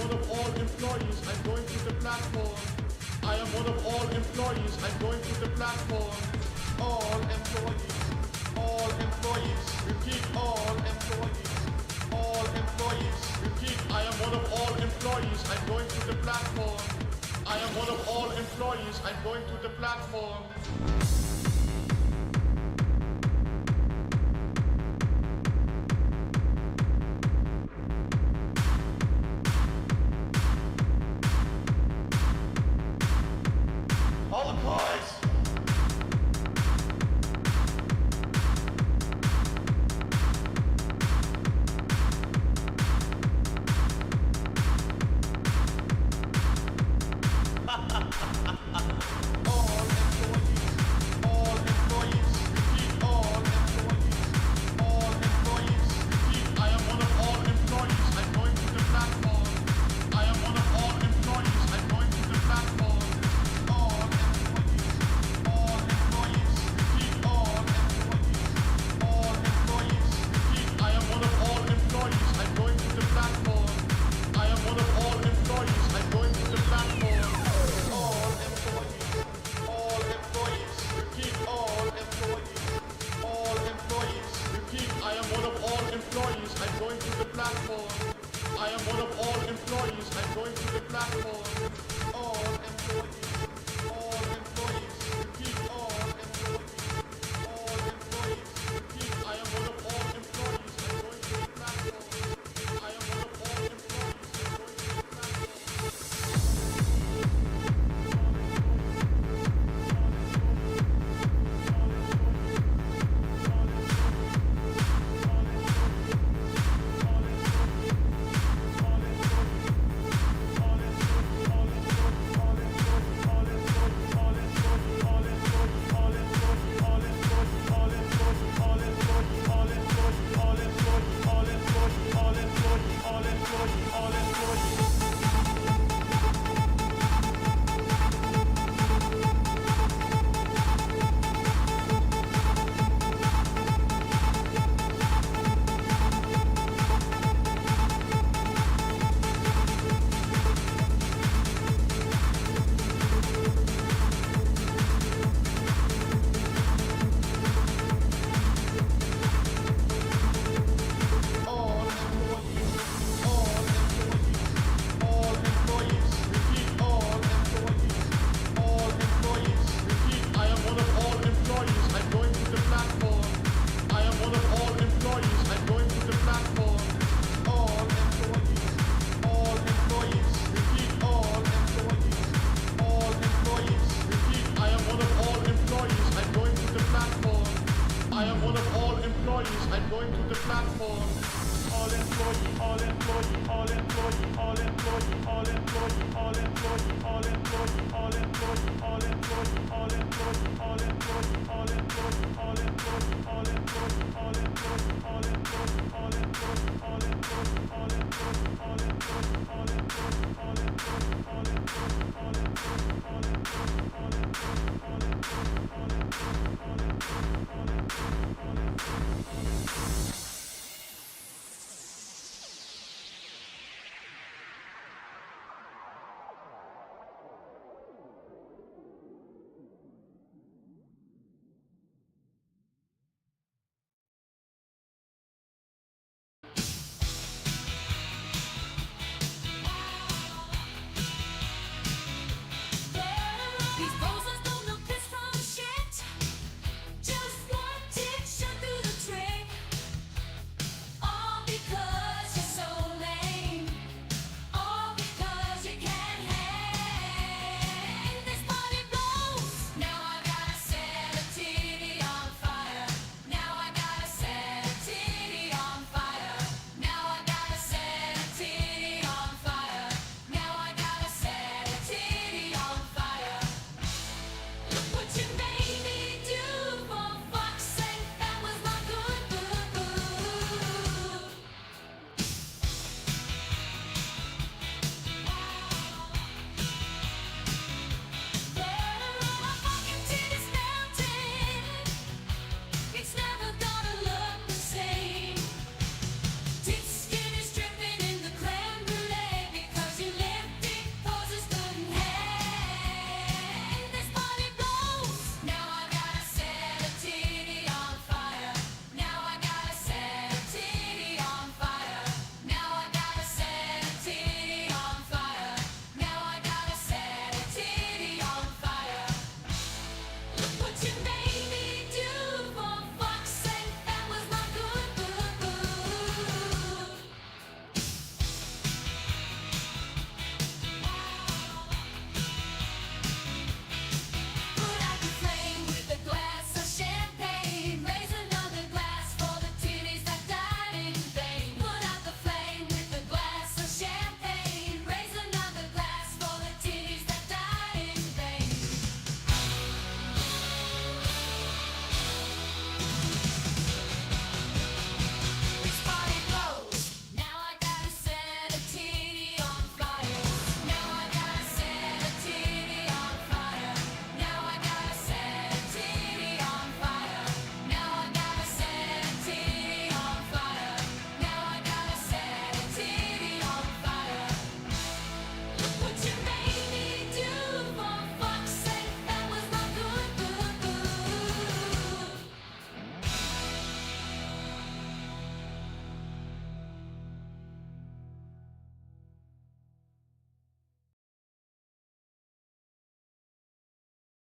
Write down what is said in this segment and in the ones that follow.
one of all employees. I'm going to the platform. I am one of all employees. I'm going to the platform. All employees. All employees. Repeat. All employees. All employees. Repeat. I am one of all employees. I'm going to the platform. I am one of all employees. I'm going to the platform. All employees.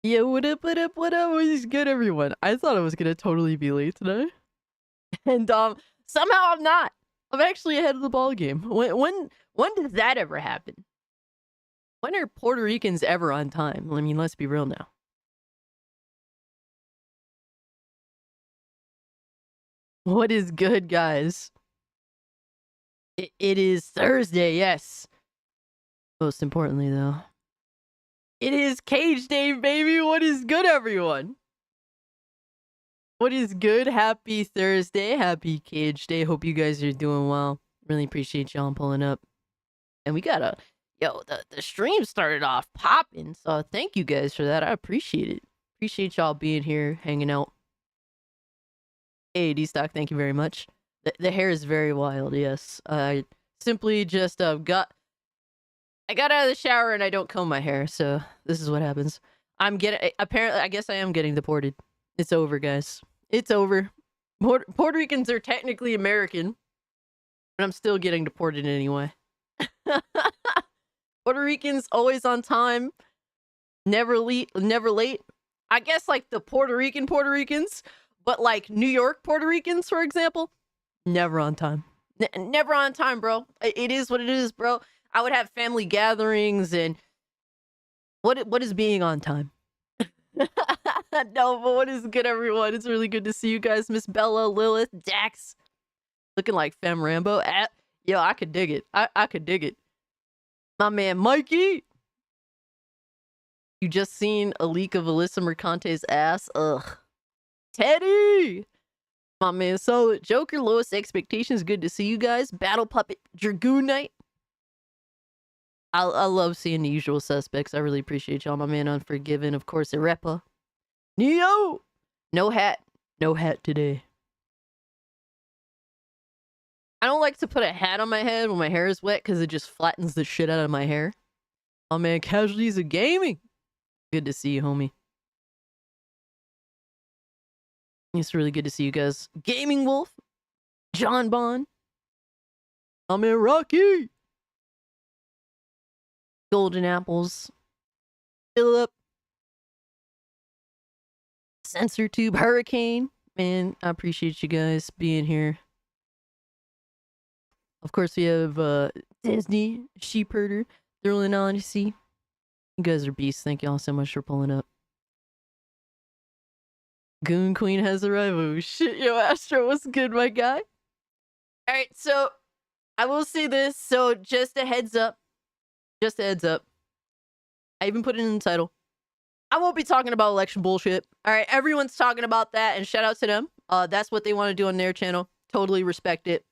Yeah, what up, what up, what up? What is good, everyone? I thought I was gonna totally be late today. And somehow I'm not. I'm actually ahead of the ball game. When does that ever happen? When are Puerto Ricans ever on time? I mean, let's be real now. What is good, guys? It is Thursday, yes. Most importantly, though, it is Cage Day, baby. What is good, everyone? What is good? Happy Thursday. Happy Cage Day. Hope you guys are doing well. Really appreciate y'all pulling up. And we got the stream started off popping. So thank you guys for that. I appreciate it. Appreciate y'all being here, hanging out. Hey, D-Stock, thank you very much. The hair is very wild, yes. I simply just I got out of the shower and I don't comb my hair, so this is what happens. Apparently, I guess I am getting deported. It's over, guys. It's over. Puerto Ricans are technically American, but I'm still getting deported anyway. Puerto Ricans always on time, never late. I guess like the Puerto Ricans, but like New York Puerto Ricans, for example, never on time. Never on time, bro. It is what it is, bro. I would have family gatherings, and what is being on time? No, but what is good, everyone? It's really good to see you guys. Miss Bella, Lilith, Dax. Looking like Fem Rambo. Yo, I could dig it. I could dig it. My man, Mikey. You just seen a leak of Alyssa Mercante's ass? Ugh. Teddy. My man, Solid. Joker, lowest expectations. Good to see you guys. Battle Puppet, Dragoon Knight. I love seeing the usual suspects. I really appreciate y'all. My man, Unforgiven. Of course, Arepa. Neo! No hat. No hat today. I don't like to put a hat on my head when my hair is wet because it just flattens the shit out of my hair. Oh man, Casualties of Gaming. Good to see you, homie. It's really good to see you guys. Gaming Wolf. John Bond. Oh man, Rocky. Golden Apples. Philip. Sensor Tube Hurricane. Man, I appreciate you guys being here. Of course, we have Disney, Sheepherder, Thrilling Odyssey. You guys are beasts. Thank y'all so much for pulling up. Goon Queen has arrived. Oh shit, yo, Astro, what's good, my guy? Alright, so I will say this. So just a heads up. Just a heads up. I even put it in the title. I won't be talking about election bullshit. Alright, everyone's talking about that, and shout out to them. That's what they want to do on their channel. Totally respect it.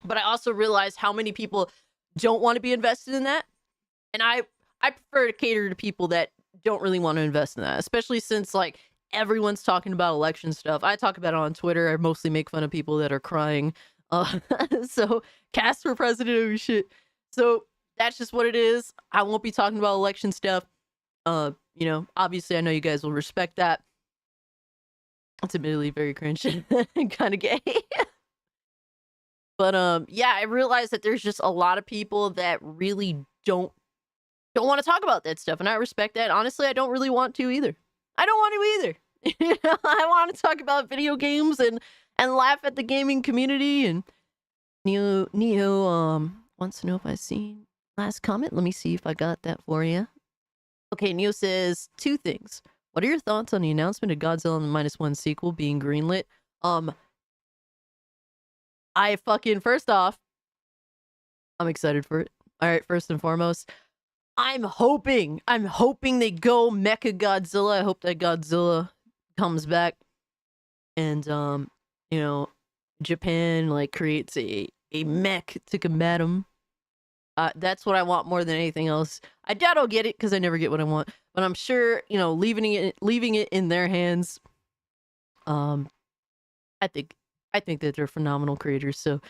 But I also realize how many people don't want to be invested in that. And I prefer to cater to people that don't really want to invest in that, especially since like everyone's talking about election stuff. I talk about it on Twitter. I mostly make fun of people that are crying. So cast for president, oh shit. So that's just what it is. I won't be talking about election stuff. You know, obviously I know you guys will respect that. It's admittedly very cringe and kind of gay. But yeah, I realize that there's just a lot of people that really don't want to talk about that stuff, and I respect that. Honestly, I don't really want to either. I don't want to either. I want to talk about video games and laugh at the gaming community. And Neo wants to know if I've seen last comment. Let me see if I got that for you. Okay, Neo says 2 things. What are your thoughts on the announcement of Godzilla and the -1 sequel being greenlit? First off, I'm excited for it. All right, first and foremost, I'm hoping they go Mecha Godzilla. I hope that Godzilla comes back and you know, Japan like creates a mech to combat him. That's what I want more than anything else. I doubt I'll get it because I never get what I want, but I'm sure, you know, leaving it in their hands. I think that they're phenomenal creators. So,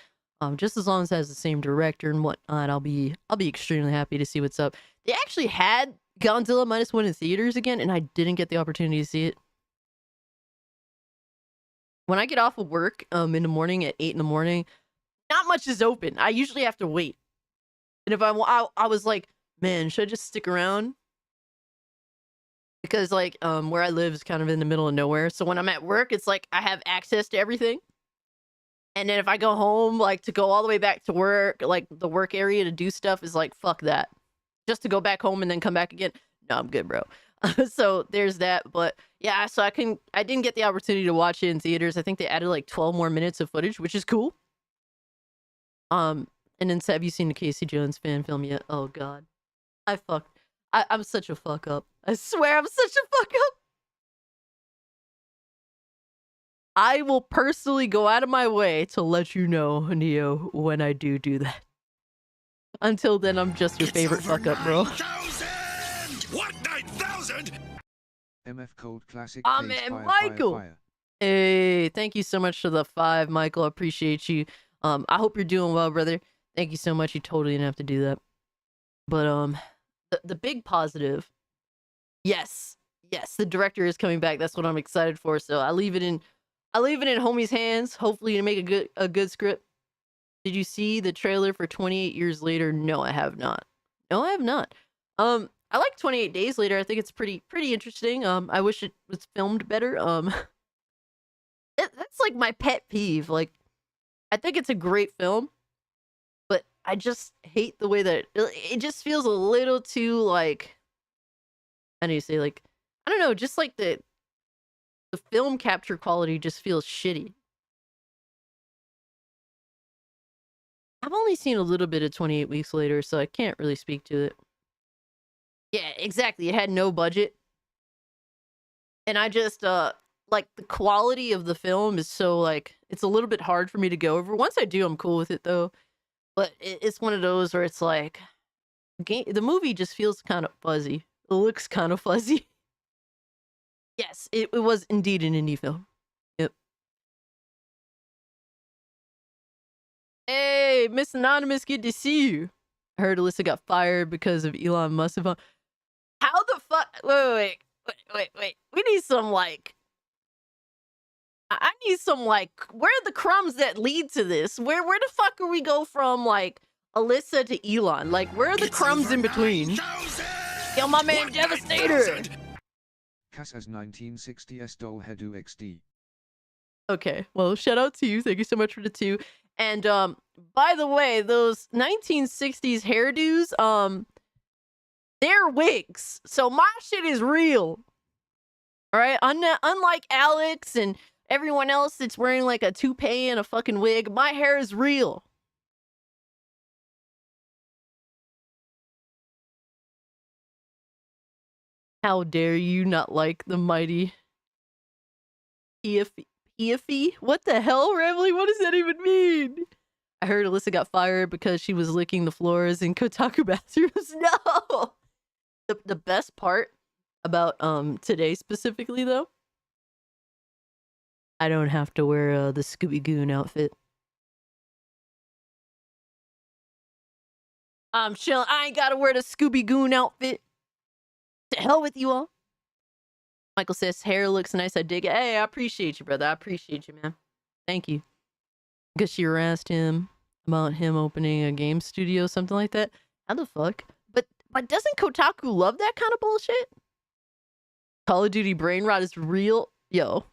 just as long as it has the same director and whatnot, I'll be extremely happy to see what's up. They actually had Godzilla -1 in theaters again, and I didn't get the opportunity to see it. When I get off of work, in the morning at 8 in the morning, not much is open. I usually have to wait. And if I was like, man, should I just stick around? because like where I live is kind of in the middle of nowhere. So when I'm at work, it's like I have access to everything. And then if I go home, like to go all the way back to work, like the work area to do stuff is like fuck that. Just to go back home and then come back again. No, I'm good, bro. So there's that. But yeah, so I didn't get the opportunity to watch it in theaters. I think they added like 12 more minutes of footage, which is cool. And then have you seen the Casey Jones fan film yet? Oh god. I'm such a fuck up. I swear I'm such a fuck up. I will personally go out of my way to let you know, Neo, when I do that. Until then, I'm just your favorite fuck up, bro. 9,000! What 9,000? MF Cold Classic. Ah, man, Michael. Hey, thank you so much for the 5, Michael. I appreciate you. I hope you're doing well, brother. Thank you so much. You totally didn't have to do that. But the big positive. Yes, the director is coming back. That's what I'm excited for. So I leave it in homie's hands. Hopefully to make a good script. Did you see the trailer for 28 Years Later? No, I have not. I like 28 Days Later. I think it's pretty interesting. I wish it was filmed better. That's like my pet peeve. Like, I think it's a great film, but I just hate the way that it just feels a little too like. How do you say, like, I don't know, just like the film capture quality just feels shitty. I've only seen a little bit of 28 Weeks Later, so I can't really speak to it. Yeah, exactly. It had no budget. And I just, like, the quality of the film is so, like, it's a little bit hard for me to go over. Once I do, I'm cool with it, though. But it's one of those where it's like, the movie just feels kind of fuzzy. It looks kind of fuzzy. Yes, it was indeed an indie film. Yep. Hey, Miss Anonymous, good to see you. I heard Alyssa got fired because of Elon Musk. How the fuck? Wait. We need some, like... I need some, like... Where are the crumbs that lead to this? Where the fuck are we go from, like, Alyssa to Elon? Like, where are the crumbs in between? 9,000! Yo, my man, What Devastator! 9,000? Casas 1960s Dol Hedu XD. Okay, well, shout out to you. Thank you so much for the 2. And by the way, those 1960s hairdos, they're wigs. So my shit is real. All right, unlike Alex and everyone else that's wearing like a toupee and a fucking wig, my hair is real. How dare you not like the mighty Eafy? What the hell, Ramley? What does that even mean? I heard Alyssa got fired because she was licking the floors in Kotaku bathrooms. No! The best part about today specifically, though, I don't have to wear the Scooby-Goon outfit. I'm chilling. I ain't gotta wear the Scooby-Goon outfit. To hell with you all. Michael says, hair looks nice. I dig it. Hey, I appreciate you, brother. I appreciate you, man. Thank you. Because she harassed him about him opening a game studio, something like that. How the fuck? But doesn't Kotaku love that kind of bullshit? Call of Duty brain rot is real. Yo.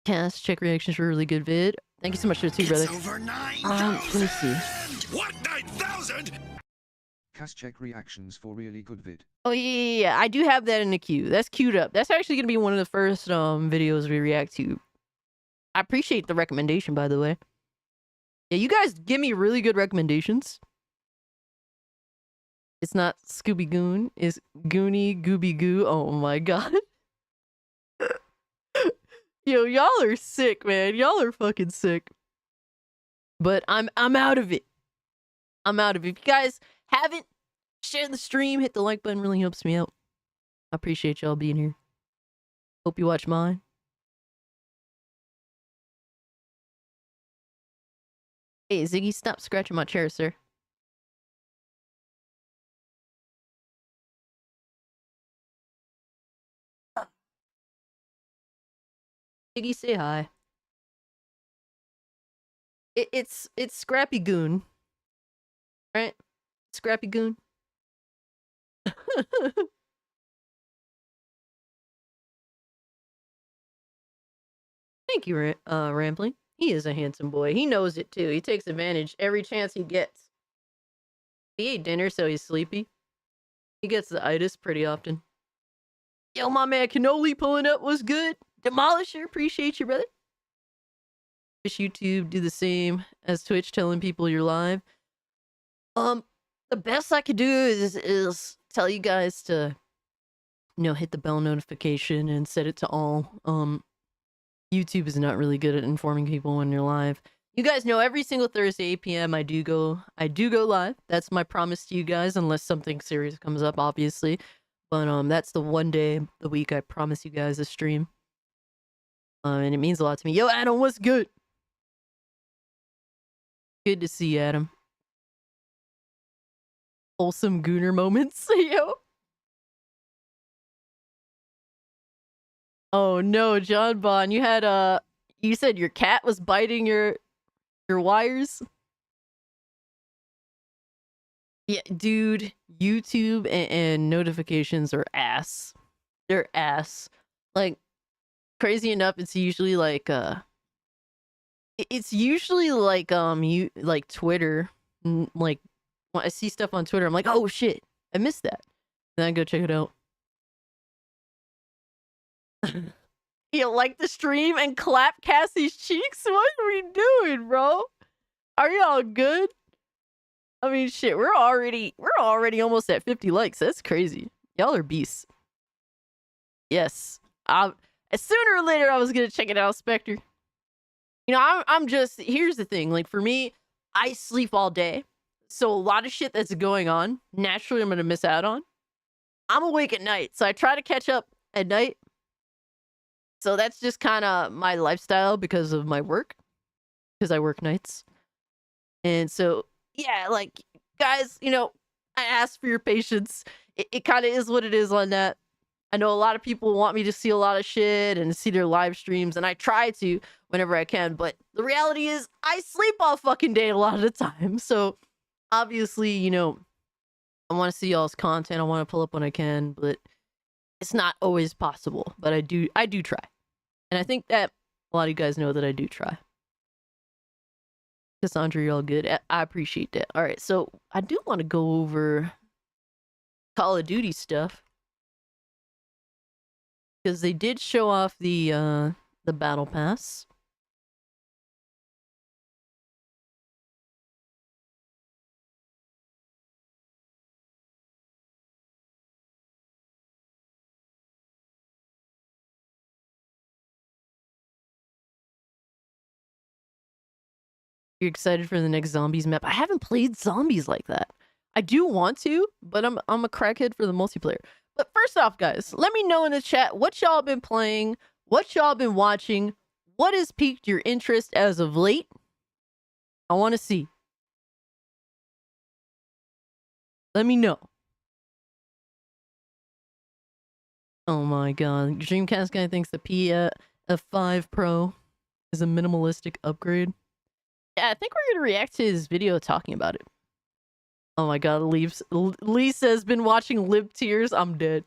Cast, check reactions for a really good vid. Thank you so much for the 2, brother. It's over 9,000! Let me see. What 9,000? Cast check reactions for really good vid. Oh, yeah. I do have that in the queue. That's queued up. That's actually going to be one of the first videos we react to. I appreciate the recommendation, by the way. Yeah, you guys give me really good recommendations. It's not Scooby-Goon. It's Goonie Gooby-Goo. Oh, my God. Yo, y'all are sick, man. Y'all are fucking sick. But I'm out of it. I'm out of it. If you guys haven't, share the stream, hit the like button, really helps me out. I appreciate y'all being here. Hope you watch mine. Hey, Ziggy, stop scratching my chair, sir. Ziggy, say hi. It's Scrappy Goon. Right? Scrappy Goon. Thank you, Rambling. He is a handsome boy. He knows it too. He takes advantage every chance he gets. He ate dinner, so he's sleepy. He gets the itis pretty often. Yo, my man Cannoli pulling up was good. Demolisher, appreciate you, brother. Wish YouTube do the same as Twitch, telling people you're live. The best I could do is tell you guys to, hit the bell notification and set it to all. YouTube is not really good at informing people when you're live. You guys know every single Thursday 8 p.m. I do go live. That's my promise to you guys, unless something serious comes up, obviously. But that's the one day the week I promise you guys a stream. And it means a lot to me. Yo, Adam, what's good? Good to see you, Adam. Wholesome gooner moments, yo. Oh no, John Bon, you had you said your cat was biting your wires? Yeah, dude, YouTube and notifications are ass. They're ass. Like, crazy enough, it's usually like you like Twitter. Like when I see stuff on Twitter, I'm like, oh shit, I missed that. Then I go check it out. You like the stream and clap Cassie's cheeks? What are we doing, bro? Are y'all good? I mean, shit, we're already almost at 50 likes. That's crazy. Y'all are beasts. Yes. Sooner or later I was gonna check it out, Spectre. I'm just, here's the thing. Like, for me, I sleep all day. So a lot of shit that's going on, naturally I'm gonna miss out on. I'm awake at night, so I try to catch up at night. So that's just kind of my lifestyle because of my work. Because I work nights. And so, yeah, like, guys, I ask for your patience. It kind of is what it is on that. I know a lot of people want me to see a lot of shit and see their live streams, and I try to whenever I can, but the reality is I sleep all fucking day a lot of the time. So, obviously, I want to see y'all's content. I want to pull up when I can, but it's not always possible. But I do try. And I think that a lot of you guys know that I do try. Cassandra, you're all good. I appreciate that. All right, so I do want to go over Call of Duty stuff. Because they did show off the battle pass. You're excited for the next zombies map? I haven't played zombies like that. I do want to, but I'm a crackhead for the multiplayer. But first off, guys, let me know in the chat what y'all been playing, what y'all been watching, what has piqued your interest as of late. I want to see. Let me know. Oh my god. Dreamcast guy thinks the PS5 Pro is a minimalistic upgrade. Yeah, I think we're gonna react to his video talking about it. Oh my god, Lee says, been watching Lib Tears. I'm dead.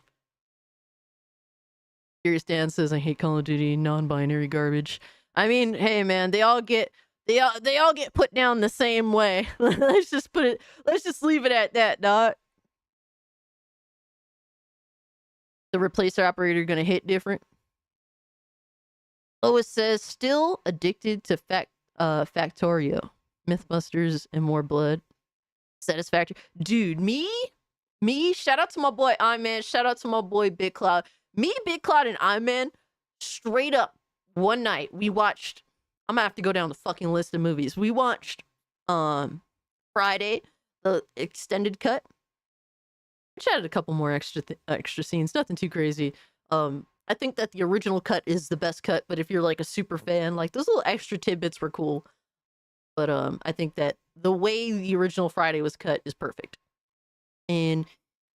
Curious Dan says, I hate Call of Duty, non-binary garbage. I mean, hey man, they all get put down the same way. Let's just leave it at that, dog. The replacer operator gonna hit different. Lois says, still addicted to Factorio, Mythbusters, and more blood. Satisfactory. Dude, me, shout out to my boy Iron, shout out to my boy Big Cloud. Me, Big Cloud, and Iron, straight up, one night, we watched, I'm gonna have to go down the fucking list of movies. We watched, Friday, the extended cut, which added a couple more extra scenes, nothing too crazy. I think that the original cut is the best cut, but if you're like a super fan, like those little extra tidbits were cool. But I think that the way the original Friday was cut is perfect. And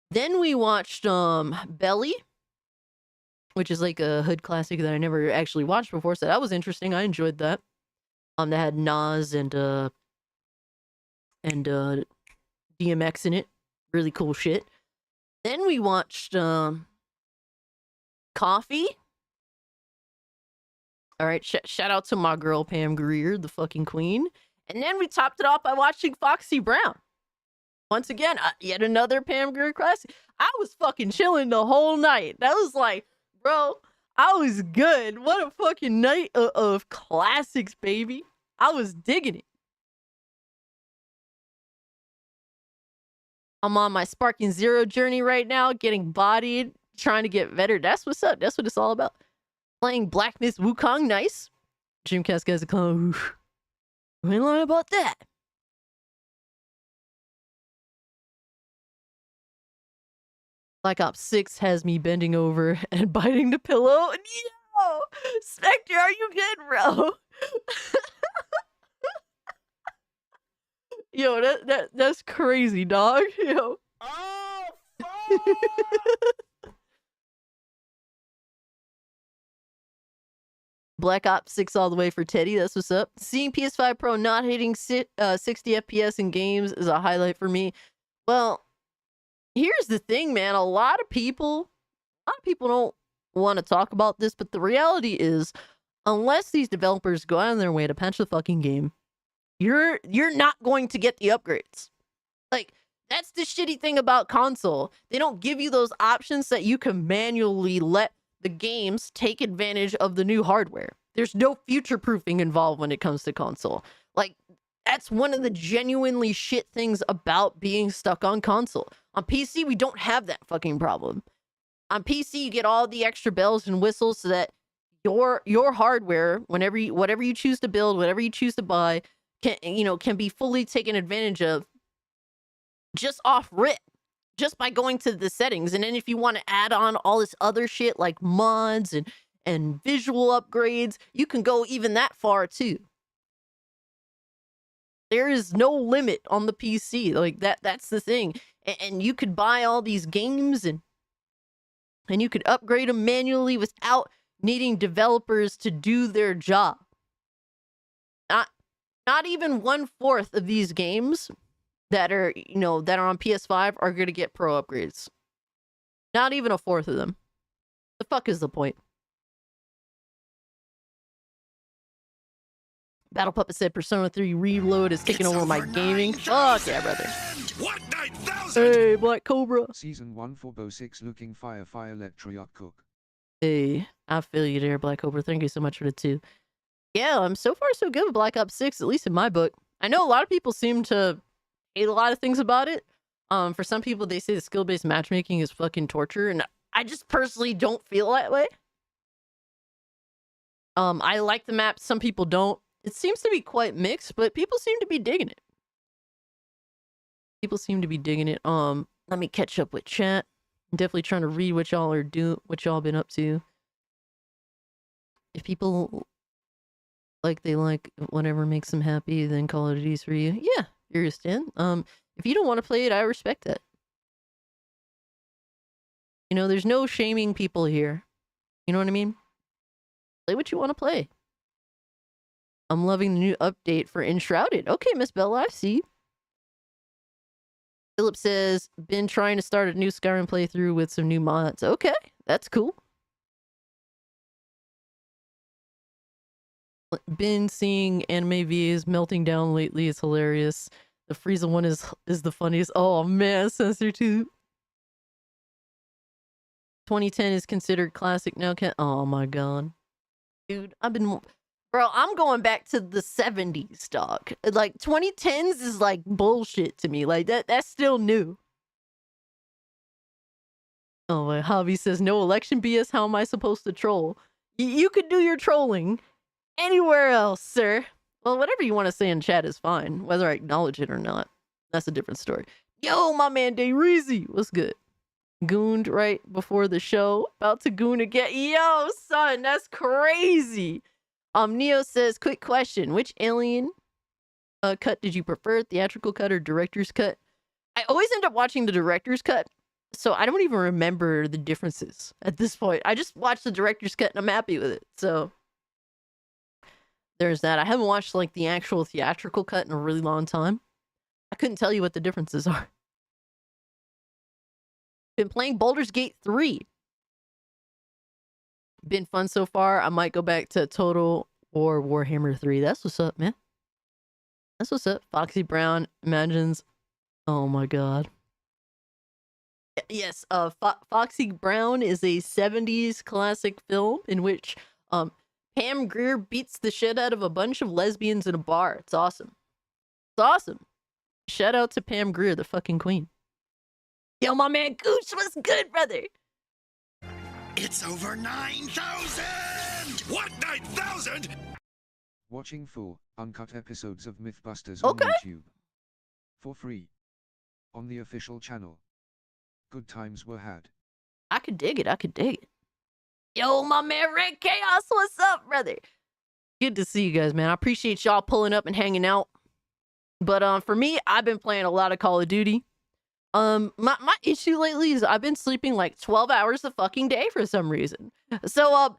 then we watched Belly, which is like a hood classic that I never actually watched before, so that was interesting. I enjoyed that. That had Nas and DMX in it. Really cool shit. Then we watched Coffee. All right, shout out to my girl Pam Grier, the fucking queen. And then we topped it off by watching Foxy Brown. Once again, yet another Pam Grier classic. I was fucking chilling the whole night. That was like, bro, I was good. What a fucking night of classics, baby. I was digging it. I'm on my Sparking Zero journey right now, getting bodied, trying to get better. That's what's up. That's what it's all about. Playing Black Myth Wukong, nice. Dreamcast guys are calling. We ain't lying about that. Black Ops 6 has me bending over and biting the pillow. Yo! Spectre, are you good, bro? Yo, that's crazy, dog. Yo. Oh, Black Ops 6 all the way for Teddy. That's what's up. Seeing PS5 Pro not hitting 60 FPS in games is a highlight for me. Well, here's the thing, man. A lot of people don't want to talk about this, but the reality is, unless these developers go out of their way to patch the fucking game, you're not going to get the upgrades. Like, that's the shitty thing about console. They don't give you those options that you can manually let the games take advantage of the new hardware. There's no future proofing involved when it comes to console. Like, that's one of the genuinely shit things about being stuck on console. On PC, we don't have that fucking problem. On PC, you get all the extra bells and whistles so that your hardware, whatever you choose to build, whatever you choose to buy, can be fully taken advantage of just off rip, just by going to the settings. And then if you want to add on all this other shit like mods and visual upgrades, you can go even that far too. There is no limit on the PC. Like that's the thing. And you could buy all these games and you could upgrade them manually without needing developers to do their job. Not even 1/4 of these games that are on PS5 are going to get pro upgrades. Not even 1/4 of them. The fuck is the point? Battle Puppet said Persona 3 Reload is taking over my gaming. Fuck yeah, brother. What 9,000? Hey, Black Cobra. Season 1 for Bo 6 looking fire let Triot cook. Hey, I feel you there, Black Cobra. Thank you so much for the 2. Yeah, I'm so far so good with Black Ops 6, at least in my book. I know a lot of people seem to hate a lot of things about it. For some people, they say the skill-based matchmaking is fucking torture, and I just personally don't feel that way. I like the map. Some people don't. It seems to be quite mixed, but people seem to be digging it. People seem to be digging it. Let me catch up with chat. I'm definitely trying to read what y'all are doing, what y'all been up to. If people they like whatever makes them happy, then Call of Duty's for you. Yeah, you understand. If you don't want to play it, I respect that. There's no shaming people here. You know what I mean? Play what you want to play. I'm loving the new update for Enshrouded. Okay, Miss Bella, I see. Philip says, been trying to start a new Skyrim playthrough with some new mods. Okay, that's cool. Been seeing anime VAs melting down lately. It's hilarious. The Frieza one is the funniest. Oh man, Sensor 2. 2010 is considered classic now. Oh my god. Dude, bro, I'm going back to the 70s, dog. Like 2010s is like bullshit to me. Like that's still new. Oh, my hobby says no election BS. How am I supposed to troll? You could do your trolling anywhere else, sir. Well, whatever you want to say in chat is fine, whether I acknowledge it or not. That's a different story. Yo, my man Dayreezy, what's good? Gooned right before the show. About to goon again. Yo, son, that's crazy. Neo says, quick question. Which Alien cut did you prefer? Theatrical cut or director's cut? I always end up watching the director's cut, so I don't even remember the differences at this point. I just watched the director's cut and I'm happy with it. So there's that. I haven't watched like the actual theatrical cut in a really long time. I couldn't tell you what the differences are. Been playing Baldur's Gate 3. Been fun so far. I might go back to Total War Warhammer 3. That's what's up, man. That's what's up. Foxy Brown imagines. Oh my god. Yes, Foxy Brown is a 70s classic film in which Pam Grier beats the shit out of a bunch of lesbians in a bar. It's awesome. It's awesome. Shout out to Pam Grier, the fucking queen. Yo, my man Gooch, what's good, brother? It's over 9,000! What, 9,000? Watching full, uncut episodes of Mythbusters Okay. on YouTube. For free. On the official channel. Good times were had. I could dig it. I could dig it. Yo, my man Red Chaos, what's up, brother? Good to see you guys, man. I appreciate y'all pulling up and hanging out. But for me, I've been playing a lot of Call of Duty. My issue lately is I've been sleeping like 12 hours a fucking day for some reason. So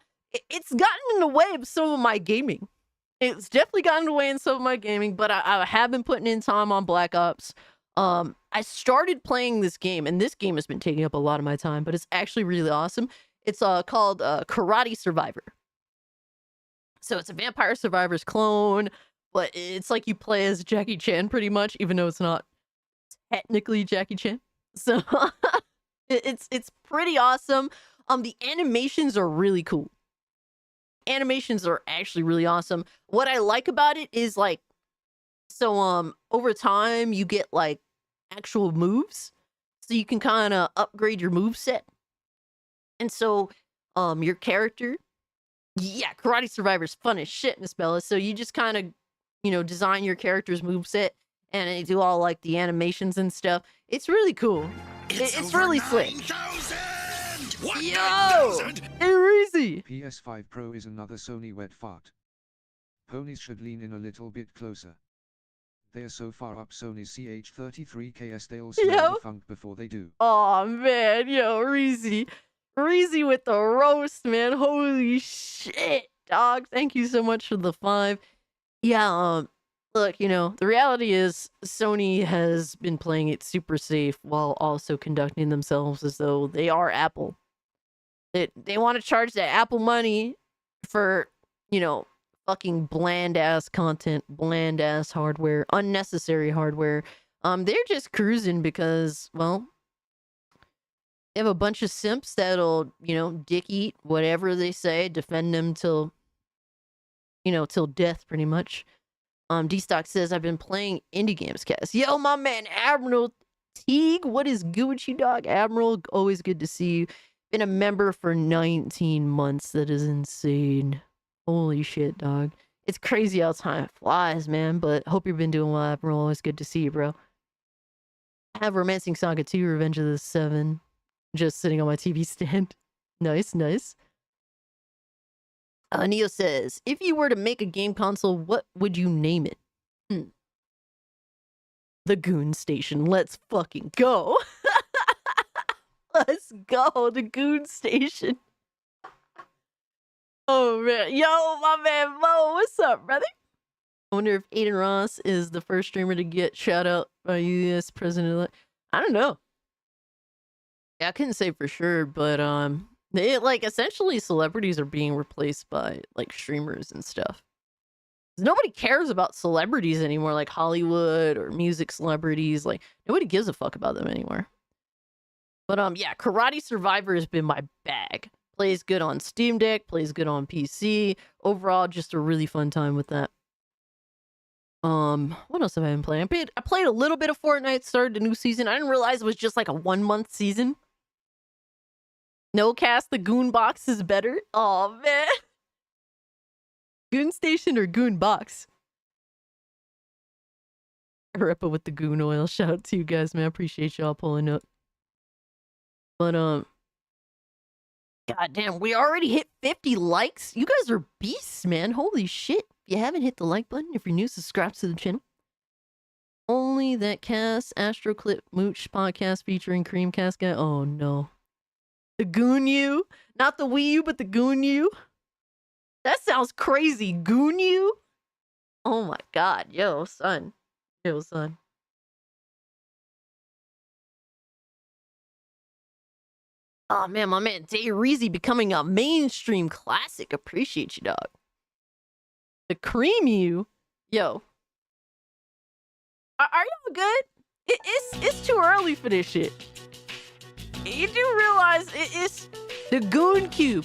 it's gotten in the way of some of my gaming. It's definitely gotten in the way in some of my gaming, but I have been putting in time on Black Ops. I started playing this game, and this game has been taking up a lot of my time, but it's actually really awesome. It's called Karate Survivor. So it's a Vampire Survivors clone, but it's like you play as Jackie Chan pretty much, even though it's not technically Jackie Chan. So it's pretty awesome. The animations are really cool. Animations are actually really awesome. What I like about it is like, so over time you get like actual moves, so you can kind of upgrade your move set. And so your character, yeah, Karate Survivor's fun as shit, Miss Bella. So you just kind of, you know, design your character's move set, and they do all like the animations and stuff. It's really cool. It's really slick. 9,000! What, Yo! 9,000? Easy. PS5 Pro is another Sony wet fart. Ponies should lean in a little bit closer. They are so far up Sony's CH33KS they'll smell Yo. the funk before they do. Oh man, yo, Reezy with the roast, man. Holy shit, dog. Thank you so much for the 5. Yeah, look, you know, the reality is Sony has been playing it super safe while also conducting themselves as though they are Apple. They want to charge that Apple money for, you know, fucking bland ass content, bland ass hardware, unnecessary hardware. They're just cruising because, well, they have a bunch of simps that'll, you know, dick eat whatever they say, defend them till, you know, till death, pretty much. D-Stock says, I've been playing indie games cast. Yo, my man, Admiral Teague, what is good with you, dog? Admiral, always good to see you. Been a member for 19 months. That is insane. Holy shit, dog. It's crazy how time flies, man, but hope you've been doing well, Admiral. Always good to see you, bro. I have Romancing Saga 2, Revenge of the 7, just sitting on my TV stand. Nice, nice. Neo says, if you were to make a game console, what would you name it? The Goon Station. Let's fucking go. Let's go. The Goon Station. Oh, man. Yo, my man Mo. What's up, brother? I wonder if Aiden Ross is the first streamer to get shout out by U.S. President. I don't know. Yeah, I couldn't say for sure, but they like essentially celebrities are being replaced by like streamers and stuff. Nobody cares about celebrities anymore, like Hollywood or music celebrities. Like nobody gives a fuck about them anymore. But yeah, Karate Survivor has been my bag. Plays good on Steam Deck, plays good on PC. Overall, just a really fun time with that. What else have I been playing? I played a little bit of Fortnite, started a new season. I didn't realize it was just like a 1-month season. No cast, the Goon Box is better. Oh man. Goon Station or Goon Box? Repa with the Goon Oil. Shout out to you guys, man. I appreciate y'all pulling up. But goddamn, we already hit 50 likes. You guys are beasts, man. Holy shit. If you haven't hit the like button, if you're new, subscribe to the channel. Only that cast, Astro Clip Mooch podcast featuring Creamcast guy. Oh no. The Goon U? Not the Wii U, but the Goon U? That sounds crazy. Goon U? Oh my god. Yo, son. Yo, son. Oh man, my man Day Reezy becoming a mainstream classic. Appreciate you, dog. The cream you, yo. Are y'all good? It's too early for this shit. You do realize it's the Goon Cube.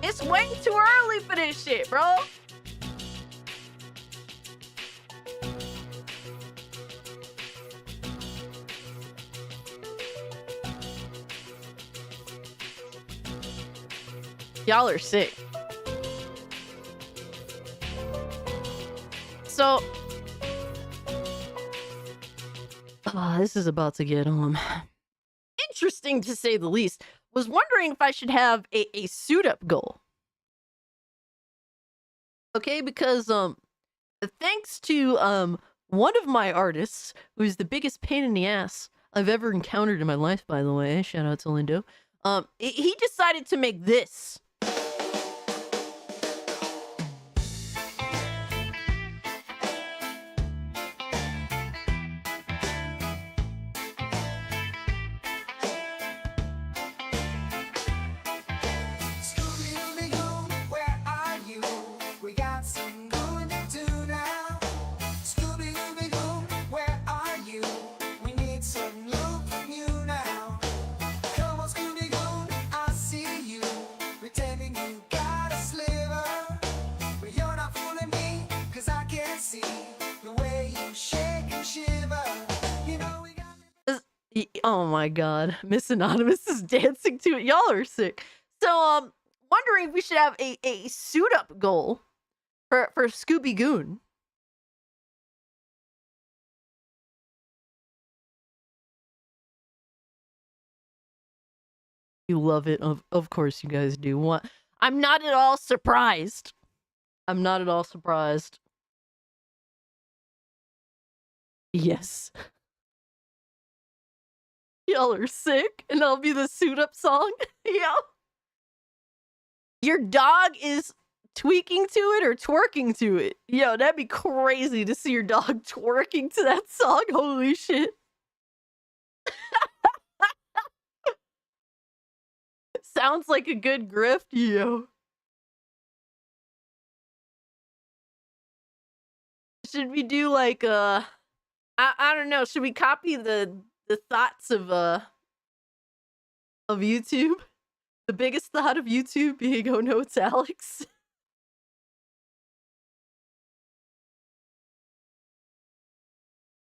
It's way too early for this shit, bro. Y'all are sick. So, this is about to get interesting to say the least. Was wondering if I should have a suit up goal. Okay, because thanks to one of my artists, who's the biggest pain in the ass I've ever encountered in my life, by the way. Shout out to Lindo. He decided to make this. Oh my god, Miss Anonymous is dancing to it. Y'all are sick. So, wondering if we should have a suit up goal for Scooby Goon. You love it. Of course you guys do. What? I'm not at all surprised. I'm not at all surprised. Yes. Y'all are sick, and I'll be the suit up song. Yo. Your dog is tweaking to it or twerking to it. Yo, that'd be crazy to see your dog twerking to that song. Holy shit. Sounds like a good grift, yo. Should we do like I don't know, should we copy the thoughts of YouTube? The biggest thought of YouTube being, oh no, it's Alex.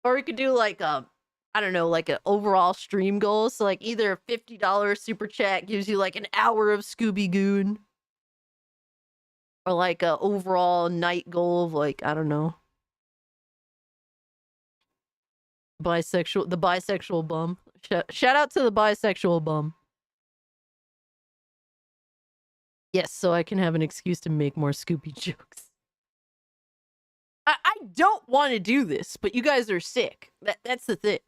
Or we could do like I don't know, like an overall stream goal. So like either a $50 super chat gives you like an hour of Scooby Goon. Or like a overall night goal of like, I don't know. The bisexual bum. Shout out to the bisexual bum. Yes, so I can have an excuse to make more Scooby jokes. I don't want to do this, but you guys are sick. That's the thing.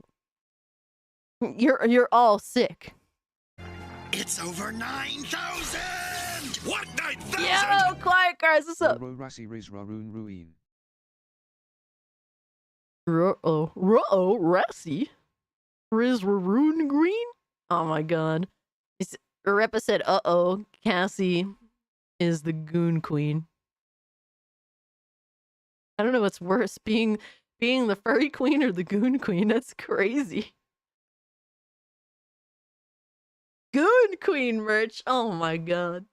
You're all sick. It's over 9,000! What 9,000? Yo, quiet guys, what's up? Rassi? Riz Raroon Green? Oh my god. Repa said, uh-oh, Cassie is the Goon Queen. I don't know what's worse, being the furry queen or the Goon Queen. That's crazy. Goon Queen merch. Oh my god.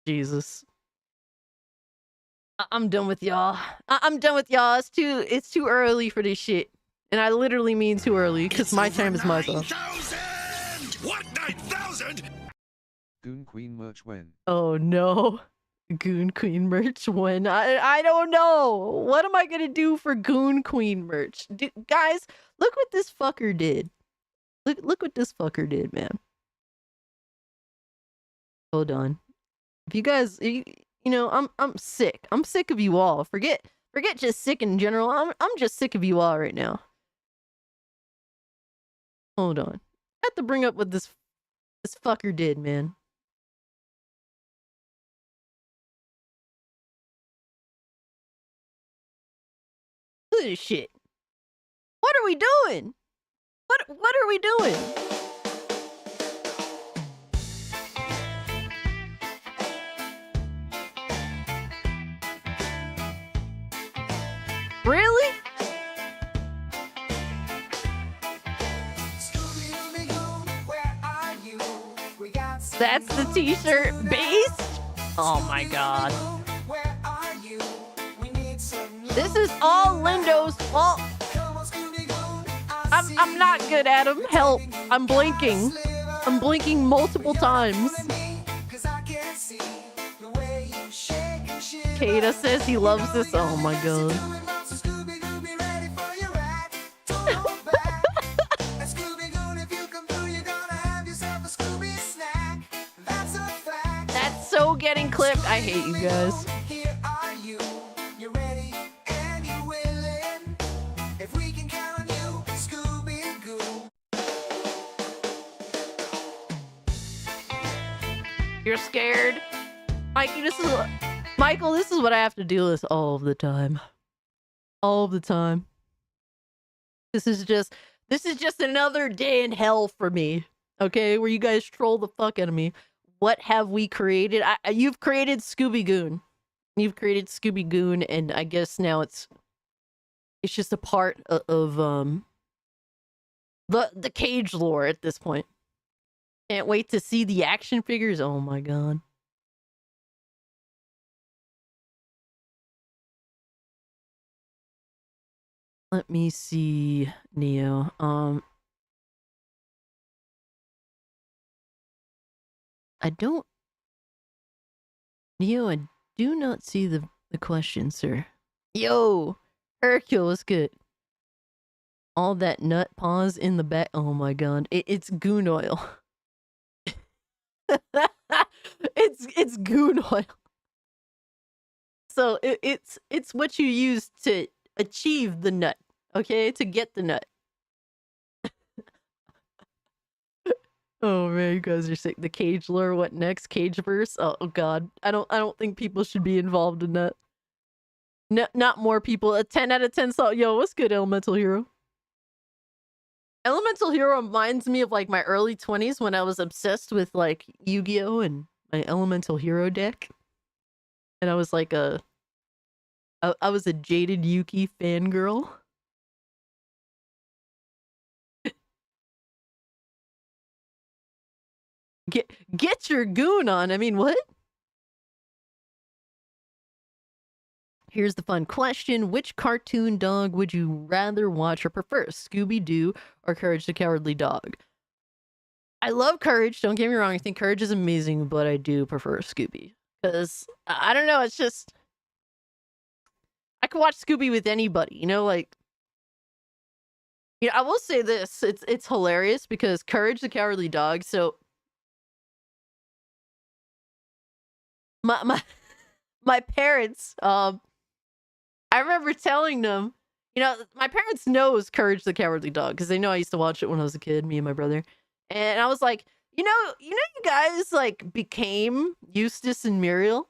Jesus. I'm done with y'all. I'm done with y'all. It's too early for this shit. And I literally mean too early, because my time is myself. 9,000! What 9,000? Goon Queen merch when? Oh no. Goon Queen merch when? I don't know. What am I gonna do for Goon Queen merch? Guys, look what this fucker did. Look what this fucker did, man. Hold on. If you guys, you know, I'm sick. I'm sick of you all. Forget just sick in general. I'm just sick of you all right now. Hold on. I have to bring up what this fucker did, man. Look at this shit. What are we doing? What are we doing? Really? That's the t-shirt based? Oh my god. This is all Lindo's fault. I'm not good at him. Help. I'm blinking. I'm blinking multiple times. Kata says he loves this. Oh my god. That's so getting clipped. I hate you guys. You're scared? Mikey, this is Michael, this is what I have to deal with all the time. All the time. This is just another day in hell for me. Okay, where you guys troll the fuck out of me. What have we created? You've created Scooby-Goon. You've created Scooby-Goon, and I guess now it's just a part of the cage lore at this point. Can't wait to see the action figures. Oh my god. Let me see, Neo. I don't... Neo, I do not see the question, sir. Yo! Hercule, what's good? All that nut paws in the back. Oh my god. It's goon oil. it's goon oil. So it's what you use to achieve the nut. Okay? To get the nut. Oh man, you guys are sick. The cage lore, what next? Cageverse? Oh god. I don't think people should be involved in that. No, not more people. A 10 out of 10 salt. Yo, what's good, Elemental Hero? Elemental Hero reminds me of like my early 20s when I was obsessed with like Yu-Gi-Oh! And my Elemental Hero deck. And I was like I was a jaded Yuki fangirl. Get your goon on. I mean, what? Here's the fun question. Which cartoon dog would you rather watch or prefer? Scooby-Doo or Courage the Cowardly Dog? I love Courage. Don't get me wrong. I think Courage is amazing, but I do prefer Scooby. Because, I don't know, it's just... I could watch Scooby with anybody, you know, like... You know, I will say this. It's hilarious because Courage the Cowardly Dog, so... My parents, I remember telling them, you know, my parents knows Courage the Cowardly Dog because they know I used to watch it when I was a kid, me and my brother. And I was like, you guys like became Eustace and Muriel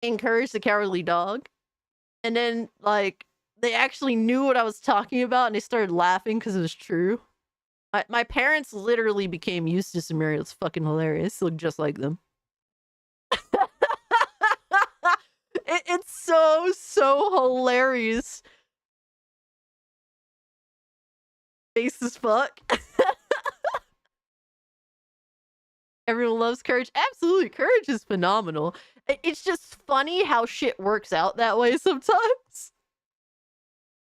in Courage the Cowardly Dog. And then like they actually knew what I was talking about and they started laughing because it was true. My parents literally became Eustace and Muriel. It's fucking hilarious. They look just like them. It's so hilarious. Face as fuck. Everyone loves Courage. Absolutely, Courage is phenomenal. It's just funny how shit works out that way sometimes.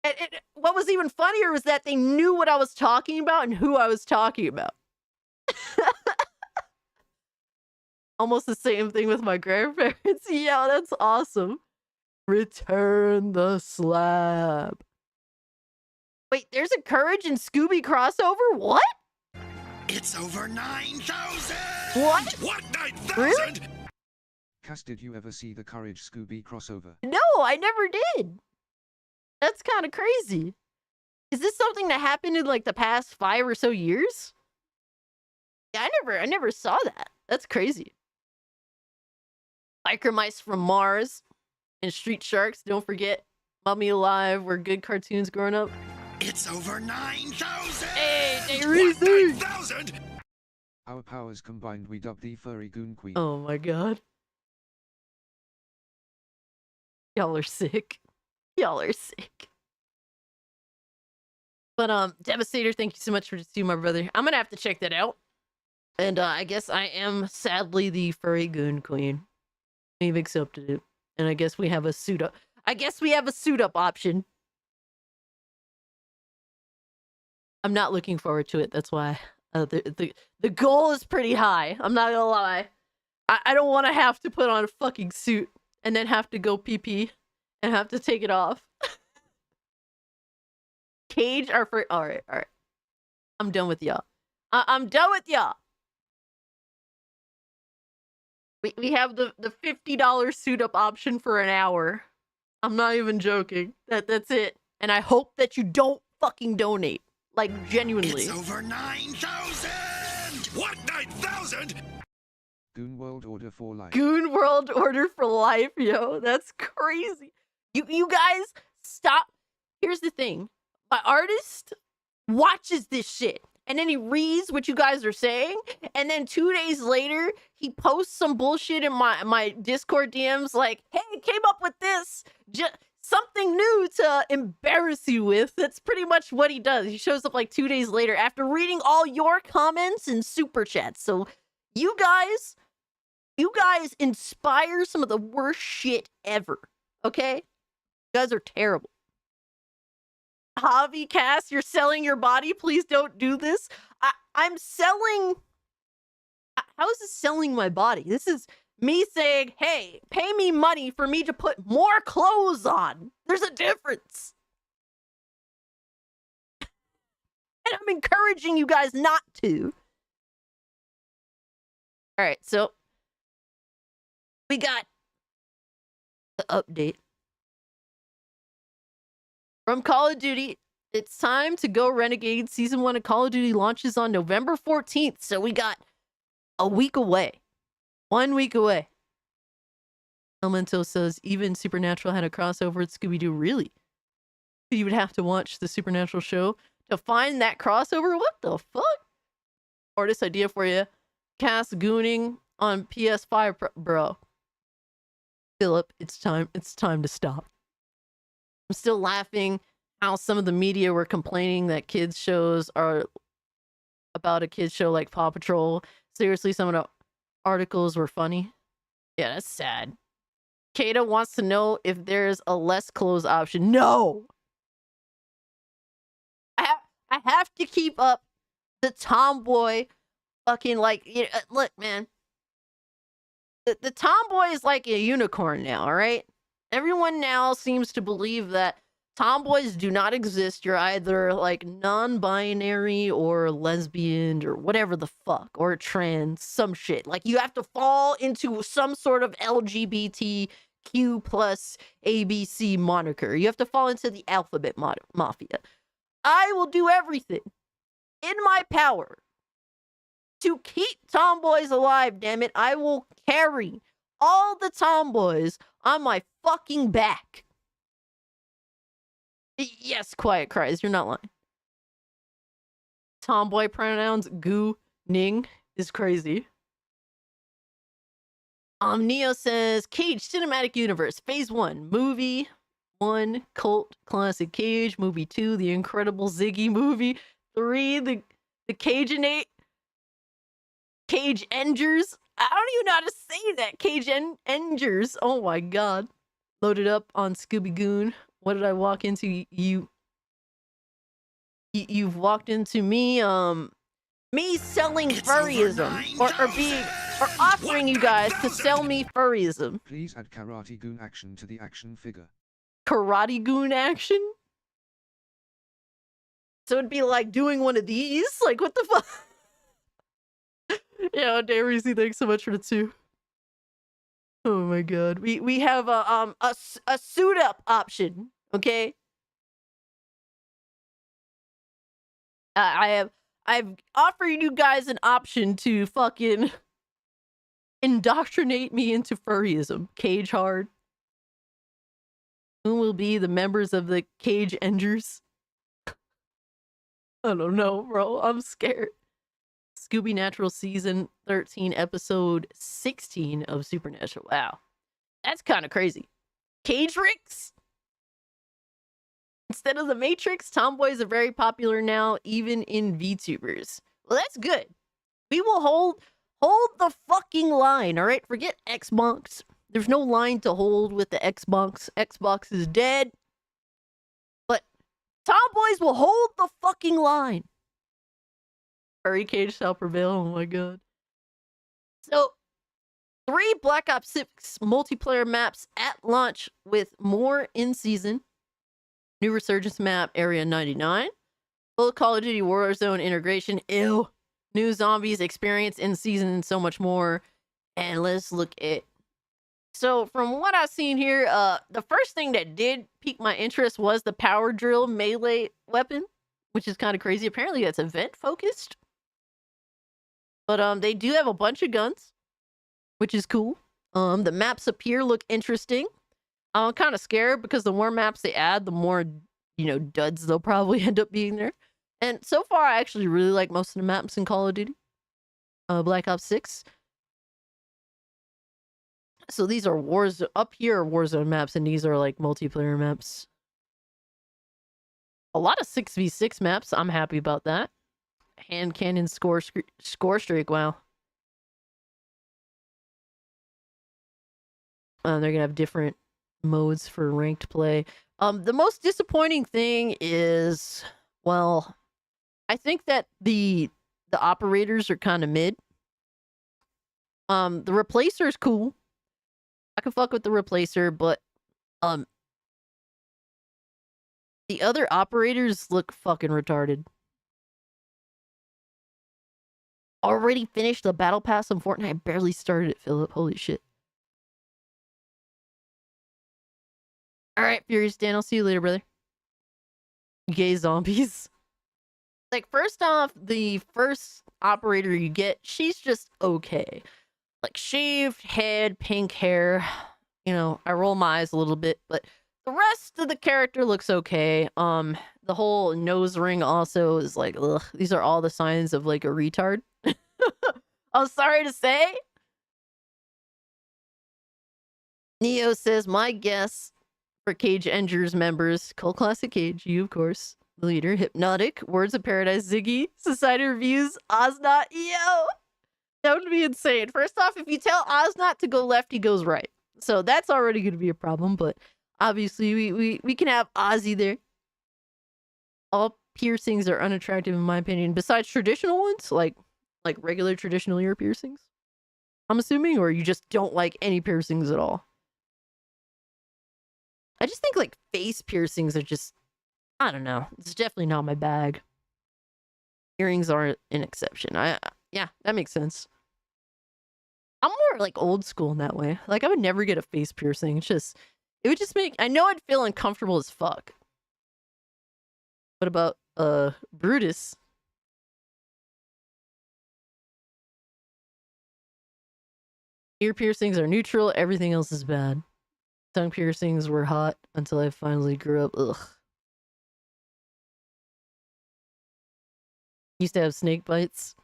And what was even funnier was that they knew what I was talking about and who I was talking about. Almost the same thing with my grandparents. Yeah, that's awesome. Return the slab. Wait, there's a Courage and Scooby crossover? What? It's over 9,000! What? What 9,000? Really? Cass, did you ever see the Courage Scooby crossover? No, I never did. That's kind of crazy. Is this something that happened in like the past 5 or so years? Yeah, I never saw that. That's crazy. Biker Mice from Mars and Street Sharks, don't forget. Mummy Alive were good cartoons growing up. It's over 9,000! Hey, they What, reason! 9,000? Our powers combined, we dubbed the Furry Goon Queen. Oh my god. Y'all are sick. Y'all are sick. But Devastator, thank you so much for seeing my brother. I'm gonna have to check that out. And I guess I am sadly the Furry Goon Queen. We've accepted it. And I guess we have a suit up. I guess we have a suit up option. I'm not looking forward to it. That's why the goal is pretty high. I'm not gonna lie. I don't want to have to put on a fucking suit and then have to go pee and have to take it off. Cage are for all right. I'm done with y'all. I'm done with y'all. We have the $50 suit up option for an hour. I'm not even joking. That's it. And I hope that you don't fucking donate. Like, genuinely. It's over 9,000! What, 9,000? Goon World Order for life. Goon World Order for life, yo. That's crazy. You guys, stop. Here's the thing. My artist watches this shit. And then he reads what you guys are saying. And then 2 days later, he posts some bullshit in my Discord DMs like, hey, came up with this. Just something new to embarrass you with. That's pretty much what he does. He shows up like 2 days later after reading all your comments and super chats. So you guys inspire some of the worst shit ever. Okay? You guys are terrible. Javi Cass, you're selling your body. Please don't do this. I'm selling. How is this selling my body? This is me saying, hey, pay me money for me to put more clothes on. There's a difference. And I'm encouraging you guys not to. All right, so we got the update. From Call of Duty, it's time to go Renegade. Season 1 of Call of Duty launches on November 14th, so we got a week away. 1 week away. Elemento says, even Supernatural had a crossover with Scooby-Doo. Really? You would have to watch the Supernatural show to find that crossover? What the fuck? Artist idea for you. Cast gooning on PS5, bro. Philip, it's time to stop. I'm still laughing how some of the media were complaining that kids shows are about a kids show like Paw Patrol. Seriously, some of the articles were funny. Yeah, that's sad. Kata wants to know if there's a less clothes option. No! I have to keep up the tomboy fucking like, look, man. The tomboy is like a unicorn now, all right? Everyone now seems to believe that tomboys do not exist. You're either like non-binary or lesbian or whatever the fuck, or trans, some shit. Like you have to fall into some sort of LGBTQ plus ABC moniker. You have to fall into the alphabet mafia. I will do everything in my power to keep tomboys alive, damn it. I will carry all the tomboys on my fucking back. Yes, quiet cries. You're not lying. Tomboy pronouns, goo, ning, is crazy. Neo says, Cage Cinematic Universe, Phase 1, Movie 1, Cult Classic Cage, Movie 2, The Incredible Ziggy Movie, 3, the Cageanate, Cage Engers. I don't even know how to say that. Cage Engers. Oh my god. Loaded up on Scooby Goon. What did I walk into? You've walked into me. Me selling furryism, or offering you guys to sell me furryism. Please add Karate Goon action to the action figure. Karate Goon action? So it'd be like doing one of these? Like what the fuck? Yeah, Daisy, thanks so much for the 2. Oh my god. We have a suit up option, okay? I've offered you guys an option to fucking indoctrinate me into furryism. Cage hard. Who will be the members of the Cage Engers? I don't know, bro. I'm scared. Scooby Natural Season 13, Episode 16 of Supernatural. Wow. That's kind of crazy. Cage Ricks? Instead of the Matrix, tomboys are very popular now, even in VTubers. Well, that's good. We will hold the fucking line, all right? Forget Xbox. There's no line to hold with the Xbox. Xbox is dead. But tomboys will hold the fucking line. Furry cage shall prevail. Oh my god. So, 3 Black Ops 6 multiplayer maps at launch with more in season. New Resurgence map, Area 99. Full Call of Duty Warzone integration. Ew. New zombies experience in season and so much more. And let's look at. So from what I've seen here, the first thing that did pique my interest was the power drill melee weapon, which is kind of crazy. Apparently that's event focused. But they do have a bunch of guns, which is cool. The maps up here look interesting. I'm kind of scared because the more maps they add, the more, duds they'll probably end up being there. And so far, I actually really like most of the maps in Call of Duty. Black Ops 6. So these are Warzone, up here are Warzone maps, and these are like multiplayer maps. A lot of 6v6 maps. I'm happy about that. Hand cannon score streak. Wow. They're gonna have different modes for ranked play. The most disappointing thing is, well, I think that the operators are kind of mid. The replacer is cool. I can fuck with the replacer, but the other operators look fucking retarded. Already finished the battle pass on Fortnite. I barely started it, Philip. Holy shit. Alright, Furious Dan, I'll see you later, brother. Gay zombies. Like, first off, the first operator you get, she's just okay. Like, shaved head, pink hair. I roll my eyes a little bit, but the rest of the character looks okay. The whole nose ring also is like, ugh. These are all the signs of, like, a retard. I'm sorry to say. Neo says, my guess for Cage Engers members, Cult Classic Cage, you, of course. The leader, Hypnotic, Words of Paradise, Ziggy, Society Reviews, Oznot, yo! That would be insane. First off, if you tell Oznot to go left, he goes right. So that's already going to be a problem, but obviously we can have Ozzy there. All piercings are unattractive in my opinion, besides traditional ones, like regular traditional ear piercings. I'm assuming, or you just don't like any piercings at all. I just think like face piercings are just, I don't know. It's definitely not my bag. Earrings are an exception. Yeah, that makes sense. I'm more like old school in that way. Like I would never get a face piercing. It would just make, I know I'd feel uncomfortable as fuck. What about Brutus? Ear piercings are neutral, everything else is bad. Tongue piercings were hot until I finally grew up. Ugh. Used to have snake bites.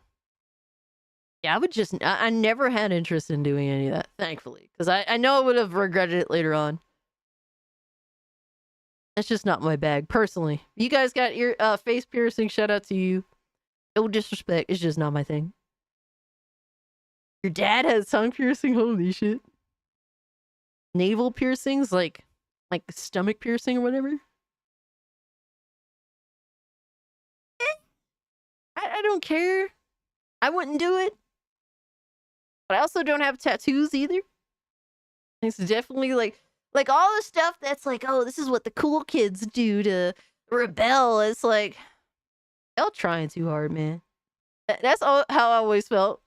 Yeah, I never had interest in doing any of that, thankfully. Because I know I would have regretted it later on. That's just not my bag, personally. You guys got ear face piercing, shout out to you. No disrespect, it's just not my thing. Your dad has tongue piercing? Holy shit. Navel piercings, like stomach piercing or whatever? I don't care. I wouldn't do it. But I also don't have tattoos either. It's definitely like all the stuff that's like, oh, this is what the cool kids do to rebel. It's like, y'all trying too hard, man. That's how I always felt.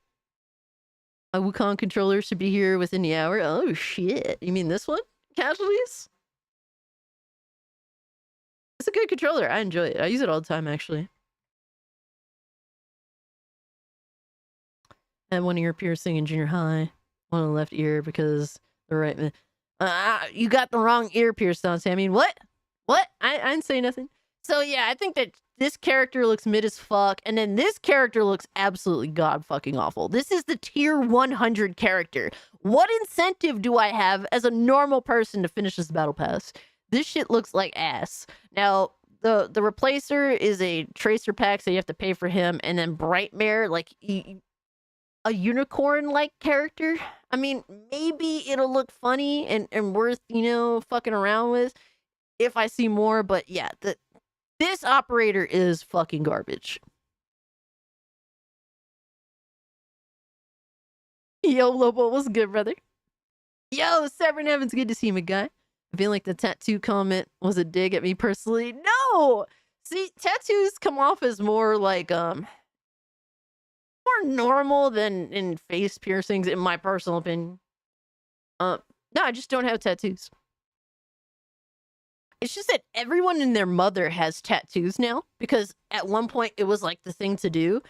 My Wukong controller should be here within the hour. Oh, shit. You mean this one? Casualties? It's a good controller. I enjoy it. I use it all the time, actually. I had one ear piercing in junior high. One on the left ear because the right... You got the wrong ear pierced on, Sammy. What? What? I didn't say nothing. So yeah, I think that this character looks mid as fuck, and then this character looks absolutely god fucking awful. This is the tier 100 character. What incentive do I have as a normal person to finish this battle pass? This shit looks like ass. Now, the replacer is a tracer pack, so you have to pay for him, and then Brightmare, like a unicorn-like character. I mean, maybe it'll look funny and worth, fucking around with if I see more, but yeah, this operator is fucking garbage. Yo, Lobo, what's good, brother? Yo, Severin Evans, good to see you, my guy. I feel like the tattoo comment was a dig at me personally. No! See, tattoos come off as more like, more normal than in face piercings, in my personal opinion. No, I just don't have tattoos. It's just that everyone and their mother has tattoos now, because at one point it was like the thing to do.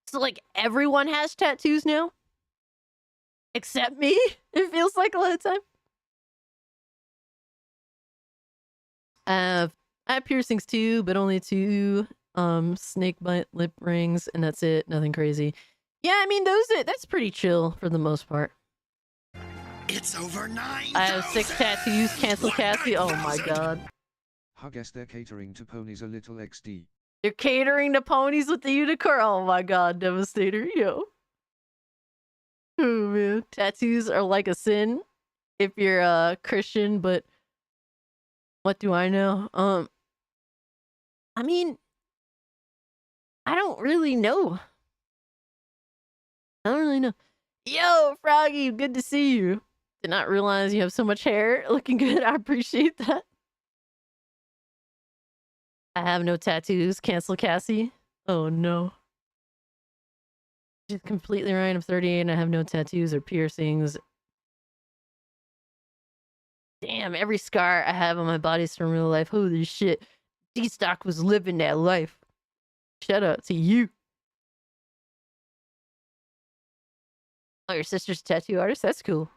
So like everyone has tattoos now. Except me, it feels like a lot of time. I have piercings too, but only 2. Snake bite, lip rings, and that's it. Nothing crazy. Yeah, I mean that's pretty chill for the most part. It's over 9,000. I have 6 tattoos. Cancel Cassie. Oh my god. I guess they're catering to ponies a little XD. They're catering to ponies with the unicorn. Oh my god, Devastator, yo. Oh man, tattoos are like a sin if you're a Christian, but what do I know? I mean, I don't really know. I don't really know. Yo, Froggy, good to see you. Did not realize you have so much hair. Looking good. I appreciate that. I have no tattoos. Cancel Cassie. Oh no. She's completely right. I'm 38 and I have no tattoos or piercings. Damn, every scar I have on my body is from real life. Holy shit. D-Stock was living that life. Shout out to you. Oh, your sister's a tattoo artist? That's cool.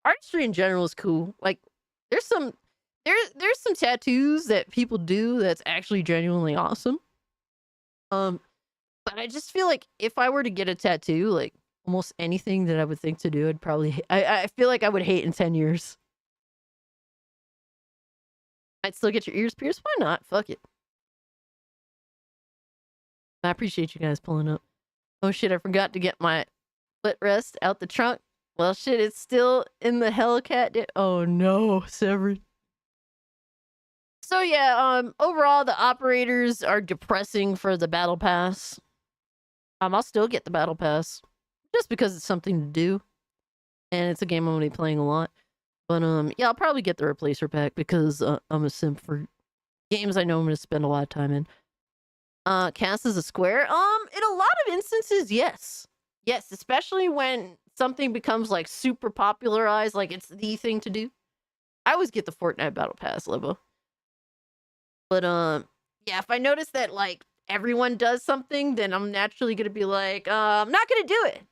Artistry in general is cool. Like, there's some tattoos that people do that's actually genuinely awesome. But I just feel like if I were to get a tattoo, like almost anything that I would think to do, I'd probably I feel like I would hate in 10 years. I'd still get your ears pierced. Why not? Fuck it. I appreciate you guys pulling up. Oh shit, I forgot to get my footrest out the trunk. Well shit, it's still in the Hellcat. Oh no, Severin. So yeah, overall the operators are depressing for the battle pass. I'll still get the battle pass just because it's something to do, and it's a game I'm gonna be playing a lot. But yeah, I'll probably get the replacer pack because I'm a simp for games I know I'm gonna spend a lot of time in. Cast as a square? In a lot of instances, yes, especially when something becomes like super popularized, like it's the thing to do. I always get the Fortnite battle pass, Libo. But yeah, if I notice that like everyone does something, then I'm naturally gonna be like, I'm not gonna do it.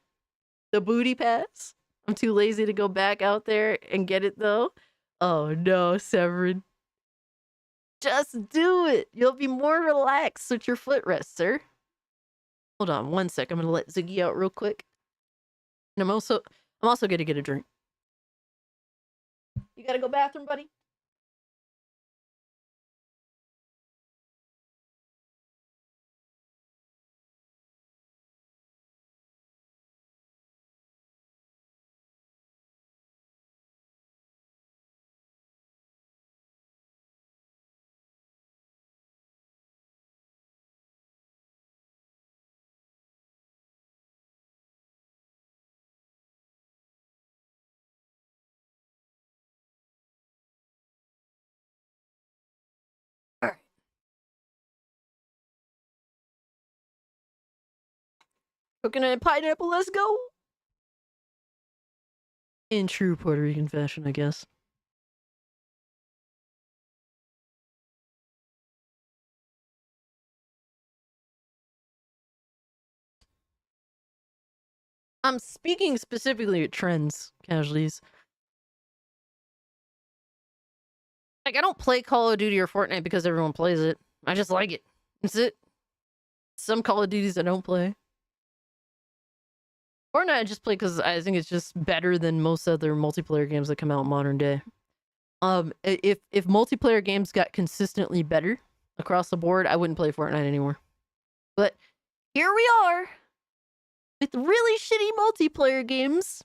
The booty pass. I'm too lazy to go back out there and get it though. Oh no, Severin. Just do it. You'll be more relaxed with your footrest, sir. Hold on 1 sec. I'm gonna let Ziggy out real quick. And I'm also gonna get a drink. You gotta go bathroom, buddy? Alright. Coconut and pineapple, let's go! In true Puerto Rican fashion, I guess. I'm speaking specifically of trends, casualties. Like, I don't play Call of Duty or Fortnite because everyone plays it. I just like it. That's it. Some Call of Duties I don't play. Fortnite I just play because I think it's just better than most other multiplayer games that come out in modern day. If multiplayer games got consistently better across the board, I wouldn't play Fortnite anymore. But here we are with really shitty multiplayer games.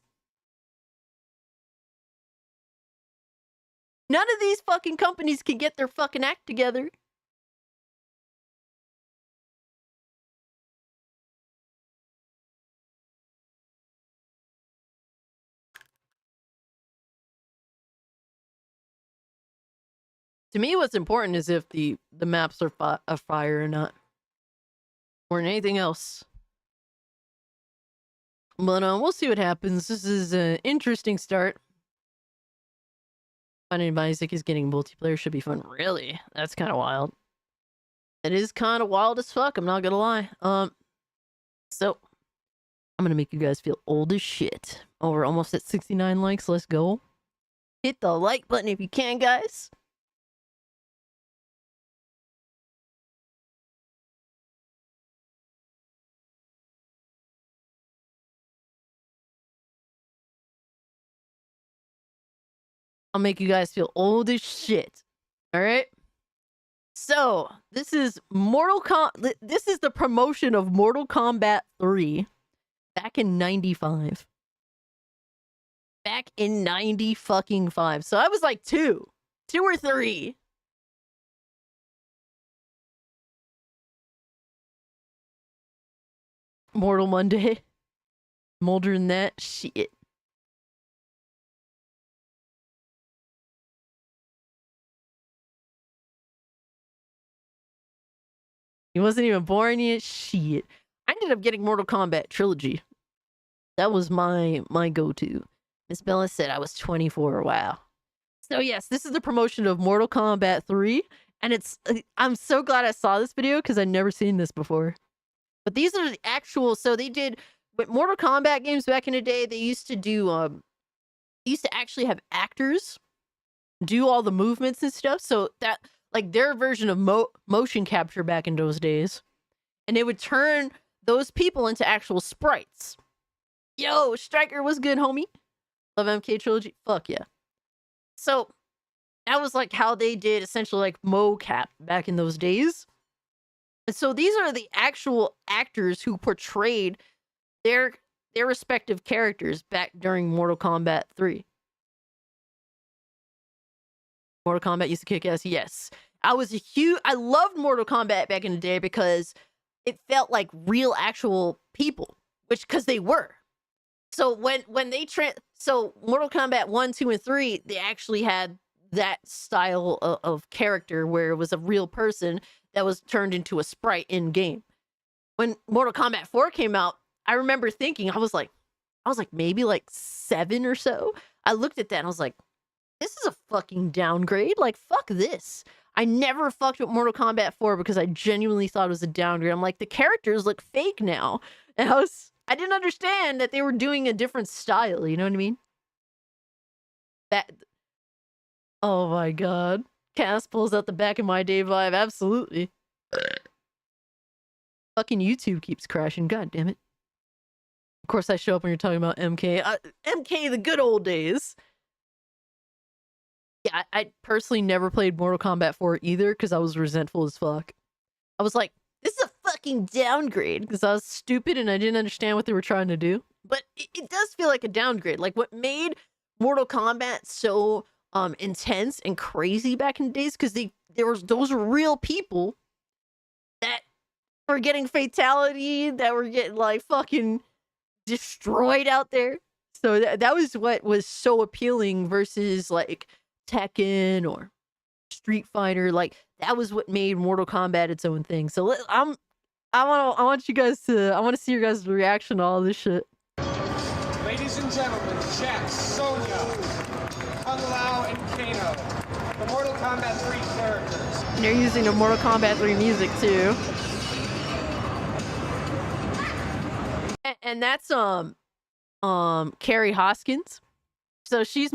None of these fucking companies can get their fucking act together. To me, what's important is if the maps are fire or not, or anything else. But we'll see what happens. This is an interesting start. Finding Isaac is getting multiplayer should be fun. Really? That's kind of wild. It is kind of wild as fuck. I'm not gonna lie. So I'm gonna make you guys feel old as shit. Oh, we're almost at 69 likes. Let's go. Hit the like button if you can, guys. I'll make you guys feel old as shit. All right. So this is This is the promotion of Mortal Kombat 3 back in '95. Back in '95. So I was like two or three. Mortal Monday. Molder than that shit. He wasn't even born yet. Shit. I ended up getting Mortal Kombat Trilogy. That was my go-to. Miss Bella said I was 24. Wow. So yes, this is the promotion of Mortal Kombat 3. And I'm so glad I saw this video because I'd never seen this before. But these are the actual, so they did, with Mortal Kombat games back in the day, they used to do, they used to actually have actors do all the movements and stuff. So that, like their version of motion capture back in those days. And they would turn those people into actual sprites. Yo, Striker was good, homie. Love MK Trilogy. Fuck yeah. So that was like how they did essentially like mocap back in those days. And so these are the actual actors who portrayed their respective characters back during Mortal Kombat 3. Mortal Kombat used to kick ass. Yes. I loved Mortal Kombat back in the day because it felt like real actual people, because they were. So when they so Mortal Kombat 1, 2, and 3, they actually had that style of character where it was a real person that was turned into a sprite in game. When Mortal Kombat 4 came out, I remember thinking, I was like maybe like 7 or so. I looked at that and I was like, this is a fucking downgrade. Like, fuck this. I never fucked with Mortal Kombat 4 because I genuinely thought it was a downgrade. I'm like, the characters look fake now. And I didn't understand that they were doing a different style. You know what I mean? Oh my god. Cass pulls out the back of my day vibe. Absolutely. Fucking YouTube keeps crashing. God damn it. Of course I show up when you're talking about MK. MK, the good old days. Yeah, I personally never played Mortal Kombat 4 either because I was resentful as fuck. I was like, this is a fucking downgrade because I was stupid and I didn't understand what they were trying to do. But it does feel like a downgrade. Like what made Mortal Kombat so intense and crazy back in the days because those were real people that were getting fatality, that were getting like fucking destroyed out there. So that was what was so appealing versus like Tekken or Street Fighter. Like that was what made Mortal Kombat its own thing. So I want to see your guys' reaction to all this shit. Ladies and gentlemen, Jax, Sonya, Kung Lao, and Kano, the Mortal Kombat 3 characters. And they're using the Mortal Kombat 3 music too. And that's Carrie Hoskins. So she's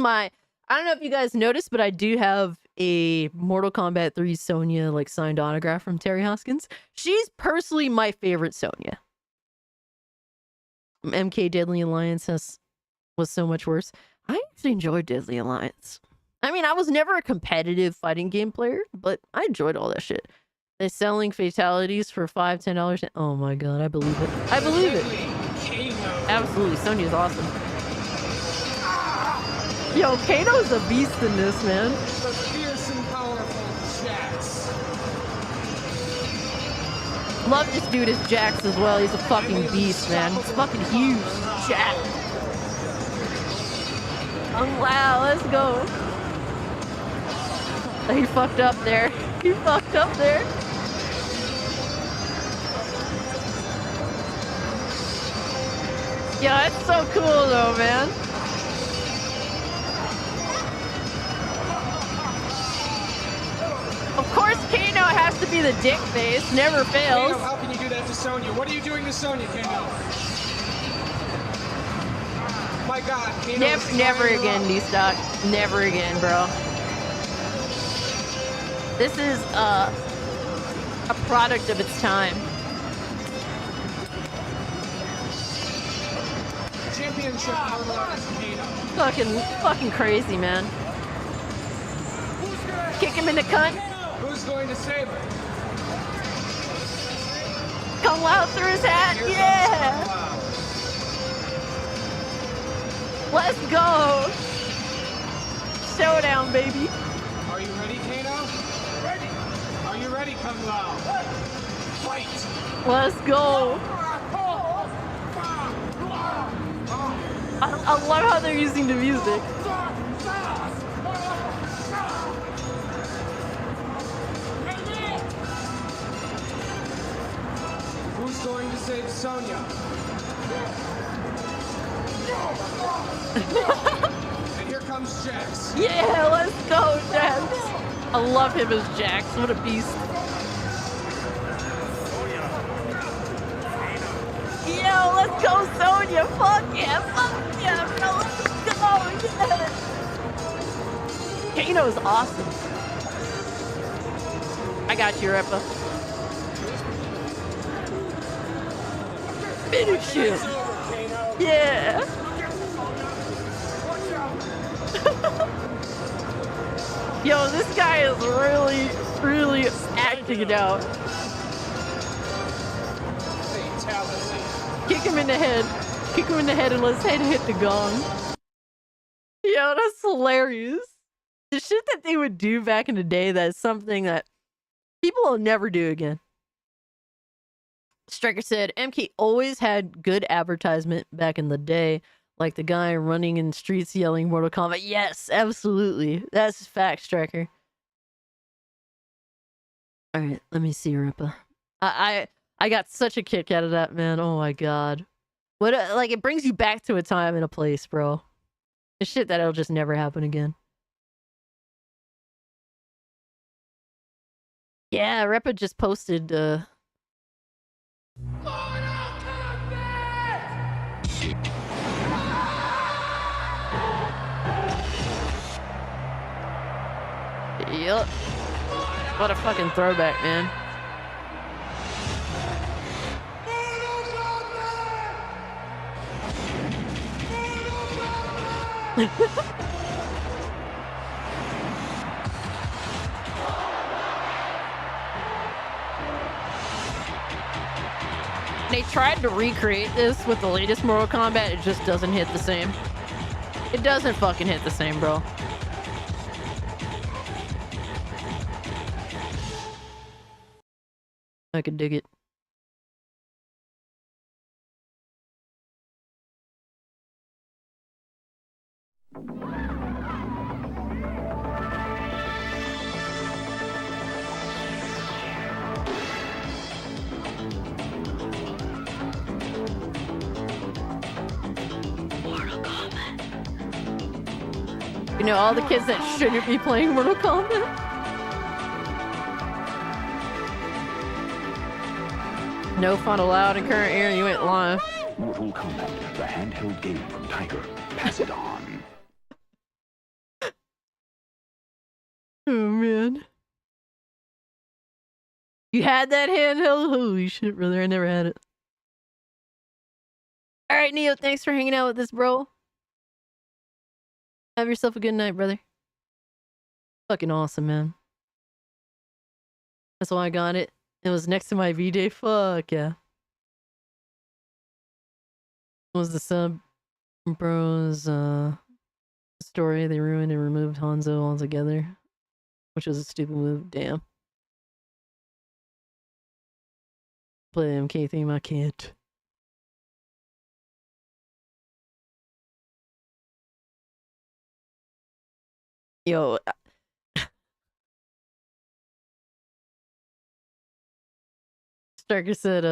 I don't know if you guys noticed, but I do have a Mortal Kombat 3 Sonya like signed autograph from Terry Hoskins. She's personally my favorite Sonya. MK Deadly Alliance was so much worse. I actually enjoyed Deadly Alliance. I mean, I was never a competitive fighting game player, but I enjoyed all that shit. They're selling fatalities for $5, $10. Oh my god, I believe it. I believe it. Absolutely, Sonya's awesome. Yo, Kano's a beast in this, man. The fierce and powerful Jax. Love this dude as Jax as well. He's a fucking beast, man. He's fucking huge. Jax. Oh wow, let's go. He fucked up there. He fucked up there. Yeah, it's so cool though, man. Of course, Kano has to be the dick face. Never fails. Kano, how can you do that to Sonya? What are you doing to Sonya, Kano? My God, Kano. Never again, D-Stock. Never again, bro. This is a product of its time. Championship Kano. Fucking crazy, man. Kick him in the cunt. Who's going to save her? Come out through his hat. Here Yeah. Let's go. Showdown, baby. Are you ready, Kano? Ready. Are you ready, Kung Lao? Fight. Let's go. I love how they're using the music. Who's going to save Sonya? And here comes Jax. Yeah, let's go, Jax. I love him as Jax. What a beast. Yo, let's go, Sonya. Fuck yeah, bro. Let's go. Yeah. Kano's awesome. I got you, Repa. Finish him. Yeah. Yo, this guy is really acting it out. Kick him in the head. Kick him in the head and let's head hit the gong. Yo, that's hilarious. The shit that they would do back in the day, that's something that people will never do again. Striker said, MK always had good advertisement back in the day. Like the guy running in the streets yelling Mortal Kombat. Yes, absolutely. That's a fact, Striker. Alright, let me see, Ripa. I got such a kick out of that, man. Oh my god. What like it brings you back to a time and a place, bro. It's shit that'll just never happen again. Yeah, Repa just posted Yup. What a fucking throwback, man. They tried to recreate this with the latest Mortal Kombat. It just doesn't hit the same. It doesn't fucking hit the same, bro. I could dig it. You know, all the kids that shouldn't be playing Mortal Kombat. No fun allowed in current era. You went live. Mortal Kombat, the handheld game from Tiger. Pass it on. Oh man. You had that handheld? Holy shit, brother. I never had it. Alright, Neo, thanks for hanging out with us, bro. Have yourself a good night, brother. Fucking awesome, man. That's why I got it. It was next to my VJ. Fuck yeah. It was the sub bros story. They ruined and removed Hanzo altogether, which was a stupid move. Damn. Play the MK theme, I can't. Yo. Starker said,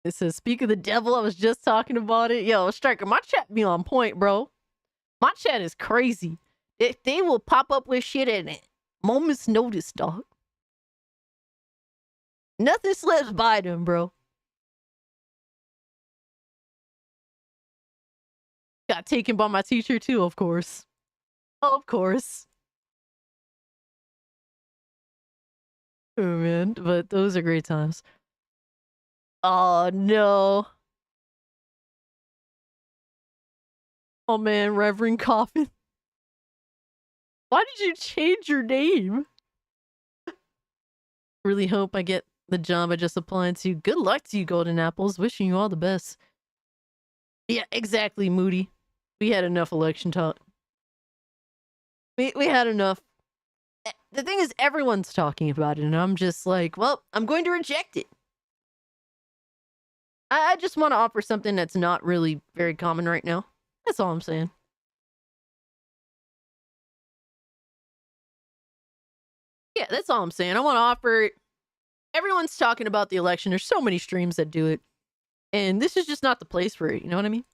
it says, speak of the devil, I was just talking about it. Yo, Striker, my chat be on point, bro. My chat is crazy. They will pop up with shit at a moment's notice, dog. Nothing slips by them, bro. Got taken by my teacher, too, of course. Of course. Oh, man. But those are great times. Oh, no. Oh, man. Reverend Coffin. Why did you change your name? Really hope I get the job I just applied to. Good luck to you, Golden Apples. Wishing you all the best. Yeah, exactly, Moody. We had enough election talk. We had enough. The thing is, everyone's talking about it, and I'm just like, well, I'm going to reject it. I just want to offer something that's not really very common right now. That's all I'm saying. Yeah, that's all I'm saying. I want to offer... Everyone's talking about the election. There's so many streams that do it. And this is just not the place for it. You know what I mean?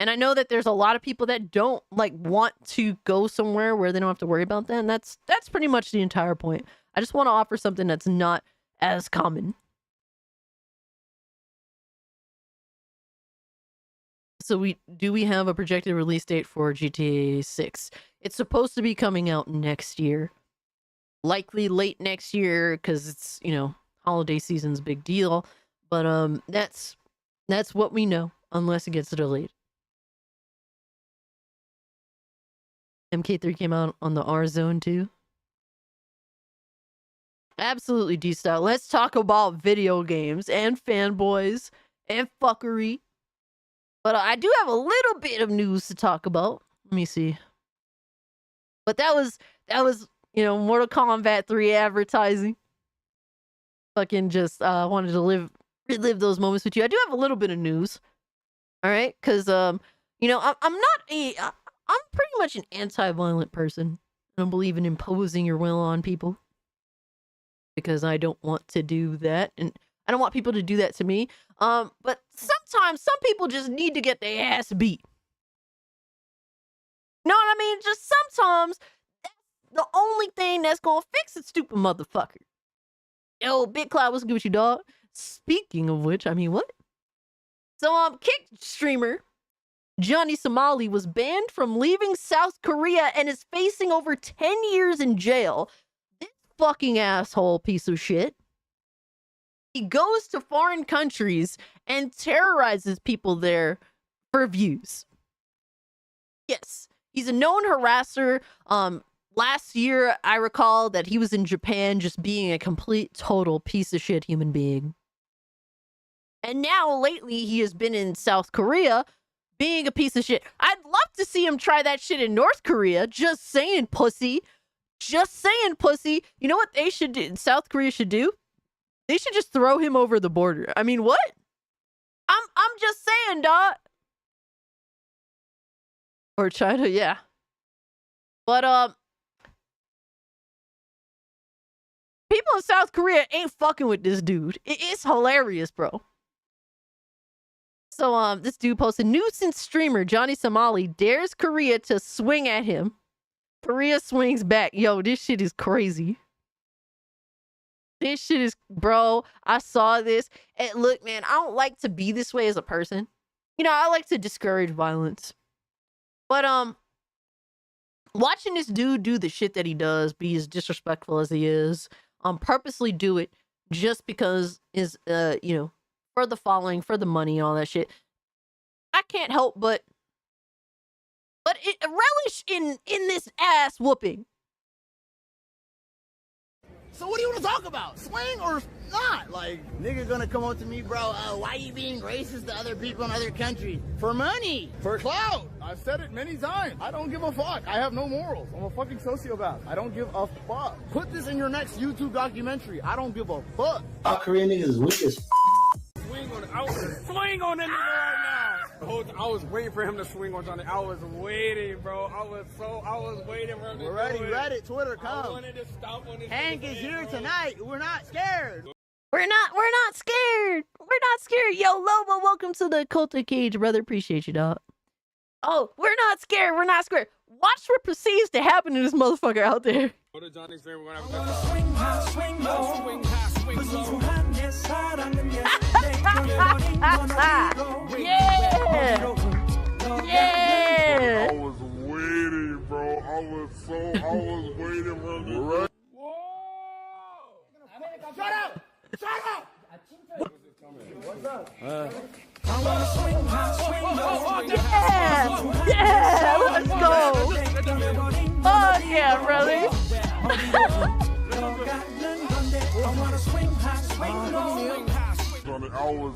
And I know that there's a lot of people that don't want to go somewhere where they don't have to worry about that. And that's pretty much the entire point. I just want to offer something that's not as common. So we have a projected release date for GTA6? It's supposed to be coming out next year. Likely late next year because it's, holiday season's a big deal. But that's what we know unless it gets delayed. MK3 came out on the R zone too. Absolutely, D-Style. Let's talk about video games and fanboys and fuckery. But I do have a little bit of news to talk about. Let me see. But that was Mortal Kombat 3 advertising. Fucking just wanted to relive those moments with you. I do have a little bit of news. All right? Because, I'm pretty much an anti-violent person. I don't believe in imposing your will on people. Because I don't want to do that. And I don't want people to do that to me. But sometimes some people just need to get their ass beat. Know what I mean? Just sometimes that's the only thing that's gonna fix it, stupid motherfucker. Yo, Big Cloud, what's good with you, dog? Speaking of which, what? So, Kick streamer Johnny Somali was banned from leaving South Korea and is facing over 10 years in jail. This fucking asshole piece of shit. He goes to foreign countries and terrorizes people there for views. Yes, he's a known harasser. Last year, I recall that he was in Japan just being a complete, total piece of shit human being. And now, lately, he has been in South Korea being a piece of shit. I'd love to see him try that shit in North Korea. Just saying, pussy. Just saying, pussy. You know what they should do? South Korea should do? They should just throw him over the border. What? I'm just saying, dog. Or China, yeah. But people in South Korea ain't fucking with this dude. It's hilarious, bro. So this dude posted, nuisance streamer Johnny Somali dares Korea to swing at him. Korea swings back. Yo, this shit is crazy. This shit is, bro, I saw this. And look, man, I don't like to be this way as a person. I like to discourage violence. But watching this dude do the shit that he does, be as disrespectful as he is, purposely do it just because is you know, for the following, for the money, all that shit. I can't help but it relish in this ass whooping. So what do you want to talk about? Swing or not? Like, nigga gonna come up to me, bro, why you being racist to other people in other countries? For money. For clout. I've said it many times. I don't give a fuck. I have no morals. I'm a fucking sociopath. I don't give a fuck. Put this in your next YouTube documentary. I don't give a fuck. Our Korean niggas is weak as Swing on I was swing on that nigga right now. I was waiting for him to swing on Johnny. I was waiting, bro. I was waiting for him to We're ready, do it. Reddit, Twitter, I come. wanted to stop on this. Hank is here tonight. We're not scared. We're not scared. We're not scared. Yo, Lobo, welcome to the Cult of Cage, brother. Appreciate you, dog. Oh, we're not scared. We're not scared. Watch what proceeds to happen to this motherfucker out there. Go to Johnny's favorite. We're gonna have a swing high, swing low. Swing high, swing low. Yeah. I was waiting, bro. I was waiting for the Shut up! Shut up! Yeah. Yeah. Let's go. Oh, yeah, brother.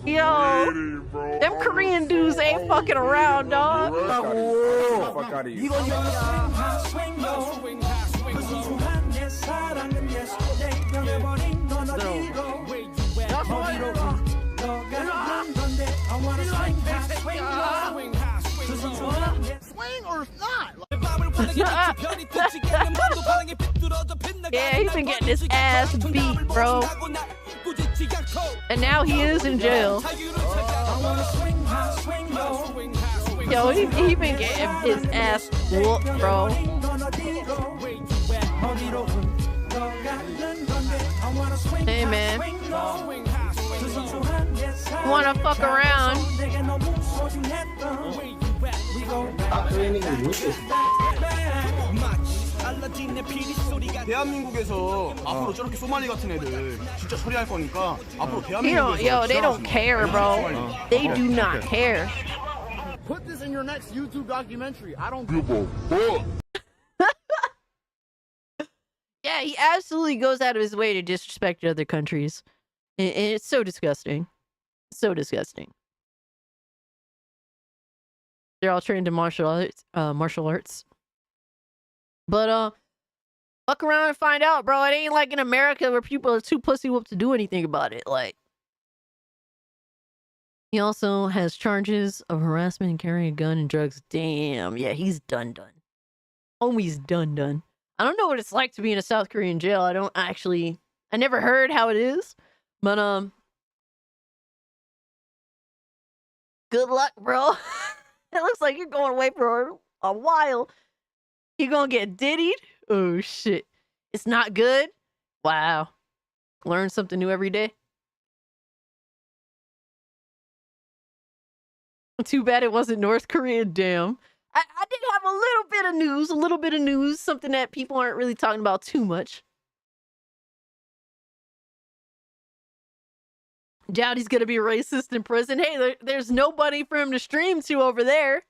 Yo, them Korean dudes ain't fucking around, dog. fuck out of you. Swing or not? Yeah, he's been getting his ass beat, bro. And now he is in jail. Yo, he been getting his ass whooped, bro. Hey, man. Wanna fuck around? our Korean niggas is weak as 대한민국에서 앞으로 저렇게 소말리 같은 애들 진짜 처리할 거니까 앞으로 Yo, they don't care, bro. They do not care. Put this in your next YouTube documentary. I don't give a fuck. Yeah, he absolutely goes out of his way to disrespect other countries. And it's so disgusting. So disgusting. They're all trained in martial arts. But fuck around and find out, bro. It ain't like in America where people are too pussy whooped to do anything about it. Like, he also has charges of harassment and carrying a gun and drugs. Damn, yeah, he's done. Homie's done. I don't know what it's like to be in a South Korean jail. I never heard how it is. But good luck, bro. It looks like you're going away for a while. You gonna get diddied? Oh shit. It's not good? Wow. Learn something new every day. Too bad it wasn't North Korea, damn. I did have a little bit of news, something that people aren't really talking about too much. Doubt he's gonna be racist in prison. Hey, there's nobody for him to stream to over there.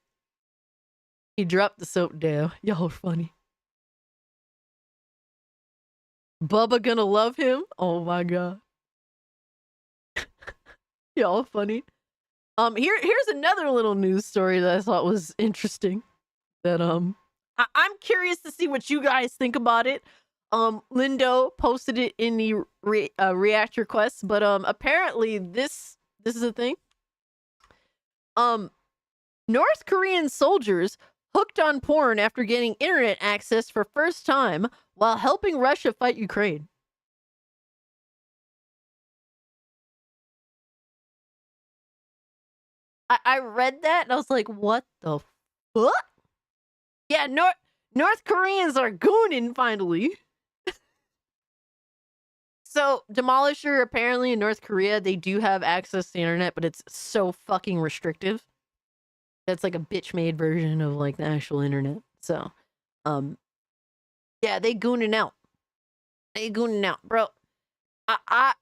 He dropped the soap down. Y'all funny. Bubba gonna love him? Oh my god. Y'all funny. Here's another little news story that I thought was interesting. That I'm curious to see what you guys think about it. Lindo posted it in the react request, but apparently this is a thing. North Korean soldiers hooked on porn after getting internet access for first time while helping Russia fight Ukraine. I read that and I was like, what the fuck? Yeah, North Koreans are gooning finally. So, Demolisher, apparently in North Korea, they do have access to the internet, but it's so fucking restrictive. It's like a bitch-made version of like the actual internet. So, Yeah, they gooning out. They gooning out, bro. I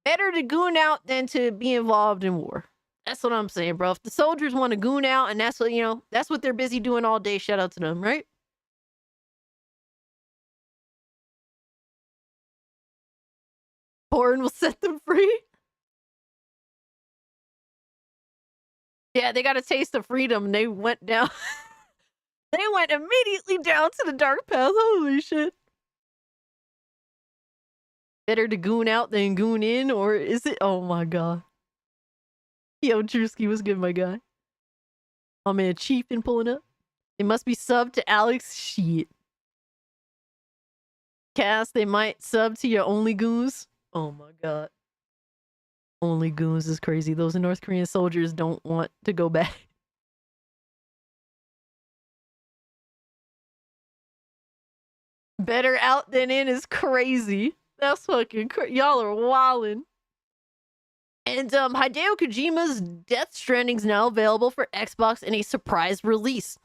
better to goon out than to be involved in war. That's what I'm saying, bro. If the soldiers want to goon out and that's what, that's what they're busy doing all day, shout out to them, right? Porn will set them free. Yeah, they got a taste of freedom. They went down. They went immediately down to the dark path. Holy shit. Better to goon out than goon in, or is it? Oh my god. Yo, Drewski, what's good, my guy? Oh man, Chief been pulling up. They must be subbed to Alex. Shit. Cass, they might sub to your Only Goons. Oh my god. Only Goons is crazy. Those North Korean soldiers don't want to go back. Better out than in is crazy. That's fucking crazy. Y'all are wildin'. And Hideo Kojima's Death Stranding's now available for Xbox in a surprise release.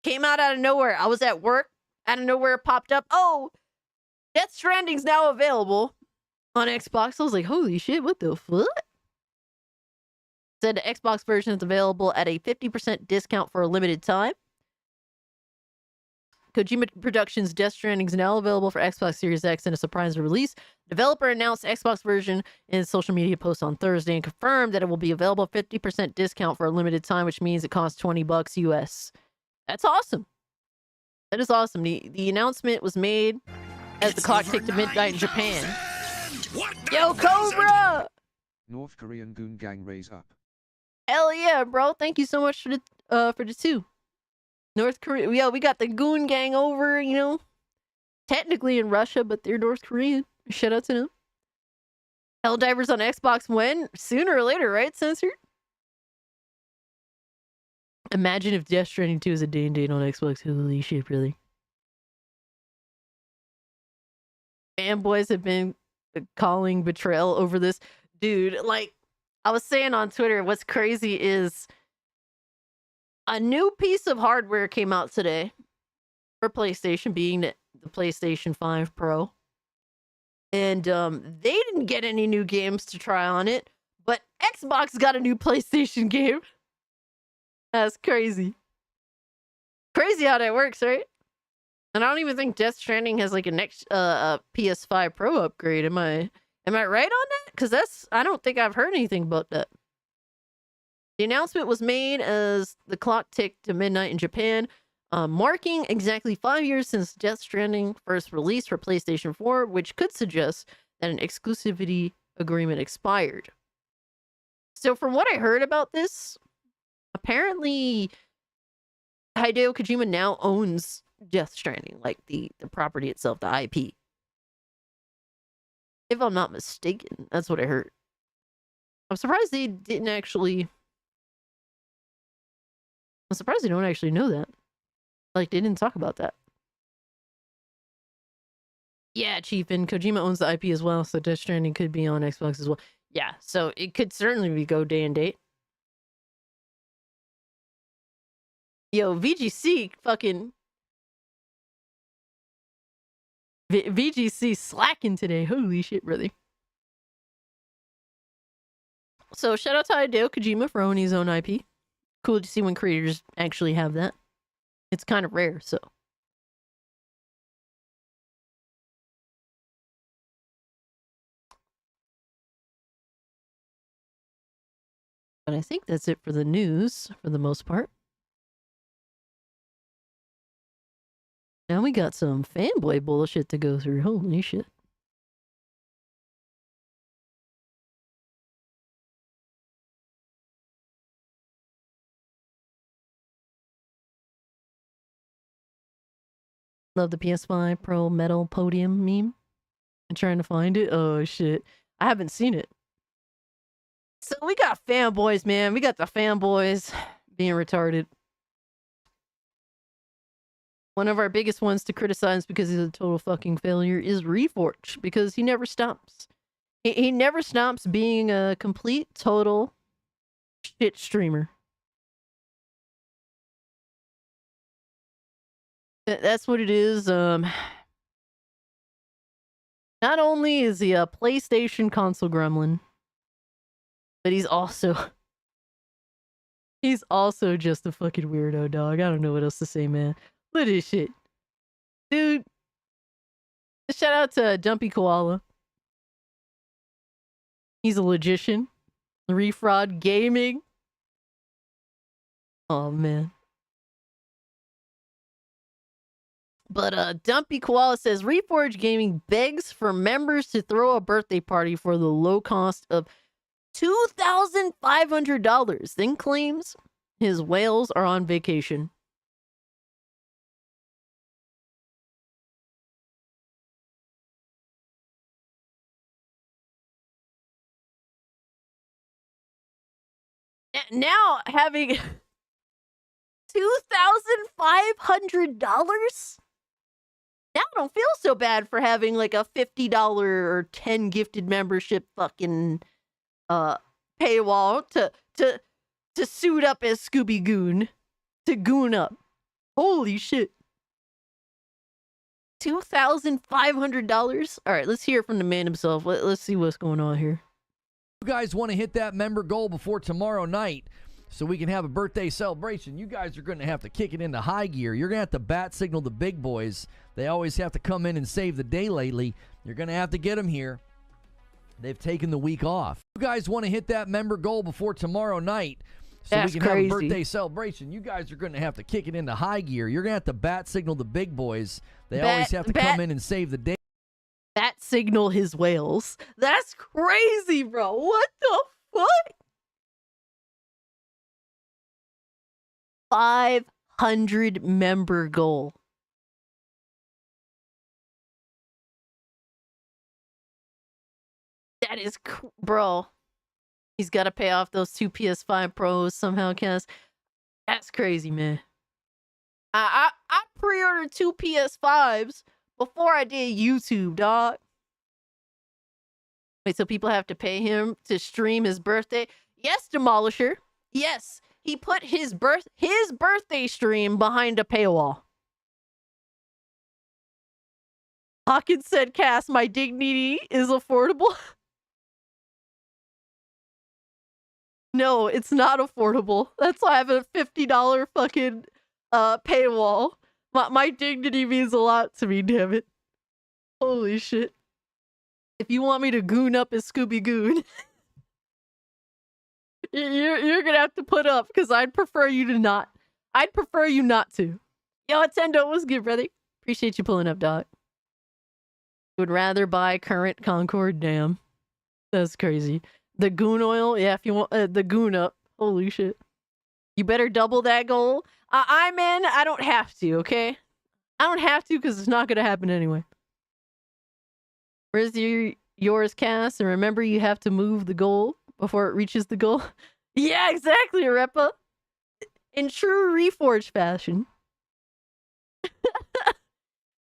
Came out of nowhere. I was at work. Out of nowhere it popped up. Oh, Death Stranding's now available on Xbox. I was like, holy shit, what the fuck? Said the Xbox version is available at a 50% discount for a limited time. Kojima Productions' Death Stranding is now available for Xbox Series X in a surprise release. Developer announced Xbox version in social media post on Thursday and confirmed that it will be available 50% discount for a limited time, which means it costs $20 US. That's awesome. That is awesome. The announcement was made as the clock ticked to midnight in Japan. Yo, Cobra! North Korean goon gang raise up. Hell yeah, bro. Thank you so much for the two. North Korea, yeah, we got the goon gang over, technically in Russia, but they're North Korean. Shout out to them. Helldivers on Xbox when? Sooner or later, right, Censored? Imagine if Death Stranding 2 is a day and date on Xbox. Holy shit, really. Fanboys have been calling betrayal over this. Dude, like, I was saying on Twitter, what's crazy is a new piece of hardware came out today for PlayStation, being the PlayStation 5 Pro. And they didn't get any new games to try on it, but Xbox got a new PlayStation game. That's crazy. Crazy how that works, right? And I don't even think Death Stranding has like a next PS5 Pro upgrade. Am I right on that? Because I don't think I've heard anything about that. The announcement was made as the clock ticked to midnight in Japan, marking exactly 5 years since Death Stranding first released for PlayStation 4, which could suggest that an exclusivity agreement expired. So from what I heard about this, apparently Hideo Kojima now owns Death Stranding, like the property itself, the IP. If I'm not mistaken, that's what I heard. I'm surprised they didn't actually... I'm surprised they don't actually know that. Like, they didn't talk about that. Yeah, Chief, and Kojima owns the IP as well, so Death Stranding could be on Xbox as well. Yeah, so it could certainly be go day and date. Yo, VGC fucking... VGC slacking today. Holy shit, brother. So, shout out to Hideo Kojima for owning his own IP. Cool to see when creators actually have that. It's kind of rare, so. But I think that's it for the news, for the most part. Now we got some fanboy bullshit to go through. Holy shit. Love the PS5 Pro metal podium meme. I'm trying to find it. Oh shit. I haven't seen it. So we got fanboys, man. We got the fanboys being retarded. One of our biggest ones to criticize because he's a total fucking failure is Reforge, because he never stops. He never stops being a complete, total shit streamer. That's what it is. Not only is he a PlayStation console gremlin, but he's also just a fucking weirdo, dog. I don't know what else to say, man. Look at this shit. Dude. Shout out to Dumpy Koala. He's a logician. Refraud Gaming. Oh, man. But Dumpy Koala says, Reforge Gaming begs for members to throw a birthday party for the low cost of $2,500, then claims his whales are on vacation. Now having $2,500? Now I don't feel so bad for having like a $50 or 10 gifted membership fucking paywall to suit up as Scooby Goon. To goon up. Holy shit. $2,500? Alright, let's hear from the man himself. Let's see what's going on here. You guys want to hit that member goal before tomorrow night so we can have a birthday celebration. You guys are going to have to kick it into high gear. You're going to have to bat signal the big boys. They always have to come in and save the day lately. You're going to have to get them here. They've taken the week off. You guys want to hit that member goal before tomorrow night so That's we can crazy. have a birthday celebration. You guys are going to have to kick it into high gear. You're going to have to bat signal the big boys. They always have to come in and save the day. Bat signal his whales. That's crazy, bro. What the fuck? 500 member goal. That is, bro. He's got to pay off those 2 PS5 Pros somehow, Cass. That's crazy, man. I pre-ordered 2 PS5s before I did YouTube, dog. Wait, so people have to pay him to stream his birthday? Yes, Demolisher. Yes, he put his birthday stream behind a paywall. Hawkins said, Cass, my dignity is affordable. No, it's not affordable. That's why I have a $50 fucking paywall. My dignity means a lot to me, damn it. Holy shit. If you want me to goon up as Scooby Goon, you're gonna have to put up, because I'd prefer you to not. I'd prefer you not to. Yo, Attendo, what's good, brother? Appreciate you pulling up, dog. Would rather buy current Concord, damn. That's crazy. The goon oil, yeah, if you want the goon up. Holy shit. You better double that goal. I'm in. I don't have to, okay? I don't have to because it's not going to happen anyway. Where's yours, Cass? And remember, you have to move the goal before it reaches the goal. Yeah, exactly, Repa. In true Reforge fashion.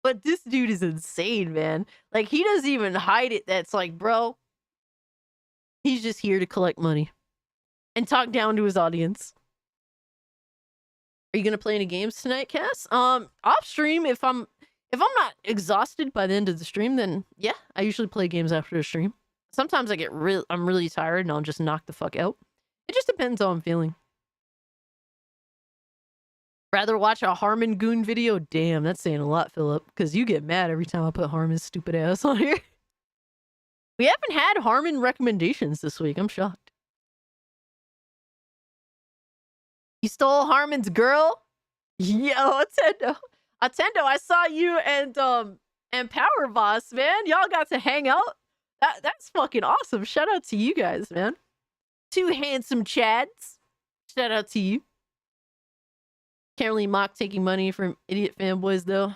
But this dude is insane, man. Like, he doesn't even hide it. That's like, bro, he's just here to collect money and talk down to his audience. Are you gonna play any games tonight, Cass? Off stream, if I'm not exhausted by the end of the stream, then yeah, I usually play games after the stream. Sometimes I'm really tired and I'll just knock the fuck out. It just depends how I'm feeling. Rather watch a Harmon Goon video? Damn, that's saying a lot, Philip, because you get mad every time I put Harmon's stupid ass on here. We haven't had Harmon recommendations this week. I'm shocked. You stole Harmon's girl? Yo, Attendo, I saw you and Power Boss, man. Y'all got to hang out. That's fucking awesome. Shout out to you guys, man. 2 handsome Chads. Shout out to you. Can't really mock taking money from idiot fanboys, though.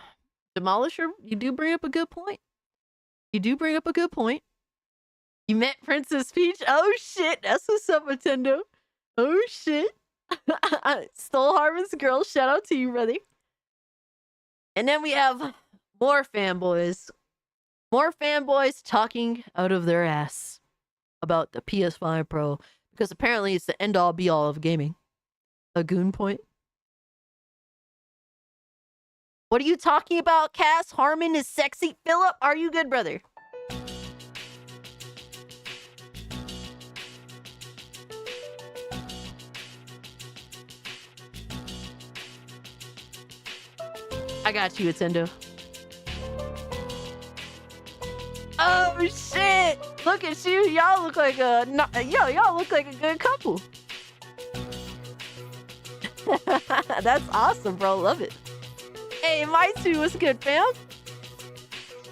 Demolisher, you do bring up a good point. You met Princess Peach? Oh, shit. That's what's up, Nintendo. Oh, shit. Stole Harmon's girl. Shout out to you, brother. And then we have more fanboys. More fanboys talking out of their ass about the PS5 Pro. Because apparently it's the end-all, be-all of gaming. A goon point. What are you talking about, Cass? Harmon is sexy. Philip, are you good, brother? I got you, Attendo. Oh shit! Look at you. Y'all look like y'all look like a good couple. That's awesome, bro. Love it. Hey, my two, what's good, fam?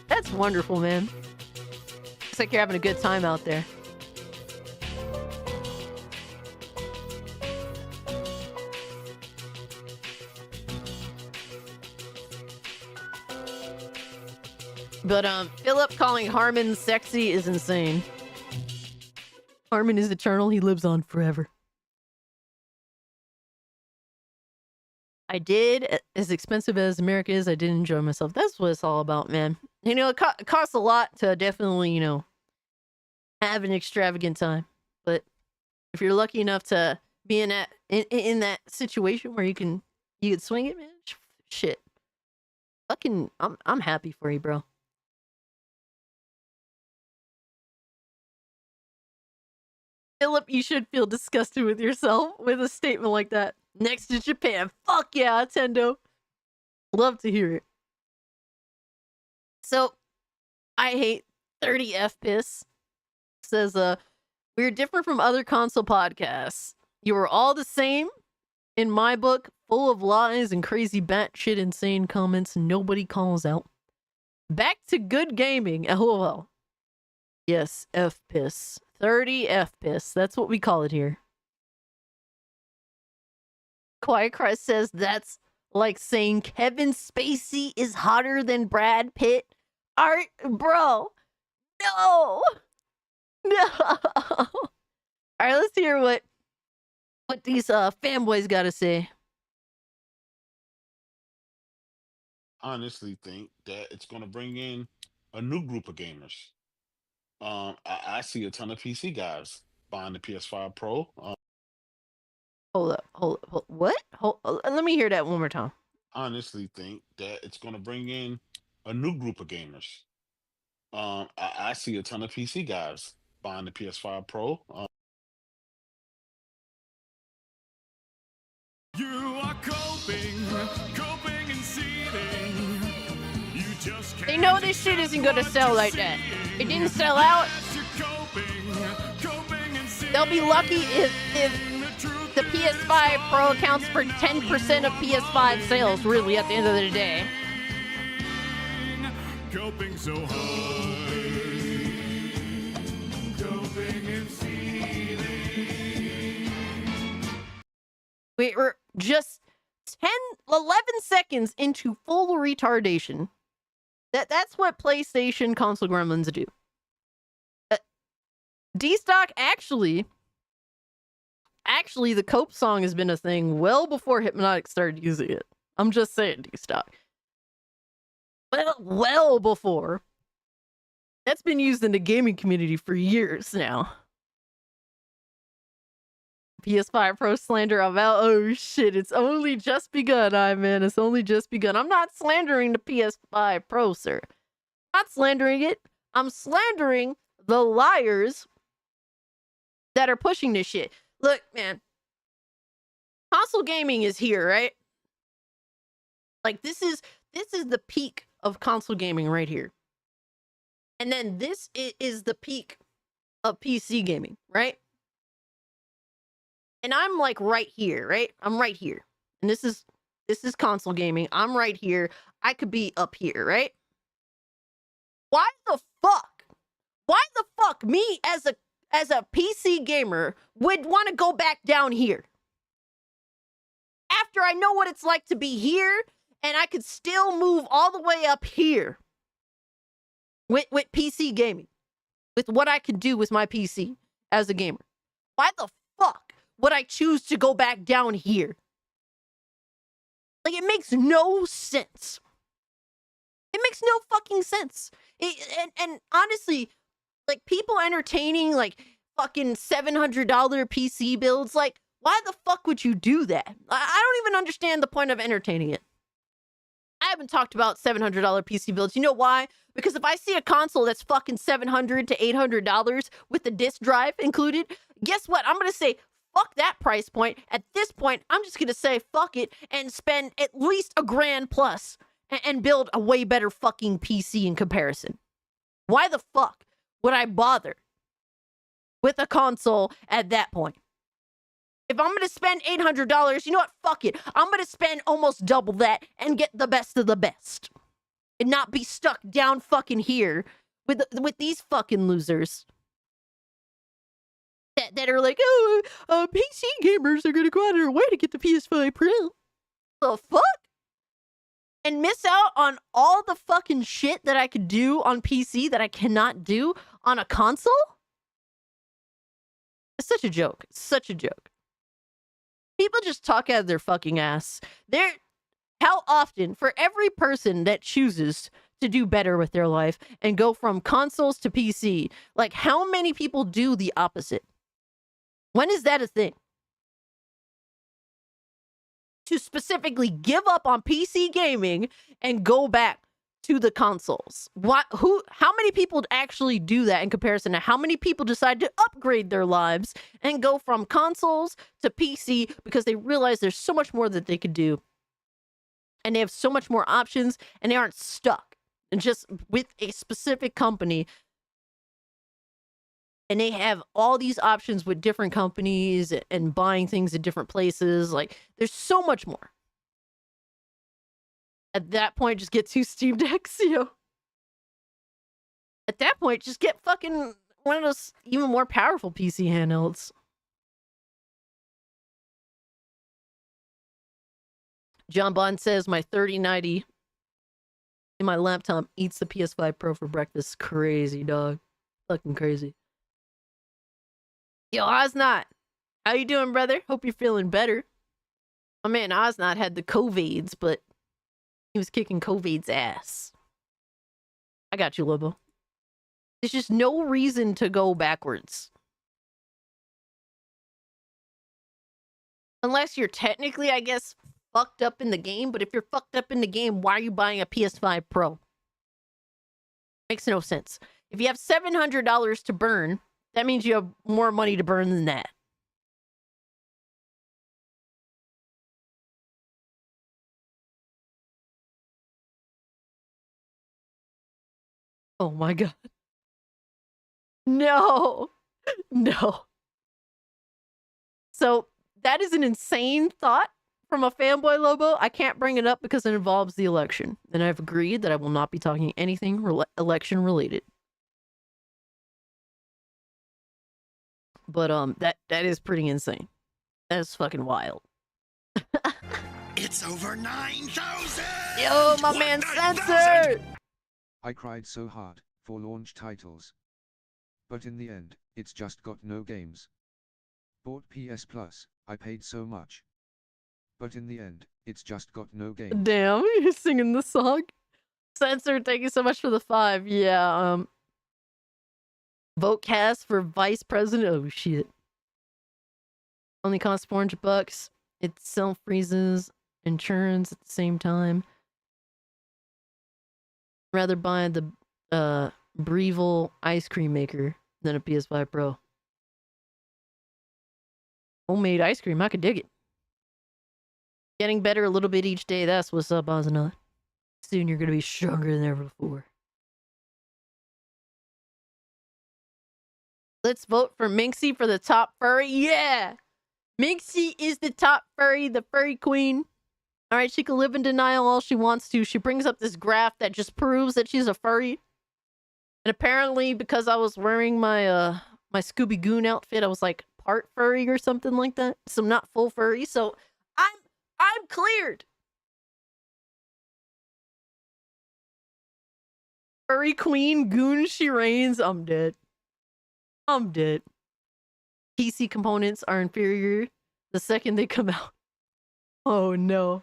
That's wonderful, man. Looks like you're having a good time out there. But Philip calling Harmon sexy is insane. Harmon is eternal. He lives on forever. I did, as expensive as America is, I did enjoy myself. That's what it's all about, man. You know, it costs a lot to definitely, you know, have an extravagant time. But if you're lucky enough to be in that situation where you can swing it, man, shit. Fucking, I'm happy for you, bro. Philip, you should feel disgusted with yourself with a statement like that. Next to Japan. Fuck yeah, Nintendo. Love to hear it. So, I hate 30 FPS. Says, we're different from other console podcasts. You are all the same. In my book, full of lies and crazy batshit insane comments nobody calls out. Back to good gaming. LOL. Yes, FPS. 30 FPS. That's what we call it here. Quiet Christ says that's like saying Kevin Spacey is hotter than Brad Pitt. Art, bro. No. No. All right, let's hear what these fanboys got to say. Honestly think that it's going to bring in a new group of gamers. I see a ton of PC guys buying the PS5 Pro. Hold up. What? Let me hear that one more time. Honestly think that it's going to bring in a new group of gamers. I see a ton of PC guys buying the PS5 Pro. You are coping and seething. You just They know this shit isn't gonna sell like that. It didn't sell out. They'll be lucky if the PS5 Pro accounts for 10% of PS5 sales, really, at the end of the day. Coping so hard. Coping and seething. We're just 11 seconds into full retardation. That's what PlayStation console gremlins do. D-Stock actually, the Cope song has been a thing well before Hypnotic started using it. I'm just saying, D-Stock. Well before. That's been used in the gaming community for years now. PS5 Pro slander about, oh shit, it's only just begun, man. It's only just begun. I'm not slandering the PS5 Pro, sir. I'm not slandering it. I'm slandering the liars that are pushing this shit. Look, man. Console gaming is here, right? Like, this is the peak of console gaming right here. And then this is the peak of PC gaming, right? And I'm like right here, right? I'm right here. And this is console gaming. I'm right here. I could be up here, right? Why the fuck me as a PC gamer would want to go back down here? After I know what it's like to be here and I could still move all the way up here with PC gaming. With what I could do with my PC as a gamer. Why the fuck would I choose to go back down here? Like, it makes no sense. It makes no fucking sense. And honestly, like, people entertaining, like, fucking $700 PC builds, like, why the fuck would you do that? I don't even understand the point of entertaining it. I haven't talked about $700 PC builds. You know why? Because if I see a console that's fucking $700 to $800 with the disc drive included, guess what? I'm going to say, fuck that price point. At this point, I'm just going to say, fuck it, and spend at least $1,000 plus and build a way better fucking PC in comparison. Why the fuck would I bother with a console at that point? If I'm going to spend $800, you know what? Fuck it. I'm going to spend almost double that and get the best of the best. And not be stuck down fucking here with these fucking losers. That are like, oh, PC gamers are going to go out of their way to get the PS5 Pro. The fuck? And miss out on all the fucking shit that I could do on PC that I cannot do on a console? It's such a joke. It's such a joke. People just talk out of their fucking ass. How often, for every person that chooses to do better with their life and go from consoles to PC, like how many people do the opposite? When is that a thing? To specifically give up on PC gaming and go back to the consoles. How many people actually do that in comparison to how many people decide to upgrade their lives and go from consoles to PC because they realize there's so much more that they could do and they have so much more options and they aren't stuck and just with a specific company, and they have all these options with different companies and buying things at different places. Like, there's so much more. At that point, just get 2 Steam Decks, you know? At that point, just get fucking one of those even more powerful PC handhelds. John Bond says, my 3090 in my laptop eats the PS5 Pro for breakfast. Crazy, dog. Fucking crazy. Yo, Osnot, how you doing, brother? Hope you're feeling better. My man Osnot had the COVIDs, but he was kicking COVID's ass. I got you, Lobo. There's just no reason to go backwards. Unless you're technically, I guess, fucked up in the game. But if you're fucked up in the game, why are you buying a PS5 Pro? Makes no sense. If you have $700 to burn, that means you have more money to burn than that. Oh my god. No. No. So, that is an insane thought from a fanboy, Lobo. I can't bring it up because it involves the election. And I've agreed that I will not be talking anything election related. But that is pretty insane. That is fucking wild. It's over 9,000! Yo, my man censored! I cried so hard for launch titles. But in the end, it's just got no games. Bought PS Plus, I paid so much. But in the end, it's just got no games. Damn, you're singing the song. Censored, thank you so much for the 5. Yeah, vote cast for vice president. Oh shit. Only costs $400. It self-freezes insurance at the same time. Rather buy the Breville ice cream maker than a PS5 Pro. Homemade ice cream, I could dig it. Getting better a little bit each day. That's what's up, Ozanot. Soon you're gonna be stronger than ever before. Let's vote for Minxie for the top furry. Yeah! Minxie is the top furry, the furry queen. Alright, she can live in denial all she wants to. She brings up this graph that just proves that she's a furry. And apparently, because I was wearing my my Scooby-Goon outfit, I was like part furry or something like that. So I'm not full furry. So I'm cleared. Furry queen, goon she reigns. I'm dead. I'm dead. PC components are inferior the second they come out. Oh no.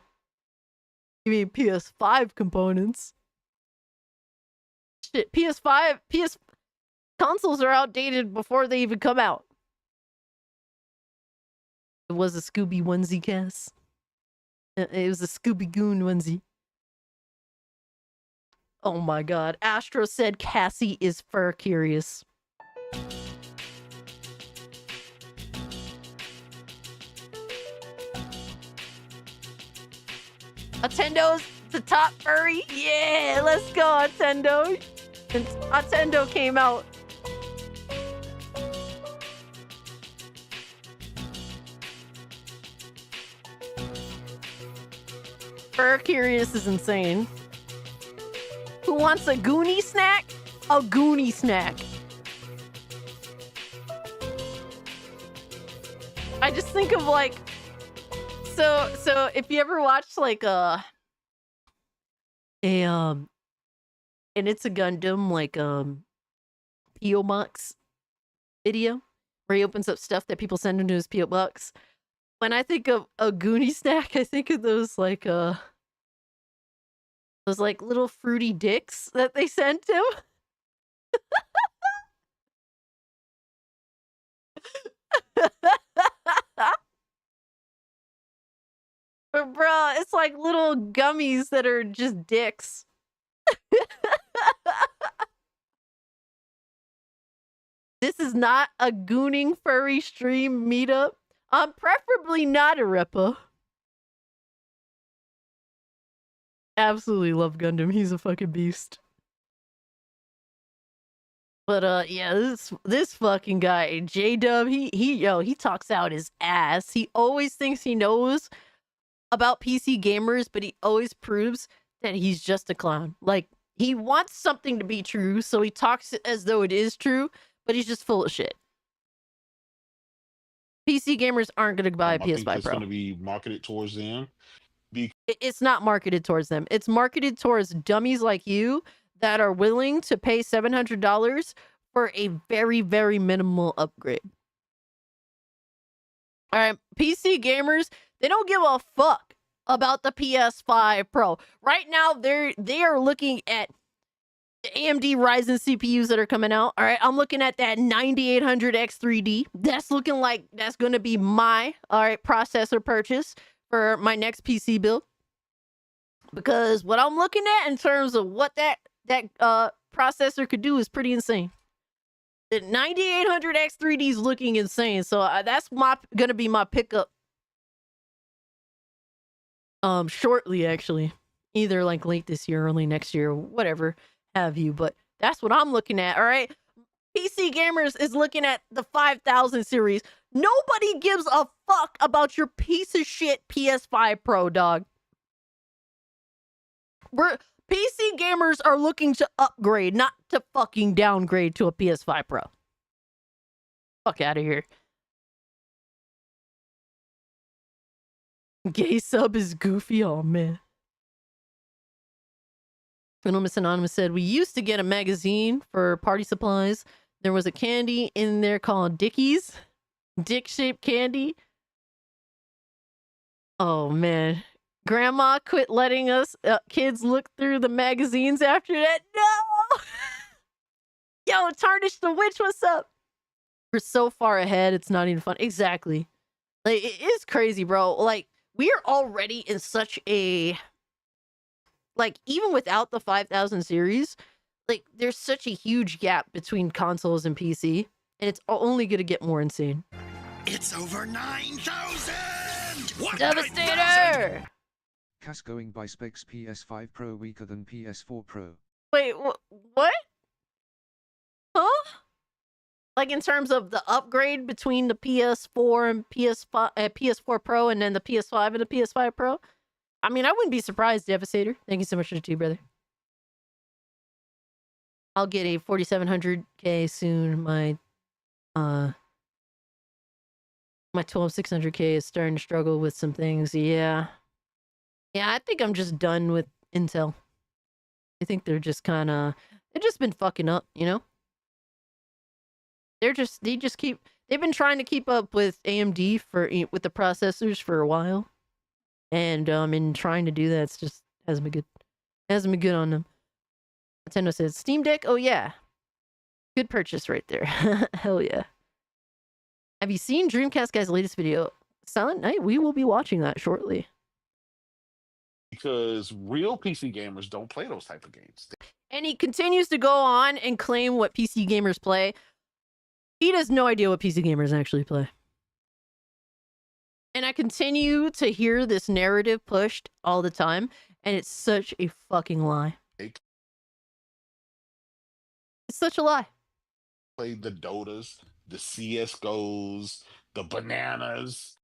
You mean PS5 components? Shit, PS consoles are outdated before they even come out. It was a Scooby onesie cast. It was a Scooby Goon onesie. Oh my god. Astro said Cassie is fur curious. Attendo's the top furry? Yeah, let's go, Attendo. And Attendo came out. Fur curious is insane. Who wants a Goonie snack? A Goonie snack. I just think of like, so if you ever watched like and it's a Gundam like P.O. Box video where he opens up stuff that people send into his P.O. Box. When I think of a Goonie snack, I think of those like little fruity dicks that they sent him. But bro, it's like little gummies that are just dicks. This is not a gooning furry stream meetup. Preferably not a Repa. Absolutely love Gundam. He's a fucking beast. But yeah, this fucking guy, J-Dub, he talks out his ass. He always thinks he knows about PC gamers, but he always proves that he's just a clown. Like, he wants something to be true, so he talks as though it is true, but he's just full of shit. PC gamers aren't going to buy a PS5 it's Pro. It's going to be marketed towards them. It's not marketed towards them. It's marketed towards dummies like you that are willing to pay $700 for a very, very minimal upgrade. All right, PC gamers, they don't give a fuck about the PS5 Pro. Right now, they are looking at the AMD Ryzen CPUs that are coming out. All right, I'm looking at that 9800X3D. That's looking like that's going to be my processor purchase for my next PC build. Because what I'm looking at in terms of what that processor could do is pretty insane. The 9800X3D is looking insane, so that's gonna be my pickup. Shortly, actually, either like late this year, early next year, whatever have you. But that's what I'm looking at. All right, PC gamers is looking at the 5000 series. Nobody gives a fuck about your piece of shit PS5 Pro, dog. PC gamers are looking to upgrade, not to fucking downgrade to a PS5 Pro. Fuck out of here. Gay sub is goofy. Oh, man. Anonymous said, we used to get a magazine for party supplies. There was a candy in there called Dickies. Dick-shaped candy. Oh, man. Grandma quit letting us kids look through the magazines after that. No! Yo, Tarnish the Witch, what's up? We're so far ahead, it's not even fun. Exactly. Like, it is crazy, bro. Like, we are already in such a... Like, even without the 5000 series, like, there's such a huge gap between consoles and PC, and it's only gonna get more insane. It's over 9,000! Devastator! Cass going by specs PS5 Pro weaker than PS4 Pro. Wait, what? Huh? Like in terms of the upgrade between the PS4 and PS4 Pro and then the PS5 and the PS5 Pro? I mean, I wouldn't be surprised, Devastator. Thank you so much for the tea, brother. I'll get a 4700K soon. My 12600K is starting to struggle with some things. Yeah, I think I'm just done with Intel. I think they've just been fucking up, you know? They've been trying to keep up with AMD with the processors for a while. And in trying to do that, it's just hasn't been good on them. Nintendo says, Steam Deck? Oh yeah. Good purchase right there. Hell yeah. Have you seen Dreamcast Guy's latest video? Silent Night? We will be watching that shortly. because real PC gamers don't play those type of games. And he continues to go on and claim what PC gamers play. He has no idea what PC gamers actually play. And I continue to hear this narrative pushed all the time, and it's such a fucking lie. It's such a lie. Play the Dotas, the CSGOs, the bananas.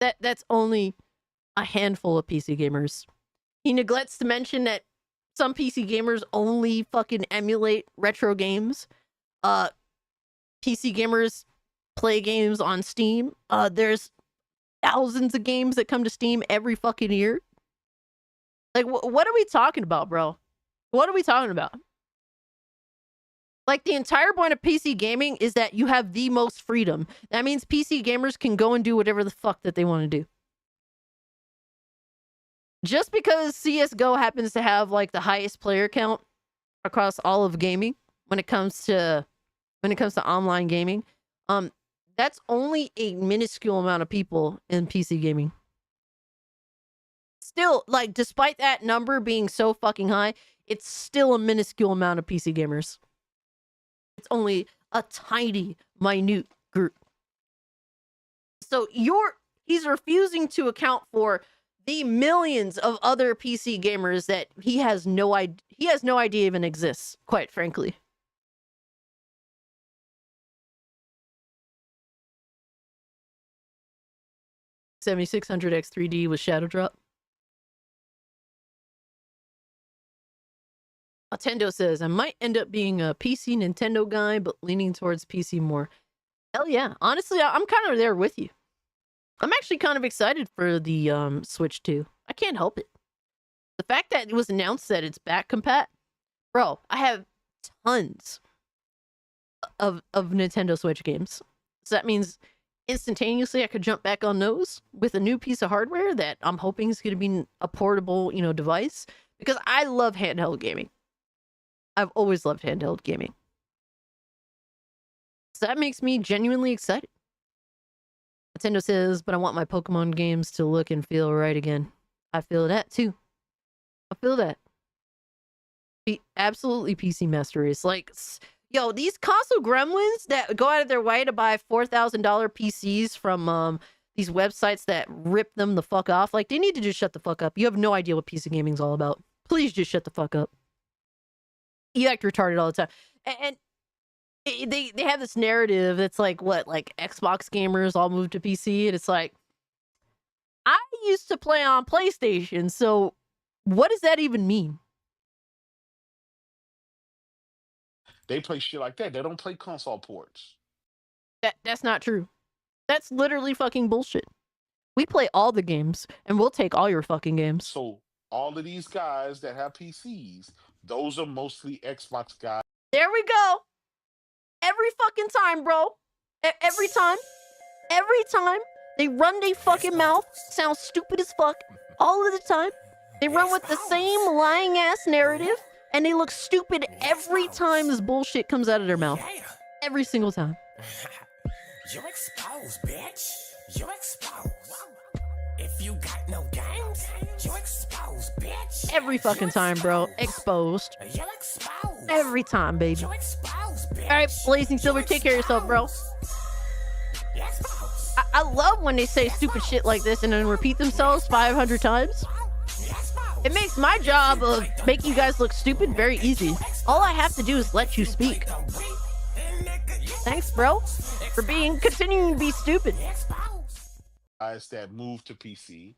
That's only a handful of PC gamers. He neglects to mention that some PC gamers only fucking emulate retro games. PC gamers play games on Steam. There's thousands of games that come to Steam every fucking year. Like, what are we talking about, bro? What are we talking about? Like, the entire point of PC gaming is that you have the most freedom. That means PC gamers can go and do whatever the fuck that they want to do. Just because CSGO happens to have, like, the highest player count across all of gaming when it comes to online gaming, that's only a minuscule amount of people in PC gaming. Still, like, despite that number being so fucking high, it's still a minuscule amount of PC gamers. It's only a tiny, minute group. So he's refusing to account for the millions of other PC gamers that he has no idea even exists, quite frankly. $7600X3D with Shadow Drop. Nintendo says, I might end up being a PC Nintendo guy, but leaning towards PC more. Hell yeah. Honestly, I'm kind of there with you. I'm actually kind of excited for the Switch 2. I can't help it. The fact that it was announced that it's back compat, bro, I have tons of Nintendo Switch games. So that means instantaneously I could jump back on those with a new piece of hardware that I'm hoping is going to be a portable, device, because I love handheld gaming. I've always loved handheld gaming. So that makes me genuinely excited. Nintendo says, but I want my Pokemon games to look and feel right again. I feel that too. I feel that. Absolutely PC Master Race. Like, yo, these console gremlins that go out of their way to buy $4,000 PCs from these websites that rip them the fuck off, like, they need to just shut the fuck up. You have no idea what PC gaming's all about. Please just shut the fuck up. You act retarded all the time. And they have this narrative that's like, what, like Xbox gamers all moved to PC? And it's like, I used to play on PlayStation, so what does that even mean? They play shit like that. They don't play console ports. That's not true. That's literally fucking bullshit. We play all the games, and we'll take all your fucking games. So all of these guys that have PCs, those are mostly Xbox guys. There we go. Every fucking time, bro. Every time. Every time. They run their fucking mouth. Sound stupid as fuck. All of the time. They run with the same lying ass narrative. And they look stupid every time this bullshit comes out of their mouth. Every single time. You exposed, bitch. You exposed. If you got no games, you exposed, bitch. Every fucking time, bro. Exposed. You exposed. Every time, baby. You exposed, bitch. Alright, Blazing Silver, take care of yourself, bro. I love when they say stupid shit like this and then repeat themselves 500 times. It makes my job of making you guys look stupid very easy. All I have to do is let you speak. Thanks, bro, for continuing to be stupid. Guys that move to PC.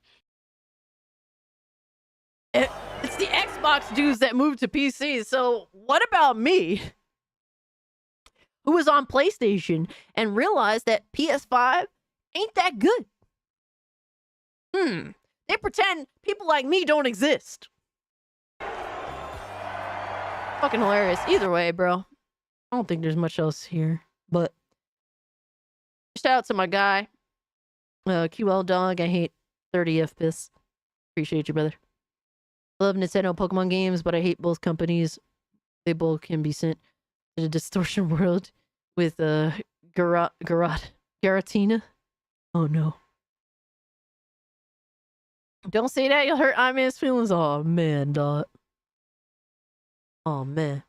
It's the Xbox dudes that move to PC. So what about me, who was on PlayStation and realized that PS5 ain't that good? They pretend people like me don't exist. Fucking hilarious. Either way, bro. I don't think there's much else here. But shout out to my guy, QL Dog. I hate 30 FPS. Appreciate you, brother. Love Nintendo Pokemon games, but I hate both companies. They both can be sent to the distortion world with Garatina. Oh no. Don't say that. You'll hurt Iman's feelings. Oh, man, dog. Oh, man.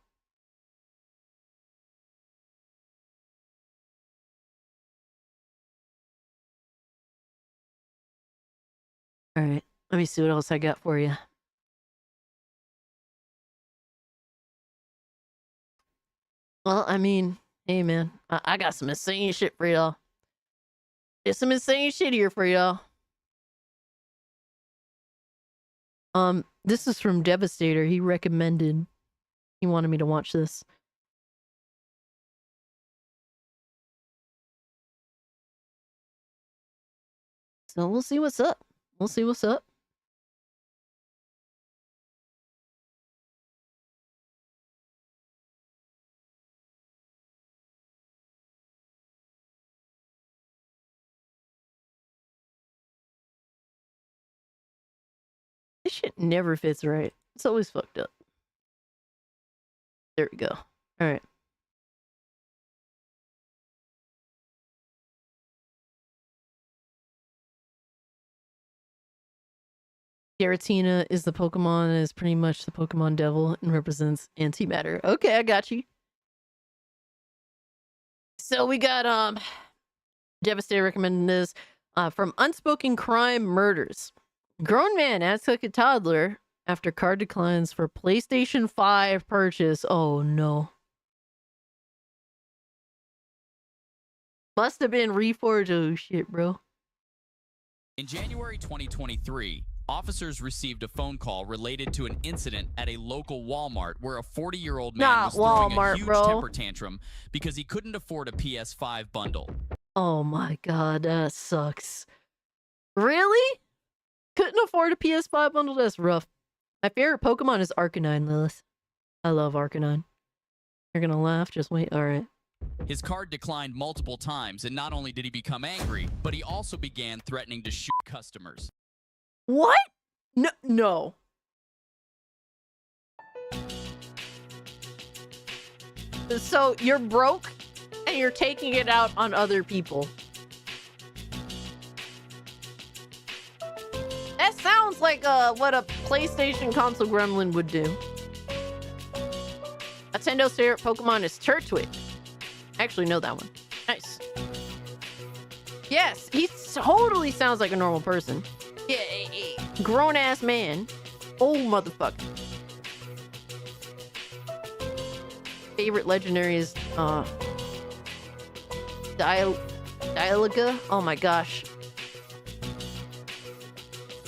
All right. Let me see what else I got for you. Well, I mean, hey, man. I got some insane shit for y'all. There's some insane shit here for y'all. This is from Devastator. He recommended. He wanted me to watch this. So we'll see what's up. We'll see what's up. This shit never fits right. It's always fucked up. There we go. All right. Giratina is the Pokemon, is pretty much the Pokemon devil and represents antimatter. Okay, I got you. So we got Devastator recommending this from Unspoken Crime Murders. Grown man acts like a toddler after card declines for PlayStation 5 purchase. Oh no. Must have been Reforged. Oh shit, bro. In January 2023, officers received a phone call related to an incident at a local Walmart where a 40-year-old man was throwing a huge temper tantrum because he couldn't afford a PS5 bundle. Oh my god, that sucks. Really? Couldn't afford a PS5 bundle? That's rough. My favorite Pokemon is Arcanine, Lilith. I love Arcanine. You're gonna laugh? Just wait. Alright. His card declined multiple times, and not only did he become angry, but he also began threatening to shoot customers. What? No. No. So you're broke and you're taking it out on other people. That sounds like what a PlayStation console gremlin would do. Nintendo's favorite Pokemon is Turtwig. I actually know that one. Nice. Yes, he totally sounds like a normal person. Yeah, a grown-ass man. Old motherfucker. Favorite legendary is Dialga. Oh my gosh.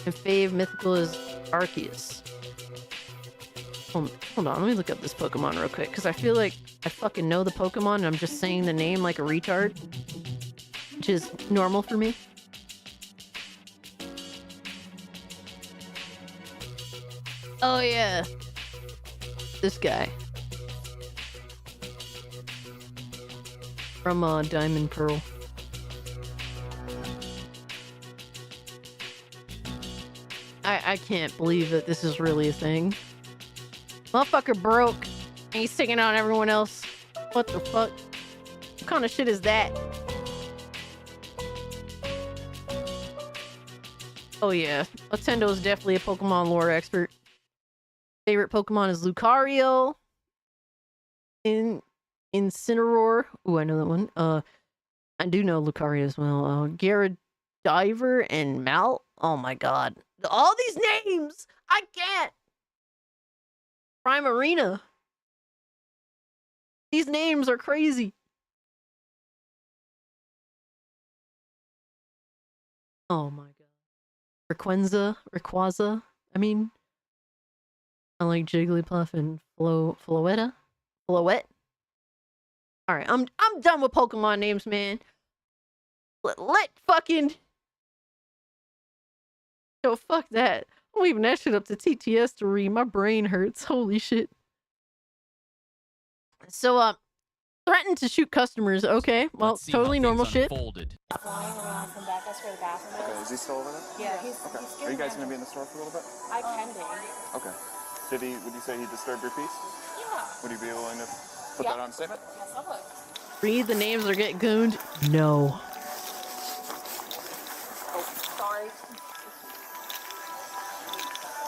And fave mythical is Arceus. Hold on, let me look up this Pokemon real quick, because I feel like I fucking know the Pokemon and I'm just saying the name like a retard, which is normal for me. Oh yeah. This guy. From Diamond Pearl. I can't believe that this is really a thing. Motherfucker broke and he's taking out everyone else. What the fuck? What kind of shit is that? Oh yeah, Nintendo is definitely a Pokemon lore expert. Favorite Pokemon is Lucario. Incineroar. Ooh, I know that one. I do know Lucario as well. Gyarados and Mal. Oh my god. All these names! I can't! Primarina. These names are crazy. Oh my god. Rayquaza. I mean, I like Jigglypuff and Floette. Alright, I'm done with Pokemon names, man. Let fucking... Yo, fuck that. I'm leaving that shit up to TTS to read. My brain hurts. Holy shit. So, threatened to shoot customers. Okay, well, totally normal shit. Flying around from back. That's where the bathroom is. Okay, is he still over there? Yeah, he's Okay. Are you guys going to be in the store for a little bit? I can be. Okay. Would you say he disturbed your peace? Yeah. Would you be willing to put that on a statement? Yes, I would. Read the names or get gooned? No. Oh, sorry.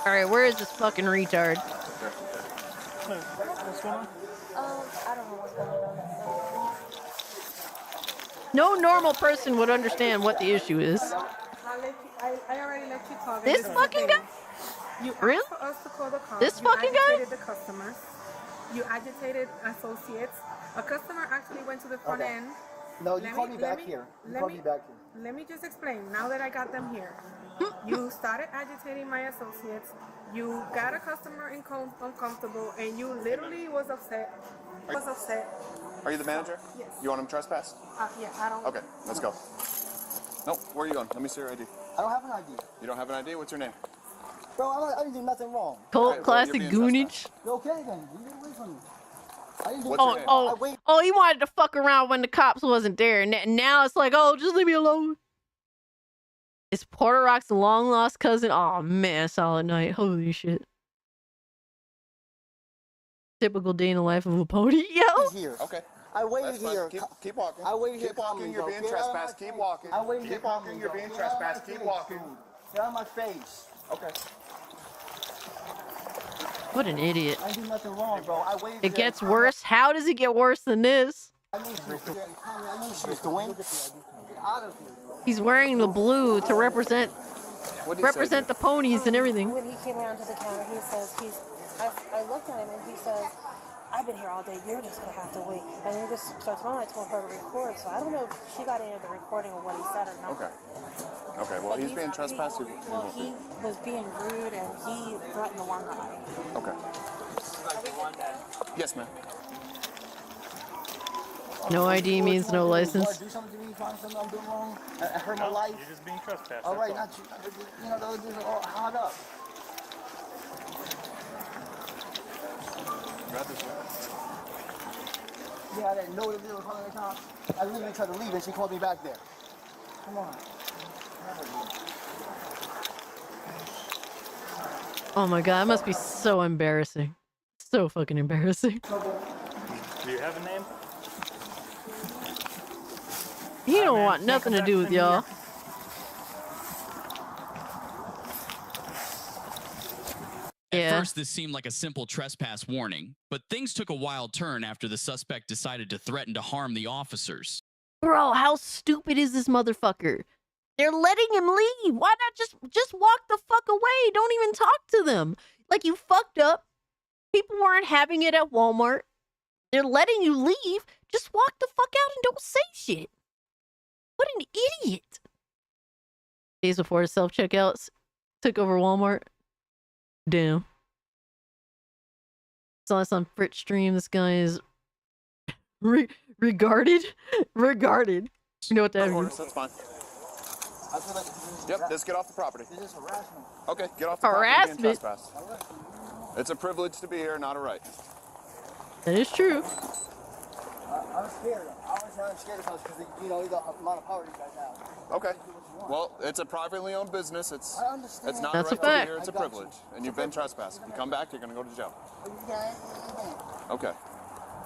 All right, where is this fucking retard? What's going on? I don't know what's going on. No normal person would understand what the issue is. I already let you talk. This fucking guy? You Really? asked for us to call the cops. This You fucking guy? agitated the customers. You agitated associates. A customer actually went to the front end. No, you called me back here. You called me back here. Let me just explain. Now that I got them here, you started agitating my associates. You got a customer uncomfortable, and you literally was upset. Are you the manager? Yes. You want him trespassed? Yeah, I don't. Okay, let's go. Nope, where are you going? Let me see your ID. I don't have an ID. You don't have an ID? What's your name? Bro, I didn't do nothing wrong. Cult classic goonage. Okay then, you get away from me. I didn't do What's your name? Oh, he wanted to fuck around when the cops wasn't there. And now it's like, oh, just leave me alone. It's Porter Rock's long lost cousin. Oh man, solid night. Holy shit. Typical day in the life of a pony. Yo. Here. Okay. I waited That's fine. here. Keep walking. I waited here. Keep walking. You're being trespassed. Keep walking. I waited here. Keep walking. You're being trespassed. Keep walking. Get out of my face. Okay. What an idiot. I did nothing wrong, bro. I waited. It gets worse. How does it get worse than this? I knew she was doing. Get out of here. He's wearing the blue to represent the ponies and everything. When he came around to the counter, he says I looked at him and he says, I've been here all day, you're just gonna have to wait. And then just starts on, I told her to record, so I don't know if she got any of the recording of what he said or not. Okay. Okay, well, he's being trespassed. He was being rude and he threatened the one guy. Okay. Yes, ma'am. No ID means no license. Do something to me, find something I'm doing wrong. I hurt my life. You're just being trespassed. All right, not you. You know, the other dudes are all hot up. Grab this one. Yeah, I didn't know that they were calling the cops. I literally tried to leave and she called me back there. Come on. Oh my god, it must be so embarrassing. So fucking embarrassing. Do you have a name? He don't want nothing to do with y'all. At first, this seemed like a simple trespass warning, but things took a wild turn after the suspect decided to threaten to harm the officers. Bro, how stupid is this motherfucker? They're letting him leave. Why not just walk the fuck away? Don't even talk to them. Like, you fucked up. People weren't having it at Walmart. They're letting you leave. Just walk the fuck out and don't say shit. What an idiot. Days before the self-checkouts took over Walmart. Damn. Saw this on Fritz stream. This guy is regarded. Regarded. You know what that means? That's fine. Yep, just get off the property. This is harassment. Okay, get off the Harassment? property. Being trespassed. It's a privilege to be here, not a right. That is true. I'm scared. I'm scared of us because, you know, the amount of power you guys have. Okay. Well, it's a privately owned business. It's I understand. it's not That's a a right to be fact. here. It's a privilege. And you've been trespassed. If you come back, you're going to go to jail. Okay.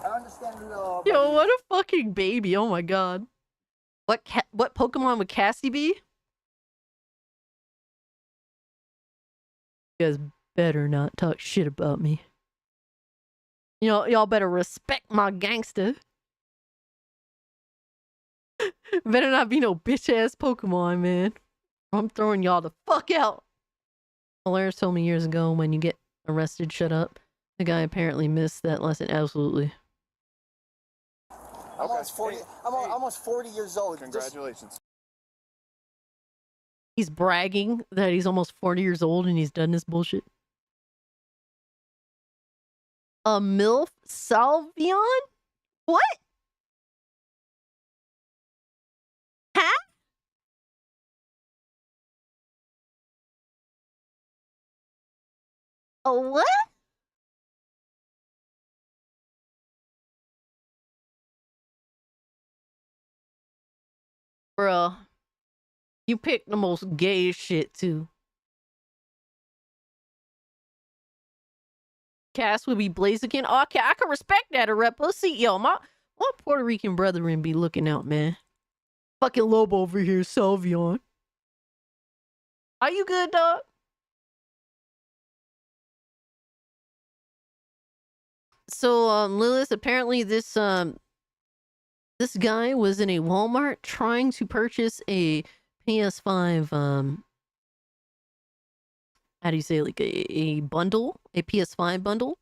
I understand. Yo, what a fucking baby. Oh my god. What Pokemon would Cassie be? You guys better not talk shit about me. Y'all better respect my gangster. Better not be no bitch ass Pokemon, man. I'm throwing y'all the fuck out. Hilarious told me years ago, when you get arrested, shut up. The guy apparently missed that lesson absolutely. I'm almost 40 years old. Congratulations. He's bragging that he's almost 40 years old and he's done this bullshit. A MILF Salvion? What? Huh? A what? Bruh. You picked the most gay shit, too. Cass would be Blaziken. Okay, I can respect that, a rep. Let's see. Yo, my Puerto Rican brethren be looking out, man. Fucking Lobo over here, Salvion. Are you good, dog? So, Lilith, apparently this guy was in a Walmart trying to purchase a PS5, how do you say, like a bundle, a PS5 bundle,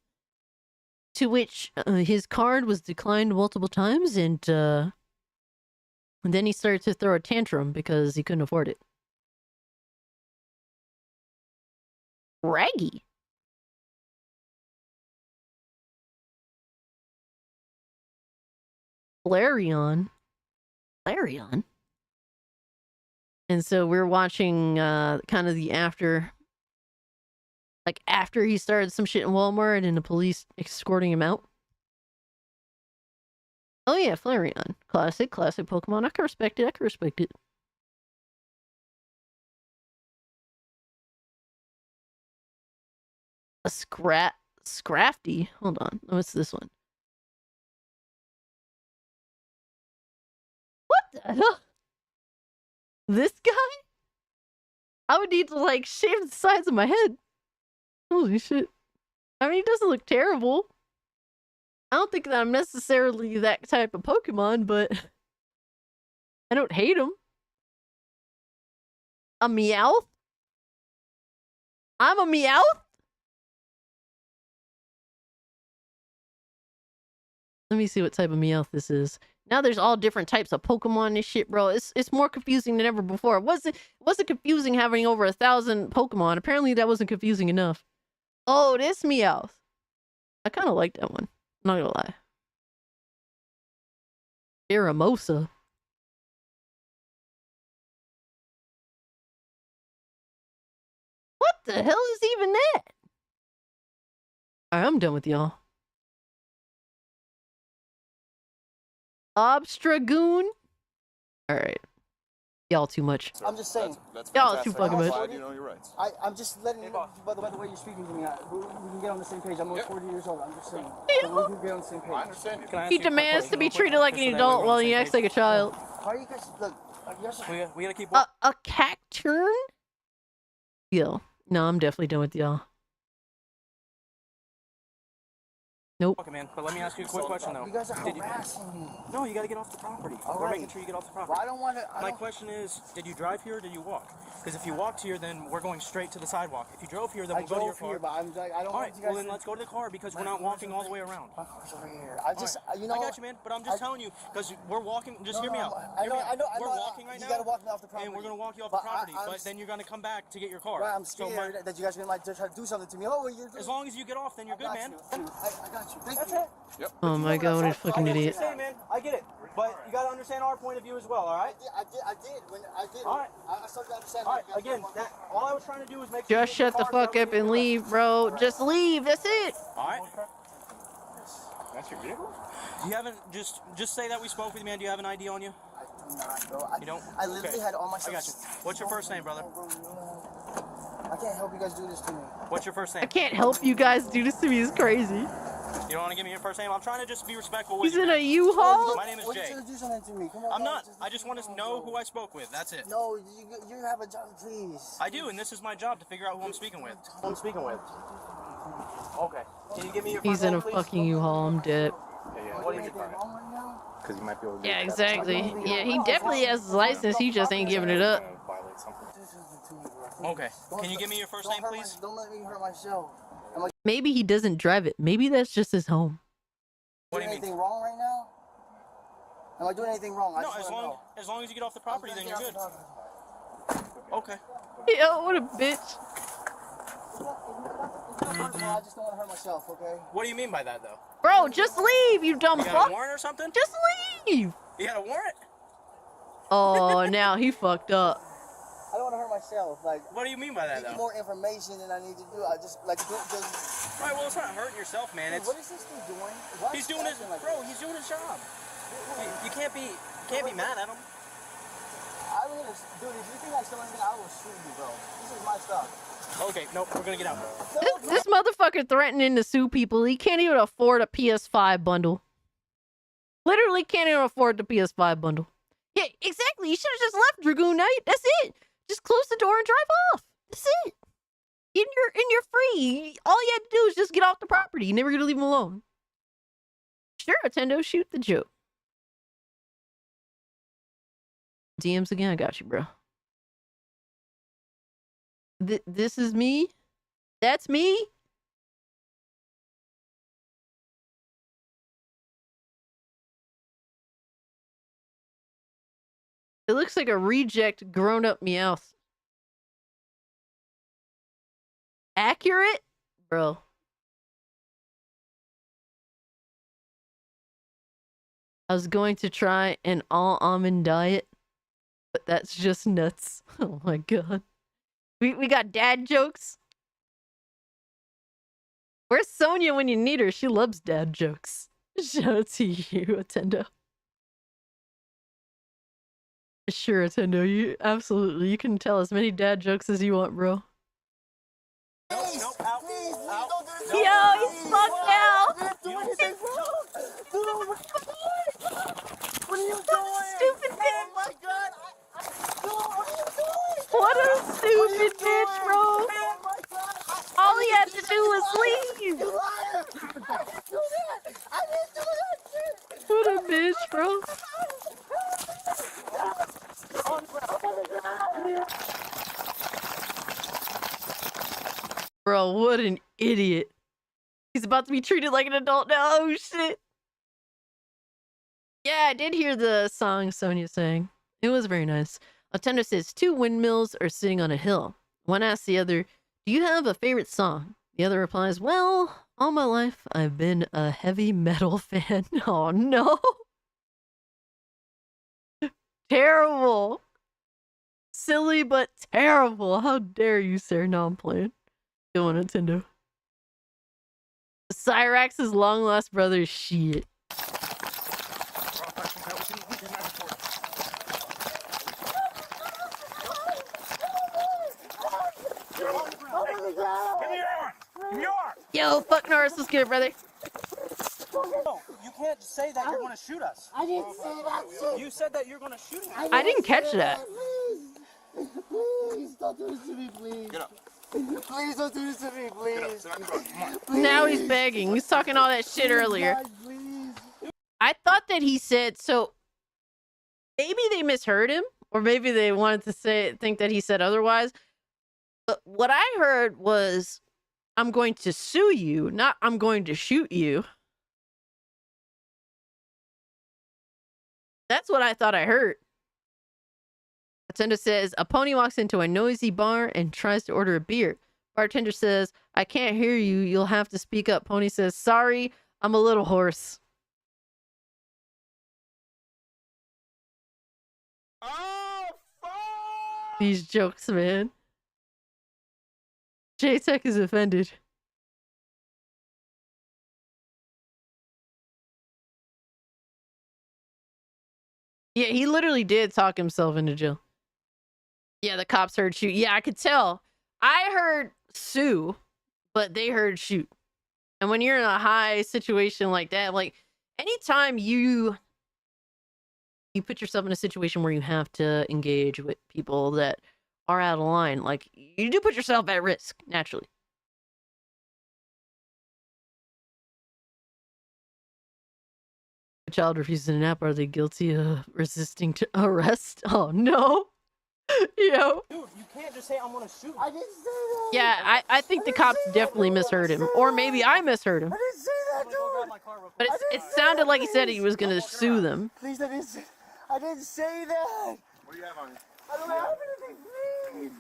to which his card was declined multiple times, and then he started to throw a tantrum because he couldn't afford it. Raggy. Flareon. And so we're watching kind of the after he started some shit in Walmart and the police escorting him out. Oh yeah, Flareon. Classic Pokemon. I can respect it. A Scrafty. Hold on. What's this one? What the hell? This guy? I would need to, like, shave the sides of my head. Holy shit. I mean, he doesn't look terrible. I don't think that I'm necessarily that type of Pokemon, but I don't hate him. A Meowth? I'm a Meowth? Let me see what type of Meowth this is. Now there's all different types of Pokemon and shit, bro. It's more confusing than ever before. It wasn't confusing having over 1,000 Pokemon. Apparently that wasn't confusing enough. Oh, this Meowth. I kind of like that one. Not gonna lie. Iramosa. What the hell is even that? Alright, I'm done with y'all. Obstragoon? Alright. Y'all too much. I'm just saying. Y'all too fucking much. Glad you know your rights. I'm just letting you know, by the way you're speaking to me, we can get on the same page. I'm almost 40 years old. I'm just saying. So we can get on the same page. I understand you. He demands to be treated like an adult while he acts like a child. How are you guys, look, we gotta keep a Cacturn? Yo. No, I'm definitely done with y'all. Nope. Okay, man, but let me ask you a quick question, though. You guys are harassing me. No, you gotta get off the property. We're making sure you get off the property. Well, I don't want to... My question is, did you drive here or did you walk? Because if you walked here, then we're going straight to the sidewalk. If you drove here, then we'll go to your car. Here, but I don't all right, well then let's go to the car because we're not walking all the way around. My car's over here. I got you, man, but I'm just telling you, because we're walking, just hear me out. I know. We're walking right now. You gotta walk me off the property. And we're gonna walk you off the property, but then you're gonna come back to get your car. Right, I'm scared that you guys might try to do something to me. Oh, as long as you get off, then you're good, man. I got you. Thank That's you. it. Yep. Oh my god, what a fucking idiot. Man, I get it, but you gotta understand our point of view as well, all right? I did. All right. I started to understand. All right, again, all I was trying to do was make Just shut the fuck up and leave, bro. Just leave, that's it. All right. That's your vehicle? You haven't, just say that we spoke with you, man. Do you have an ID on you? I do not, bro. You don't? I literally had all my stuff. I got you. What's your first name, brother? I can't help you guys do this to me. What's your first name? I can't help you guys do this to me. It's crazy. You don't want to give me your first name? I'm trying to just be respectful He's with you. in a U-Haul? My name is Jay. Do something to me. Come on, I'm not. I just want to know who I spoke with. That's it. No, you have a job, please. I do, and this is my job to figure out who I'm speaking with. Who I'm speaking with. Okay. Can you give me your He's first in name, a please? fucking U-Haul. I'm dead. What do you mean? Because you might be able to Yeah, exactly. Yeah, he definitely has his license. He just ain't giving it up. Okay. Can you give me your first name, please? Don't let me hurt myself. Maybe he doesn't drive it. Maybe that's just his home. What do you mean? Anything wrong right now? Am I doing anything wrong? No, as long as you get off the property, then you're good. Okay. Yo, what a bitch. I just don't want to hurt myself, okay? What do you mean by that, though? Bro, just leave, you dumb You got fuck. a warrant or something? Just leave. You got a warrant? Oh, now he fucked up. I don't want to hurt myself. Like, what do you mean by that, though? More information than I need to do. I just like Right, well, it's not hurting yourself, man. Dude, what is this dude doing? He's doing his He's doing his job. You can't be mad at him. I mean, dude, if you think I stole anything, I will shoot you, bro. This is my stuff. Okay, nope, we're gonna get out. This motherfucker threatening to sue people. He can't even afford a PS5 bundle. Literally can't even afford the PS5 bundle. Yeah, exactly. You should have just left Dragoon Knight. That's it. Just close the door and drive off. That's it. And you're free. All you had to do is just get off the property. You're never gonna leave him alone. Sure, Nintendo, shoot the joke. DMs again, I got you, bro. This is me? That's me? It looks like a reject grown-up Meowth. Accurate? Bro. I was going to try an all-almond diet, but that's just nuts. Oh my god. We got dad jokes. Where's Sonia when you need her? She loves dad jokes. Shout out to you, Attendo. Sure, Attendo, you absolutely. You can tell as many dad jokes as you want, bro. Yo, he's fucked now. What are you doing? Stupid bitch. Oh my god. What a stupid bitch, bro. All he had to do was leave. What a bitch, bro. Bro, what an idiot. He's about to be treated like an adult now. Oh, shit. Yeah, I did hear the song Sonia sang. It was very nice. Attender says, 2 windmills are sitting on a hill. One asks the other, do you have a favorite song? The other replies, well, all my life I've been a heavy metal fan. Oh, no. Terrible. Silly, but terrible. How dare you, sir? No, I'm playing. Go on, Nintendo. Cyrax's long lost brother, shit. Yo, fuck Norris, let's get it, brother. No, you can't say that you're going to shoot us. I didn't say that. You said that you're going to shoot us. I didn't catch that. Please. Please, don't do this to me, please. Get up. Please don't do this to me, please. Now he's begging. He's talking all that shit earlier. I thought that he said, so maybe they misheard him, or maybe they wanted to think that he said otherwise. But what I heard was, I'm going to sue you, not I'm going to shoot you. That's what I thought I heard. Bartender says, a pony walks into a noisy bar and tries to order a beer. Bartender says, I can't hear you. You'll have to speak up. Pony says, sorry, I'm a little hoarse. Oh, fuck! These jokes, man. J-Tech is offended. Yeah, he literally did talk himself into jail. Yeah, the cops heard shoot. Yeah, I could tell. I heard sue, but they heard shoot. And when you're in a high situation like that, like anytime you put yourself in a situation where you have to engage with people that are out of line, like you do put yourself at risk, naturally. A child refuses an app, are they guilty of resisting to arrest? Oh no. Yo. Dude, you can't just say I'm gonna shoot. I didn't say that. Yeah, I think the cops definitely misheard him. Or maybe I misheard him. I didn't say that, dude. But it sounded like he said he was gonna sue them. Please, I didn't say that. What do you have on you? I don't have anything, please.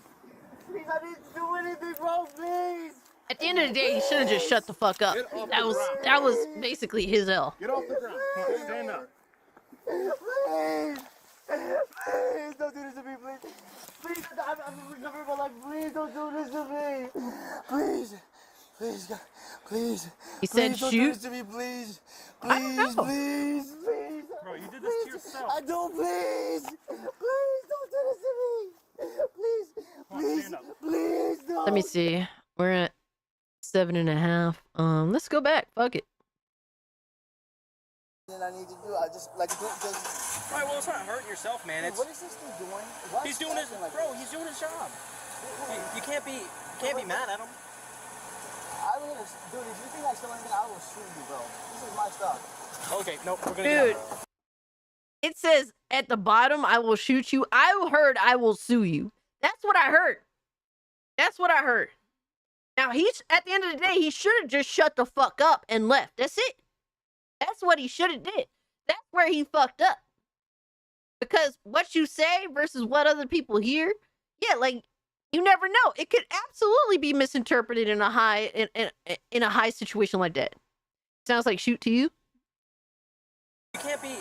Please, I didn't do anything wrong, please. At the end of the day, he should have just shut the fuck up. That was basically his L. Get off the ground. Come on, stand up. Please. Please, don't do this to me, please. Please, I'm recovering my life. Please, don't do this to me. Please. Please, God. Please. He said please, don't shoot. do this to me, please. Please, please, please. Bro, you did this to yourself. I don't, please. Please, don't do this to me. Please, please, please, don't. Let me see. We're at 7.5. Let's go back. Fuck it. Then I need to do. I just like do. Right, well, it's not hurting yourself, man. It's What is this dude doing? Why he's is he doing his acting like bro. this? He's doing his job. You can't be mad at him. I will, dude. If you think I stole anything, I will shoot you, bro. This is my stuff. Okay, nope, we're gonna Dude, it says at the bottom, I will shoot you. I heard I will sue you. That's what I heard. That's what I heard. Now, he's at the end of the day, he should have just shut the fuck up and left. That's it. That's what he should have did. That's where he fucked up. Because what you say versus what other people hear, yeah, like, you never know. It could absolutely be misinterpreted in a high in a high situation like that. Sounds like shoot to you. You can't be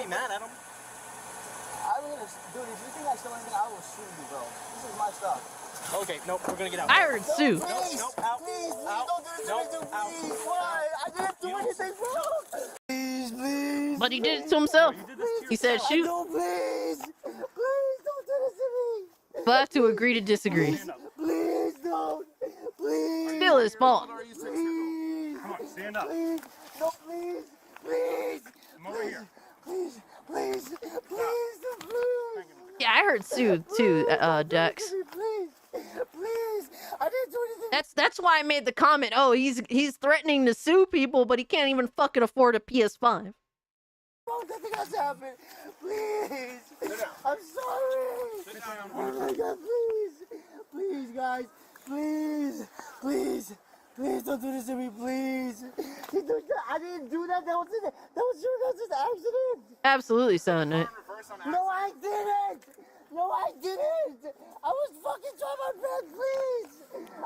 mad at him. I mean, dude, if you think I stole anything, I will sue you, bro. This is my stuff. Okay, nope, we're gonna get out. I heard sue. Please, please, don't do this to me, dude. Please, why? I didn't do anything wrong. Please, please. But he did it to himself. He said shoot. No, please. Please, don't do this to me. We'll have to agree to disagree. Please, don't. Please. Still his fault. Please. Come on, stand up. Please. No, please. Please. Come over here. Please. Please. Please. Yeah, I heard sue too, Dex. Please. Please. I didn't do anything. That's why I made the comment. Oh, he's threatening to sue people, but he can't even fucking afford a PS5. Oh, nothing has happened. Please. I'm sorry. Sit down. Oh my God, please. Please, guys. Please. Please. Please don't do this to me, please. I didn't do that. That was just an accident. Absolutely, son. No, I didn't. No, I didn't. I was fucking trying my best, please.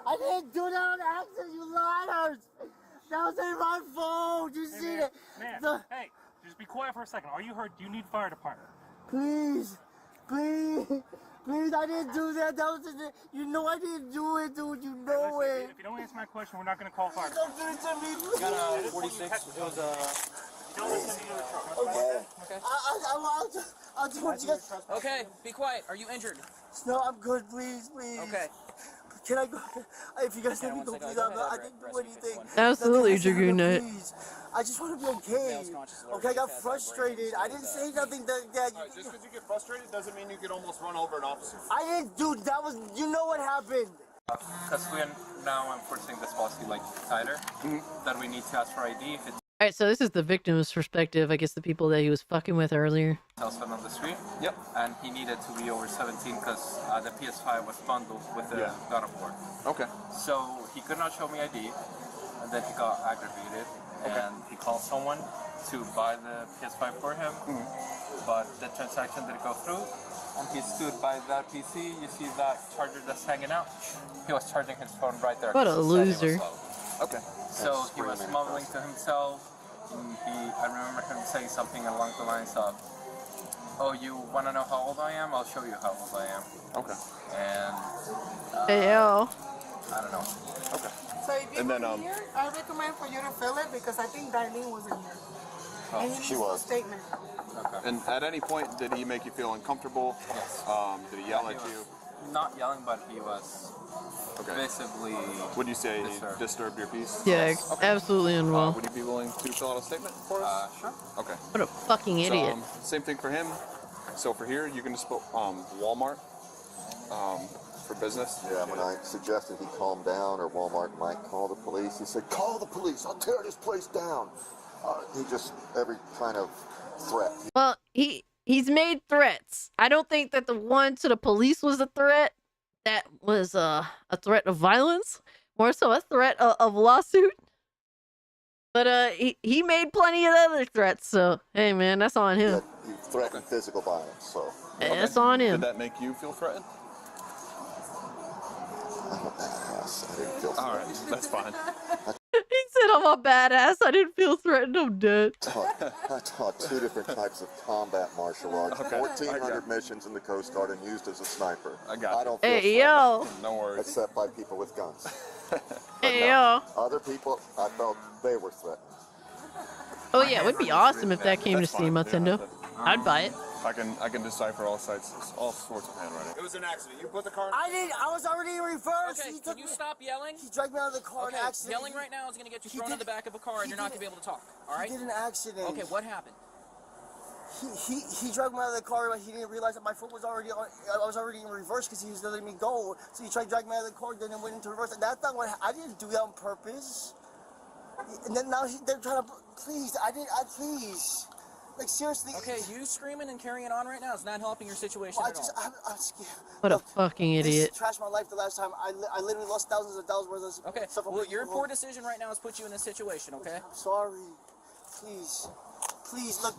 I didn't do that on accident, you liars. That wasn't my fault. You see it? Man, hey, just be quiet for a second. Are you hurt? Do you need fire department? Please. Please. Please, I didn't do that. That was just, you know I didn't do it, dude. You know it. If you don't answer my question, we're not going to call fire. Don't do it to me, please. Got a 46. It was Don't listen to the other truck. Okay. I'll do what you guys. Okay, be quiet. Are you injured? No, I'm good. Please, please. Okay. Can I go? If you guys let me go, please. I didn't do anything. Absolutely, Dragoon Knight. I just want to be okay. Okay, I got frustrated. I didn't say nothing that just because you get frustrated doesn't mean you could almost run over an officer. I didn't do that. Was you know what happened? Because we are now enforcing this policy like tighter, that we need to ask for ID if it's All right, so this is the victim's perspective. I guess the people that he was fucking with earlier. husband on the street. Yep. And he needed to be over 17 because the PS5 was bundled with the God of War. Okay. So he could not show me ID, and then he got aggravated, and he called someone to buy the PS5 for him, but the transaction didn't go through, and he stood by that PC. You see that charger that's hanging out? He was charging his phone right there. What a 'cause he said it was loser. slow. Okay. So he was mumbling to himself. I remember him saying something along the lines of, "Oh, you want to know how old I am? I'll show you how old I am." Okay. And Hey, yo. I don't know. Okay. So if you were here, I recommend for you to fill it because I think Darlene was in here. And he she needs was. a statement. Okay. And at any point, did he make you feel uncomfortable? Yes. Did he yell at was you? Not yelling, but he was basically. Would you say he disturbed your peace? Yeah, absolutely unwell. Would you be willing to fill out a statement for us? Sure. Okay. What a fucking idiot. So, same thing for him. So for here, you can just put Walmart for business. Yeah, when I suggested he calm down or Walmart might call the police, he said, "Call the police, I'll tear this place down." He just, every kind of threat. Well, he's made threats. I don't think that the one to the police was a threat. That was a threat of violence, more so a threat of lawsuit. But he made plenty of other threats. So hey, man, that's on him. He threatened physical violence, so. Yeah, that's on him. Did that make you feel threatened? I'm a badass. I didn't feel threatened. All right, that's fine. He said I'm a badass. I didn't feel threatened. I'm dead. I taught 2 different types of combat martial arts, Okay, 1,400 missions in the Coast Guard, and used as a sniper. I got I don't feel Hey, threatened, yo. No worries. except by people with guns. Hey, yo. Other people, I felt they were threatened. Oh yeah, it would be awesome if that came to Steam, Nintendo. I'd buy it. I can decipher all sorts of handwriting. It was an accident. You put the car. I didn't. I was already in reverse. Okay, can you stop yelling? He dragged me out of the car Okay, in accident. yelling right now is going to get you thrown in the back of a car and you're not going to be able to talk. All right? He did an accident. Okay, what happened? He dragged me out of the car, but he didn't realize that my foot was already on. I was already in reverse because he was letting me go. So he tried to drag me out of the car, then it went into reverse. And that's not what I didn't do that on purpose. And then now they're trying to. Please, please. Like, seriously. Okay, you screaming and carrying on right now is not helping your situation Well, at all. I'm scared. What a fucking idiot. This trashed my life the last time. I literally lost thousands of dollars worth of Okay, stuff. well, your poor decision right now has put you in this situation, okay? I'm sorry. Please. Please, look.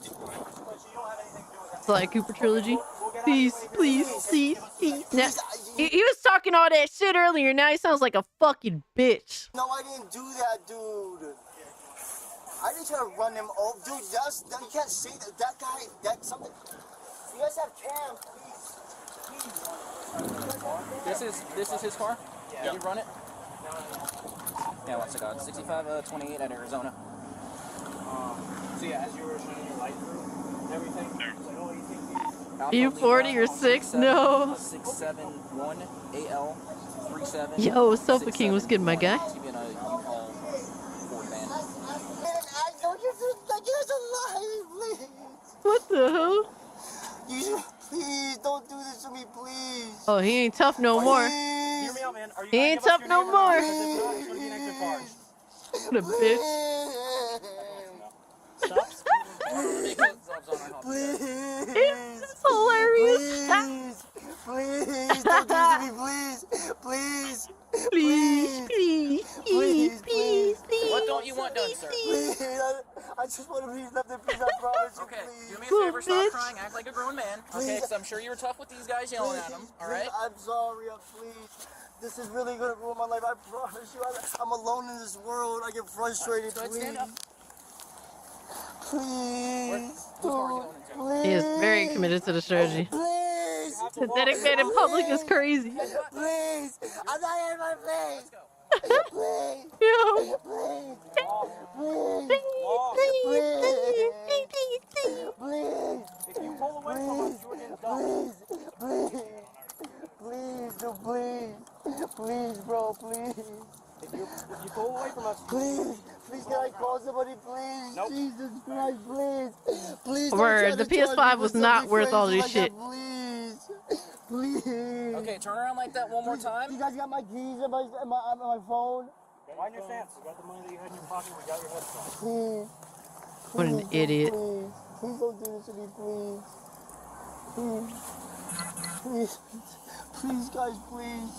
Sly Cooper trilogy. Please, please, please, please. Now, he was talking all that shit earlier. Now he sounds like a fucking bitch. No, I didn't do that, dude. I didn't try to run him over. Dude, you can't say that. That guy, that's something. You guys have cams, please. This is his car? Yeah. You run it? Yeah, what's it called? 6528 at Arizona. So yeah, as you were shining your light through and everything, it's like, oh, you think You 40 or 6? No. 671 AL 37. Yo, Sofa King was good, my guy. What the hell? Please don't do this to me, please. Oh, he ain't tough no more. Hear me out, man. Are you He ain't tough no more. It's gonna be an extra charge. What a bitch. Stop. Please. It's hilarious. Please, don't do this to me, please. Please. Please. What don't you want done, sir? Please, I just want to be left in peace, I promise you, Okay, please. do me a favor, stop crying, act like a grown man. Okay, because I'm sure you were tough with these guys yelling at them, alright? I'm sorry, please. This is really going to ruin my life, I promise you. I'm alone in this world. I get frustrated, please. Stand up. Please. He is very committed to the strategy. Please. Pathetic man in public is crazy. Please. I'm not in my place. Please. Yo. Please. Please. If you pull away from us, you're getting done. Please, bro, please. If you pull away from us, please, can I call somebody, please? Nope. Jesus Christ, please. Word, the PS5 was not worth all this shit. Please. Okay, turn around like that one more time. You guys got my keys and my phone? mind your stance. We got the money that you had in your pocket. We got your headset. Please. What an idiot. Please don't do this to me, please. Please, guys, please.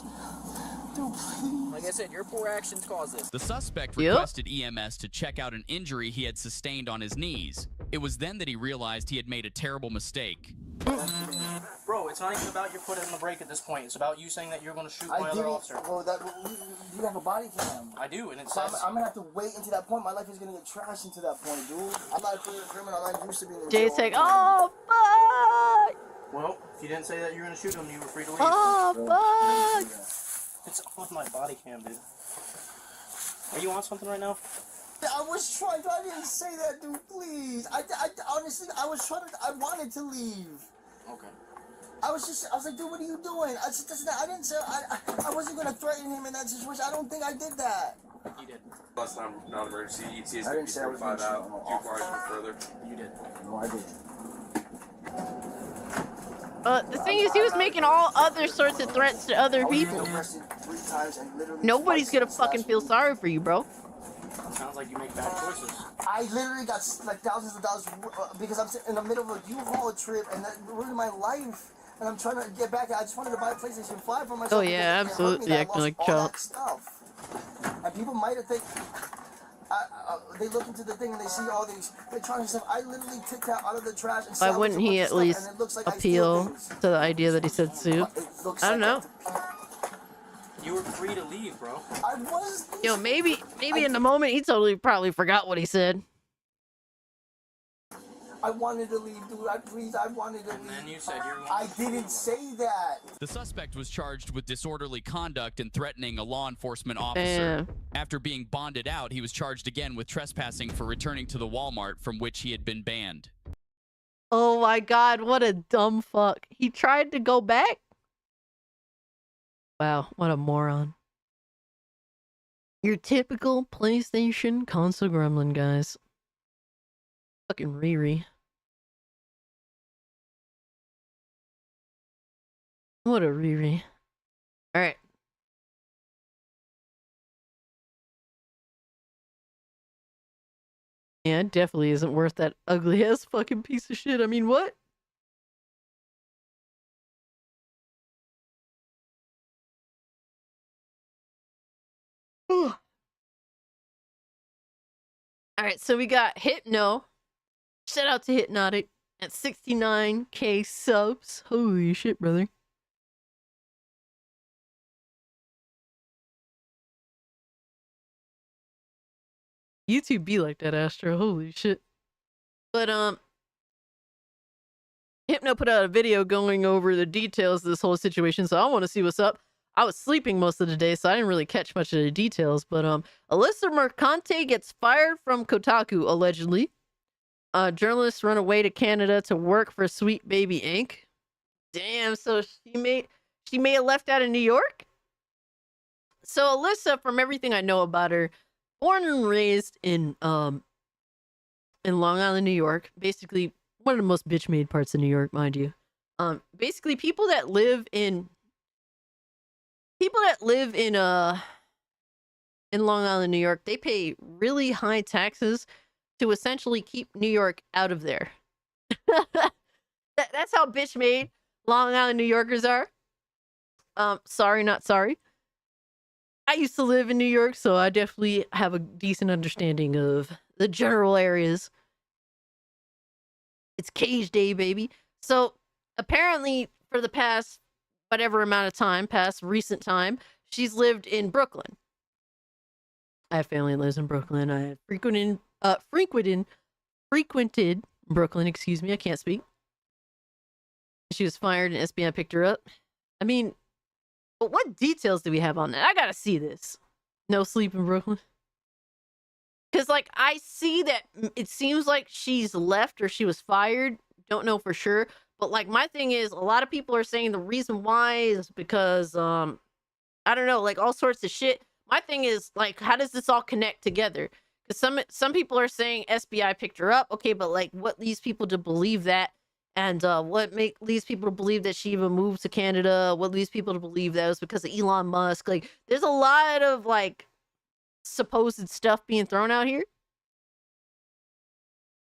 Dude, please. Like I said, your poor actions caused this. The suspect requested EMS to check out an injury he had sustained on his knees. It was then that he realized he had made a terrible mistake. Bro, it's not even about your foot on the brake at this point. It's about you saying that you're going to shoot my other officer. Well, you have a body cam. I do, and it So says... I'm going to have to wait until that point. My life is going to get trashed into that point, dude. I'm not a criminal. I'm not used to being in jail. Jay's like, oh, fuck! Well, if you didn't say that you were going to shoot him, you were free to leave. Oh, fuck! It's on my body cam, dude. Are you on something right now? I was trying to, I didn't say that, dude, please. I honestly, I wanted to leave. Okay. I was like, dude, what are you doing? I didn't say, I wasn't going to threaten him in that situation. I don't think I did that. You did. Last time, non-emergency, ETA is I didn't say I was gonna 45 shoot out, him. 2 cars went further. You did. No, I didn't. The thing is, he was making all other sorts of threats to other people. Nobody's gonna fucking feel sorry for you, bro. Sounds like you make bad choices. I literally got like thousands of dollars because I'm sitting in the middle of a U-Haul trip and that ruined my life. And I'm trying to get back. I just wanted to buy a PlayStation 5 for myself. Oh yeah, absolutely. Acting like child. And people might have think they look into the thing and they see all these electronic stuff. I literally took that out of the trash and Why wouldn't he at least appeal to the idea that he said soup? I don't know. You were free to leave, bro. I was. Yo, maybe in the moment he totally probably forgot what he said. I wanted to leave, dude. I wanted to leave. And then you said you're... I didn't say that. The suspect was charged with disorderly conduct and threatening a law enforcement officer. After being bonded out, he was charged again with trespassing for returning to the Walmart from which he had been banned. Oh my god, what a dumb fuck. He tried to go back? Wow, what a moron. Your typical PlayStation console gremlin, guys. Fucking Riri. What a Riri. Alright. Yeah, it definitely isn't worth that ugly ass fucking piece of shit. I mean, what? All right, so we got Hypno. Shout out to Hypnotic at 69K subs. Holy shit, brother. YouTube be like that, Astro. Holy shit. But Hypno put out a video going over the details of this whole situation, so I want to see what's up. I was sleeping most of the day, so I didn't really catch much of the details. But Alyssa Mercante gets fired from Kotaku, allegedly. Journalists run away to Canada to work for Sweet Baby Inc. Damn, so she may have left out of New York? So Alyssa, from everything I know about her, born and raised in Long Island, New York. Basically, one of the most bitch-made parts of New York, mind you. Basically, people that live in Long Island, New York, they pay really high taxes to essentially keep New York out of there. That's how bitch-made Long Island New Yorkers are. Sorry, not sorry. I used to live in New York, so I definitely have a decent understanding of the general areas. It's Cage Day, baby. So apparently, for the past whatever amount of time, past recent time, she's lived in Brooklyn. I have family that lives in Brooklyn. I have frequented Brooklyn. Excuse me, I can't speak. She was fired, and SBI picked her up. I mean, but what details do we have on that? I gotta see this. No sleep in Brooklyn. Because, like, I see that it seems like she's left or she was fired. Don't know for sure. But, like, my thing is, a lot of people are saying the reason why is because, I don't know, like, all sorts of shit. My thing is, like, how does this all connect together? Because some people are saying SBI picked her up. Okay, but, like, what leads people to believe that? And what leads people to believe that she even moved to Canada? What leads people to believe that it was because of Elon Musk? Like, there's a lot of, like, supposed stuff being thrown out here.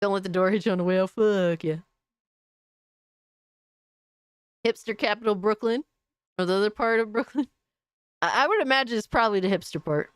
Don't let the door hit you on the way out. Fuck yeah. Hipster capital Brooklyn, or the other part of Brooklyn. I would imagine it's probably the hipster part.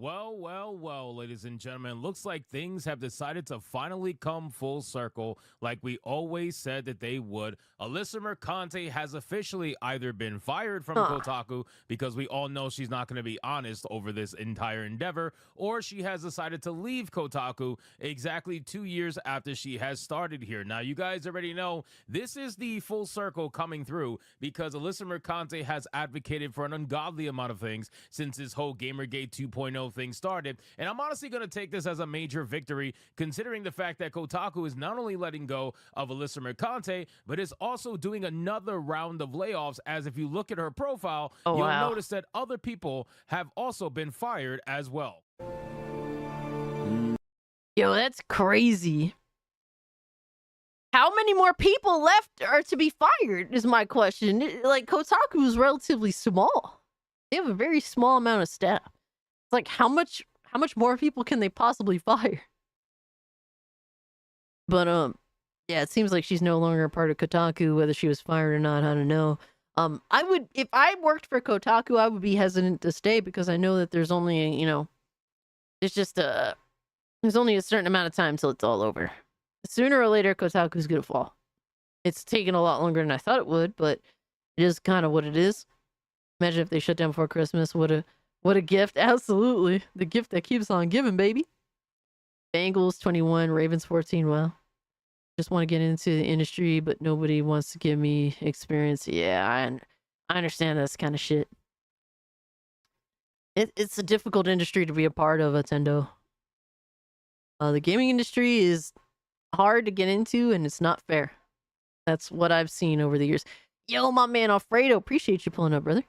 Well, ladies and gentlemen, looks like things have decided to finally come full circle like we always said that they would. Alyssa Mercante has officially either been fired from Kotaku because we all know she's not going to be honest over this entire endeavor, or she has decided to leave Kotaku exactly 2 years after she has started here. Now, you guys already know this is the full circle coming through because Alyssa Mercante has advocated for an ungodly amount of things since this whole Gamergate 2.0 thing started, and I'm honestly going to take this as a major victory considering the fact that Kotaku is not only letting go of Alyssa Mercante, but is also doing another round of layoffs, as if you look at her profile, you'll notice that other people have also been fired as well. Yo, that's crazy. How many more people left are to be fired is my question. Like, Kotaku is relatively small. They have a very small amount of staff. It's like, how much more people can they possibly fire? But yeah, it seems like she's no longer a part of Kotaku. Whether she was fired or not, I don't know. I would, if I worked for Kotaku, I would be hesitant to stay because I know that there's only, you know, there's only a certain amount of time till it's all over. Sooner or later, Kotaku's gonna fall. It's taken a lot longer than I thought it would, but it is kind of what it is. Imagine if they shut down before Christmas. What a gift. Absolutely. The gift that keeps on giving, baby. Bengals 21, Ravens 14. Wow. Just want to get into the industry, but nobody wants to give me experience. Yeah, I understand that's kind of shit. It's a difficult industry to be a part of, Nintendo. The gaming industry is hard to get into, and it's not fair. That's what I've seen over the years. Yo, my man Alfredo, appreciate you pulling up, brother.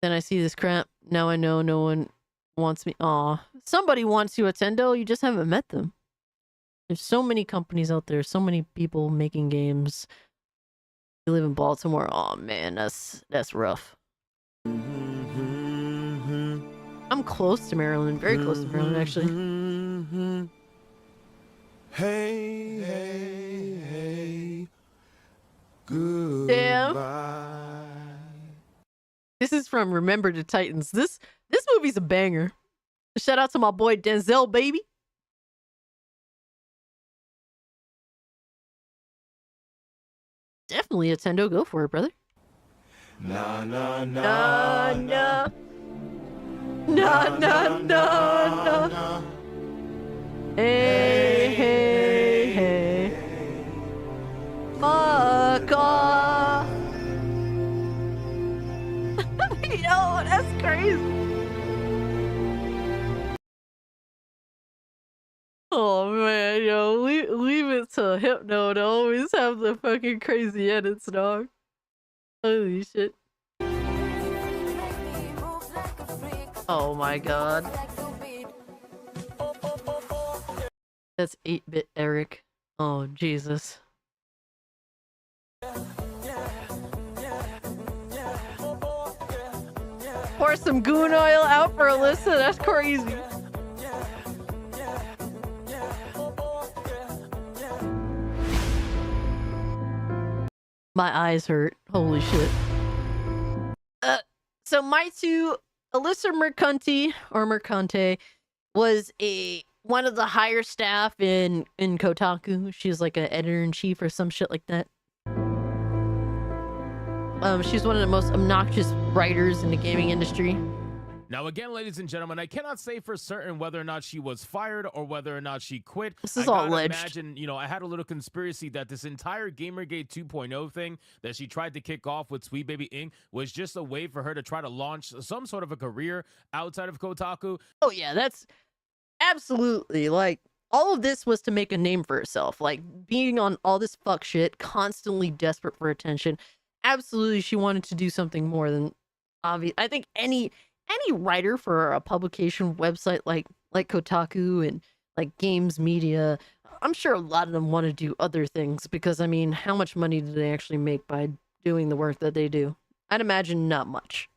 Then I see this crap. Now I know no one wants me. Aw, somebody wants you, Nintendo. You just haven't met them. There's so many companies out there. So many people making games. You live in Baltimore. Oh man, that's rough. I'm close to Maryland. Very close to Maryland, actually. Hey, hey, hey. Goodbye. Damn. This is from Remember the Titans. This movie's a banger. Shout out to my boy Denzel, baby. Definitely Nintendo. Go for it, brother. Na na Na na. Na na na na. Hey, hey, hey. Fuck off. Yo, that's crazy. Oh man, yo, leave it to Hypno to always have the fucking crazy edits, dog. Holy shit. Oh my god. That's 8-bit Eric. Oh, Jesus. Pour some goon oil out for Alyssa. That's crazy. My eyes hurt. Holy shit. So Alyssa Mercante was one of the higher staff in Kotaku. She's like an editor-in-chief or some shit like that. She's one of the most obnoxious writers in the gaming industry. Now, again, ladies and gentlemen, I cannot say for certain whether or not she was fired or whether or not she quit. This is all alleged. Imagine, I had a little conspiracy that this entire Gamergate 2.0 thing that she tried to kick off with Sweet Baby Inc. was just a way for her to try to launch some sort of a career outside of Kotaku. Oh, yeah, that's absolutely, like, all of this was to make a name for herself. Like, being on all this fuck shit, constantly desperate for attention. Absolutely, she wanted to do something more than obvious. I think any writer for a publication website like Kotaku and like games media, I'm sure a lot of them want to do other things because, I mean, how much money do they actually make by doing the work that they do? I'd imagine not much.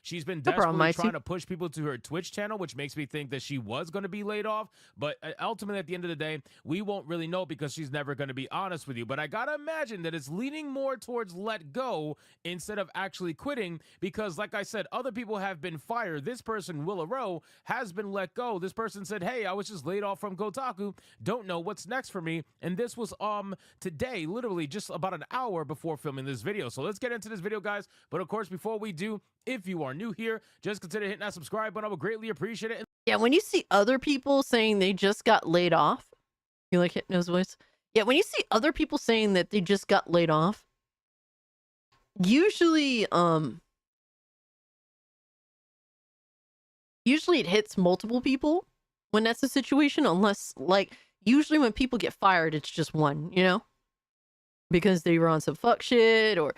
She's been desperately trying to push people to her Twitch channel, which makes me think that she was going to be laid off. But ultimately, at the end of the day, we won't really know because she's never going to be honest with you. But I got to imagine that it's leaning more towards let go instead of actually quitting because, like I said, other people have been fired. This person, Willa Rowe, has been let go. This person said, hey, I was just laid off from Kotaku. Don't know what's next for me. And this was today, literally just about an hour before filming this video. So let's get into this video, guys. But of course, before we do, if you are new here, just consider hitting that subscribe button. I would greatly appreciate it. Yeah, when you see other people saying they just got laid off, you like Hypno's voice? Yeah, when you see other people saying that they just got laid off, usually it hits multiple people when that's the situation, unless, like, usually when people get fired, it's just one, because they were on some fuck shit, or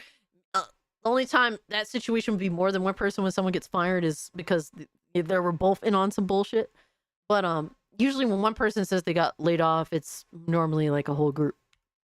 the only time that situation would be more than one person when someone gets fired is because they were both in on some bullshit. But usually when one person says they got laid off, it's normally like a whole group.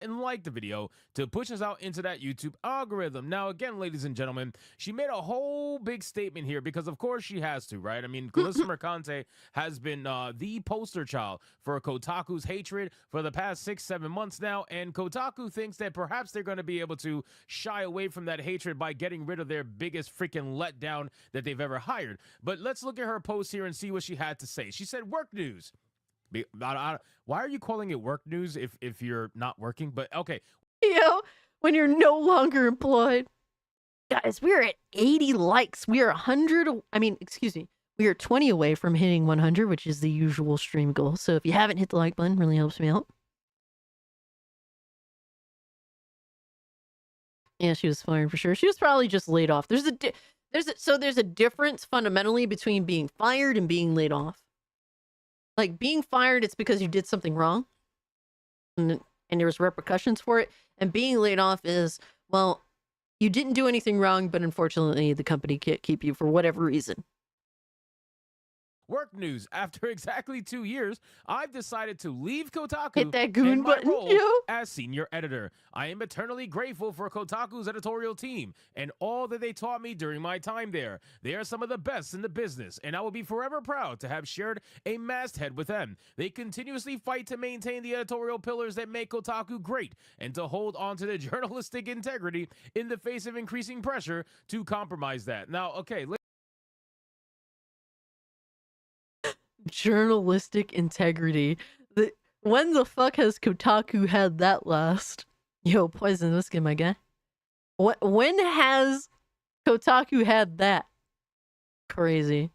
And like the video to push us out into that YouTube algorithm. Now, again, ladies and gentlemen, she made a whole big statement here because, of course, she has to, right? I mean, Alyssa Mercante has been the poster child for Kotaku's hatred for the past 6-7 months now, and Kotaku thinks that perhaps they're going to be able to shy away from that hatred by getting rid of their biggest freaking letdown that they've ever hired. But let's look at her post here and see what she had to say. She said, work news. Why are you calling it work news if you're not working? But okay. When you're no longer employed. Guys, we're at 80 likes. We are 100. We are 20 away from hitting 100, which is the usual stream goal. So if you haven't hit the like button, really helps me out. Yeah, she was fired for sure. She was probably just laid off. There's a difference fundamentally between being fired and being laid off. Like, being fired, it's because you did something wrong and there was repercussions for it. And being laid off is, well, you didn't do anything wrong, but unfortunately the company can't keep you for whatever reason. Work news. After exactly 2 years, I've decided to leave Kotaku Hit that goon in my button, role yo. as senior editor. I am eternally grateful for Kotaku's editorial team and all that they taught me during my time there. They are some of the best in the business, and I will be forever proud to have shared a masthead with them. They continuously fight to maintain the editorial pillars that make Kotaku great and to hold on to the journalistic integrity in the face of increasing pressure to compromise that. Now, okay, Journalistic integrity. When the fuck has Kotaku had that last? Yo, Poison Whiskey, my guy. When has Kotaku had that? Crazy.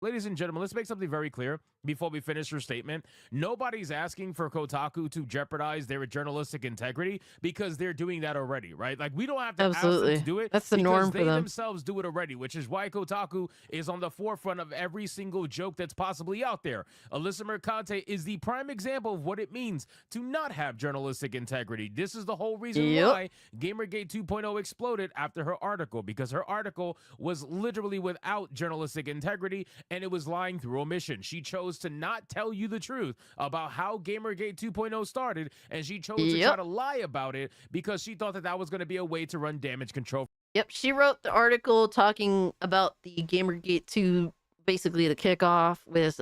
ladies and gentlemen, let's make something very clear before we finish your statement. Nobody's asking for Kotaku to jeopardize their journalistic integrity because they're doing that already, right? Like, we don't have to ask them to do it. That's the norm for they them. themselves do it already, which is why Kotaku is on the forefront of every single joke that's possibly out there. Alyssa Mercante is the prime example of what it means to not have journalistic integrity. This is the whole reason why Gamergate 2.0 exploded after her article, because her article was literally without journalistic integrity and it was lying through omission. She chose to not tell you the truth about how Gamergate 2.0 started, and she chose to try to lie about it because she thought that that was going to be a way to run damage control. Yep, she wrote the article talking about the Gamergate 2, basically the kickoff with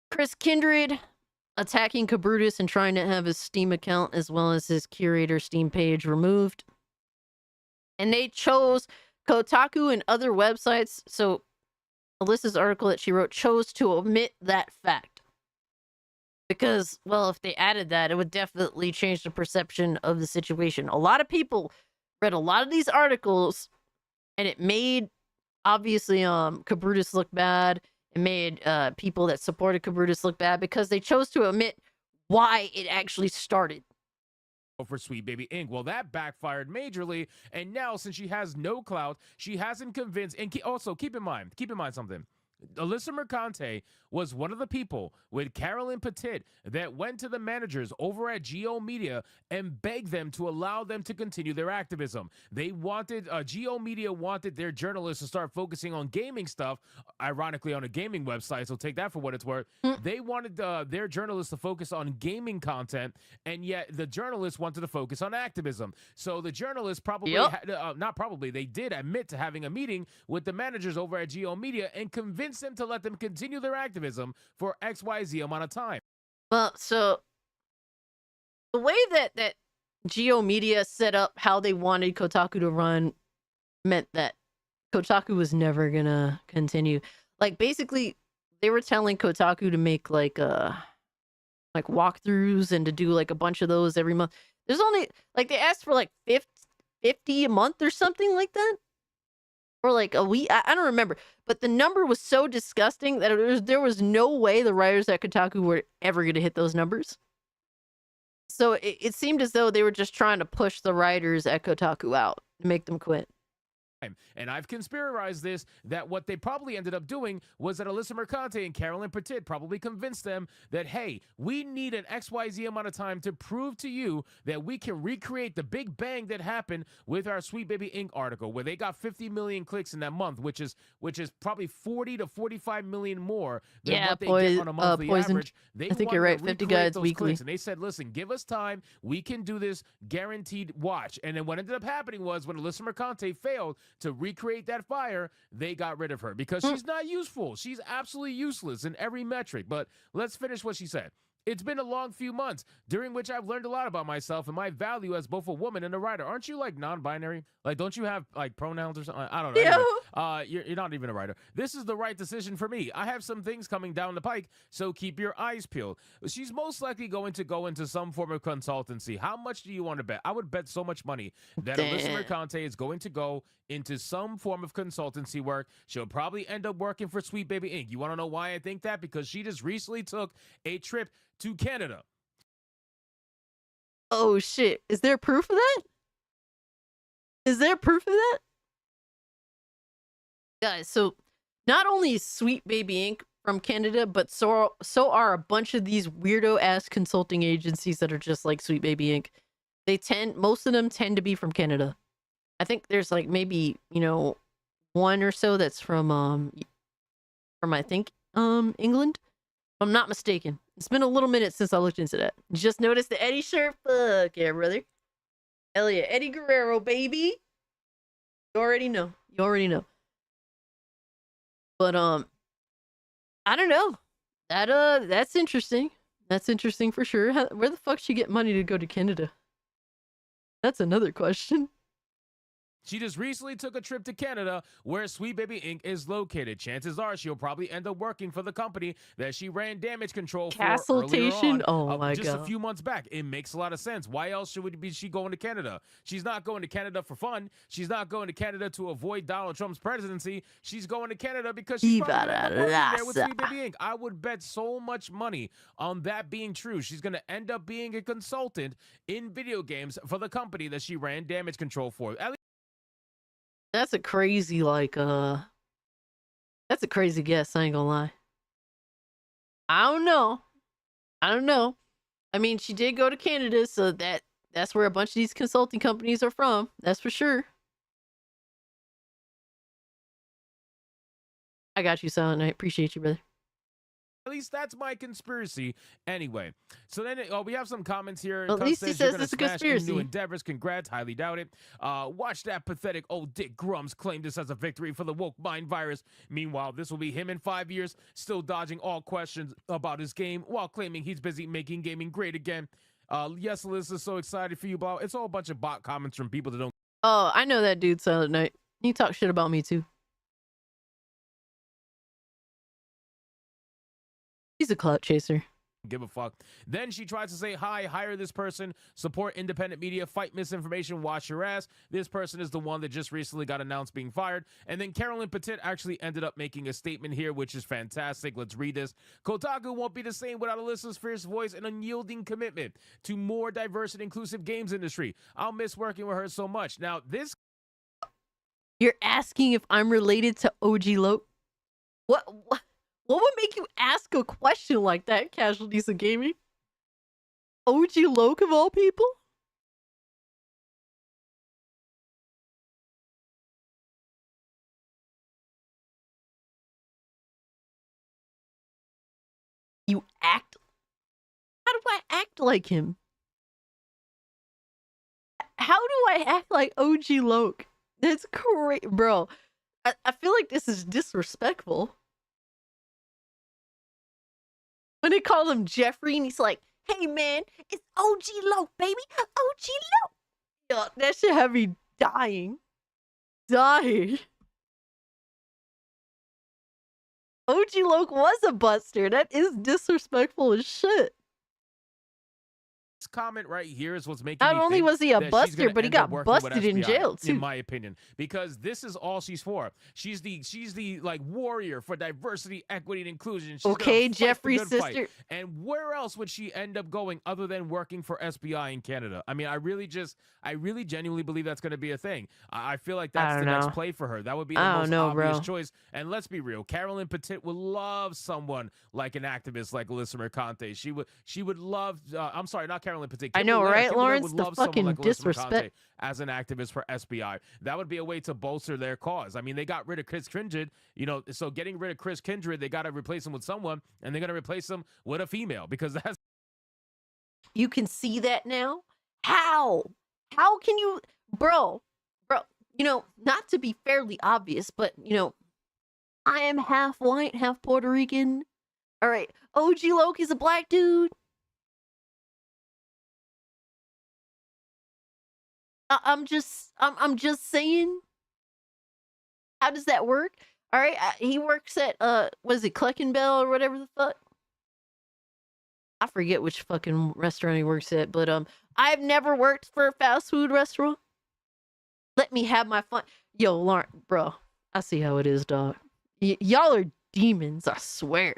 Chris Kindred attacking Cabrutus and trying to have his Steam account as well as his curator Steam page removed. And they chose Kotaku and other websites, so Alyssa's article that she wrote chose to omit that fact. Because, well, if they added that, it would definitely change the perception of the situation. A lot of people read a lot of these articles, and it made, obviously, Cabrutus look bad. It made people that supported Cabrutus look bad because they chose to omit why it actually started. For Sweet Baby Inc. Well, that backfired majorly, and now since she has no clout, she hasn't convinced. And also keep in mind something. Alyssa Mercante was one of the people with Carolyn Petit that went to the managers over at Geo Media and begged them to allow them to continue their activism. They wanted, Geo Media wanted their journalists to start focusing on gaming stuff, ironically on a gaming website, so take that for what it's worth. They wanted their journalists to focus on gaming content, and yet the journalists wanted to focus on activism. So the journalists probably, they did admit to having a meeting with the managers over at Geo Media and convince them to let them continue their activism for XYZ amount of time. Well, so the way that Geo Media set up how they wanted Kotaku to run meant that Kotaku was never gonna continue. Like, basically, they were telling Kotaku to make like walkthroughs and to do like a bunch of those every month. There's only like, they asked for like 50 a month or something like that. Or like a week, I don't remember. But the number was so disgusting that there was no way the writers at Kotaku were ever going to hit those numbers. So it seemed as though they were just trying to push the writers at Kotaku out to make them quit. And I've conspiratized this, that what they probably ended up doing was that Alyssa Mercante and Carolyn Petit probably convinced them that, hey, we need an XYZ amount of time to prove to you that we can recreate the big bang that happened with our Sweet Baby Inc. article, where they got 50 million clicks in that month, which is probably 40 to 45 million more than what they get on a monthly average. I think you're right, 50 guides weekly. And they said, listen, give us time. We can do this, guaranteed watch. And then what ended up happening was when Alyssa Mercante failed to recreate that fire, they got rid of her because she's not useful. She's absolutely useless in every metric. But let's finish what she said. It's been a long few months during which I've learned a lot about myself and my value as both a woman and a writer. Aren't you like non-binary? Like, don't you have like pronouns or something? I don't know. Anyway, you're not even a writer. This is the right decision for me. I have some things coming down the pike, so keep your eyes peeled. She's most likely going to go into some form of consultancy. How much do you want to bet? I would bet so much money that Alyssa Mercante is going to go into some form of consultancy work. She'll probably end up working for Sweet Baby Inc. You want to know why I think that? Because she just recently took a trip to Canada. Oh shit. Is there proof of that? Is there proof of that? Guys, so not only is Sweet Baby Inc. from Canada, but so are a bunch of these weirdo ass consulting agencies that are just like Sweet Baby Inc. Most of them tend to be from Canada. I think there's like maybe, one or so that's from from I think England. If I'm not mistaken. It's been a little minute since I looked into that. Just noticed the Eddie shirt. Fuck yeah, brother. Hell yeah, Eddie Guerrero, baby. You already know. You already know. But I don't know. That's interesting. That's interesting for sure. Where the fuck she get money to go to Canada? That's another question. She just recently took a trip to Canada where Sweet Baby Inc. is located. Chances are she'll probably end up working for the company that she ran damage control for earlier on, oh my just god, a few months back. It makes a lot of sense. Why else should she going to Canada? She's not going to Canada for fun. She's not going to Canada to avoid Donald Trump's presidency. She's going to Canada because she's probably gonna end up working there with Sweet Baby Inc. I would bet so much money on that being true. She's going to end up being a consultant in video games for the company that she ran damage control for. that's a crazy that's a crazy guess. I ain't gonna lie. I don't know. I mean, she did go to Canada, so that's where a bunch of these consulting companies are from. That's for sure. I got you, Silent Night. Appreciate you, brother. At least that's my conspiracy. Anyway, so then we have some comments here. At least he says it's a conspiracy. New endeavors. Congrats. Highly doubt it. Watch that pathetic old Dick Grums claim this as a victory for the woke mind virus. Meanwhile, this will be him in 5 years, still dodging all questions about his game while claiming he's busy making gaming great again. Yes, Alyssa, so excited for you, blah. It's all a bunch of bot comments from people that don't. Oh, I know that dude, Silent Night. He talks shit about me too. He's a clout chaser. Give a fuck. Then she tries to say, hi, hire this person, support independent media, fight misinformation, wash your ass. This person is the one that just recently got announced being fired. And then Carolyn Petit actually ended up making a statement here, which is fantastic. Let's read this. Kotaku won't be the same without Alyssa's fierce voice and unyielding commitment to more diverse and inclusive games industry. I'll miss working with her so much. Now, this... You're asking if I'm related to OG Loke? What would make you ask a question like that, Casualties of Gaming? OG Loke of all people? You act... How do I act like him? How do I act like OG Loke? That's great, bro. I feel like this is disrespectful. When they call him Jeffrey and he's like, hey man, it's OG Loke, baby. OG Loke. Yo, that shit have me dying. Dying. OG Loke was a buster. That is disrespectful as shit. This comment right here is what's making Not me only think was he a that she's buster, gonna but he end up got working with busted in SBI, jail too. in my opinion, because this is all she's for. She's the like warrior for diversity, equity, and inclusion. She's Okay, gonna fight the Jeffrey's good fight. sister. And where else would she end up going other than working for SBI in Canada? I mean, I really genuinely believe that's going to be a thing. I feel like that's the next play for her. That would be the most obvious choice. And let's be real, Carolyn Petit would love someone like an activist like Alyssa Mercante. She would love. I'm sorry, not Carolyn Petit. I know, right, Lawrence? Would The love someone fucking like Alyssa disrespect. Mercante as an activist for SBI. That would be a way to bolster their cause. I mean, they got rid of Chris Kindred, so getting rid of Chris Kindred, they got to replace him with someone, and they're going to replace him with a female because that's. You can see that now? How? How can you, bro, not to be fairly obvious, but, I am half white, half Puerto Rican. All right, OG Loke is a black dude. I'm just saying. How does that work? All right, he works at was it Cluckenbell or whatever the fuck? I forget which fucking restaurant he works at, but I've never worked for a fast food restaurant. Let me have my fun. Yo, Lauren, bro, I see how it is, dog. Y'all are demons, I swear.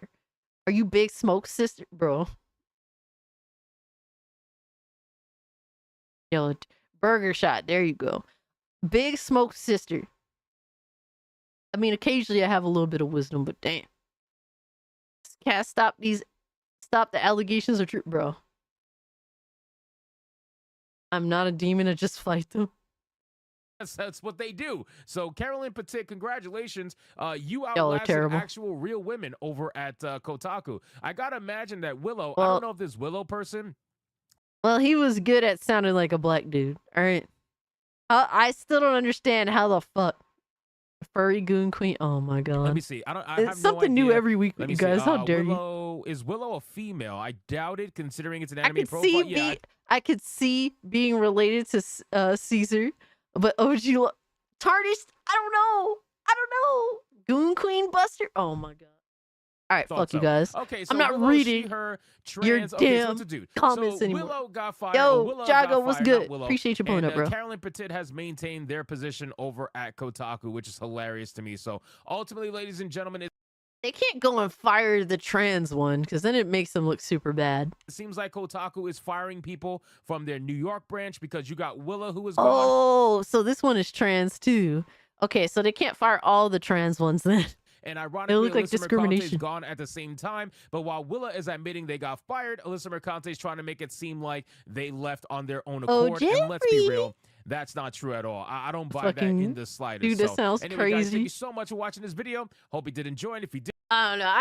Are you Big Smoke sister, bro? Yo, Burger Shot, there you go. Big Smoke sister. I mean, occasionally I have a little bit of wisdom, but damn. Can't stop the allegations are true, bro. I'm not a demon, I just fight them. That's what they do. So Carolyn Petit, congratulations. You Y'all are outlasted terrible. actual real women over at Kotaku. I gotta imagine that Willow. I Well- don't know if this Willow person. Well, he was good at sounding like a black dude. All right. I still don't understand how the fuck furry goon queen. Oh my god. Let me see. I It's have something no new idea. every week, Let you me see. guys. How dare you? Willow, is Willow a female? I doubt it, considering it's an I anime could profile. see Yeah, I could see being related to Caesar, but OG TARDIS. I don't know. Goon Queen Buster. Oh my god. All right, thought fuck so. you guys. Okay, so I'm not Willow, reading she, her, your trans. Okay, so damn what's a dude? comments so anymore. Willow got fired. Yo, Willow Jago, got what's fired, good? not Willow. Appreciate you pulling and, up, bro. Carolyn Petit has maintained their position over at Kotaku, which is hilarious to me. So ultimately, ladies and gentlemen, They can't go and fire the trans one because then it makes them look super bad. it seems like Kotaku is firing people from their New York branch because you got Willow, who is gone. Oh, so this one is trans too. Okay, so they can't fire all the trans ones then. And It ironically, looked like Alyssa Mercante is discrimination. gone at the same time. But while Willa is admitting they got fired, Alyssa Mercante is trying to make it seem like they left on their own Oh, accord. And let's be Jerry. real, that's not true at all. I don't buy that Fucking- in the slightest. dude, that So, sounds anyway, guys, crazy. thank you so much for watching this video. Hope you did enjoy it. If you did, I don't know.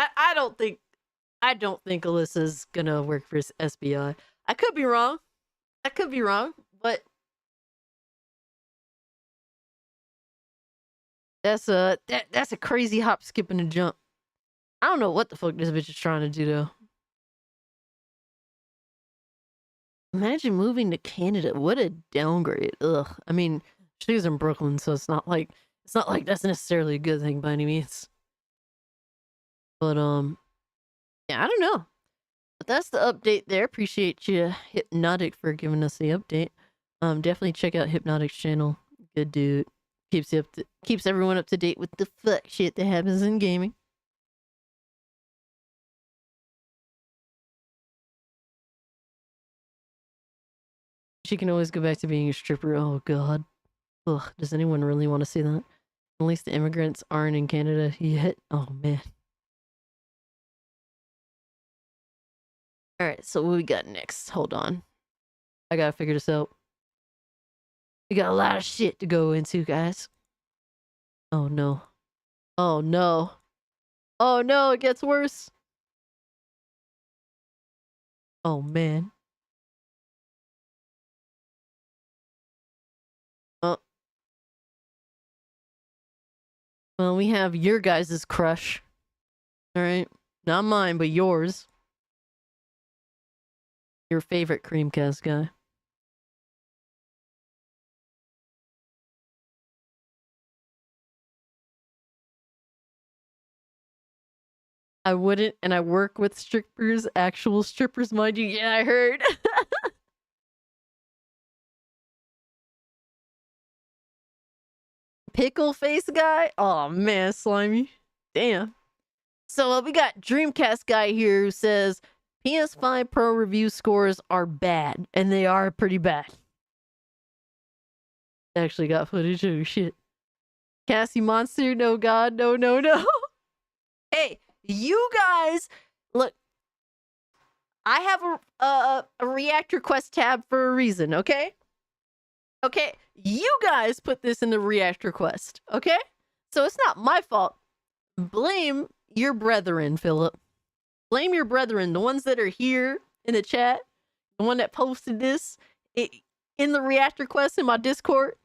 I don't think Alyssa's gonna work for SBI. I could be wrong. But that's a crazy hop, skip, and a jump. I don't know what the fuck this bitch is trying to do though. Imagine moving to Canada. What a downgrade. Ugh. I mean, she was in Brooklyn, so it's not like that's necessarily a good thing by any means. But yeah, I don't know. But that's the update there. Appreciate you, Hypnotic, for giving us the update. Definitely check out Hypnotic's channel. Good dude. Keeps everyone up to date with the fuck shit that happens in gaming. She can always go back to being a stripper. Oh god. Ugh, does anyone really want to see that? At least the immigrants aren't in Canada yet. Oh man. Alright, so what we got next? Hold on. I gotta figure this out. We got a lot of shit to go into, guys. Oh no. Oh no. Oh no, it gets worse. Oh man. Well, we have your guys' crush. Alright. Not mine, but yours. Your favorite Creamcast guy. I wouldn't, and I work with strippers, actual strippers, mind you. Yeah, I heard. Pickle face guy? Oh man, slimy. Damn. So we got Dreamcast guy here who says PS5 Pro review scores are bad, and they are pretty bad. Actually got footage. Oh shit. Cassie Monster, no god, no. Hey, you guys, look. I have a reactor quest tab for a reason, okay? Okay, you guys put this in the reactor quest, okay? So it's not my fault. Blame your brethren, Philip. Blame your brethren, the ones that are here in the chat, the one that posted this in the reactor quest in my Discord.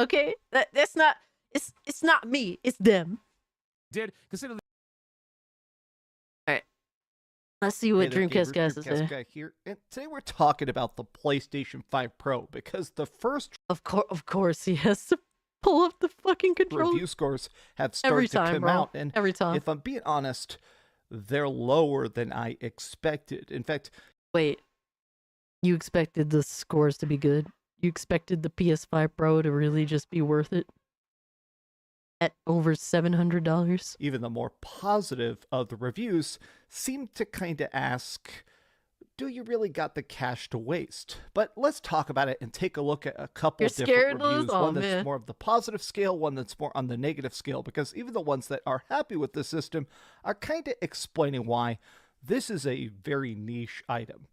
Okay? That's not it's not me, it's them. did consider. Alright. Let's see what Hey there, Dreamcast gamers, guys to Dreamcast say. Guy here, and today we're talking about the PlayStation 5 Pro because the first Of course he has to pull up the fucking controller. review scores have Every started time, to come bro. out, and Every time. if I'm being honest, they're lower than I expected. In fact, Wait. You expected the scores to be good? You expected the PS5 Pro to really just be worth it? At over $700? even the more positive of the reviews seem to kind of ask, do you really got the cash to waste? But let's talk about it and take a look at a couple You're different scared, Luz? reviews. Oh, One that's man. more of the positive scale, one that's more on the negative scale, because even the ones that are happy with the system are kind of explaining why this is a very niche item.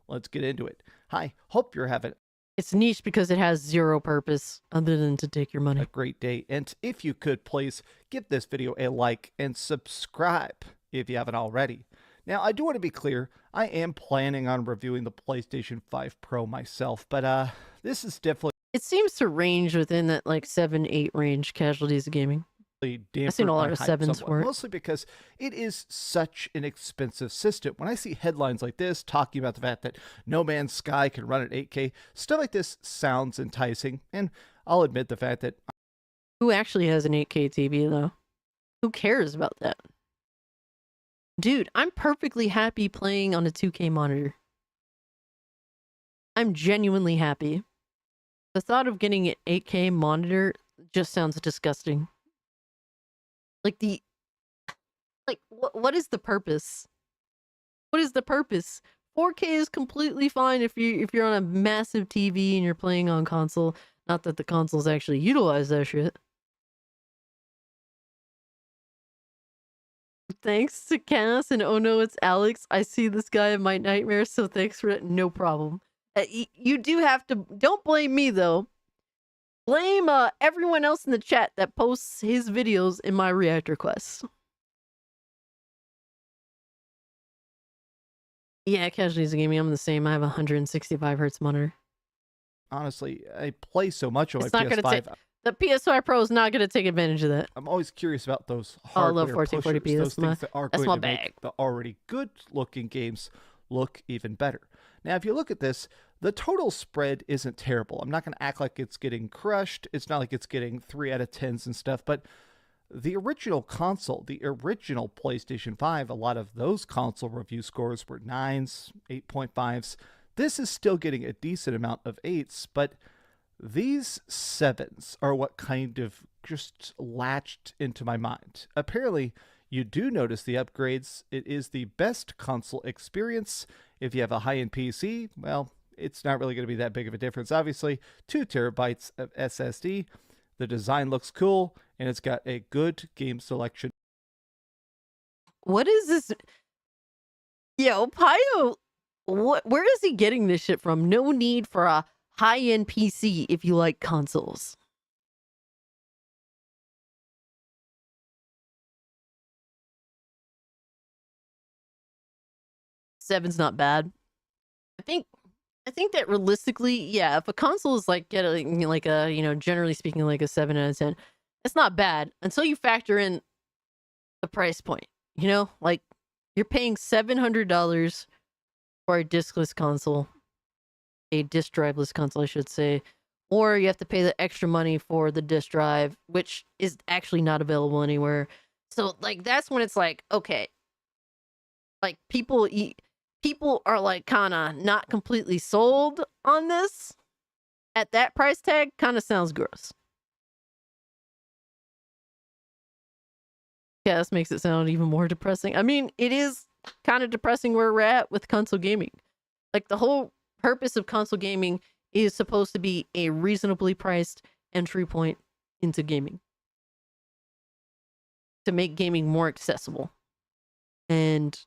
Let's get into it. Hi, hope you're having It's niche because it has zero purpose other than to take your money. A great day. And if you could, please give this video a like and subscribe if you haven't already. Now, I do want to be clear. I am planning on reviewing the PlayStation 5 Pro myself, but this is definitely... It seems to range within that like 7-8 range casualties of gaming. I've seen a lot of 7s for it. Mostly because it is such an expensive system. When I see headlines like this talking about the fact that No Man's Sky can run at 8K, stuff like this sounds enticing. And I'll admit the fact that... Who actually has an 8K TV, though? Who cares about that? Dude, I'm perfectly happy playing on a 2K monitor. I'm genuinely happy. The thought of getting an 8K monitor just sounds disgusting. What is the purpose? What is the purpose? 4K is completely fine if you're on a massive TV and you're playing on console. Not that the consoles actually utilize that shit. Thanks to Cass and oh no, it's Alex. I see this guy in my nightmares, so thanks for it. No problem. You do have to. Don't blame me though. Blame everyone else in the chat that posts his videos in my react requests. Yeah, casualties of gaming. I'm the same. I have a 165 hertz monitor. Honestly, I play so much on my It's not PS5. The PS5 Pro is not going to take advantage of that. I'm always curious about those I love hardware 1440p. pushers, those things that are going to bag. make the already good-looking games look even better. Now, if you look at this, the total spread isn't terrible. I'm not going to act like it's getting crushed. It's not like it's getting 3 out of 10s and stuff, but the original console, the original PlayStation 5, a lot of those console review scores were 9s, 8.5s. This is still getting a decent amount of 8s, but these 7s are what kind of just latched into my mind. Apparently, you do notice the upgrades. It is the best console experience. If you have a high-end PC, well, it's not really going to be that big of a difference. Obviously, 2 terabytes of SSD. The design looks cool, and it's got a good game selection. What is this? Yo, Pio, where is he getting this shit from? No need for a high-end PC if you like consoles. Seven's not bad. I think that realistically, yeah, if a console is like getting like a, generally speaking, like a 7 out of 10, it's not bad until you factor in the price point. Like you're paying $700 for a diskless console, a disk driveless console, I should say, or you have to pay the extra money for the disk drive, which is actually not available anywhere. So like that's when it's like, okay, like people are like kind of not completely sold on this at that price tag. Kind of sounds gross. Yeah, this makes it sound even more depressing. I mean, it is kind of depressing where we're at with console gaming. Like the whole purpose of console gaming is supposed to be a reasonably priced entry point into gaming, to make gaming more accessible. And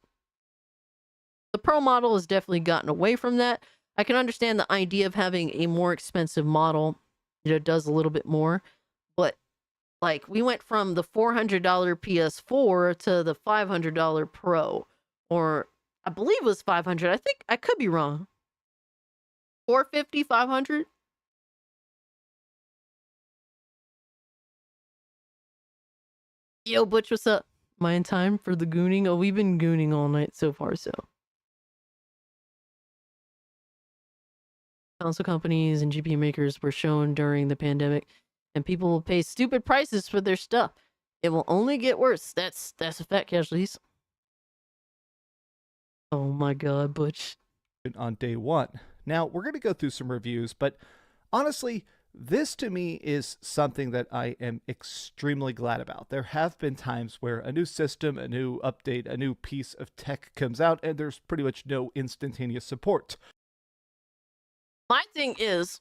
the Pro model has definitely gotten away from that. I can understand the idea of having a more expensive model that does a little bit more, but like we went from the $400 PS4 to the $500 Pro, or I believe it was 500. I think I could be wrong. 450, 500. Yo, Butch, what's up? Am I in time for the gooning? Oh, we've been gooning all night so far, so. Console companies and GPU makers were shown during the pandemic, and people will pay stupid prices for their stuff. It will only get worse. That's a fact, casualties. Oh my god, Butch. On day one. Now, we're going to go through some reviews, but honestly, this to me is something that I am extremely glad about. There have been times where a new system, a new update, a new piece of tech comes out, and there's pretty much no instantaneous support. My thing is,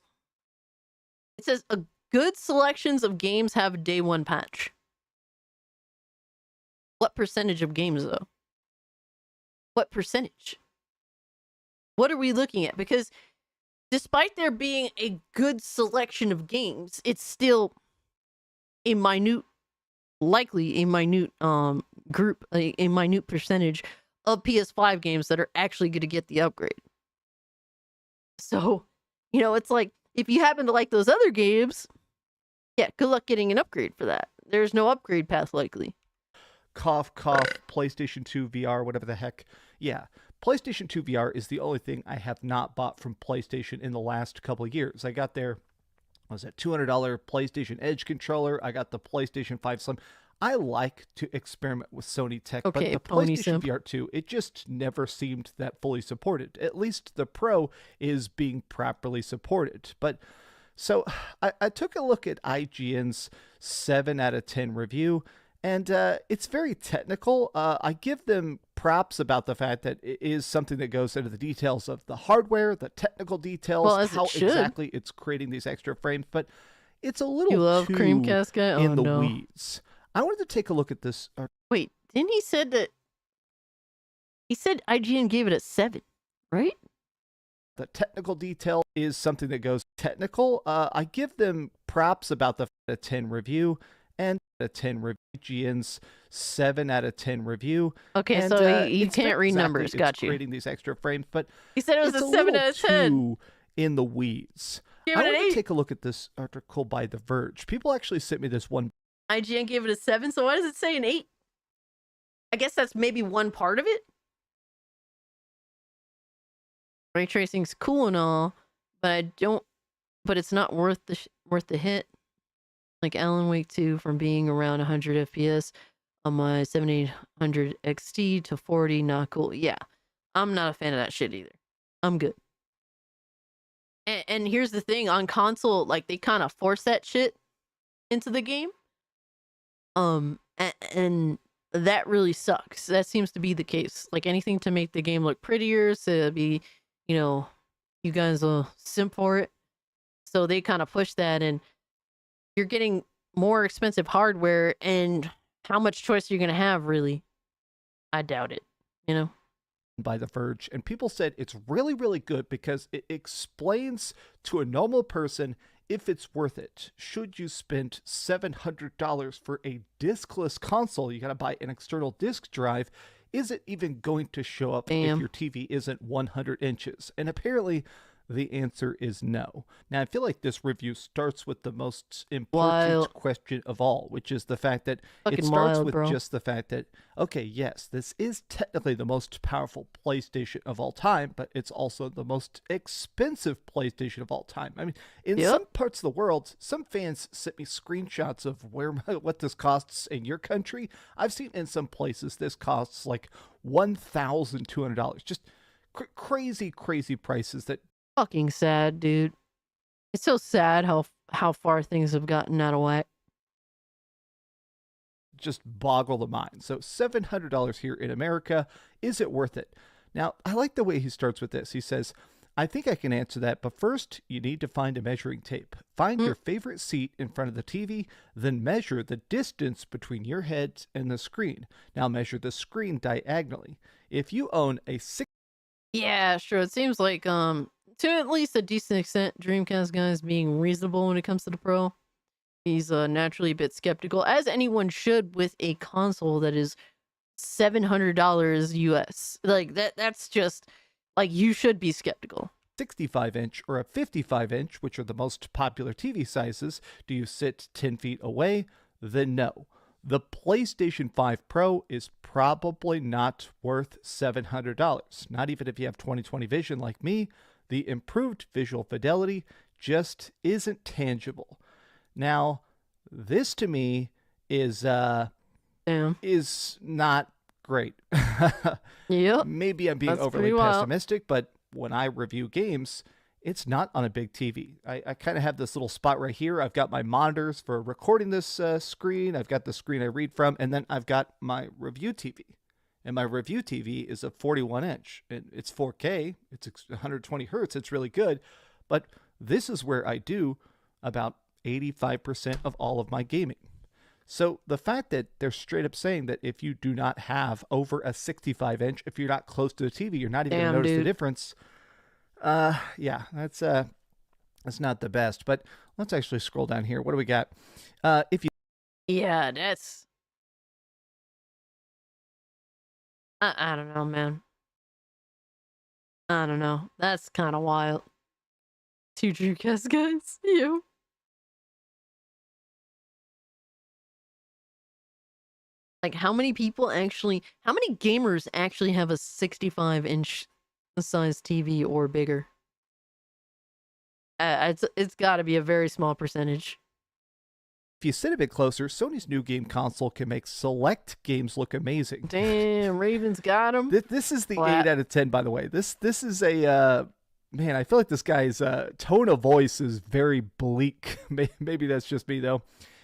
it says a good selections of games have a day one patch. What percentage of games, though? What percentage? What are we looking at? Because despite there being a good selection of games, it's still a minute, likely a minute group, a minute percentage of PS5 games that are actually going to get the upgrade. So, it's like, if you happen to like those other games, yeah, good luck getting an upgrade for that. There's no upgrade path likely. Cough, cough, PlayStation 2 VR, whatever the heck. Yeah, PlayStation 2 VR is the only thing I have not bought from PlayStation in the last couple of years. I got their, what was that, $200 PlayStation Edge controller. I got the PlayStation 5 Slim. I like to experiment with Sony tech, Okay, but the Pony PlayStation Simp. VR 2, it just never seemed that fully supported. At least the Pro is being properly supported. But so I took a look at IGN's 7 out of 10 review, and it's very technical. I give them props about the fact that it is something that goes into the details of the hardware, the technical details, Well, as it how should. exactly it's creating these extra frames, but it's a little You love too Creamcast guy? in Oh, the no. weeds. I wanted to take a look at this. Wait, didn't he said that? He said IGN gave it a 7, right? The technical detail is something that goes technical. I give them props about the 10 review and a 10 review. IGN's 7 out of 10 review. Okay, and, so you it's can't not read exactly numbers. it's Got you. creating these extra frames, but He said it was it's a 7 little out of 10. too in the weeds. Give I it an want 8. to take a look at this article by The Verge. People actually sent me this one. IGN gave it a 7, so why does it say an 8? I guess that's maybe one part of it. Ray tracing's cool and all, but it's not worth the hit. Like Alan Wake 2 from being around 100 FPS on my 7800 XT to 40, not cool. Yeah, I'm not a fan of that shit either. I'm good. And here's the thing, on console, like, they kind of force that shit into the game. And that really sucks. That seems to be the case. Like, anything to make the game look prettier, to be, you guys will simp for it. So they kind of push that, and you're getting more expensive hardware, and how much choice you're going to have, really? I doubt it, By The Verge, and people said it's really, really good because it explains to a normal person if it's worth it. Should you spend $700 for a diskless console? You got to buy an external disk drive. Is it even going to show up if your TV isn't 100 inches? And apparently the answer is no. Now, I feel like this review starts with the most important question of all, which is the fact that it starts with just the fact that, okay, yes, this is technically the most powerful PlayStation of all time, but it's also the most expensive PlayStation of all time. I mean, in some parts of the world, some fans sent me screenshots of what this costs in your country. I've seen in some places this costs like $1,200. Just crazy, crazy prices that Fucking sad, dude. It's so sad how far things have gotten out of whack. Just boggle the mind. So $700 here in America, is it worth it? Now, I like the way he starts with this. He says, I think I can answer that, but first you need to find a measuring tape. Find your favorite seat in front of the TV, then measure the distance between your head and the screen. Now measure the screen diagonally. If you own a Yeah, sure. It seems like, to at least a decent extent, Dreamcast guy is being reasonable when it comes to the Pro. He's naturally a bit skeptical, as anyone should with a console that is $700 US. Like, that's just, like, you should be skeptical. 65-inch or a 55-inch, which are the most popular TV sizes. Do you sit 10 feet away? Then no. The PlayStation 5 Pro is probably not worth $700. Not even if you have 20/20 vision like me. The improved visual fidelity just isn't tangible. Now, this to me is not great. Yep. Maybe I'm being That's overly pretty wild. pessimistic, but when I review games, it's not on a big TV. I kind of have this little spot right here. I've got my monitors for recording this screen. I've got the screen I read from, and then I've got my review TV. And my review TV is a 41-inch. It's 4K. It's 120 hertz. It's really good. But this is where I do about 85% of all of my gaming. So the fact that they're straight up saying that if you do not have over a 65-inch, if you're not close to the TV, you're not even going to notice the difference. Yeah, that's not the best. But let's actually scroll down here. What do we got? If you Yeah, that's. I don't know, man. I don't know. That's kind of wild. Two Dreamcast guys. You. Like, how many gamers actually have a 65-inch size TV or bigger? It's got to be a very small percentage. If you sit a bit closer, Sony's new game console can make select games look amazing. Damn, Ravens got him. This is the 8 out of 10, by the way. This is a man. I feel like this guy's tone of voice is very bleak. Maybe that's just me though.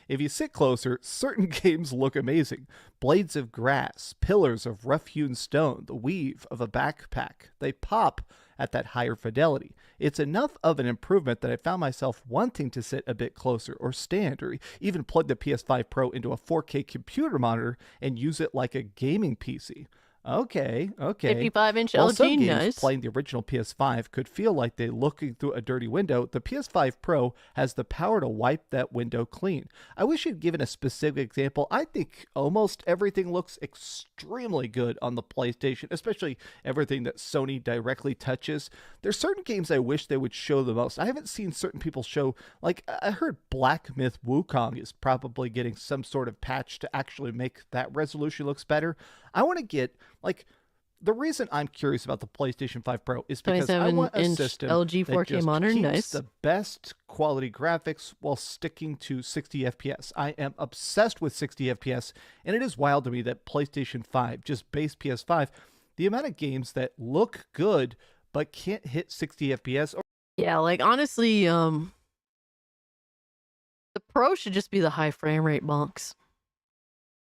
If you sit closer, certain games look amazing. Blades of grass, pillars of rough-hewn stone, the weave of a backpack. They pop at that higher fidelity. It's enough of an improvement that I found myself wanting to sit a bit closer or stand or even plug the PS5 Pro into a 4K computer monitor and use it like a gaming PC. Okay. 55-inch While some LG, games nice. playing the original PS5 could feel like they're looking through a dirty window, the PS5 Pro has the power to wipe that window clean. I wish you'd given a specific example. I think almost everything looks extremely good on the PlayStation, especially everything that Sony directly touches. There's certain games I wish they would show the most. I haven't seen certain people show, like I heard Black Myth Wukong is probably getting some sort of patch to actually make that resolution looks better. I want to get, like, the reason I'm curious about the PlayStation 5 Pro is because I want a 27-inch system LG that 4K just monitor, keeps nice. the best quality graphics while sticking to 60 FPS. I am obsessed with 60 FPS, and it is wild to me that PlayStation 5, just base PS5, the amount of games that look good but can't hit 60 FPS. Yeah, like, honestly, the Pro should just be the high frame rate bonks.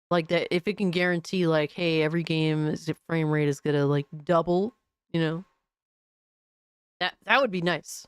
Like, that, if it can guarantee, like, hey, every game's frame rate is gonna, like, double, you know? That would be nice.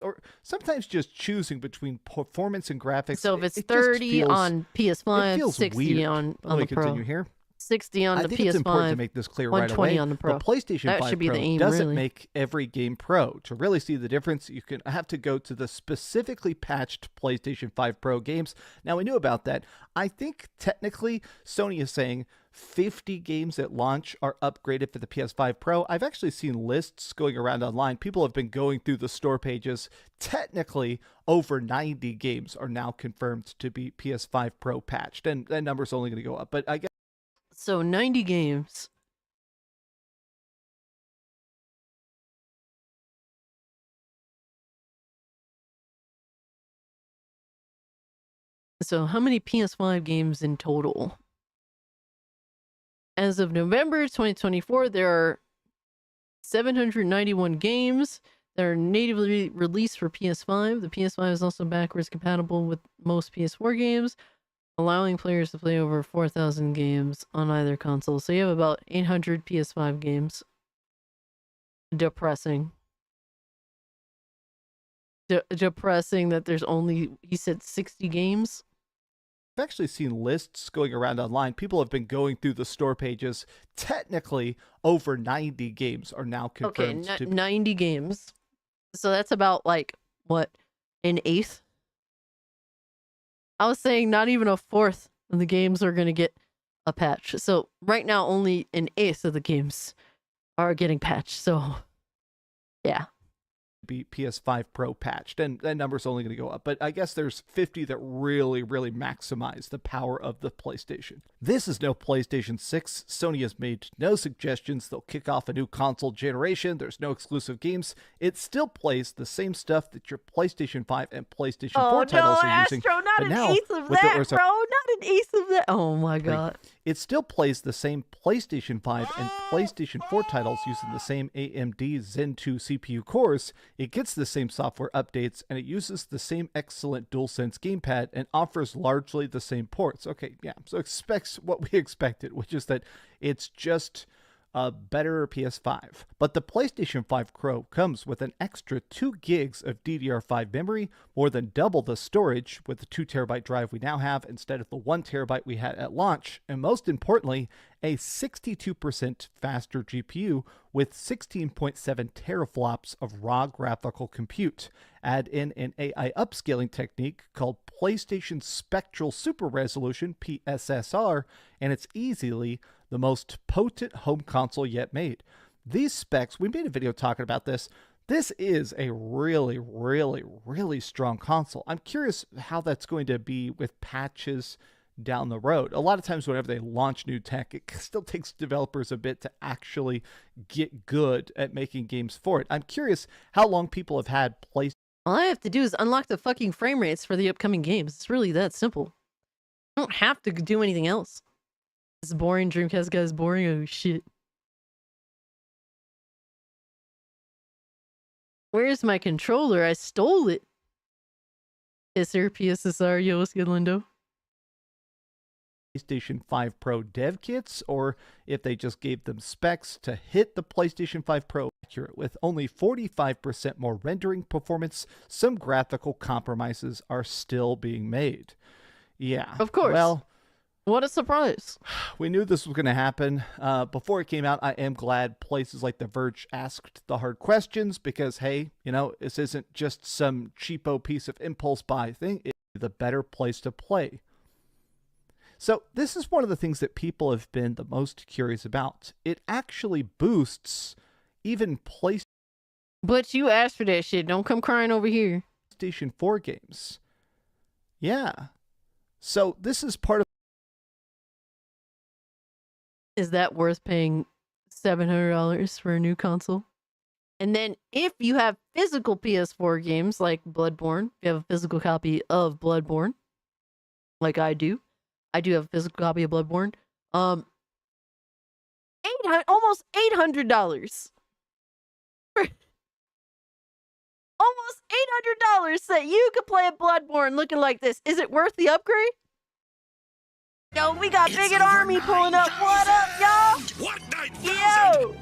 Or sometimes just choosing between performance and graphics. So if it's it just 30 feels- on it PS5, feels 60 weird. on Let me the Pro. continue here. 60 on I the think PS5, it's important to make this clear right 120 away. on the Pro. The PlayStation That 5 should be Pro the aim, doesn't really. make every game pro. To really see the difference, you can have to go to the specifically patched PlayStation 5 Pro games. Now, we knew about that. I think technically Sony is saying 50 games at launch are upgraded for the PS5 Pro. I've actually seen lists going around online. People have been going through the store pages. Technically, over 90 games are now confirmed to be PS5 Pro patched, and that number's only going to go up. But I guess So 90 games. So how many PS5 games in total? As of November 2024, there are 791 games that are natively released for PS5. The PS5 is also backwards compatible with most PS4 games, allowing players to play over 4,000 games on either console. So you have about 800 PS5 games. Depressing. Depressing that there's only, he said, 60 games. I've actually seen lists going around online. People have been going through the store pages. Technically, over 90 games are now confirmed to be 90 games. So that's about, like, what, an eighth? I was saying not even a fourth of the games are going to get a patch. So right now, only an eighth of the games are getting patched. So, yeah. be PS5 Pro patched, and that number's only going to go up. But I guess there's 50 that really maximize the power of the PlayStation. This is no PlayStation 6. Sony has made no suggestions they'll kick off a new console generation. There's no exclusive games. It still plays the same stuff that your PlayStation 5 and PlayStation 4 titles are using. Astro, not but an now, eighth of with the- that, or sorry, bro. Not an eighth of that. Oh my god. it still plays the same PlayStation 5 and PlayStation 4 titles using the same AMD Zen 2 CPU cores. It gets the same software updates, and it uses the same excellent DualSense gamepad and offers largely the same ports. Okay, yeah, so expects what we expected, which is that it's just a better PS5. But the PlayStation 5 Pro comes with an extra 2 gigs of DDR5 memory, more than double the storage with the 2 terabyte drive we now have instead of the 1 terabyte we had at launch, and most importantly, a 62% faster GPU with 16.7 teraflops of raw graphical compute. Add in an AI upscaling technique called PlayStation Spectral Super Resolution, PSSR, and it's easily the most potent home console yet made. These specs, we made a video talking about this. This is a really, really, really strong console. I'm curious how that's going to be with patches down the road. A lot of times whenever they launch new tech, it still takes developers a bit to actually get good at making games for it. I'm curious how long people have had PlayStation. All I have to do is unlock the fucking frame rates for the upcoming games. It's really that simple. I don't have to do anything else. It's boring. Dreamcast guy's boring. Oh shit. Where's my controller? I stole it. Is there PSSR? Yo, what's good, Lindo? PlayStation 5 Pro dev kits, or if they just gave them specs to hit the PlayStation 5 Pro accurate. With only 45% more rendering performance, some graphical compromises are still being made. Yeah. Of course. Well, what a surprise. We knew this was going to happen. Before it came out, I am glad places like The Verge asked the hard questions because, hey, you know, this isn't just some cheapo piece of impulse buy thing. It's the better place to play. So this is one of the things that people have been the most curious about. It actually boosts even PlayStation. But you asked for that shit. Don't come crying over here. PlayStation 4 games. Yeah. So this is part of. Is that worth paying $700 for a new console? And then if you have physical PS4 games like Bloodborne, if you have a physical copy of Bloodborne, like I do have a physical copy of Bloodborne. Almost $800. Almost $800 that you could play a Bloodborne looking like this. Is it worth the upgrade? Yo, we got Bigot Army pulling up. What up, y'all? Yo!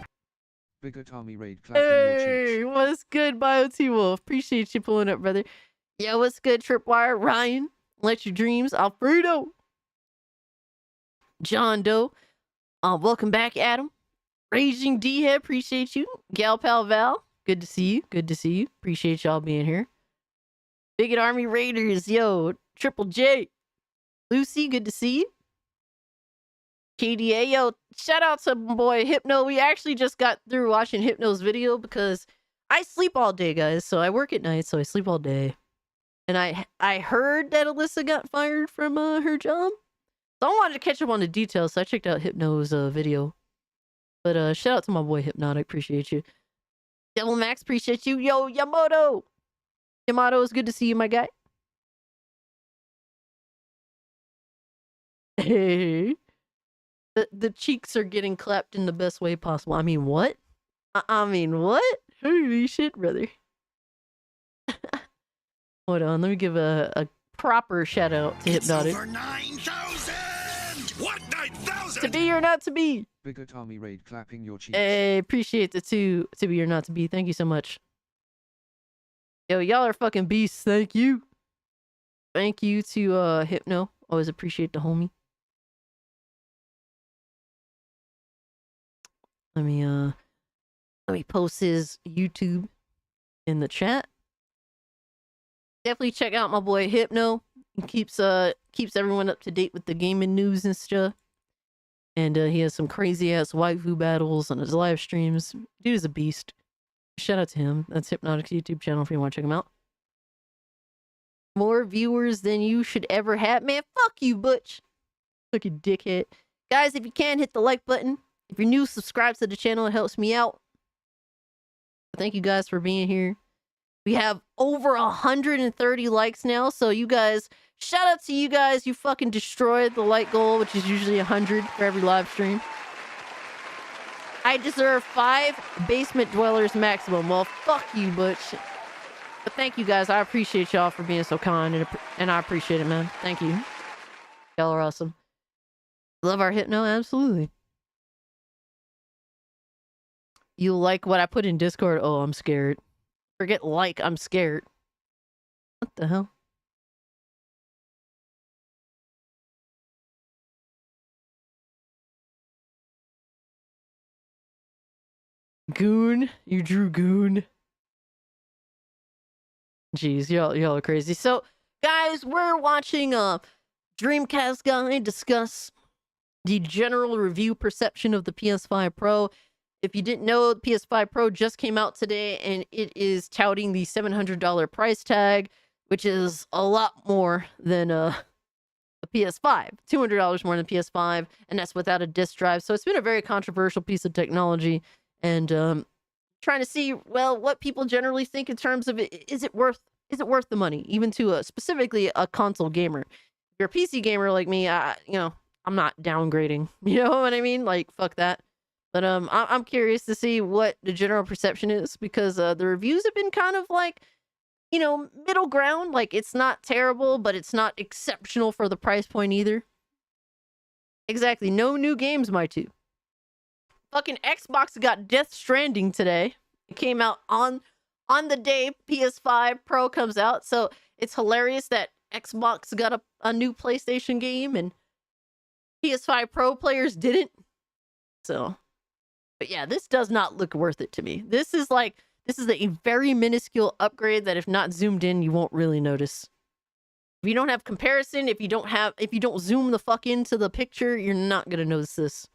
Bigot Army raid clapping your cheeks. Hey, what's good, Bio T-Wolf? Appreciate you pulling up, brother. Yo, what's good, Tripwire? Ryan, Let Your Dreams, Alfredo. John Doe. Welcome back, Adam. Raging D-Head, appreciate you. Gal Pal Val, good to see you. Good to see you. Appreciate y'all being here. Bigot Army Raiders, yo. Triple J. Lucy, good to see you. KDA, yo, shout out to my boy Hypno. We actually just got through watching Hypno's video because I sleep all day, guys. So I work at night, so I sleep all day. And I heard that Alyssa got fired from her job. So I wanted to catch up on the details, so I checked out Hypno's video. But shout out to my boy Hypnotic, appreciate you. Devil Max, appreciate you. Yo, Yamato! Yamato, it's good to see you, my guy. Hey. The cheeks are getting clapped in the best way possible. I mean, what? I mean, what? Holy shit, brother. Hold on, let me give a proper shout out to Hypnotic. Over 9,000! What 9,000? To be or not to be. Bigot Army raid clapping your cheeks. Hey, appreciate the two to be or not to be. Thank you so much. Yo, y'all are fucking beasts. Thank you. Thank you to Hypno. Always appreciate the homie. Let me post his YouTube in the chat. Definitely check out my boy Hypno. He keeps everyone up to date with the gaming news and stuff. And he has some crazy ass waifu battles on his live streams. Dude is a beast. Shout out to him. That's Hypnotic's YouTube channel if you want to check him out. More viewers than you should ever have. Man, fuck you, Butch. Fucking dickhead. Guys, if you can, hit the like button. If you're new, subscribe to the channel. It helps me out. Thank you guys for being here. We have over 130 likes now. So you guys, shout out to you guys. You fucking destroyed the like goal, which is usually 100 for every live stream. I deserve 5 basement dwellers maximum. Well, fuck you, Butch. But thank you guys. I appreciate y'all for being so kind. And I appreciate it, man. Thank you. Y'all are awesome. Love our Hypno? Absolutely. You like what I put in Discord? Oh, I'm scared. Forget like, I'm scared. What the hell? Goon, you drew Goon. Jeez, y'all are crazy. So, guys, we're watching a Dreamcast guy discuss the general review perception of the PS5 Pro. If you didn't know, the PS5 Pro just came out today, and it is touting the $700 price tag, which is a lot more than a PS5. $200 more than PS5, and that's without a disc drive. So it's been a very controversial piece of technology, and trying to see, well, what people generally think in terms of it. Is it worth the money, even to specifically a console gamer? If you're a PC gamer like me, I'm not downgrading. You know what I mean? Like, fuck that. But I'm curious to see what the general perception is, because the reviews have been kind of like, middle ground. Like, it's not terrible, but it's not exceptional for the price point either. Exactly. No new games, my two. Fucking Xbox got Death Stranding today. It came out on the day PS5 Pro comes out. So it's hilarious that Xbox got a new PlayStation game and PS5 Pro players didn't. So, but yeah, this does not look worth it to me. This is a very minuscule upgrade that if not zoomed in, you won't really notice. If you don't have comparison, if you don't zoom the fuck into the picture, you're not gonna notice this.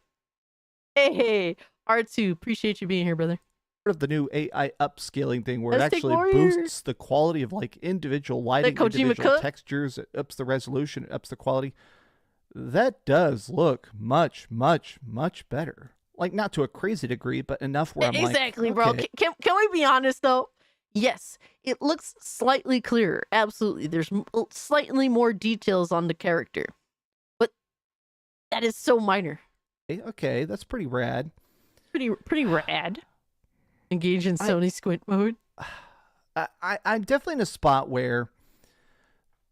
Hey, R2, appreciate you being here, brother. Of the new AI upscaling thing where Let's it actually boosts the quality of like individual lighting, individual textures, it ups the resolution, it ups the quality. That does look much, much, much better. Like, not to a crazy degree, but enough where I'm exactly, like, bro. okay. Can we be honest though? Yes, it looks slightly clearer. Absolutely, there's slightly more details on the character, but that is so minor. Okay, that's pretty rad. Pretty rad. Engage in Sony squint mode. I'm definitely in a spot where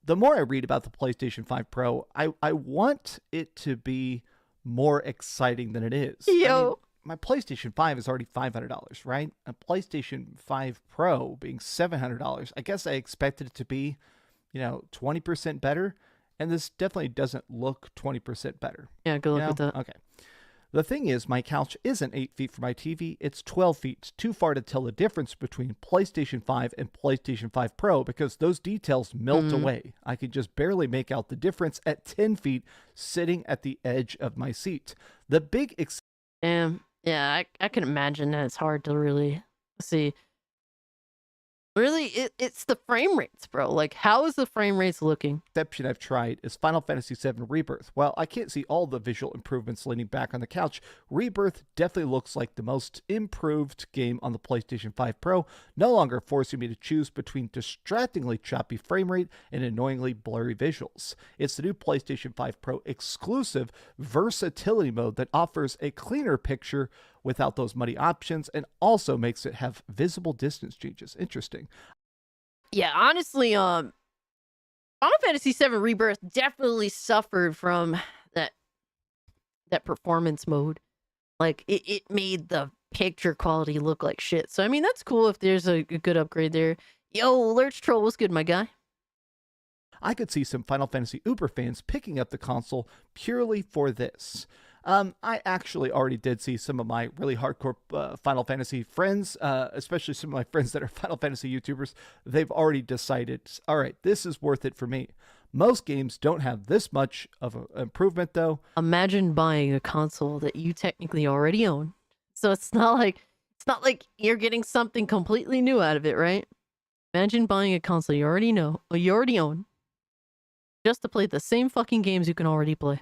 the more I read about the PlayStation 5 Pro, I want it to be more exciting than it is. Yo. I mean, my PlayStation 5 is already $500, right? A PlayStation 5 Pro being $700. I guess I expected it to be, 20% better, and this definitely doesn't look 20% better. Yeah, good luck with that. Okay. The thing is, my couch isn't 8 feet from my TV, it's 12 feet. It's too far to tell the difference between PlayStation 5 and PlayStation 5 Pro because those details melt away. I could just barely make out the difference at 10 feet sitting at the edge of my seat. The big Damn. Yeah, I can imagine that it's hard to really see. Really, it's the frame rates, bro. Like, how is the frame rates looking? Exception I've tried is Final Fantasy VII Rebirth. While I can't see all the visual improvements leaning back on the couch, Rebirth definitely looks like the most improved game on the PlayStation 5 Pro, no longer forcing me to choose between distractingly choppy frame rate and annoyingly blurry visuals. It's the new PlayStation 5 Pro exclusive versatility mode that offers a cleaner picture without those muddy options and also makes it have visible distance changes. Interesting. Yeah, honestly, Final Fantasy VII Rebirth definitely suffered from that performance mode. Like, it made the picture quality look like shit. So, I mean, that's cool if there's a good upgrade there. Yo, Lurch Troll, what's good, my guy? I could see some Final Fantasy Uber fans picking up the console purely for this. I actually already did see some of my really hardcore Final Fantasy friends, especially some of my friends that are Final Fantasy YouTubers. They've already decided, all right, this is worth it for me. Most games don't have this much of an improvement, though. Imagine buying a console that you technically already own. So it's not like you're getting something completely new out of it, right? Imagine buying a console you already own, just to play the same fucking games you can already play.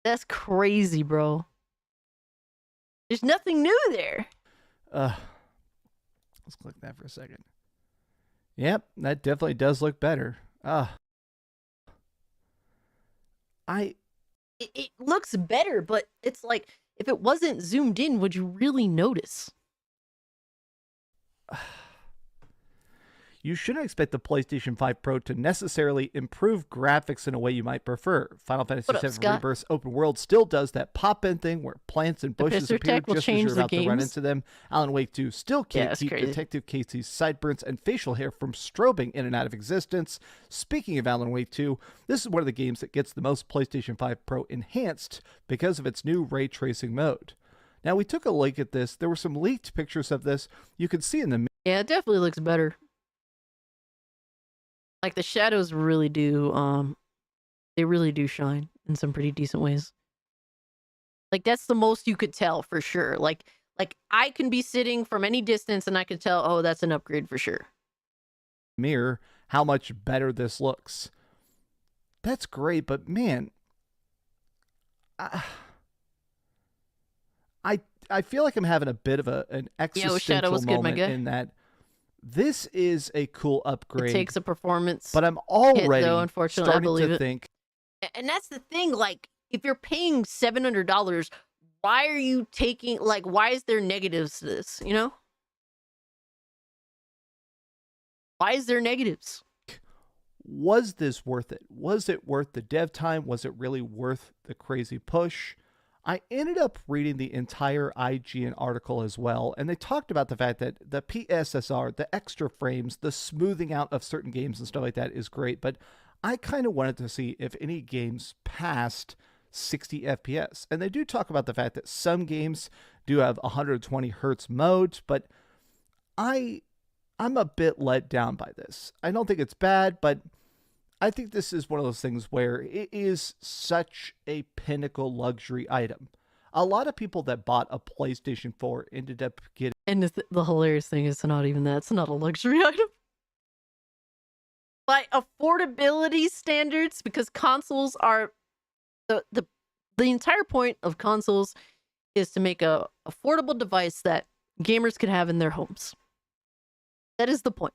That's crazy, bro. There's nothing new there. Let's click that for a second. Yep, that definitely does look better. It looks better, but it's like, if it wasn't zoomed in, would you really notice? you shouldn't expect the PlayStation 5 Pro to necessarily improve graphics in a way you might prefer. Final Fantasy VII Rebirth's open world still does that pop-in thing where plants and bushes appear just as you're about to run into them. Alan Wake 2 still can't keep Detective Casey's sideburns and facial hair from strobing in and out of existence. Speaking of Alan Wake 2, this is one of the games that gets the most PlayStation 5 Pro enhanced because of its new ray tracing mode. Now, we took a look at this. There were some leaked pictures of this. You could see in the... Yeah, it definitely looks better. Like, the shadows really do, they really do shine in some pretty decent ways. Like, that's the most you could tell for sure. Like I can be sitting from any distance and I can tell, oh, that's an upgrade for sure. Mirror, how much better this looks. That's great, but man... I feel like I'm having a bit of an existential moment in that this is a cool upgrade. It takes a performance, but I'm already hit, though, unfortunately, starting to think. And that's the thing. Like, if you're paying $700, why are you taking? Like, why is there negatives to this? You know, why is there negatives? Was this worth it? Was it worth the dev time? Was it really worth the crazy push? I ended up reading the entire IGN article as well, and they talked about the fact that the PSSR, the extra frames, the smoothing out of certain games and stuff like that is great, but I kind of wanted to see if any games passed 60 FPS. And they do talk about the fact that some games do have 120 hertz modes, but I'm a bit let down by this. I don't think it's bad, but I think this is one of those things where it is such a pinnacle luxury item. A lot of people that bought a PlayStation 4 ended up getting... And the hilarious thing is not even that. It's not a luxury item. By affordability standards, because consoles are... The entire point of consoles is to make a affordable device that gamers can have in their homes. That is the point.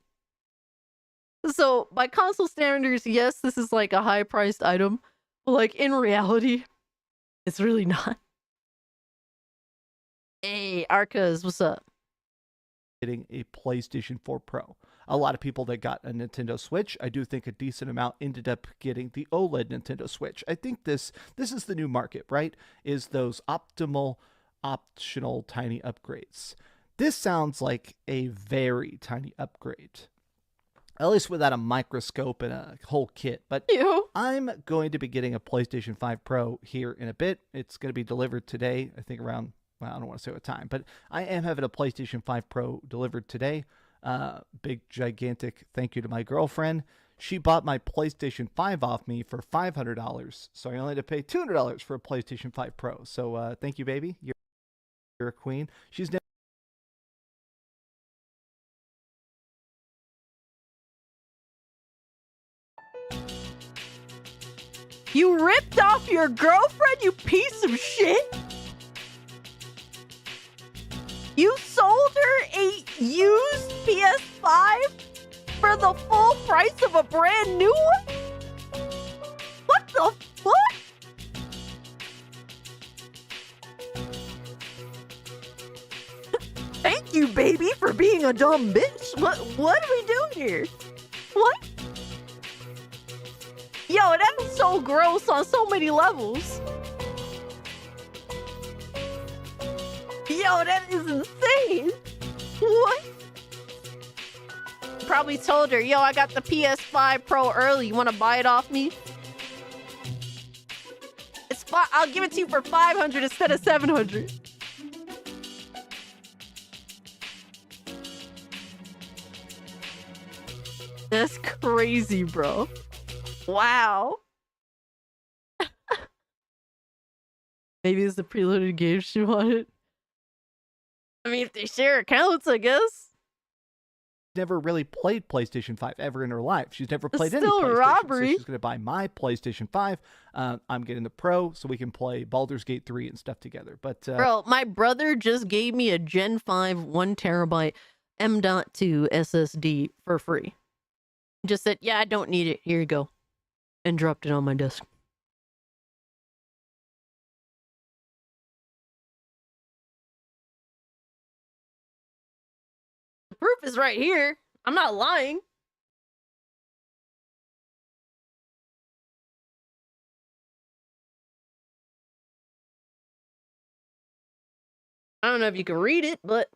So, by console standards, yes, this is like a high-priced item, but like in reality, it's really not. Hey, Arcas, what's up? Getting a PlayStation 4 Pro. A lot of people that got a Nintendo Switch, I do think a decent amount ended up getting the OLED Nintendo Switch. I think this is the new market, right? Is those optional tiny upgrades. This sounds like a very tiny upgrade. At least without a microscope and a whole kit. But I'm going to be getting a PlayStation 5 Pro here in a bit. It's going to be delivered today, I think around, well, I don't want to say what time, but I am having a PlayStation 5 Pro delivered today. Big, gigantic thank you to my girlfriend. She bought my PlayStation 5 off me for $500, so I only had to pay $200 for a PlayStation 5 Pro. So thank you, baby. You're a queen. She's never... You ripped off your girlfriend, you piece of shit! You sold her a used PS5 for the full price of a brand new one? What the fuck? Thank you, baby, for being a dumb bitch. What are we doing here? What? Yo, that was so gross on so many levels. Yo, that is insane. What? Probably told her, yo, I got the PS5 Pro early. You want to buy it off me? I'll give it to you for $500 instead of $700. That's crazy, bro. Wow. Maybe it's the preloaded game she wanted. I mean, if they share accounts, I guess. Never really played PlayStation 5 ever in her life. She's never played any still PlayStation. robbery. So she's going to buy my PlayStation 5. I'm getting the Pro so we can play Baldur's Gate 3 and stuff together. But bro, my brother just gave me a Gen 5 1 terabyte M.2 SSD for free. Just said, yeah, I don't need it. Here you go. And dropped it on my desk. The proof is right here. I'm not lying. I don't know if you can read it, but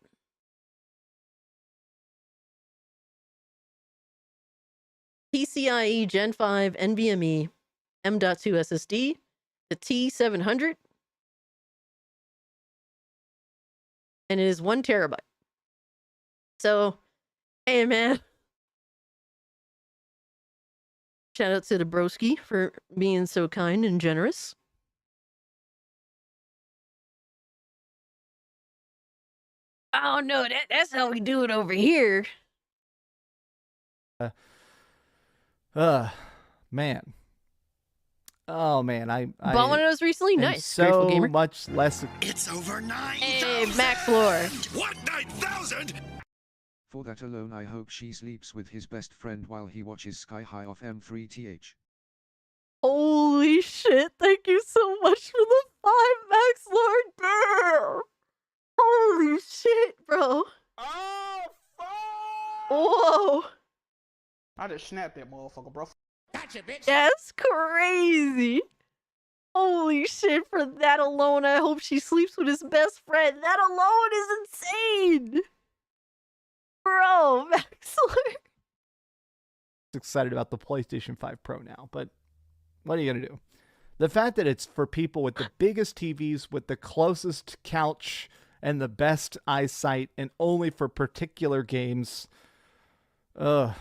PCIe Gen 5 NVMe M.2 SSD, the T700, and it is 1 terabyte. So, hey man, shout out to the broski for being so kind and generous. Oh no, that's how we do it over here. Man. Oh man, I bought one of those recently. am Nice, Grateful so Gamer. much less. It's over 9,000. Hey, Max Lore. What 9,000? For that alone, I hope she sleeps with his best friend while he watches Sky High off M3TH. Holy shit! Thank you so much for the 5, Max Lord. Damn. Holy shit, bro. Oh, fuck! Whoa. I just snapped that motherfucker, bro. Gotcha, bitch. That's crazy. Holy shit, for that alone, I hope she sleeps with his best friend. That alone is insane. Bro, Max Lord. Excited about the PlayStation 5 Pro now, but what are you going to do? The fact that it's for people with the biggest TVs, with the closest couch, and the best eyesight, and only for particular games. But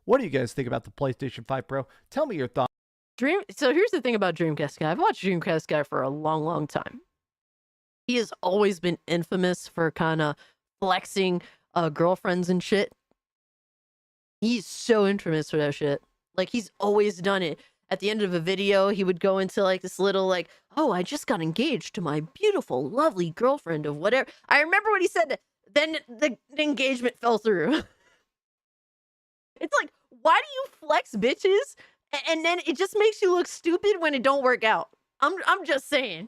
what do you guys think about the PlayStation 5 Pro? Tell me your thoughts. So here's the thing about Dreamcast Guy. I've watched Dreamcast Guy for a long, long time. He has always been infamous for kind of flexing girlfriends and shit. He's so infamous for that shit. Like, he's always done it. At the end of a video, he would go into like this little like, oh, I just got engaged to my beautiful, lovely girlfriend of whatever. I remember when he said, then the engagement fell through. It's like, why do you flex, bitches? And then it just makes you look stupid when it don't work out. I'm just saying.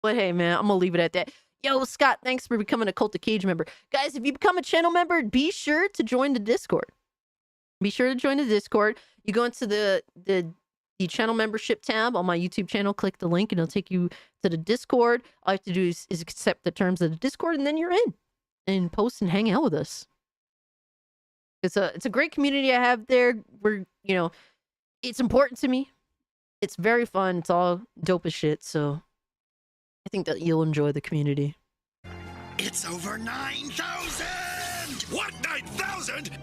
But hey, man, I'm gonna leave it at that. Yo, Scott, thanks for becoming a Cult of Cage member. Guys, if you become a channel member, be sure to join the Discord. Be sure to join the Discord. You go into the channel membership tab on my YouTube channel, click the link, and it'll take you to the Discord. All you have to do is accept the terms of the Discord, and then you're in. And post and hang out with us. It's a great community I have there. We're, you know, it's important to me. It's very fun. It's all dope as shit. So I think that you'll enjoy the community. It's over 9,000. What 9,000?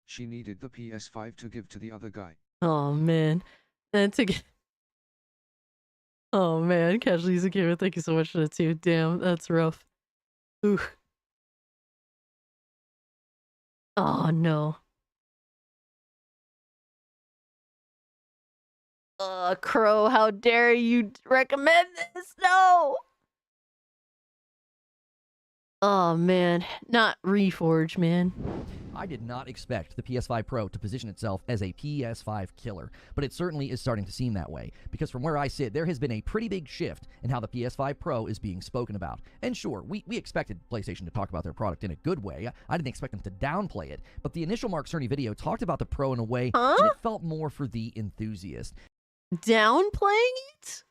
She needed the PS5 to give to the other guy. Oh man, oh man, Casualties a Gamer. Thank you so much for that too. Damn, that's rough. Ooh. Oh no. Crow, how dare you recommend this? No! Oh man, not Reforge, man. I did not expect the PS5 Pro to position itself as a PS5 killer, but it certainly is starting to seem that way, because from where I sit, there has been a pretty big shift in how the PS5 Pro is being spoken about. And sure, we expected PlayStation to talk about their product in a good way. I didn't expect them to downplay it, but the initial Mark Cerny video talked about the Pro in a way that it felt more for the enthusiast. Downplaying it?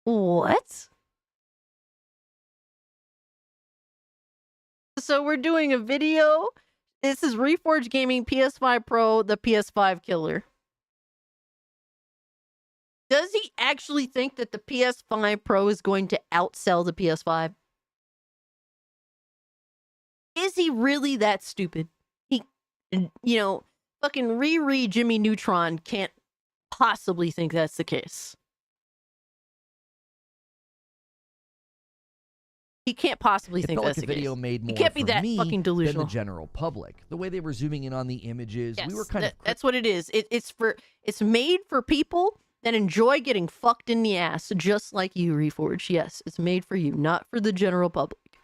What? So we're doing a video. This is Reforge Gaming PS5 Pro, the PS5 killer. Does he actually think that the PS5 Pro is going to outsell the PS5? Is he really that stupid? He, you know, fucking Riri Jimmy Neutron can't possibly think that's the case. He can't possibly think that's the the video case. made more He can't be for that me fucking delusional. than the general public. The way they were zooming in on the images, Yes, we were kind of that's what it is. It's made for people that enjoy getting fucked in the ass, just like you, Reforge. Yes, it's made for you, not for the general public.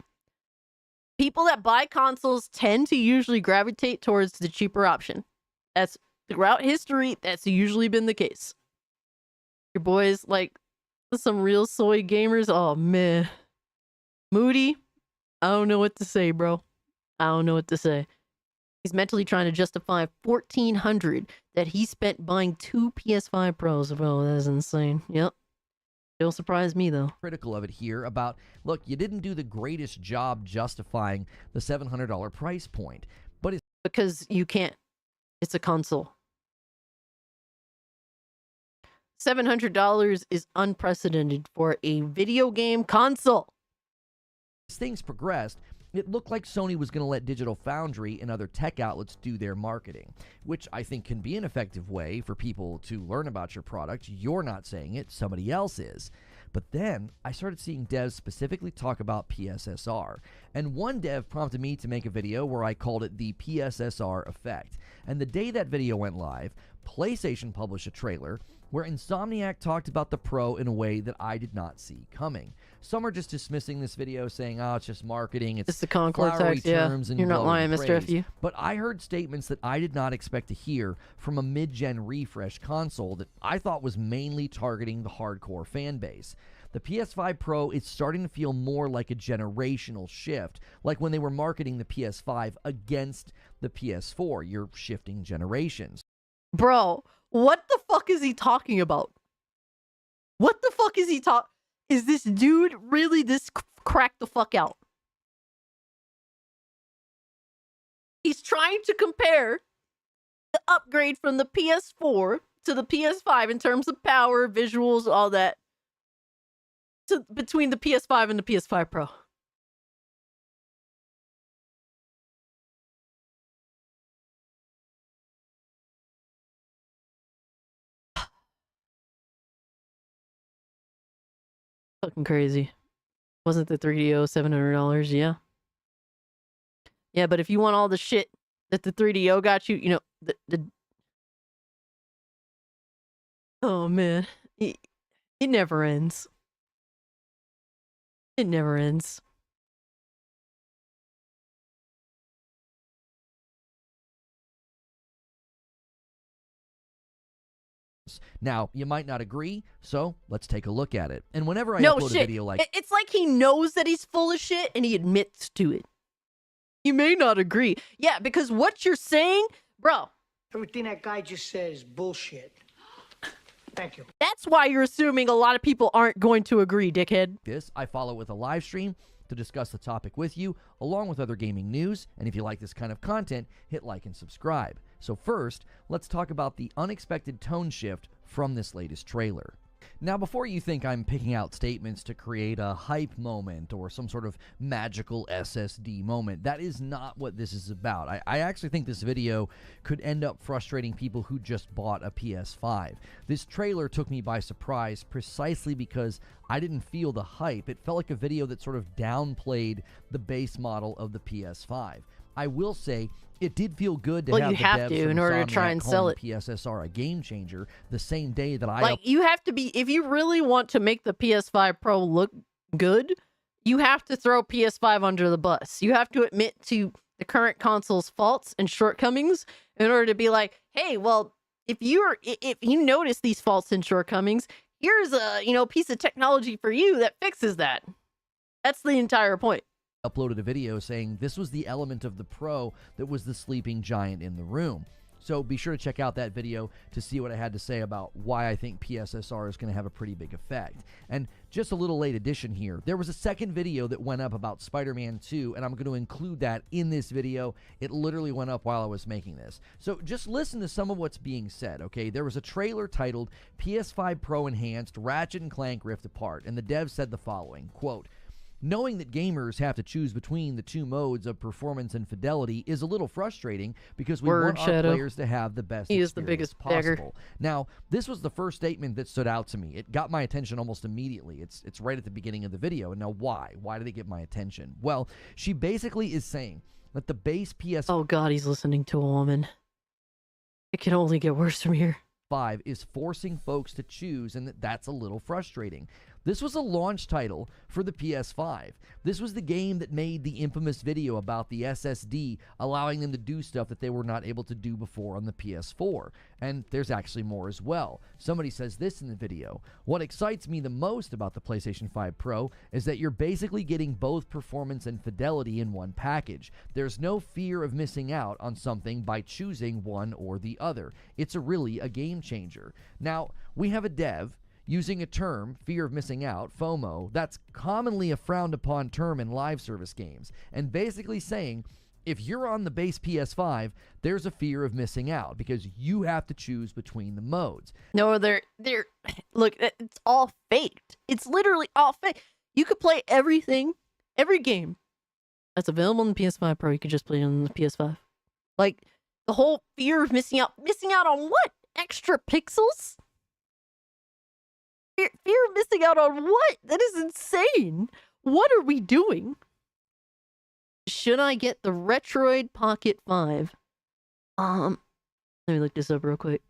People that buy consoles tend to usually gravitate towards the cheaper option. That's throughout history. That's usually been the case. Your boys like some real soy gamers. Oh man. Moody, I don't know what to say, bro. I don't know what to say. He's mentally trying to justify $1,400 that he spent buying 2 PS5 Pros. Bro, that's insane. Yep. Don't surprise me, though. Critical of it here about, look, you didn't do the greatest job justifying the $700 price point, but it's because you can't. It's a console. $700 is unprecedented for a video game console. As things progressed, it looked like Sony was going to let Digital Foundry and other tech outlets do their marketing, which I think can be an effective way for people to learn about your product. You're not saying it, somebody else is. But then I started seeing devs specifically talk about PSSR, and one dev prompted me to make a video where I called it the PSSR effect. And the day that video went live, PlayStation published a trailer where Insomniac talked about the Pro in a way that I did not see coming. Some are just dismissing this video, saying, oh, it's just marketing, it's the Concord flowery text, yeah. terms and You're not lying, glowing Mr. praise. FU. But I heard statements that I did not expect to hear from a mid-gen refresh console that I thought was mainly targeting the hardcore fan base. The PS5 Pro is starting to feel more like a generational shift, like when they were marketing the PS5 against the PS4. You're shifting generations. Bro, what the fuck is he talking about? What the fuck is he talking? Is this dude really this cracked the fuck out? He's trying to compare the upgrade from the PS4 to the PS5 in terms of power, visuals, all that, between the PS5 and the PS5 Pro. Fucking crazy. Wasn't the 3DO $700? Yeah. Yeah, but if you want all the shit that the 3DO got you, you know, oh man, it never ends. It never ends. Now, you might not agree, so let's take a look at it. And whenever I No upload shit. a video like It's like he knows that he's full of shit and he admits to it. You may not agree. Yeah, because what you're saying, bro. Everything that guy just said is bullshit. Thank you. That's why you're assuming a lot of people aren't going to agree, dickhead. this, I follow with a live stream to discuss the topic with you, along with other gaming news. And if you like this kind of content, hit like and subscribe. So first, let's talk about the unexpected tone shift from this latest trailer. Now, before you think I'm picking out statements to create a hype moment or some sort of magical SSD moment, that is not what this is about. I actually think this video could end up frustrating people who just bought a PS5. This trailer took me by surprise precisely because I didn't feel the hype. It felt like a video that sort of downplayed the base model of the PS5. I will say, it did feel good to have you the have devs to from in order to try Insomniac and calling sell the it. PSSR a game changer the same day that I Like, you have to be, if you really want to make the PS5 Pro look good, you have to throw PS5 under the bus. You have to admit to the current console's faults and shortcomings in order to be like, hey, well, if you notice these faults and shortcomings, here's a, piece of technology for you that fixes that. That's the entire point. uploaded a video saying this was the element of the Pro that was the sleeping giant in the room. So be sure to check out that video to see what I had to say about why I think PSSR is going to have a pretty big effect. And just a little late addition here, there was a second video that went up about Spider-Man 2, and I'm going to include that in this video. It literally went up while I was making this. So just listen to some of what's being said, okay? There was a trailer titled PS5 Pro Enhanced Ratchet & Clank Rift Apart, and the dev said the following, quote, knowing that gamers have to choose between the two modes of performance and fidelity is a little frustrating because we want our players to have the best He is the experience biggest beggar. possible. Now, this was the first statement that stood out to me. It got my attention almost immediately. It's right at the beginning of the video. And now why? Why did it get my attention? Well, she basically is saying that the base PS5 Oh god, he's listening to a woman. It can only get worse from here. is forcing folks to choose, and that's a little frustrating. This was a launch title for the PS5. This was the game that made the infamous video about the SSD, allowing them to do stuff that they were not able to do before on the PS4. And there's actually more as well. Somebody says this in the video. What excites me the most about the PlayStation 5 Pro is that you're basically getting both performance and fidelity in one package. There's no fear of missing out on something by choosing one or the other. It's really a game changer. Now, we have a dev using a term, fear of missing out, FOMO, that's commonly a frowned upon term in live service games, and basically saying if you're on the base PS5, there's a fear of missing out because you have to choose between the modes. No, they're look, it's all faked. It's literally all fake. You could play everything, every game that's available on the PS5 Pro, you could just play it on the PS5. Like, the whole fear of missing out on what? Extra pixels? Fear of missing out on what? That is insane. What are we doing? Should I get the Retroid Pocket 5? Let me look this up real quick.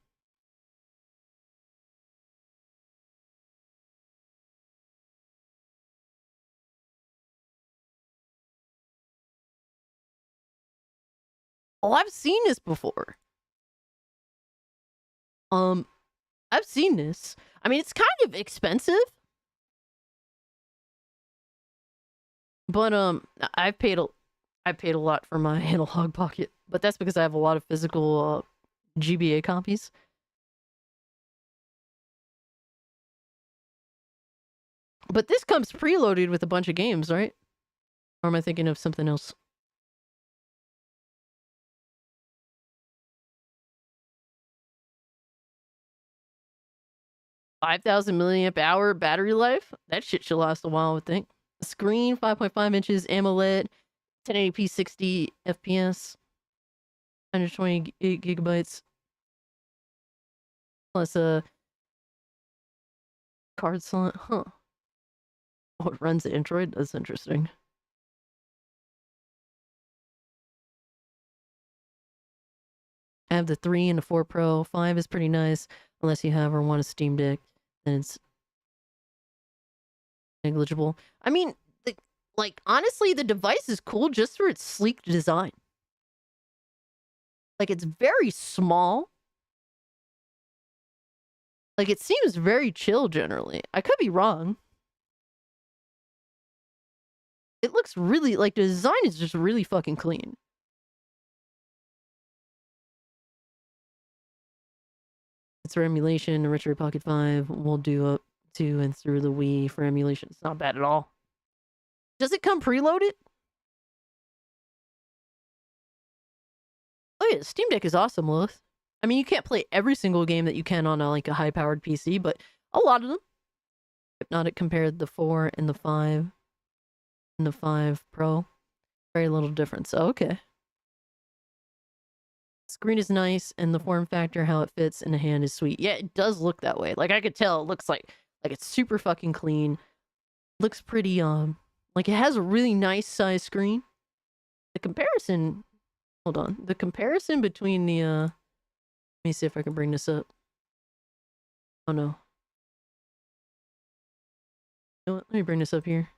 Oh, I've seen this before. I've seen this. I mean, it's kind of expensive. But I've paid a lot for my Analog Pocket, but that's because I have a lot of physical GBA copies. But this comes preloaded with a bunch of games, right? Or am I thinking of something else? $5,000 milliamp hour battery life? That shit should last a while, I would think. Screen, 5.5 inches, AMOLED, 1080p 60 FPS, 128 gigabytes, plus a card slot. Huh. Oh, it runs Android? That's interesting. I have the 3 and the 4 Pro. 5 is pretty nice, unless you have or want a Steam Deck, then it's negligible. I mean, honestly, the device is cool just for its sleek design. Like, it's very small. Like, it seems very chill generally. I could be wrong. It looks really, like, the design is just really fucking clean. It's for emulation. The Retroid Pocket 5 will do up to and through the Wii for emulation. It's not bad at all. Does it come preloaded? Oh yeah, Steam Deck is awesome, Lilith. I mean, you can't play every single game that you can on a high-powered PC, but a lot of them. Hypnotic compared the 4 and the 5 and the 5 Pro. Very little difference. Oh, okay. Screen is nice, and the form factor, how it fits in the hand is sweet. Yeah, it does look that way. Like, I could tell it looks like it's super fucking clean. Looks pretty, like, it has a really nice size screen. The comparison... Hold on. The comparison between the, let me see if I can bring this up. Oh, no. You know what? Let me bring this up here.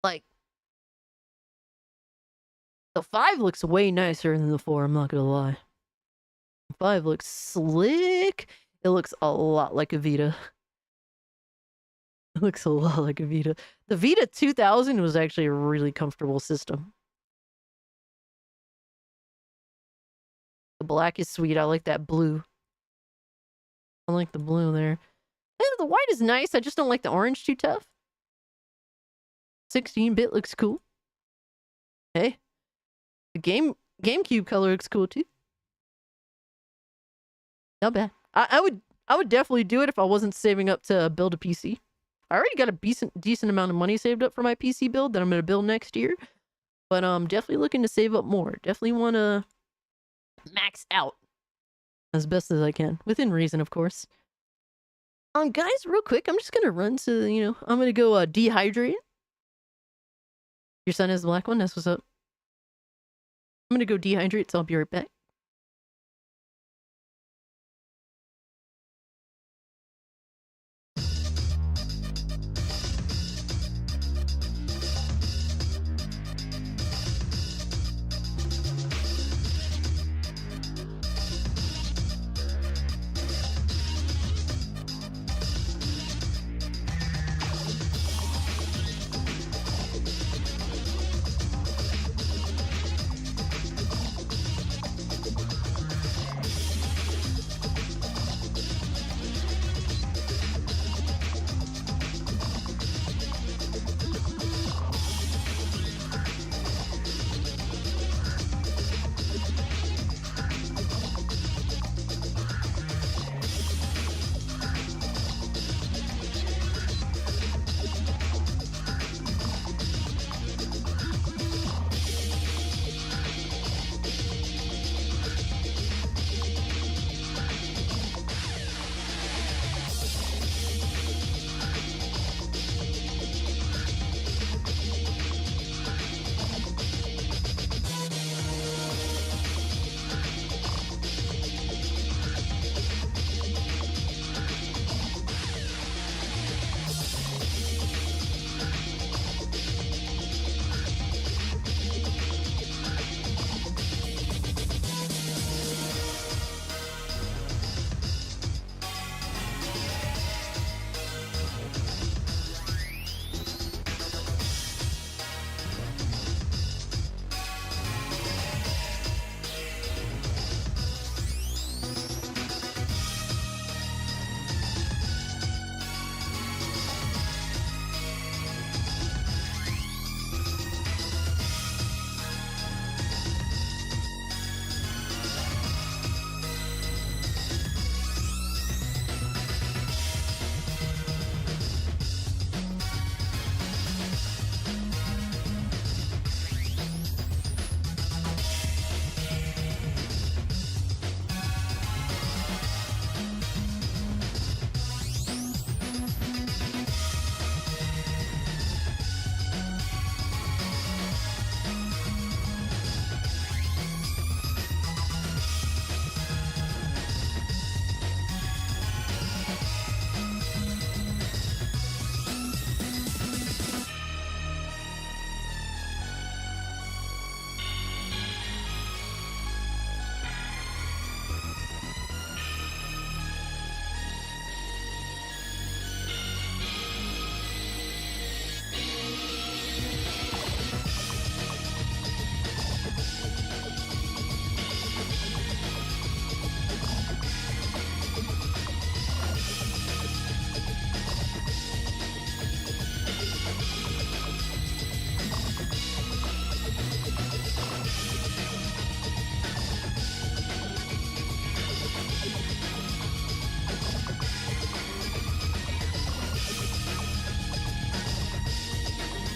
Like, the 5 looks way nicer than the 4, I'm not gonna lie. 5 looks slick. It looks a lot like a Vita. It looks a lot like a Vita. The Vita 2000 was actually a really comfortable system. The black is sweet. I like that blue. I like the blue there. And the white is nice. I just don't like the orange too tough. 16-bit looks cool. Hey. The GameCube color looks cool too. Not bad. I would definitely do it if I wasn't saving up to build a PC. I already got a decent amount of money saved up for my PC build that I'm going to build next year. But I'm definitely looking to save up more. Definitely want to max out as best as I can. Within reason, of course. Guys, real quick, I'm just going to run to, I'm going to go dehydrate. Your son has the black one? That's what's up. I'm going to go dehydrate, so I'll be right back.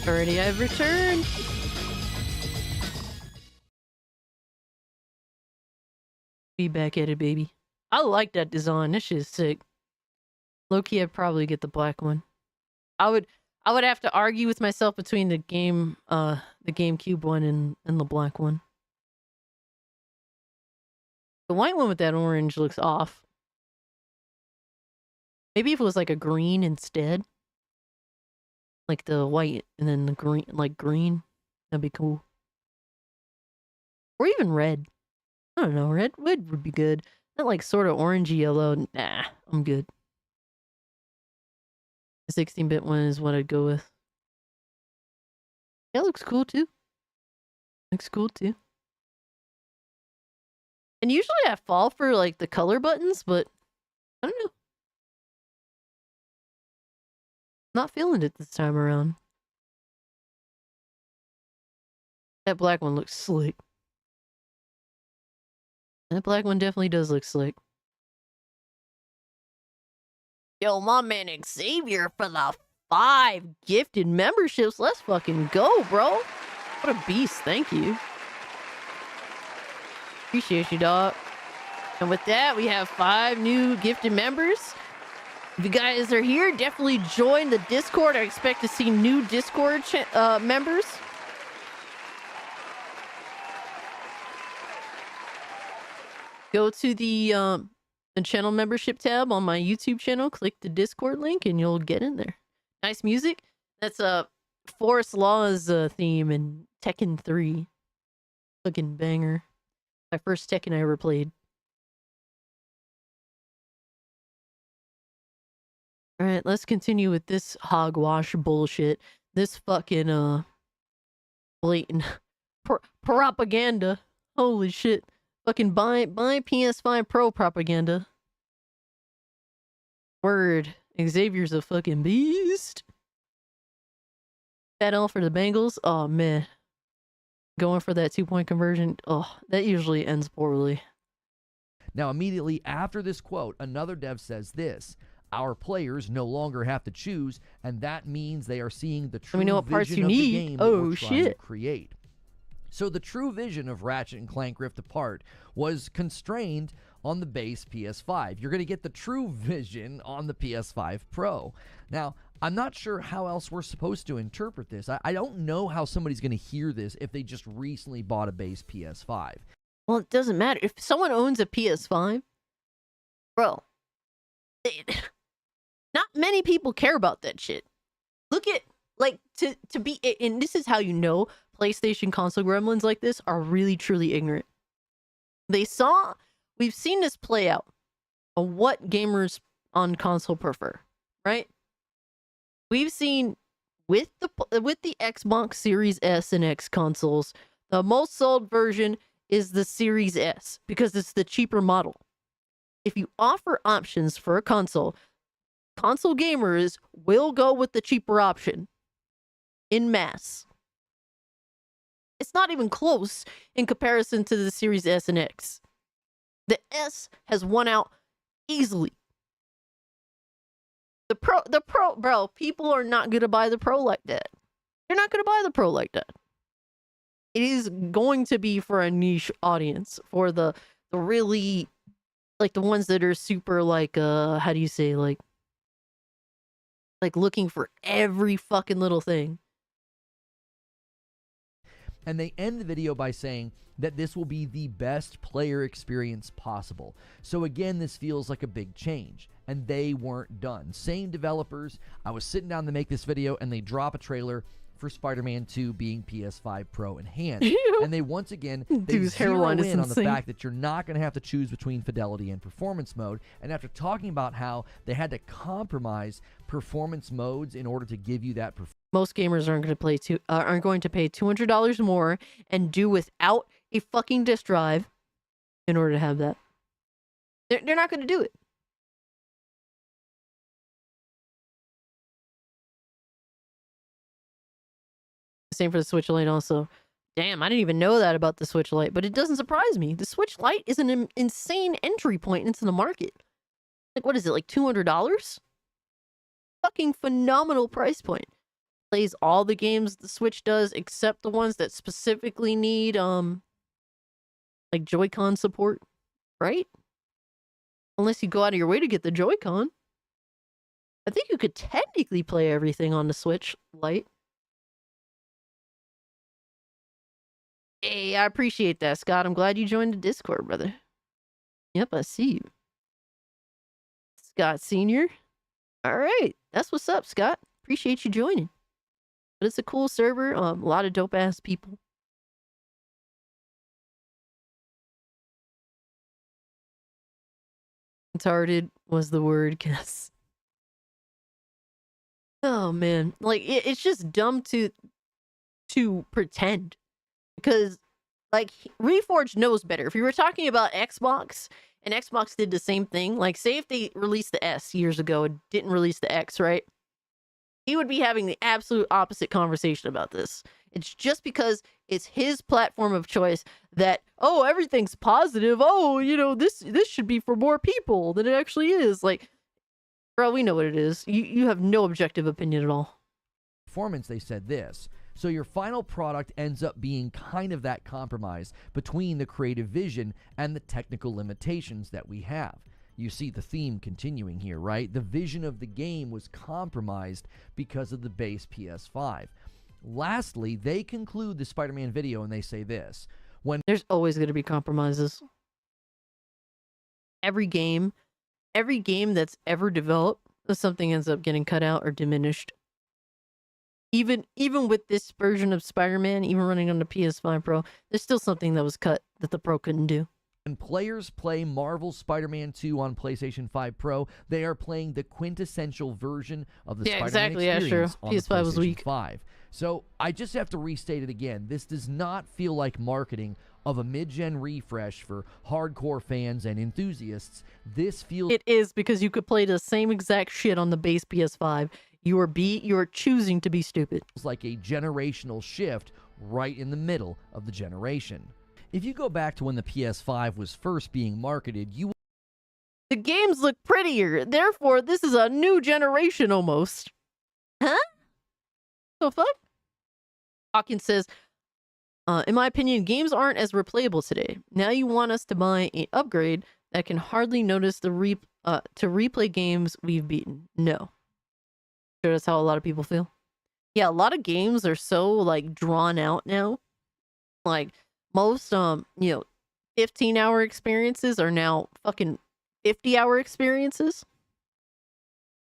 Already, I've returned. Be back at it, baby. I like that design. That shit is sick. Low-key, I'd probably get the black one. I would have to argue with myself between the GameCube one and the black one. The white one with that orange looks off. Maybe if it was like a green instead. Like the white and then the green, like green. That'd be cool. Or even red. I don't know, red would be good. Not like sort of orangey yellow. Nah, I'm good. The 16-bit one is what I'd go with. That looks cool too. Looks cool too. And usually I fall for like the color buttons, but I don't know. Not feeling it this time around. That black one looks slick. That black one definitely does look slick. Yo, my man Xavier for the 5 gifted memberships. Let's fucking go, bro. What a beast. Thank you. Appreciate you, dog. And with that, we have 5 new gifted members. If you guys are here, definitely join the Discord. I expect to see new Discord members. Go to the channel membership tab on my YouTube channel. Click the Discord link and you'll get in there. Nice music. That's a Forest Law's theme in Tekken 3. Fucking banger. My first Tekken I ever played. Alright, let's continue with this hogwash bullshit. This fucking, blatant propaganda. Holy shit. Fucking buy PS5 Pro propaganda. Word. Xavier's a fucking beast. Fat L for the Bengals. Oh, man. Going for that 2-point conversion. Oh, that usually ends poorly. Now, immediately after this quote, another dev says this. Our players no longer have to choose, and that means they are seeing the true know what parts vision you of the need. game that Oh, we're trying to shit. create. So the true vision of Ratchet and Clank Rift Apart was constrained on the base PS5. You're going to get the true vision on the PS5 Pro. Now, I'm not sure how else we're supposed to interpret this. I don't know how somebody's going to hear this if they just recently bought a base PS5. Well, it doesn't matter. If someone owns a PS5, bro, not many people care about that shit. Look at, like, to be, and this is how you know PlayStation console gremlins like this are really, truly ignorant. We've seen this play out on what gamers on console prefer, right? We've seen with the Xbox Series S and X consoles, the most sold version is the Series S because it's the cheaper model. If you offer options for a console gamers will go with the cheaper option in mass. It's not even close in comparison to the Series S and X. The S has won out easily. The Pro, bro, people are not going to buy the Pro like that. They're not going to buy the Pro like that. It is going to be for a niche audience, for the really, like, the ones that are super, like, how do you say, like looking for every fucking little thing. And they end the video by saying that this will be the best player experience possible. So again, this feels like a big change. And they weren't done. Same developers. I was sitting down to make this video and they drop a trailer for Spider-Man 2 being PS5 Pro enhanced. And they once again, they Dude's zero hairline is in on the insane. fact that you're not going to have to choose between fidelity and performance mode. And after talking about how they had to compromise performance modes in order to give you that performance. Most gamers aren't going to pay $200 more and do without a fucking disk drive in order to have that. They're not going to do it. Same for the Switch Lite also. Damn, I didn't even know that about the Switch Lite, but it doesn't surprise me. The Switch Lite is an insane entry point into the market. Like, what is it, like $200? Fucking phenomenal price point. plays all the games the Switch does, except the ones that specifically need like Joy-Con support, right? Unless you go out of your way to get the Joy-Con. I think you could technically play everything on the Switch Lite. Hey, I appreciate that, Scott. I'm glad you joined the Discord, brother. Yep, I see you. Scott Sr. All right. That's what's up, Scott. Appreciate you joining. But it's a cool server. A lot of dope-ass people. Retarded was the word, guess. Oh, man. Like, it's just dumb to pretend. Because, like, Reforged knows better. If you were talking about Xbox, and Xbox did the same thing, like, say if they released the S years ago and didn't release the X, right? He would be having the absolute opposite conversation about this. It's just because it's his platform of choice that, oh, everything's positive. Oh, you know, this should be for more people than it actually is. Like, bro, we know what it is. You have no objective opinion at all. Performance, they said this. So your final product ends up being kind of that compromise between the creative vision and the technical limitations that we have. You see the theme continuing here, right? The vision of the game was compromised because of the base PS5. Lastly, they conclude the Spider-Man video and they say this. There's always going to be compromises. Every game that's ever developed, something ends up getting cut out or diminished. Even with this version of Spider-Man, even running on the PS5 Pro, there's still something that was cut that the Pro couldn't do. When players play Marvel's Spider-Man 2 on PlayStation 5 Pro, they are playing the quintessential version of the Spider-Man experience on PS5 the PlayStation was weak. 5. So I just have to restate it again. This does not feel like marketing of a mid-gen refresh for hardcore fans and enthusiasts. This feels... It is, because you could play the same exact shit on the base PS5. You are choosing to be stupid. It's like a generational shift right in the middle of the generation. If you go back to when the PS5 was first being marketed, the games look prettier. Therefore, this is a new generation almost. Huh? The fuck? Hawkins says, in my opinion, games aren't as replayable today. Now you want us to buy an upgrade that can hardly notice to replay games we've beaten. No. Sure, that's how a lot of people feel. Yeah, a lot of games are so like drawn out now. Like most 15-hour experiences are now fucking 50-hour experiences.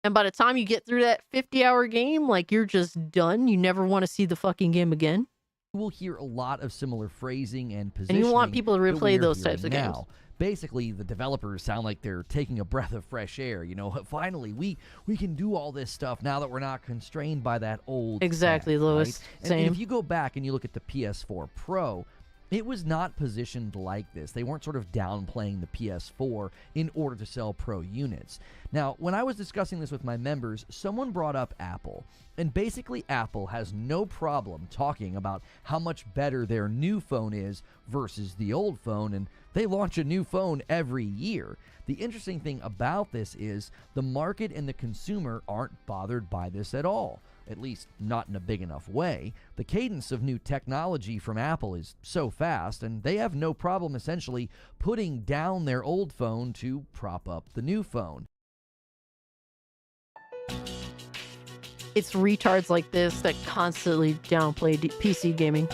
And by the time you get through that 50-hour game, like, you're just done. You never want to see the fucking game again. We'll hear a lot of similar phrasing and positioning. And you want people to replay those types of games. Basically, the developers sound like they're taking a breath of fresh air. You know, finally, we can do all this stuff now that we're not constrained by that old Exactly, tech, Lewis. right? Same. And if you go back and you look at the PS4 Pro, it was not positioned like this. They weren't sort of downplaying the PS4 in order to sell Pro units. Now, when I was discussing this with my members, someone brought up Apple. And basically, Apple has no problem talking about how much better their new phone is versus the old phone, and they launch a new phone every year. The interesting thing about this is the market and the consumer aren't bothered by this at all. At least not in a big enough way. The cadence of new technology from Apple is so fast, and they have no problem essentially putting down their old phone to prop up the new phone. It's retards like this that constantly downplay PC gaming.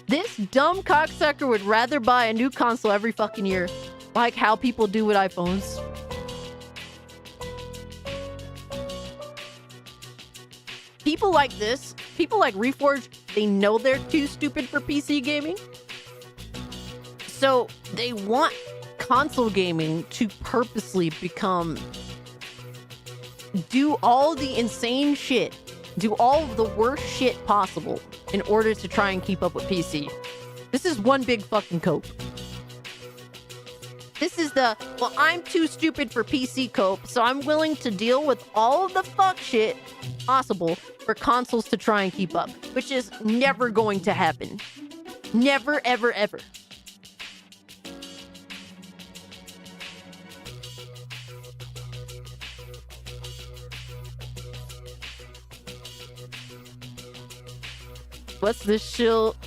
This dumb cocksucker would rather buy a new console every fucking year, like how people do with iPhones. People like this, people like Reforged, they know they're too stupid for PC gaming. So they want console gaming to purposely do all the insane shit, do all the worst shit possible in order to try and keep up with PC. This is one big fucking cope. This is the, well, I'm too stupid for PC cope, so I'm willing to deal with all of the fuck shit possible for consoles to try and keep up, which is never going to happen. Never, ever, ever. What's this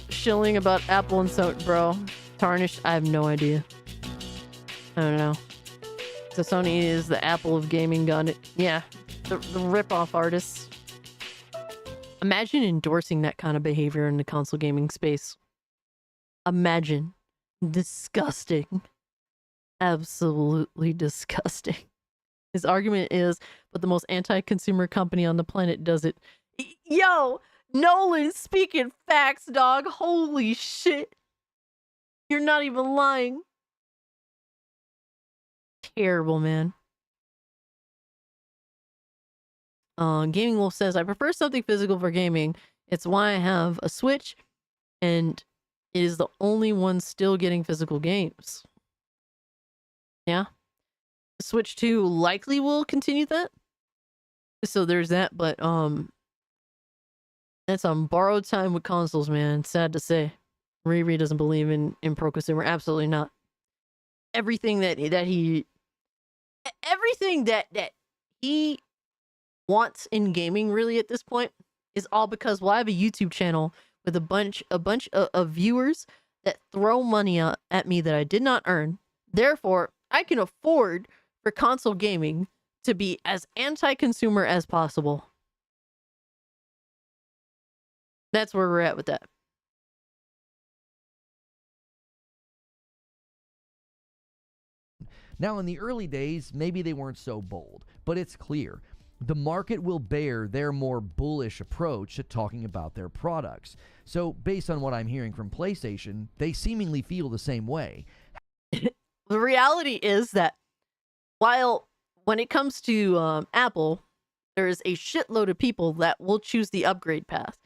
shilling about Apple and Sony, bro? Tarnished? I have no idea. I don't know. So Sony is the Apple of gaming, gun. Yeah, the rip-off artists. Imagine endorsing that kind of behavior in the console gaming space. Imagine. Disgusting. Absolutely disgusting. His argument is, but the most anti-consumer company on the planet does it. Yo, Nolan speaking facts, dog. Holy shit. You're not even lying. Terrible, man. Gaming Wolf says, I prefer something physical for gaming. It's why I have a Switch, and it is the only one still getting physical games. Yeah. Switch 2 likely will continue that. So there's that, but that's on borrowed time with consoles, man. Sad to say. Riri doesn't believe in pro-consumer. Absolutely not. Everything that he wants in gaming really at this point is all because, well, I have a YouTube channel with a bunch of viewers that throw money at me that I did not earn. Therefore, I can afford for console gaming to be as anti-consumer as possible. That's where we're at with that. Now, in the early days, maybe they weren't so bold, but it's clear the market will bear their more bullish approach to talking about their products. So, based on what I'm hearing from PlayStation, they seemingly feel the same way. The reality is that while when it comes to Apple, there is a shitload of people that will choose the upgrade path.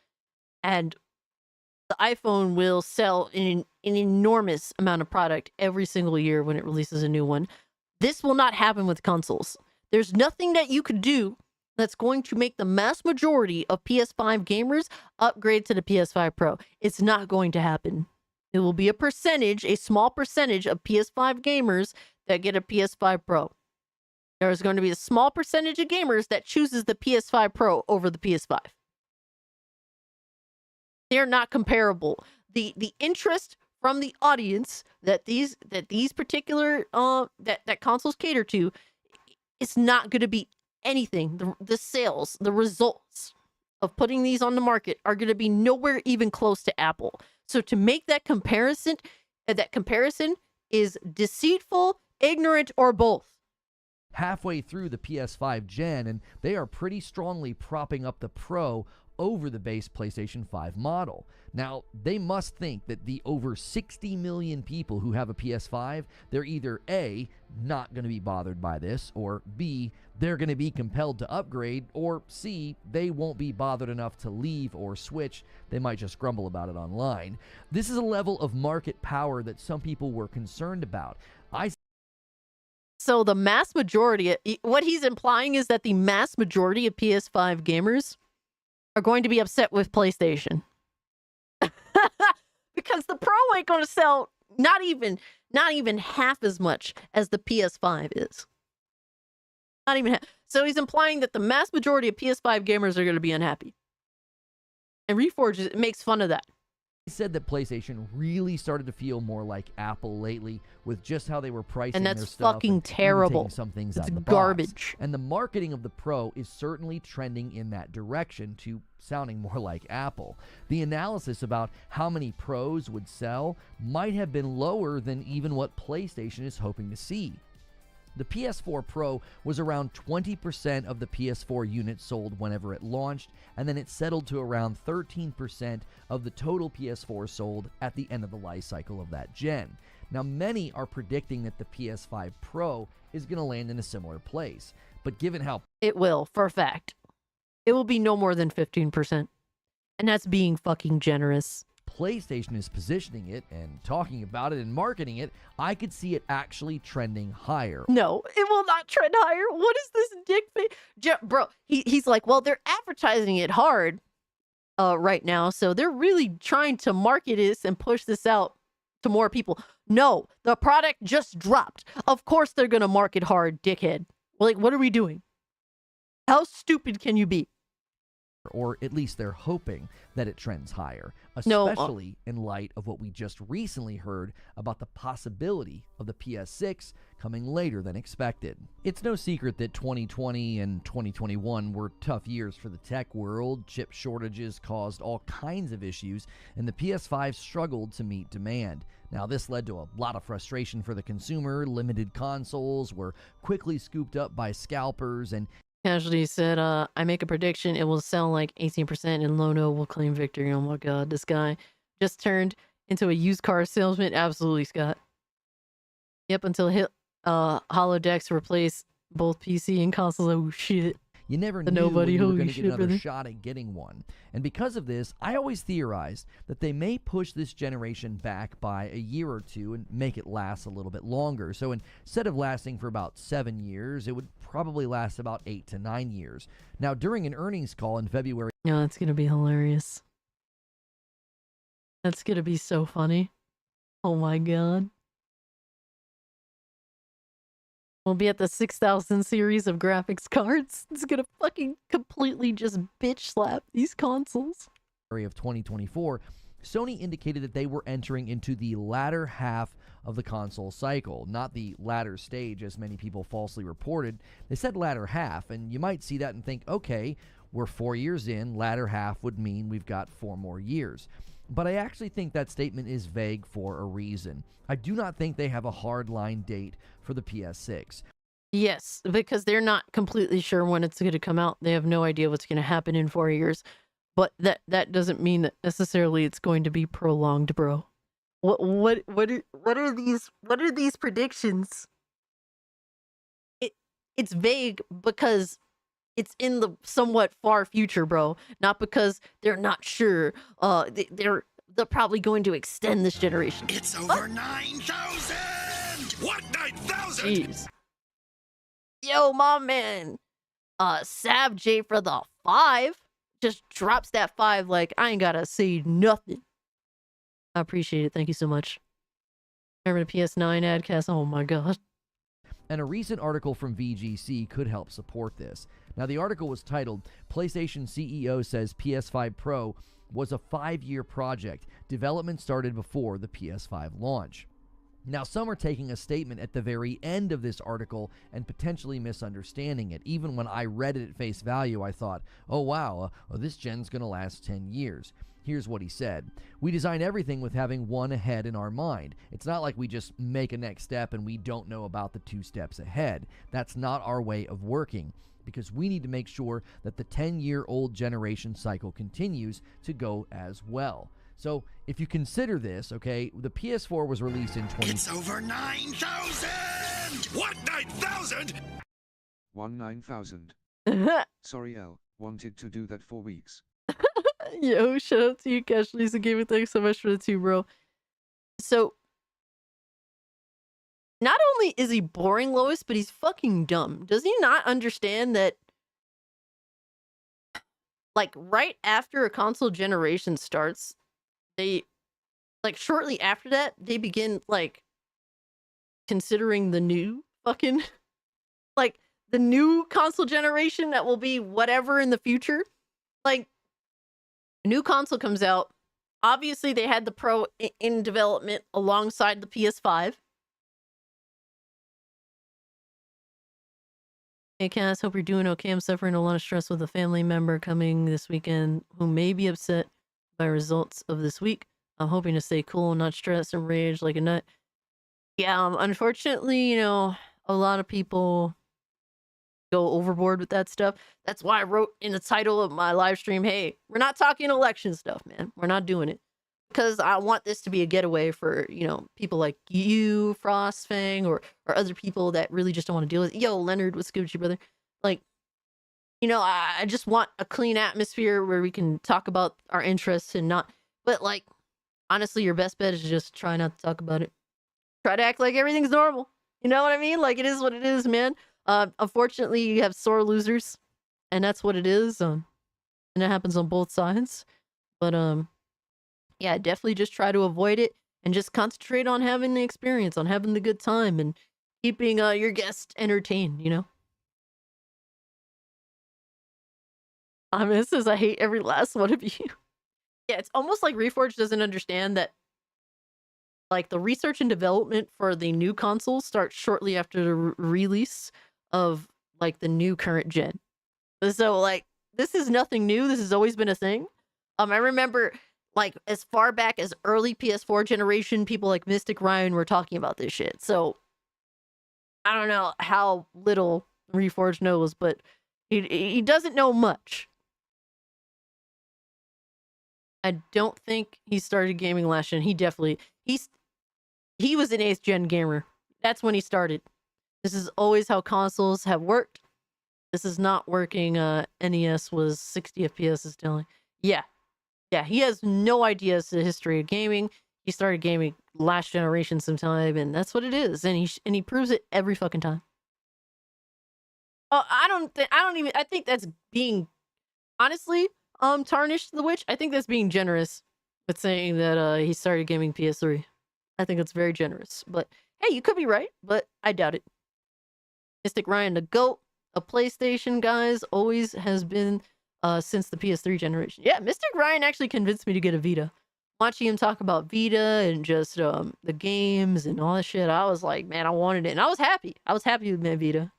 And the iPhone will sell an enormous amount of product every single year when it releases a new one. This will not happen with consoles. There's nothing that you could do that's going to make the mass majority of PS5 gamers upgrade to the PS5 Pro. It's not going to happen. It will be a small percentage of PS5 gamers that get a PS5 Pro. There's going to be a small percentage of gamers that chooses the PS5 Pro over the PS5. They're not comparable. The interest from the audience that these particular that consoles cater to, it's not going to be anything. The sales, the results of putting these on the market are going to be nowhere even close to Apple. So to make that comparison is deceitful, ignorant, or both. Halfway through the PS5 gen, and they are pretty strongly propping up the Pro over the base PlayStation 5 model. Now, they must think that the over 60 million people who have a PS5, they're either A, not going to be bothered by this, or B, they're going to be compelled to upgrade, or C, they won't be bothered enough to leave or switch. They might just grumble about it online. This is a level of market power that some people were concerned about. So the mass majority, what he's implying is that the mass majority of PS5 gamers are going to be upset with PlayStation. Because the Pro ain't going to sell not even half as much as the PS5 is. Not even half. So he's implying that the mass majority of PS5 gamers are going to be unhappy. And Reforge makes fun of that. He said that PlayStation really started to feel more like Apple lately with just how they were pricing their stuff. And that's fucking terrible. Some things it's out of the garbage. Box. And the marketing of the Pro is certainly trending in that direction to sounding more like Apple. The analysis about how many Pros would sell might have been lower than even what PlayStation is hoping to see. The PS4 Pro was around 20% of the PS4 units sold whenever it launched, and then it settled to around 13% of the total PS4 sold at the end of the life cycle of that gen. Now, many are predicting that the PS5 Pro is going to land in a similar place, but given how it will, for a fact, it will be no more than 15%, and that's being fucking generous. PlayStation is positioning it and talking about it and marketing it, I could see it actually trending higher. No, it will not trend higher. What is this dick face? Bro, he's like, well, they're advertising it hard right now, so they're really trying to market this and push this out to more people. No, the product just dropped. Of course they're going to market hard, dickhead. Like, what are we doing? How stupid can you be? or at least they're hoping that it trends higher, No, especially in light of what we just recently heard about the possibility of the PS6 coming later than expected. It's no secret that 2020 and 2021 were tough years for the tech world. Chip shortages caused all kinds of issues, and the PS5 struggled to meet demand. Now, this led to a lot of frustration for the consumer. Limited consoles were quickly scooped up by scalpers, and Casualty said, I make a prediction it will sell like 18% and Lono will claim victory. Oh my god, this guy just turned into a used car salesman. Absolutely, Scott. Yep, until holodecks replace both PC and consoles. Oh shit. you never The knew nobody, when you were holy going to shit, get another brother. shot at getting one. And because of this, I always theorized that they may push this generation back by a year or two and make it last a little bit longer. So instead of lasting for about 7 years, it would probably last about 8 to 9 years. Now, during an earnings call in February, No, that's gonna be hilarious. That's gonna be so funny. Oh my god. We'll be at the 6000 series of graphics cards. It's gonna fucking completely just bitch slap these consoles. of 2024, Sony indicated that they were entering into the latter half of the console cycle, not the latter stage as many people falsely reported. They said latter half, and you might see that and think, okay, we're 4 years in, latter half would mean we've got 4 more years. But I actually think that statement is vague for a reason. I do not think they have a hard-line date for the PS6. Yes, because they're not completely sure when it's going to come out. They have no idea what's going to happen in 4 years. But that doesn't mean that necessarily it's going to be prolonged, bro. What are these predictions? It's vague because it's in the somewhat far future, bro. Not because they're not sure. They're probably going to extend this generation. It's over 9,000! What, 9,000? Jeez. Yo, my man, Sav J for the 5 just drops that 5 like I ain't gotta say nothing. I appreciate it. Thank you so much. Remember the PS9 adcast? Oh my god. And a recent article from VGC could help support this. Now, the article was titled, PlayStation CEO says PS5 Pro was a 5-year project. Development started before the PS5 launch. Now, some are taking a statement at the very end of this article and potentially misunderstanding it. Even when I read it at face value, I thought, oh wow, this gen's going to last 10 years. Here's what he said. We design everything with having one ahead in our mind. It's not like we just make a next step and we don't know about the 2 steps ahead. That's not our way of working, because we need to make sure that the 10-year-old generation cycle continues to go as well. So if you consider this, okay, the PS4 was released in 20... It's over 9,000! What, 9,000? 9,000. Sorry, L. Wanted to do that for weeks. Yo, shout out to you, Cash Lisa Gaming. Thanks so much for the 2, bro. So, not only is he boring, Lois, but he's fucking dumb. Does he not understand that, like, right after a console generation starts, they, like, shortly after that, they begin, like, considering the new fucking, like, the new console generation that will be whatever in the future? Like, a new console comes out. Obviously, they had the Pro in development alongside the PS5. Hey, Cass, hope you're doing okay. I'm suffering a lot of stress with a family member coming this weekend who may be upset by results of this week. I'm hoping to stay cool, not stressed and rage like a nut. Yeah, unfortunately, you know, a lot of people go overboard with that stuff. That's why I wrote in the title of my live stream, hey, we're not talking election stuff, man. We're not doing it. Because I want this to be a getaway for, you know, people like you, Frostfang, or other people that really just don't want to deal with it. Yo, Leonard, what's good with you, brother? Like, you know, I just want a clean atmosphere where we can talk about our interests and not... But, like, honestly, your best bet is just try not to talk about it. Try to act like everything's normal. You know what I mean? Like, it is what it is, man. Unfortunately, you have sore losers, and that's what it is. And it happens on both sides. But, yeah, definitely just try to avoid it and just concentrate on having the experience, on having the good time, and keeping your guests entertained, you know? It says, I hate every last one of you. Yeah, it's almost like Reforged doesn't understand that, like, the research and development for the new consoles starts shortly after the release of, like, the new current gen. So, like, this is nothing new. This has always been a thing. I remember, like, as far back as early PS4 generation, people like Mystic Ryan were talking about this shit. So, I don't know how little Reforged knows, but he doesn't know much. I don't think he started gaming last gen. He definitely he was an 8th gen gamer. That's when he started. This is always how consoles have worked. This is not working. NES was 60 FPS is telling. Yeah. Yeah, he has no idea as to the history of gaming. He started gaming last generation sometime, and that's what it is. And he proves it every fucking time. Oh, I think that's being, honestly, Tarnished the Witch, I think that's being generous with saying that he started gaming PS3. I think it's very generous. But hey, you could be right, but I doubt it. Mystic Ryan, the GOAT of PlayStation, guys, always has been since the PS3 generation. Yeah, Mystic Ryan actually convinced me to get a Vita. Watching him talk about Vita and just the games and all that shit, I was like, man, I wanted it. And I was happy. I was happy with my Vita.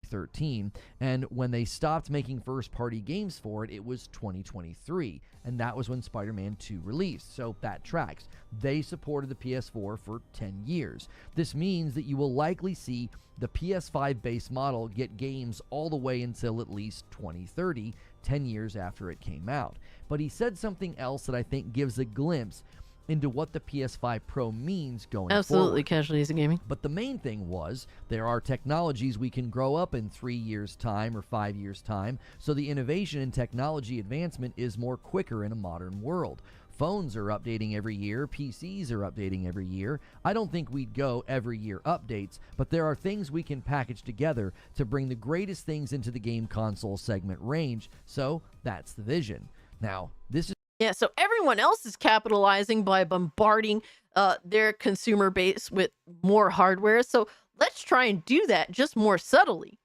13, and when they stopped making first-party games for it, it was 2023, and that was when Spider-Man 2 released, so that tracks. They supported the PS4 for 10 years. This means that you will likely see the PS5 base model get games all the way until at least 2030, 10 years after it came out. But he said something else that I think gives a glimpse into what the PS5 Pro means going Absolutely forward. Casualties of gaming. But the main thing was, there are technologies we can grow up in 3 years' time or 5 years' time, so the innovation and technology advancement is more quicker in a modern world. Phones are updating every year, PCs are updating every year. I don't think we'd go every year updates, but there are things we can package together to bring the greatest things into the game console segment range, so that's the vision. Now, this is Yeah, so everyone else is capitalizing by bombarding their consumer base with more hardware. So let's try and do that just more subtly.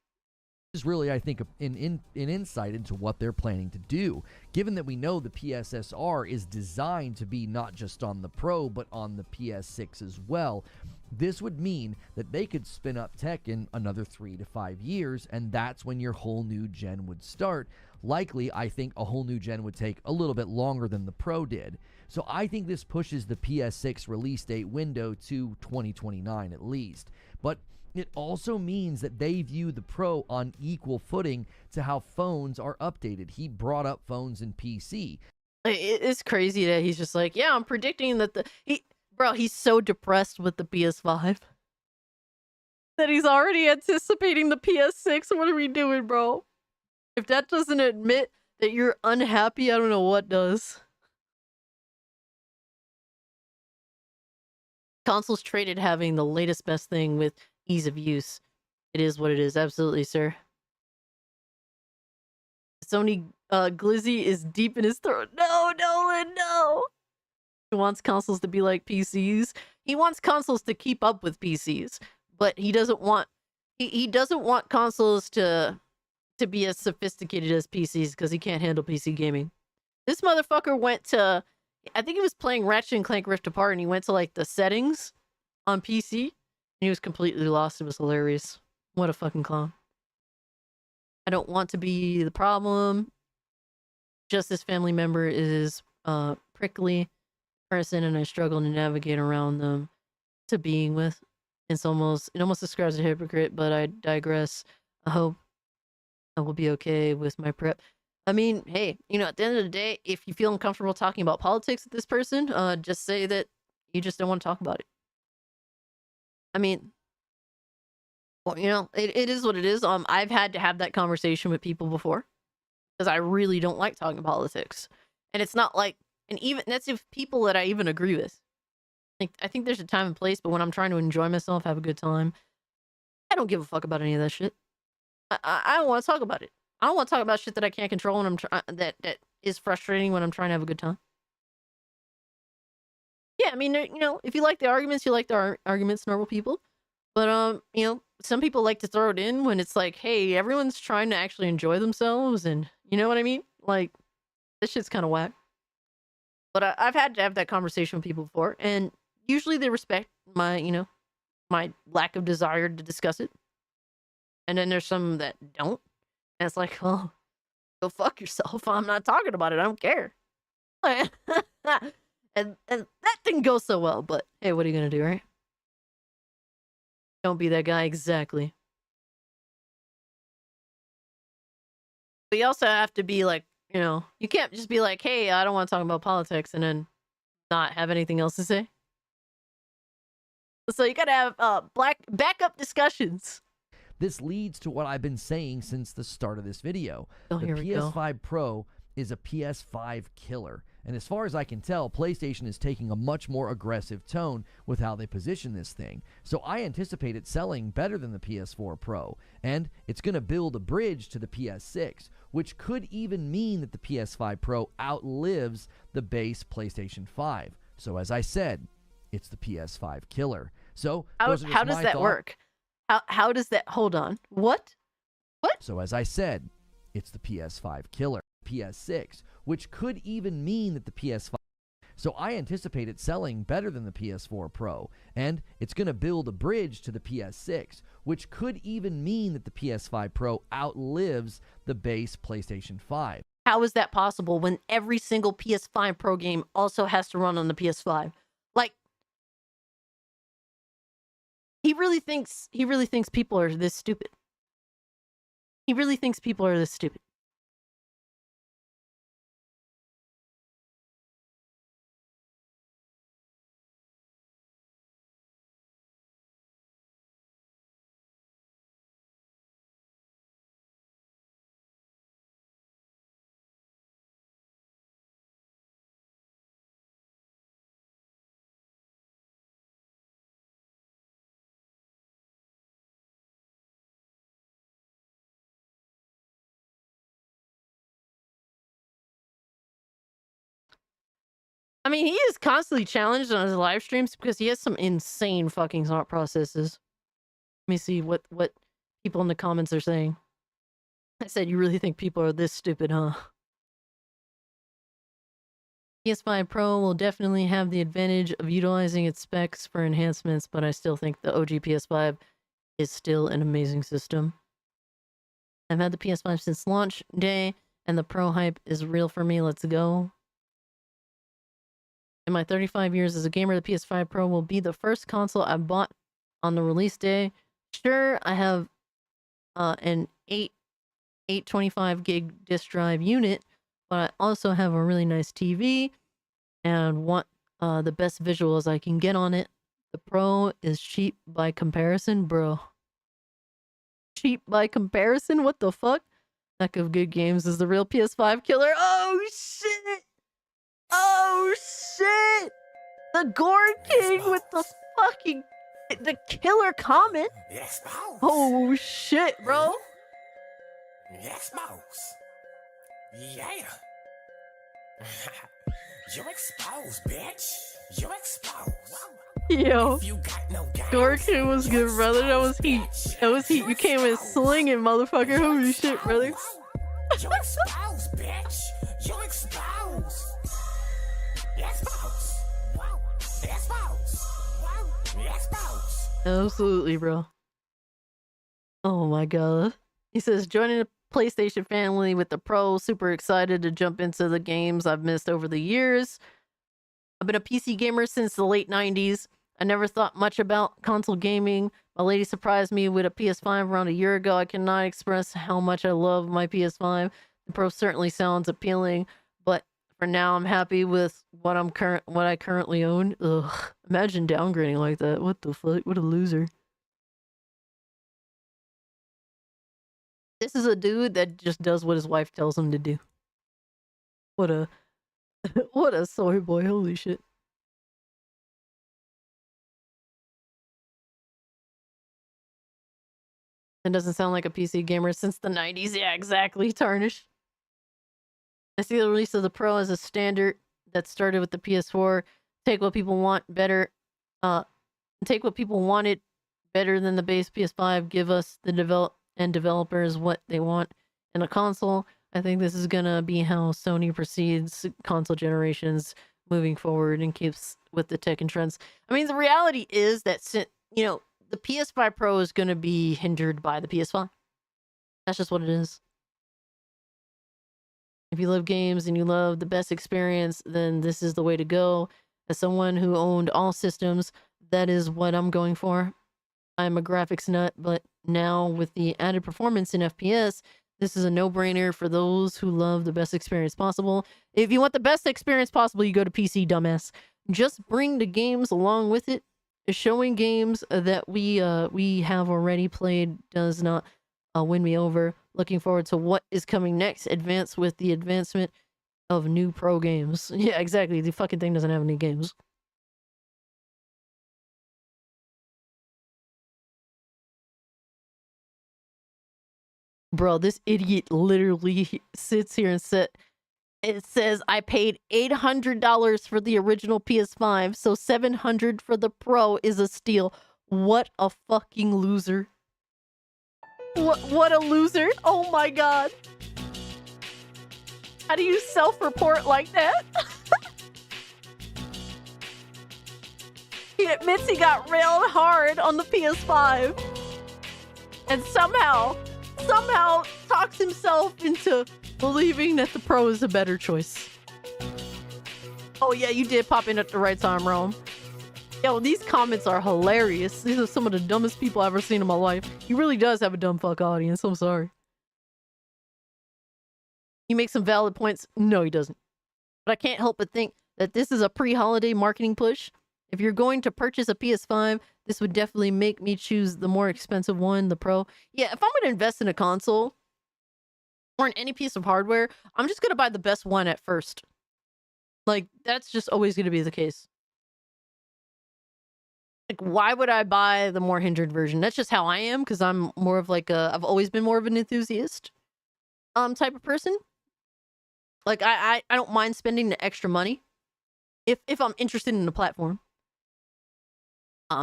is really, I think, an insight into what they're planning to do. Given that we know the PSSR is designed to be not just on the Pro, but on the PS6 as well, this would mean that they could spin up tech in another 3 to 5 years, and that's when your whole new gen would start. Likely, I think a whole new gen would take a little bit longer than the Pro did. So I think this pushes the PS6 release date window to 2029 at least. But it also means that they view the Pro on equal footing to how phones are updated. He brought up phones and PC. It's crazy that he's just like, yeah, I'm predicting that he's so depressed with the PS5 that he's already anticipating the PS6. What are we doing, bro? If that doesn't admit that you're unhappy, I don't know what does. Consoles traded having the latest best thing with ease of use. It is what it is. Absolutely, sir. Sony Glizzy is deep in his throat. No, Nolan, no. He wants consoles to be like PCs. He wants consoles to keep up with PCs, but he doesn't want he doesn't want consoles to be as sophisticated as PCs because he can't handle PC gaming. This motherfucker went to, I think he was playing Ratchet and Clank Rift Apart, and he went to like the settings on PC, and he was completely lost. It was hilarious. What a fucking clown. I don't want to be the problem. Just this family member is a prickly person, and I struggle to navigate around them to being with. It almost describes a hypocrite, but I digress. I hope I will be okay with my prep. I mean, hey, at the end of the day, if you feel uncomfortable talking about politics with this person, just say that you just don't want to talk about it. I mean, well, it is what it is. I've had to have that conversation with people before because I really don't like talking politics. And it's not like, and even that's if people that I even agree with. I think there's a time and place, but when I'm trying to enjoy myself, have a good time, I don't give a fuck about any of that shit. I don't want to talk about it. I don't want to talk about shit that I can't control and that is frustrating when I'm trying to have a good time. Yeah, I mean, if you like the arguments, you like the arguments, normal people. But some people like to throw it in when it's like, hey, everyone's trying to actually enjoy themselves, and You know what I mean? Like, this shit's kind of whack. But I've had to have that conversation with people before, and usually they respect my, my lack of desire to discuss it. And then there's some that don't. And it's like, well, go fuck yourself. I'm not talking about it. I don't care. and that didn't go so well, but hey, what are you going to do, right? Don't be that guy, exactly. But you also have to be like, you can't just be like, hey, I don't want to talk about politics and then not have anything else to say. So you gotta have backup discussions. This leads to what I've been saying since the start of this video. Oh, the here we go. PS5 Pro is a PS5 killer. And as far as I can tell, PlayStation is taking a much more aggressive tone with how they position this thing. So I anticipate it selling better than the PS4 Pro. And it's going to build a bridge to the PS6, which could even mean that the PS5 Pro outlives the base PlayStation 5. So as I said, it's the PS5 killer. So how does that work? How does that, hold on, what? So as I said, it's the PS5 killer. PS6, which could even mean that the PS5. So I anticipate it selling better than the PS4 Pro, and it's going to build a bridge to the PS6, which could even mean that the PS5 Pro outlives the base PlayStation 5. How is that possible when every single PS5 Pro game also has to run on the PS5? Like, he really thinks people are this stupid. He really thinks people are this stupid. I mean, he is constantly challenged on his live streams because he has some insane fucking thought processes. Let me see what people in the comments are saying. I said, you really think people are this stupid, huh? PS5 Pro will definitely have the advantage of utilizing its specs for enhancements, but I still think the OG PS5 is still an amazing system. I've had the PS5 since launch day, and the Pro hype is real for me. Let's go. In my 35 years as a gamer, the PS5 Pro will be the first console I bought on the release day. Sure, I have an 825 gig disk drive unit, but I also have a really nice TV and want the best visuals I can get on it. The Pro is cheap by comparison, bro. Cheap by comparison? What the fuck? Lack of good games is the real PS5 killer. Oh shit! Oh shit! The Gore King with the killer comment. Yes, boss. Oh shit, bro. Yes, boss. Yeah. You're exposed, bitch. You're exposed. Yo, Gore King was good, brother. That was heat. That was heat. You came in slinging, motherfucker. Holy shit, brother. You're exposed, bitch. You're exposed. Yes, boss. Yes, boss. Yes, boss. Absolutely, bro. Oh my god. He says, joining the PlayStation family with the Pro. Super excited to jump into the games I've missed over the years. I've been a PC gamer since the late 90s. I never thought much about console gaming. My lady surprised me with a PS5 around a year ago. I cannot express how much I love my PS5. The Pro certainly sounds appealing, but for now I'm happy with what I currently own. Ugh. Imagine downgrading like that. What the fuck? What a loser. This is a dude that just does what his wife tells him to do. What a what a soy boy, holy shit. It doesn't sound like a PC gamer since the 90s. Yeah, exactly, Tarnish. I see the release of the Pro as a standard that started with the PS4. Take what people want better. Take what people wanted better than the base PS5. Give us the developers what they want in a console. I think this is gonna be how Sony proceeds console generations moving forward and keeps with the tech and trends. I mean, the reality is that, you know, the PS5 Pro is gonna be hindered by the PS5. That's just what it is. If you love games and you love the best experience, then this is the way to go. As someone who owned all systems, that is what I'm going for. I'm a graphics nut, but now with the added performance in FPS, this is a no-brainer for those who love the best experience possible. If you want the best experience possible, you go to PC, dumbass. Just bring the games along with it. Showing games that we have already played does not win me over. Looking forward to what is coming next. Advance with the advancement of new pro games. Yeah, exactly. The fucking thing doesn't have any games. Bro, this idiot literally sits here and it says I paid $800 for the original PS5, so $700 for the Pro is a steal. What a fucking loser. What a loser. Oh my god. How do you self-report like that? He admits he got railed hard on the PS5. And somehow talks himself into believing that the Pro is a better choice. Oh yeah, you did pop in at the right time, Rome. Yo, these comments are hilarious. These are some of the dumbest people I've ever seen in my life. He really does have a dumb fuck audience. I'm sorry. He makes some valid points. No, he doesn't. But I can't help but think that this is a pre-holiday marketing push. If you're going to purchase a PS5, this would definitely make me choose the more expensive one, the Pro. Yeah, if I'm going to invest in a console or in any piece of hardware, I'm just going to buy the best one at first. Like, that's just always going to be the case. Like, why would I buy the more hindered version? That's just how I am, because I'm more of like I've always been more of an enthusiast type of person. Like, I don't mind spending the extra money if I'm interested in the platform.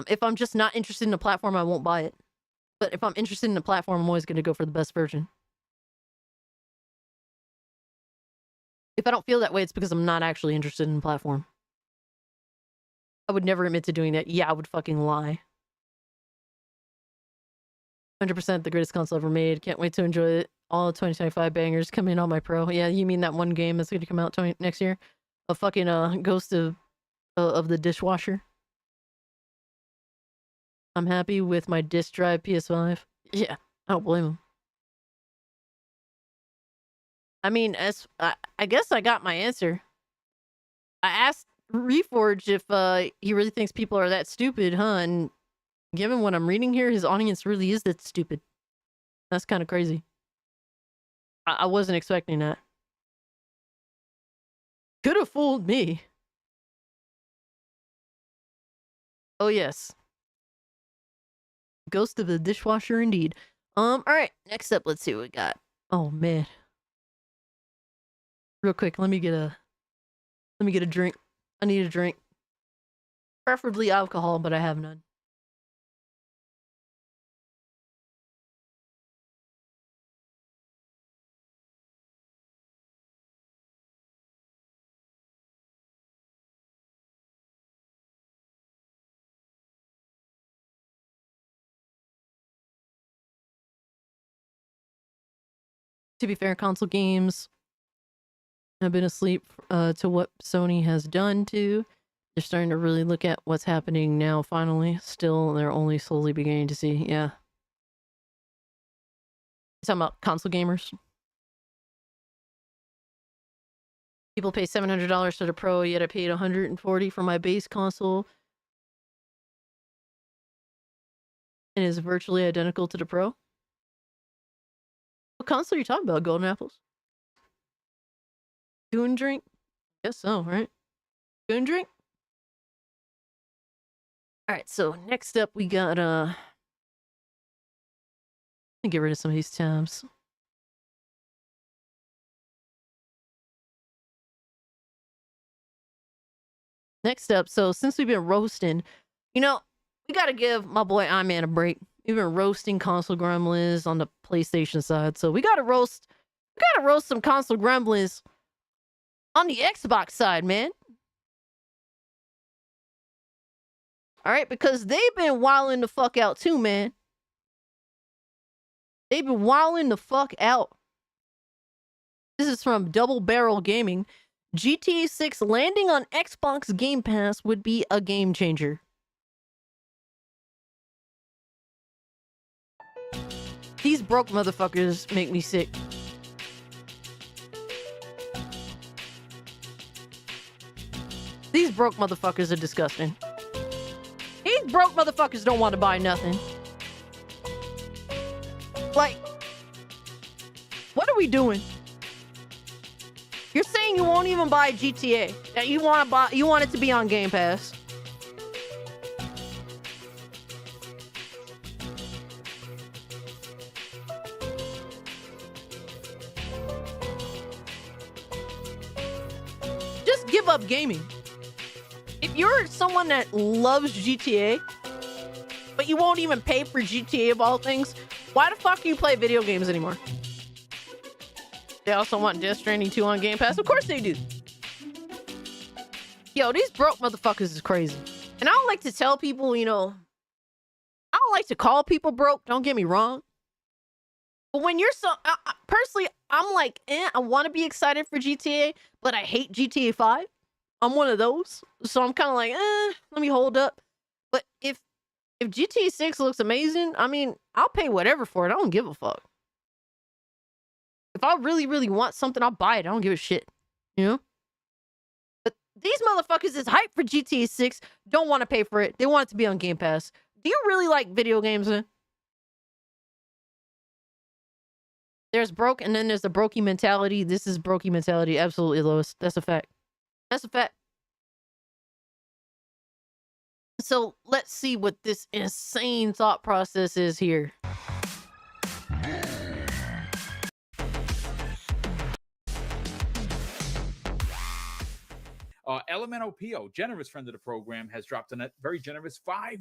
If I'm just not interested in the platform, I won't buy it. But if I'm interested in the platform, I'm always going to go for the best version. If I don't feel that way, it's because I'm not actually interested in the platform. I would never admit to doing that. Yeah, I would fucking lie. 100% the greatest console ever made. Can't wait to enjoy it. All 2025 bangers coming on my Pro. Yeah, you mean that one game that's going to come out next year? A fucking Ghost of the Dishwasher. I'm happy with my disk drive PS5. Yeah, I don't blame him. I mean, I guess I got my answer. I asked Reforge if he really thinks people are that stupid, huh? And given what I'm reading here, his audience really is that stupid. That's kind of crazy. I wasn't expecting that. Could have fooled me. Oh yes. Ghost of the Dishwasher indeed. Alright, next up, let's see what we got. Oh man. Real quick, let me get a drink. I need a drink. Preferably alcohol, but I have none. To be fair, console games have been asleep to what Sony has done to. They're starting to really look at what's happening now, finally. Still, they're only slowly beginning to see. Yeah. You're talking about console gamers? People pay $700 for the Pro, yet I paid $140 for my base console. And is virtually identical to the Pro. What console are you talking about, Golden Apples? Goon drink? Guess so, right? Goon drink? Alright, so next up we got let me get rid of some of these tabs. Next up, so since we've been roasting, you know, we gotta give my boy Iman a break. We've been roasting console gremlins on the PlayStation side, so we gotta roast gotta roast some console gremlins on the Xbox side, man. All right, because they've been wilding the fuck out too, man. They've been wilding the fuck out. This is from Double Barrel Gaming. GTA 6 landing on Xbox Game Pass would be a game changer. These broke motherfuckers make me sick. These broke motherfuckers are disgusting. These broke motherfuckers don't want to buy nothing. Like, what are we doing? You're saying you won't even buy GTA. That you want it to be on Game Pass. Just give up gaming. If you're someone that loves GTA, but you won't even pay for GTA of all things, why the fuck do you play video games anymore? They also want Death Stranding 2 on Game Pass. Of course they do. Yo, these broke motherfuckers is crazy. And I don't like to tell people, I don't like to call people broke. Don't get me wrong. But when you're personally, I'm like, I want to be excited for GTA, but I hate GTA 5. I'm one of those. So I'm kind of like, let me hold up. But if GTA 6 looks amazing, I mean, I'll pay whatever for it. I don't give a fuck. If I really, really want something, I'll buy it. I don't give a shit. But these motherfuckers is hyped for GTA 6, don't want to pay for it. They want it to be on Game Pass. Do you really like video games then? There's broke, and then there's the brokey mentality. This is brokey mentality. Absolutely, Lois. That's a fact. That's a fact. So let's see what this insane thought process is here. Elemental Pio, generous friend of the program, has dropped a very generous $5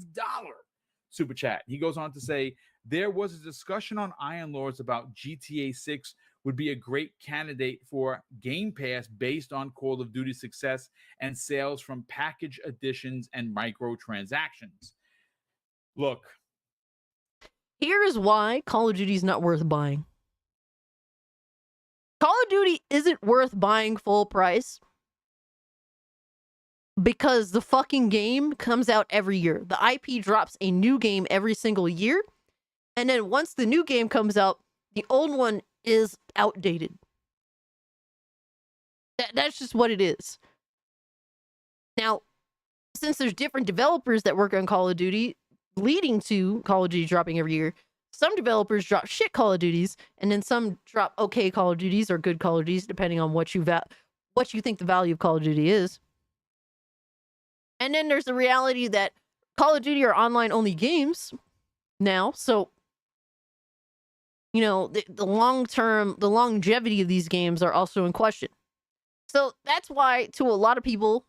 super chat. He goes on to say, there was a discussion on Iron Lords about GTA 6 would be a great candidate for Game Pass based on Call of Duty's success and sales from package additions and microtransactions. Look. Here is why Call of Duty is not worth buying. Call of Duty isn't worth buying full price because the fucking game comes out every year. The IP drops a new game every single year. And then once the new game comes out, the old one is outdated. That's just what it is. Now, since there's different developers that work on Call of Duty, leading to Call of Duty dropping every year, some developers drop shit Call of Duties, and then some drop okay Call of Duties or good Call of Duties, depending on what you think the value of Call of Duty is. And then there's the reality that Call of Duty are online-only games now, so the longevity of these games are also in question. So that's why, to a lot of people,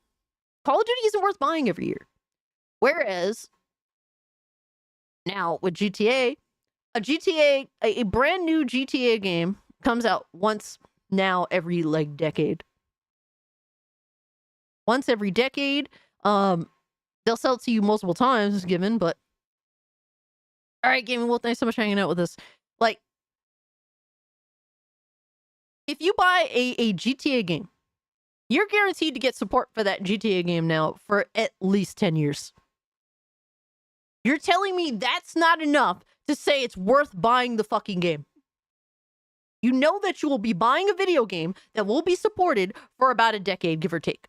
Call of Duty isn't worth buying every year. Whereas, now with GTA, a brand new GTA game comes out once now every decade. Once every decade. They'll sell it to you multiple times, given, but all right, Gaming Wolf, thanks so much for hanging out with us. If you buy a GTA game, you're guaranteed to get support for that GTA game now for at least 10 years. You're telling me that's not enough to say it's worth buying the fucking game. You know that you will be buying a video game that will be supported for about a decade, give or take.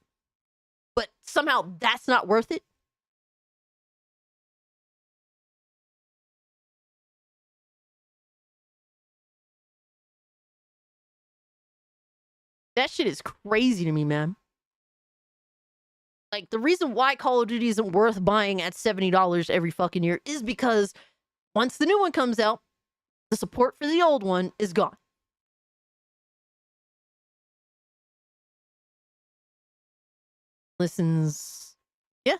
But somehow that's not worth it? That shit is crazy to me, man. The reason why Call of Duty isn't worth buying at $70 every fucking year is because once the new one comes out, the support for the old one is gone. Listens. Yeah.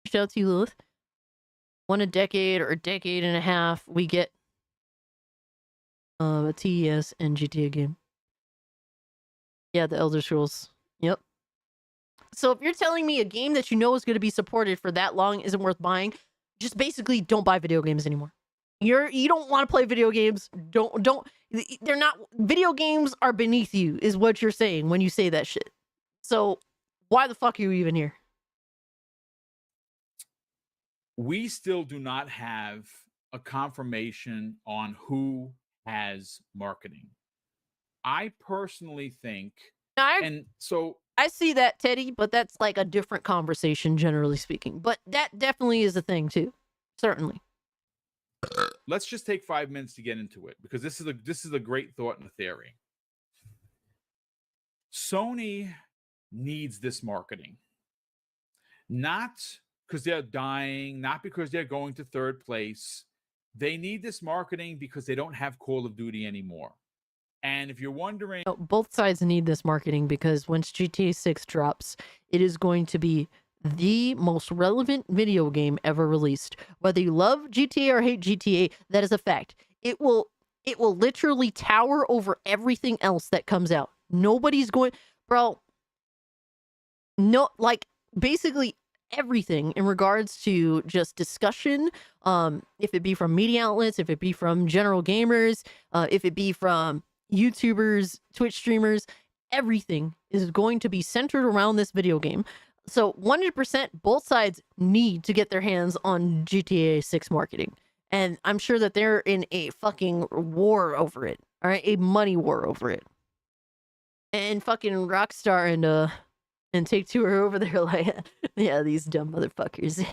Shout out to you, Lilith. A decade or a decade and a half, we get a TES and GTA game. Yeah, the Elder Scrolls. Yep. So if you're telling me a game that you know is going to be supported for that long isn't worth buying, just basically don't buy video games anymore. You don't want to play video games. Don't they're not video games are beneath you is what you're saying when you say that shit. So why the fuck are you even here? We still do not have a confirmation on who has marketing. I personally think, and so I see that, Teddy, but that's like a different conversation, generally speaking. But that definitely is a thing too, certainly. Let's just take 5 minutes to get into it because this is a great thought and a theory. Sony needs this marketing, not because they're dying, not because they're going to third place. They need this marketing because they don't have Call of Duty anymore. And if you're wondering, both sides need this marketing because once GTA 6 drops, it is going to be the most relevant video game ever released. Whether you love GTA or hate GTA, that is a fact. It will literally tower over everything else that comes out. Nobody's going, bro. No, like basically everything in regards to just discussion, if it be from media outlets, if it be from general gamers, if it be from YouTubers, Twitch streamers, everything is going to be centered around this video game. So 100% both sides need to get their hands on GTA 6 marketing. And I'm sure that they're in a fucking war over it. All right, a money war over it. And fucking Rockstar and Take-Two are over there like, yeah, these dumb motherfuckers.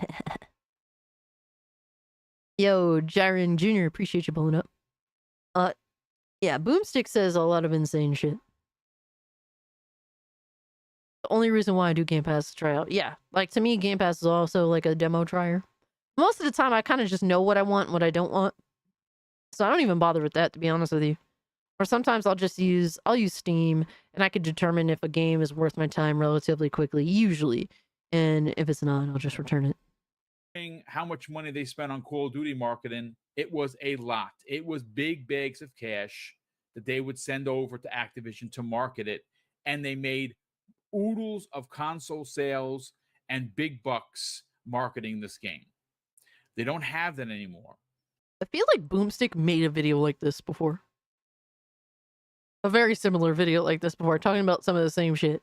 Yo, Jiren Jr., appreciate you blowing up. Yeah, Boomstick says a lot of insane shit. The only reason why I do Game Pass is try out. Yeah, like to me, Game Pass is also like a demo trier. Most of the time, I kind of just know what I want and what I don't want. So I don't even bother with that, to be honest with you. Or sometimes I'll use Steam, and I can determine if a game is worth my time relatively quickly, usually. And if it's not, I'll just return it. how much money they spent on Call of Duty marketing, it was a lot. It was big bags of cash that they would send over to Activision to market it. And they made oodles of console sales and big bucks marketing this game. They don't have that anymore. I feel like Boomstick made a video like this before. A very similar video like this before, talking about some of the same shit.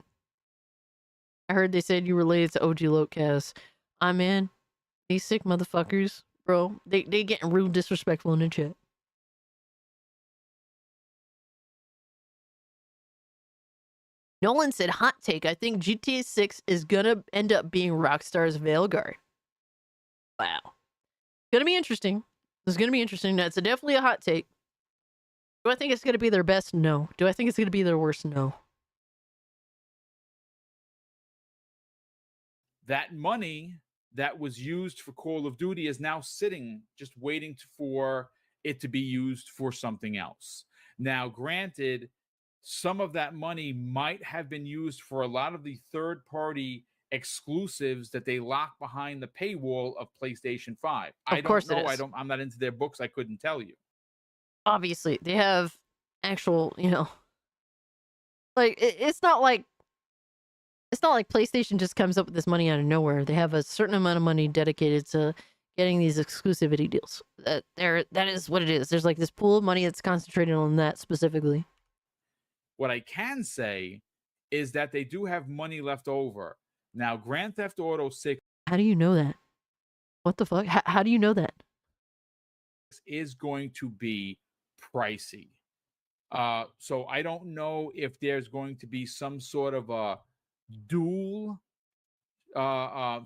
I heard they said you related to OG Lotecast. Man, these sick motherfuckers, bro, they getting real disrespectful in the chat. Nolan said, hot take, I think GTA 6 is gonna end up being Rockstar's Veilguard. Wow. Gonna be interesting. This is gonna be interesting. That's definitely a hot take. Do I think it's gonna be their best? No. Do I think it's gonna be their worst? No. That money that was used for Call of Duty is now sitting, just waiting for it to be used for something else. Now, granted, some of that money might have been used for a lot of the third-party exclusives that they lock behind the paywall of PlayStation 5. I don't know. I'm not into their books. I couldn't tell you. Obviously, they have actual, like it's not like PlayStation just comes up with this money out of nowhere. They have a certain amount of money dedicated to getting these exclusivity deals. That is what it is. There's like this pool of money that's concentrated on that specifically. What I can say is that they do have money left over. Now, Grand Theft Auto 6. How do you know that? What the fuck? How do you know that? Is going to be pricey. So I don't know if there's going to be some sort of a dual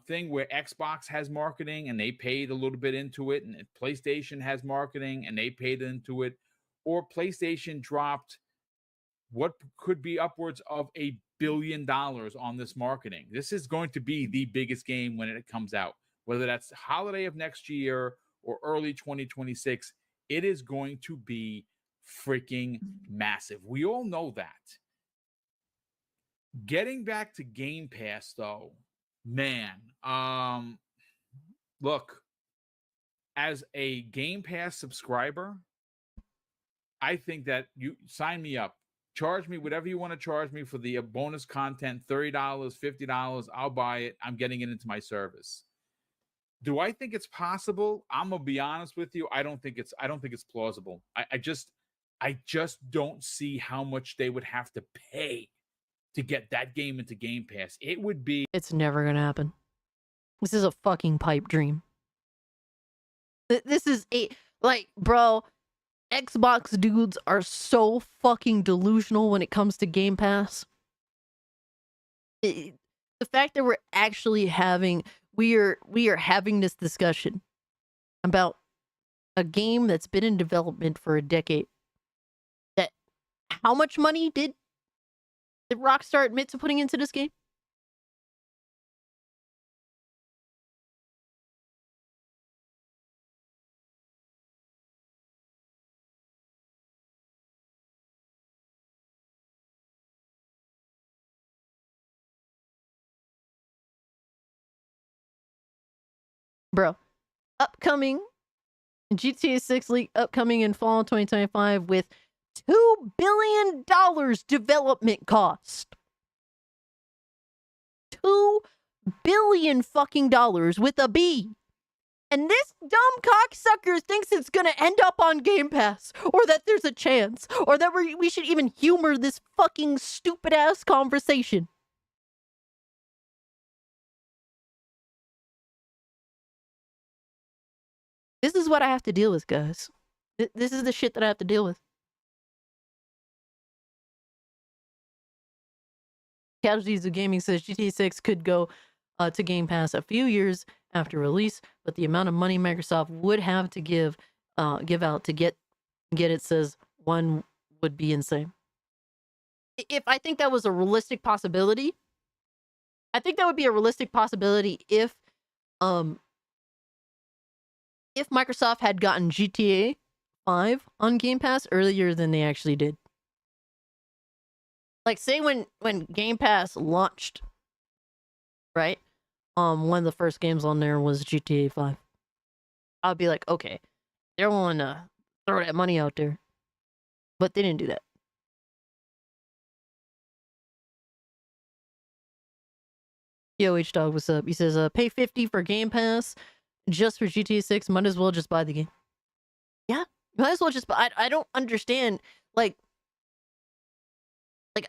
thing where Xbox has marketing and they paid a little bit into it, and PlayStation has marketing and they paid into it, or PlayStation dropped what could be upwards of $1 billion on this marketing. This is going to be the biggest game when it comes out, whether that's holiday of next year or early 2026. It is going to be freaking massive. We all know that. Getting back to Game Pass, though, man, look, as a Game Pass subscriber, I think that you sign me up. Charge me whatever you want to charge me for the bonus content, $30, $50. I'll buy it. I'm getting it into my service. Do I think it's possible? I'm gonna be honest with you. I don't think it's plausible. I just don't see how much they would have to pay to get that game into Game Pass. It would be. It's never gonna happen. This is a fucking pipe dream. This is bro, Xbox dudes are so fucking delusional when it comes to Game Pass. The fact that we're actually having we are having this discussion about a game that's been in development for a decade. That how much money did Rockstar admit to putting into this game? Bro, upcoming GTA 6 leak upcoming in fall 2025 with $2 billion development cost. $2 billion fucking dollars with a B. And this dumb cocksucker thinks it's gonna end up on Game Pass, or that there's a chance, or that we should even humor this fucking stupid ass conversation. This is what I have to deal with, guys. This is the shit that I have to deal with. Casualties of Gaming says GTA 6 could go to Game Pass a few years after release, but the amount of money Microsoft would have to give out to get it says one would be insane. If I think that was a realistic possibility, I think that would be a realistic possibility if Microsoft had gotten GTA 5 on Game Pass earlier than they actually did. Like, say when Game Pass launched, right? One of the first games on there was GTA 5. I'd be like, okay, they're willing to throw that money out there. But they didn't do that. Yo, H-Dog, what's up? He says, pay $50 for Game Pass just for GTA 6. Might as well just buy the game. Yeah, might as well just buy. I don't understand, like,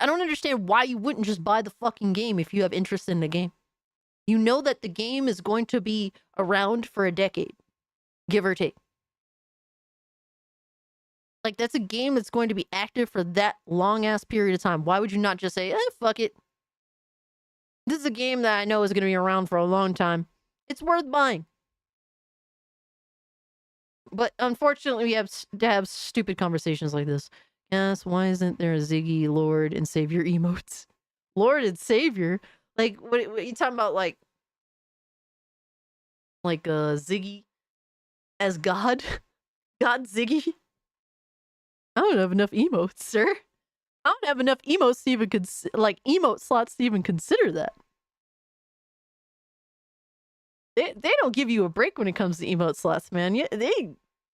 I don't understand why you wouldn't just buy the fucking game if you have interest in the game. You know that the game is going to be around for a decade, give or take. Like, that's a game that's going to be active for that long-ass period of time. Why would you not just say, fuck it. This is a game that I know is going to be around for a long time. It's worth buying. But unfortunately, we have to have stupid conversations like this. Yes, why isn't there a Ziggy, Lord, and Savior emotes? Lord and Savior? Like, what are you talking about, like Ziggy as God? God Ziggy? I don't have enough emotes, sir. I don't have enough emotes to even emote slots to even consider that. They don't give you a break when it comes to emote slots, man. They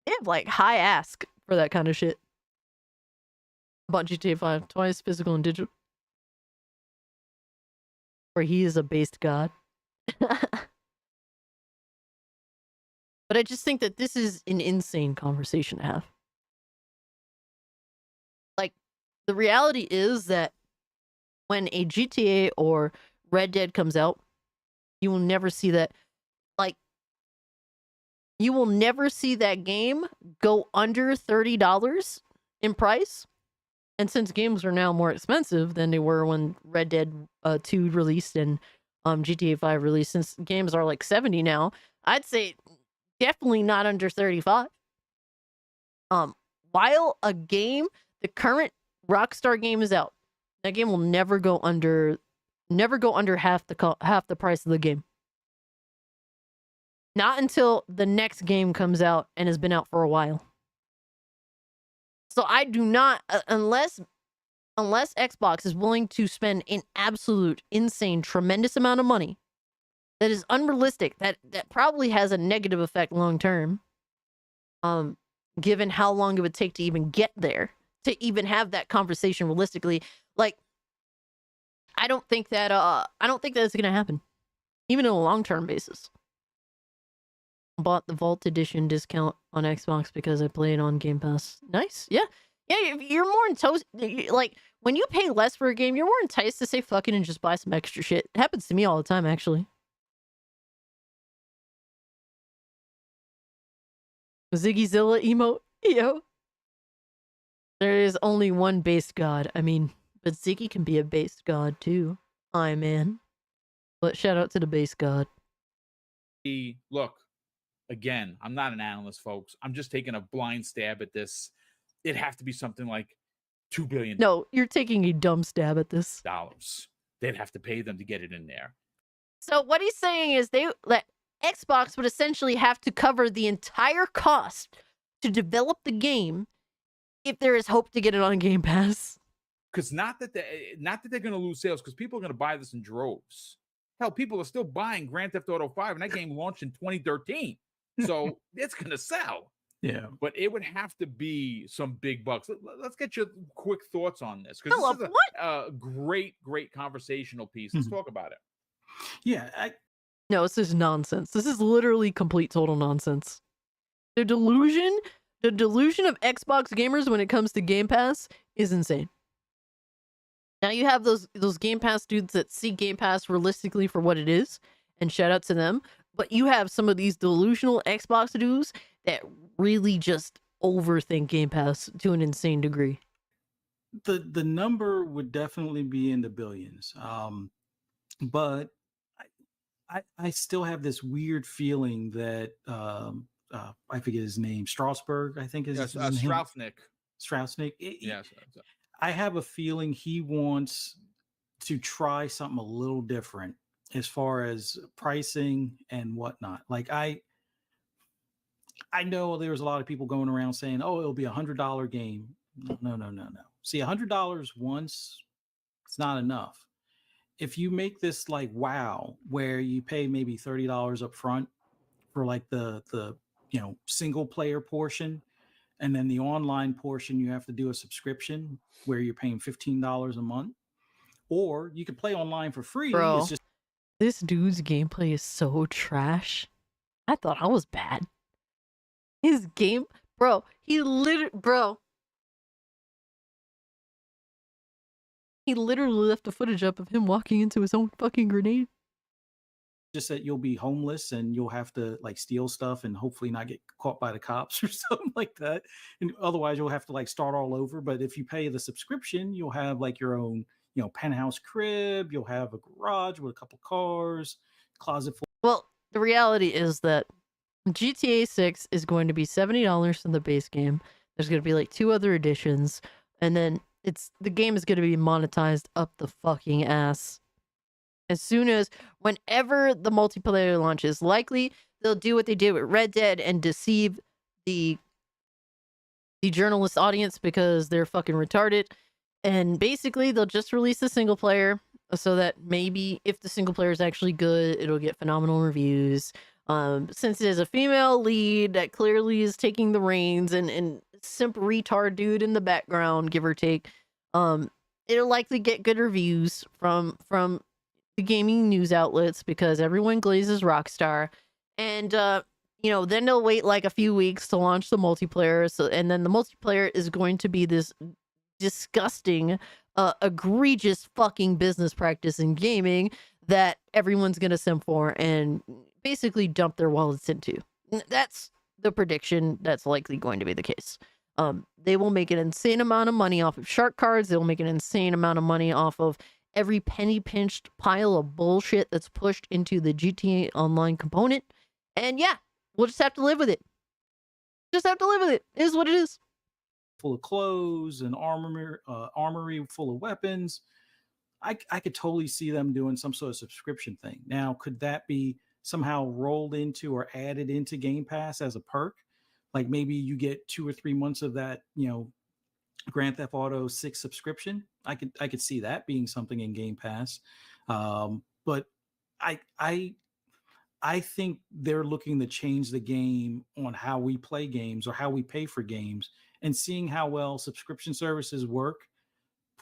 have like high ask for that kind of shit. Bought GTA 5 twice, physical and digital. Where he is a based god. But I just think that this is an insane conversation to have. Like, the reality is that when a GTA or Red Dead comes out, you will never see that. Like, you will never see that game go under $30 in price. And since games are now more expensive than they were when Red Dead 2 released and GTA 5 released, since games are like 70 now, I'd say definitely not under 35. While a game, the current Rockstar game is out, that game will never go under half the price of the game. Not until the next game comes out and has been out for a while. So I do not, unless Xbox is willing to spend an absolute, insane, tremendous amount of money that is unrealistic, that probably has a negative effect long term. given how long it would take to even get there, to even have that conversation realistically. Like, I don't think that it's gonna happen, even on a long-term basis. Bought the Vault Edition discount on Xbox because I play it on Game Pass. Nice, yeah. You're more enticed. Like, when you pay less for a game, you're more enticed to say fucking and just buy some extra shit. It happens to me all the time, actually. Ziggyzilla emote, yo. There is only one base god. I mean, but Ziggy can be a base god too. Aye, man. But shout out to the base god. Look, again, I'm not an analyst, folks. I'm just taking a blind stab at this. It'd have to be something like $2 billion. No, you're taking a dumb stab at this. They'd have to pay them to get it in there. So what he's saying is that Xbox would essentially have to cover the entire cost to develop the game if there is hope to get it on Game Pass. Because not that they're going to lose sales, because people are going to buy this in droves. Hell, people are still buying Grand Theft Auto 5, and that game launched in 2013. So it's going to sell. Yeah. But it would have to be some big bucks. Let's get your quick thoughts on this, because this is a great conversational piece. Let's talk about it. Yeah. No, this is nonsense. This is literally complete total nonsense. The delusion of Xbox gamers when it comes to Game Pass is insane. Now you have those Game Pass dudes that see Game Pass realistically for what it is, and shout out to them. But you have some of these delusional Xbox dudes that really just overthink Game Pass to an insane degree. The number would definitely be in the billions. But I still have this weird feeling that I forget his name, Strasberg, I think is his name. Strausnick. Yes. I have a feeling he wants to try something a little different as far as pricing and whatnot. Like I know there's a lot of people going around saying, "Oh, it'll be $100 game." No. See, $100 once, it's not enough. If you make this like WoW, where you pay maybe $30 up front for like the single player portion, and then the online portion you have to do a subscription where you're paying $15 a month, or you could play online for free. Bro, It's just this dude's gameplay is so trash. I thought I was bad. His game, bro, he literally left the footage up of him walking into his own fucking grenade. just that you'll be homeless and you'll have to like steal stuff and hopefully not get caught by the cops or something like that. And otherwise you'll have to like start all over. But if you pay the subscription, you'll have like your own, penthouse crib. You'll have a garage with a couple cars, closet full. Well, the reality is that GTA 6 is going to be $70 for the base game. There's going to be like 2 other editions, and then the game is going to be monetized up the fucking ass. As soon as, whenever the multiplayer launches, likely they'll do what they did with Red Dead and deceive the journalist audience because they're fucking retarded. And basically, they'll just release the single player so that maybe if the single player is actually good, it'll get phenomenal reviews. Since it is a female lead that clearly is taking the reins and simp retard dude in the background, give or take, it'll likely get good reviews from the gaming news outlets because everyone glazes Rockstar. And then they'll wait like a few weeks to launch the multiplayer. And then the multiplayer is going to be this disgusting, egregious fucking business practice in gaming that everyone's gonna simp for and basically dump their wallets into. That's the prediction that's likely going to be the case. They will make an insane amount of money off of shark cards. They'll make an insane amount of money off of every penny pinched pile of bullshit that's pushed into the GTA Online component. And yeah, we'll just have to live with it. Just have to live with it. It is what it is. Full of clothes and armory full of weapons. I could totally see them doing some sort of subscription thing. Now, could that be somehow rolled into or added into Game Pass as a perk? Like maybe you get 2 or 3 months of that, Grand Theft Auto 6 subscription. I could see that being something in Game Pass. But I I think they're looking to change the game on how we play games or how we pay for games, and seeing how well subscription services work.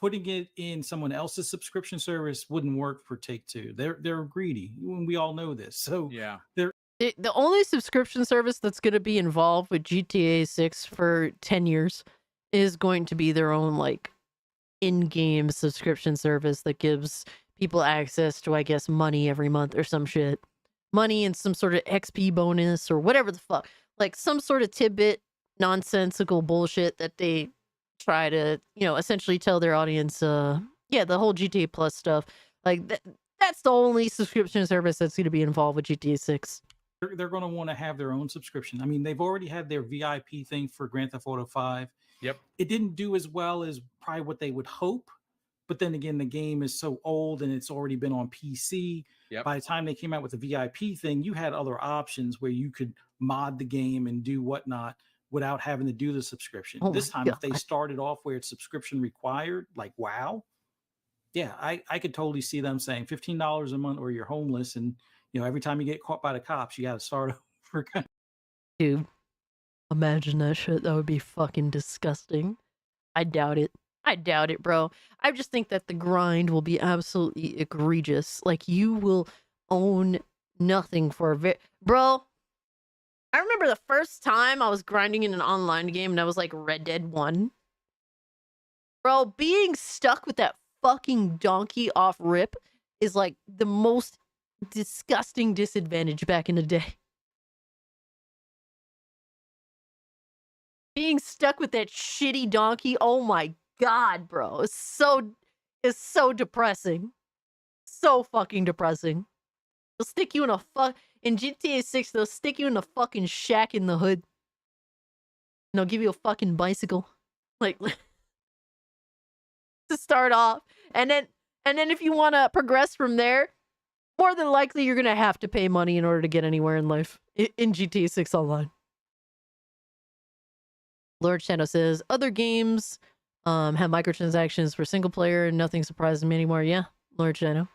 Putting it in someone else's subscription service wouldn't work for Take Two. They're greedy. We all know this. So yeah, they're The only subscription service that's going to be involved with GTA 6 for 10 years is going to be their own, like, in-game subscription service that gives people access to, I guess, money every month or some shit. Money and some sort of XP bonus or whatever the fuck. Like, some sort of tidbit, nonsensical bullshit that they try to, essentially tell their audience, yeah, the whole GTA Plus stuff. Like, that's the only subscription service that's going to be involved with GTA 6. they're going to want to have their own subscription. I mean, they've already had their VIP thing for Grand Theft Auto 5. Yep. It didn't do as well as probably what they would hope. But then again, the game is so old and it's already been on PC. Yep. By the time they came out with the VIP thing, you had other options where you could mod the game and do whatnot without having to do the subscription. Oh This my time, if they God. started off where it's subscription required, like WoW, yeah, I could totally see them saying $15 a month or you're homeless, and every time you get caught by the cops, you got to start over. Dude, imagine that shit. That would be fucking disgusting. I doubt it. I doubt it, bro. I just think that the grind will be absolutely egregious. Like, you will own nothing for bro. I remember the first time I was grinding in an online game, and I was like Red Dead 1. Bro, being stuck with that fucking donkey off rip is like the most disgusting disadvantage back in the day. Being stuck with that shitty donkey, oh my God, bro. It's so depressing. So fucking depressing. They'll stick you in GTA 6, they'll stick you in a fucking shack in the hood. And they'll give you a fucking bicycle. Like, to start off. And then if you want to progress from there, more than likely you're going to have to pay money in order to get anywhere in life in GTA 6 Online. Lord Shadow says, other games have microtransactions for single player and nothing surprises me anymore. Yeah, Lord Shadow.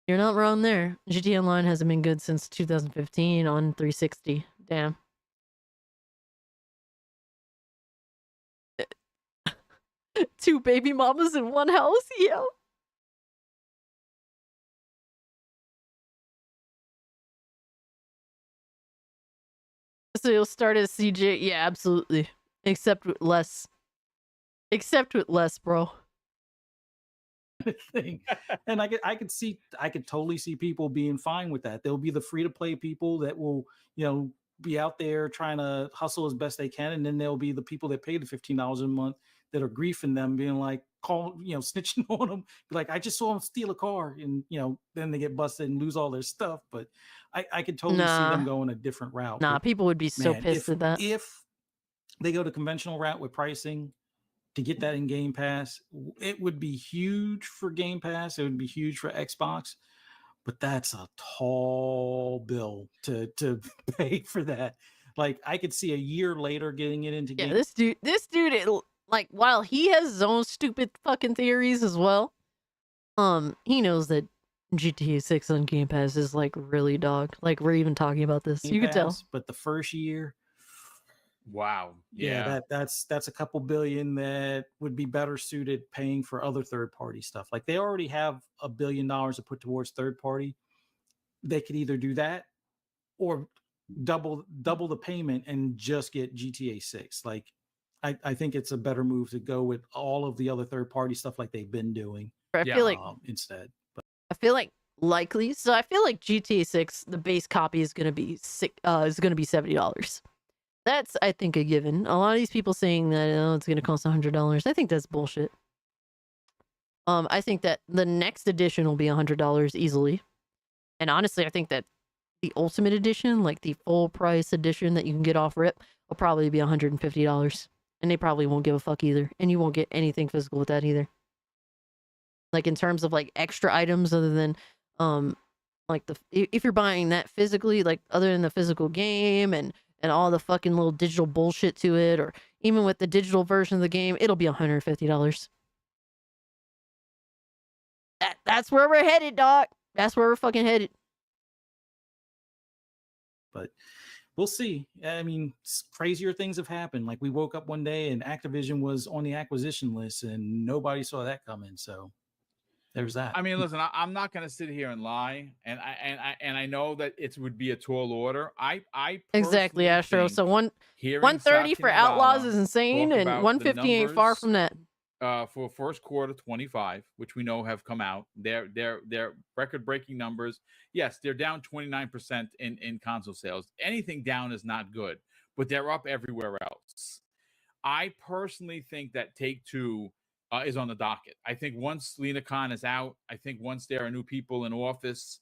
You're not wrong there. GTA Online hasn't been good since 2015 on 360. Damn. Two baby mamas in one house? Yeah. So you'll start as CJ? Yeah, absolutely. Except with less. Except with less, bro. Thing. And I could totally see people being fine with that. There'll be the free to play people that will, be out there trying to hustle as best they can, and then there'll be the people that pay the $15 a month that are griefing them, being like, snitching on them, be like, I just saw them steal a car, and then they get busted and lose all their stuff. But I could totally see them going a different route. Nah, But, people would be so man, pissed at that. if they go the conventional route with pricing to get that in Game Pass, it would be huge for Game Pass. It would be huge for Xbox, but that's a tall bill to pay for that. Like, I could see a year later getting it into Yeah, Game. this dude, like, while he has his own stupid fucking theories as well, he knows that GTA 6 on Game Pass is like really dog. Like, we're even talking about this. Game You could tell. Pass, but the first year, wow, yeah, that's a couple billion that would be better suited paying for other third party stuff. Like, they already have $1 billion to put towards third party. They could either do that or double the payment and just get GTA 6. Like, I think it's a better move to go with all of the other third party stuff like they've been doing. I feel like instead. But I feel like likely. So I feel like GTA 6, the base copy is gonna be $70. That's, I think, a given. A lot of these people saying that it's gonna cost $100. I think that's bullshit. I think that the next edition will be $100 easily. And honestly, I think that the Ultimate Edition, like the full price edition that you can get off rip, will probably be $150. And they probably won't give a fuck either. And you won't get anything physical with that either. Like, in terms of like extra items other than like if you're buying that physically, like other than the physical game and all the fucking little digital bullshit to it, or even with the digital version of the game, it'll be $150. That's where we're headed, dog. That's where we're fucking headed. But we'll see. I mean, crazier things have happened. Like we woke up one day and Activision was on the acquisition list, and nobody saw that coming. So there's that. I mean, listen, I'm not going to sit here and lie, and I know that it would be a tall order. I Exactly, Astro. So 130 for Outlaws is insane, and 150 ain't far from that. For first quarter 25, which we know have come out, their record-breaking numbers. Yes, they're down 29% in console sales. Anything down is not good, but they're up everywhere else. I personally think that Take-Two is on the docket. I think once Lena Khan is out, I think once there are new people in office,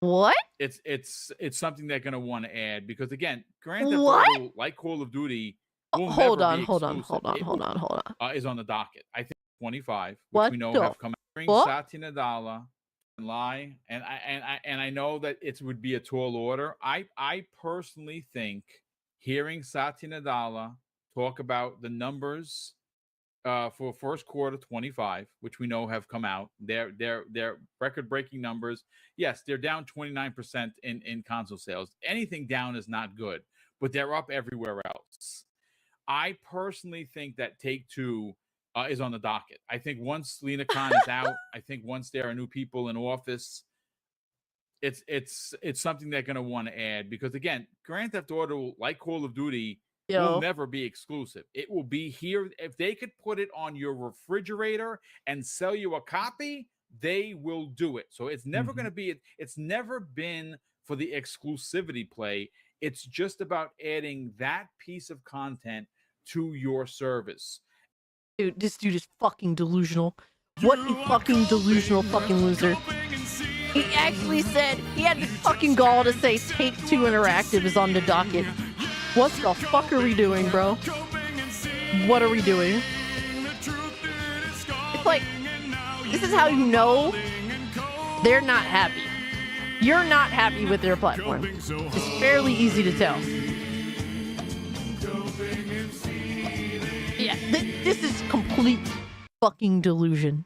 what? It's something they're going to want to add because again, Grand Theft Auto, like Call of Duty. Hold on. Is on the docket. I think 25, which we know have come out. Satya Nadella and lie, and I know that it would be a tall order. I personally think hearing Satya Nadella talk about the numbers for first quarter 25, which we know have come out, their record-breaking numbers. Yes, they're down 29% in console sales. Anything down is not good, but they're up everywhere else. I personally think that Take-Two is on the docket. I think once Lena Khan is out, I think once there are new people in office, it's something they're going to want to add because again, Grand Theft Auto, like Call of Duty, will never be exclusive. It will be here. If they could put it on your refrigerator and sell you a copy, they will do it. So it's never going to be. It's never been for the exclusivity play. It's just about adding that piece of content to your service. Dude, this dude is fucking delusional. What a fucking delusional fucking loser. He actually said he had the fucking gall to say Take-Two Interactive is on the docket. What the fuck are we doing, bro? What are we doing? It's like, this is how you know they're not happy. You're not happy with their platform. It's fairly easy to tell. Yeah, this is complete fucking delusion.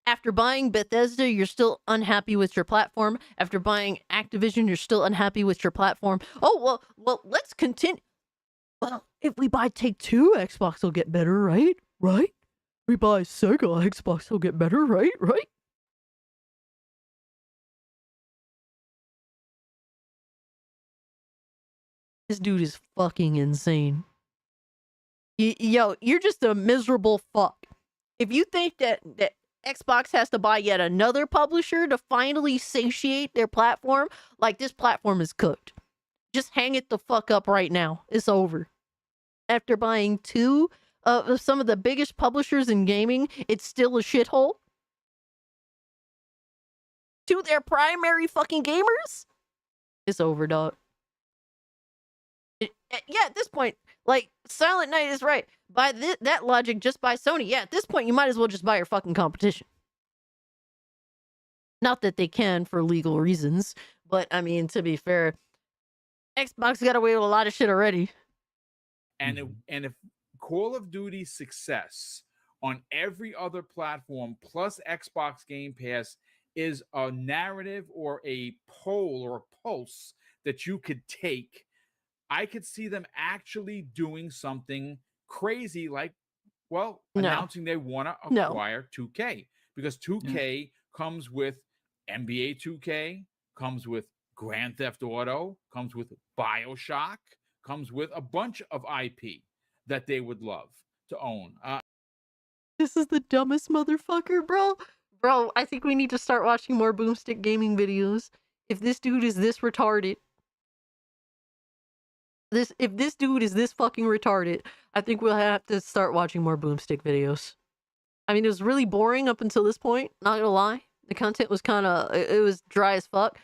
After buying Bethesda, you're still unhappy with your platform. After buying Activision, you're still unhappy with your platform. Oh, well, let's continue. Well, if we buy Take-Two, Xbox will get better, right? Right? We buy Sega, Xbox will get better, right? Right? This dude is fucking insane. Yo, you're just a miserable fuck. If you think that Xbox has to buy yet another publisher to finally satiate their platform, like this platform is cooked. Just hang it the fuck up right now. It's over. After buying two of some of the biggest publishers in gaming, it's still a shithole. To their primary fucking gamers? It's over, dog. Yeah, at this point, like, Silent Night is right. By that logic, just buy Sony. Yeah, at this point, you might as well just buy your fucking competition. Not that they can for legal reasons, but, I mean, to be fair, Xbox got away with a lot of shit already. And if Call of Duty's success on every other platform plus Xbox Game Pass is a narrative or a poll or a pulse that you could take, I could see them actually doing something crazy like, well, announcing they want to acquire 2K. Because 2K comes with NBA 2K, comes with Grand Theft Auto, comes with BioShock, comes with a bunch of IP that they would love to own. This is the dumbest motherfucker, bro. Bro, I think we need to start watching more Boomstick Gaming videos. If this dude is this retarded, if this dude is this fucking retarded, I think we'll have to start watching more Boomstick videos. I mean, it was really boring up until this point, not gonna lie. The content was kind of, it was dry as fuck.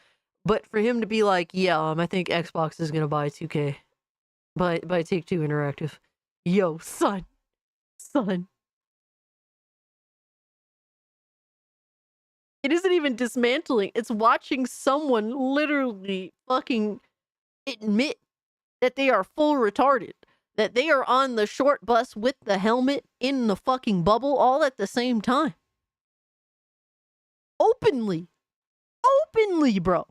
But for him to be like, yeah, I think Xbox is gonna buy 2K. By Take-Two Interactive. Yo, son. It isn't even dismantling. It's watching someone literally fucking admit that they are full retarded. That they are on the short bus with the helmet in the fucking bubble all at the same time. Openly, bro.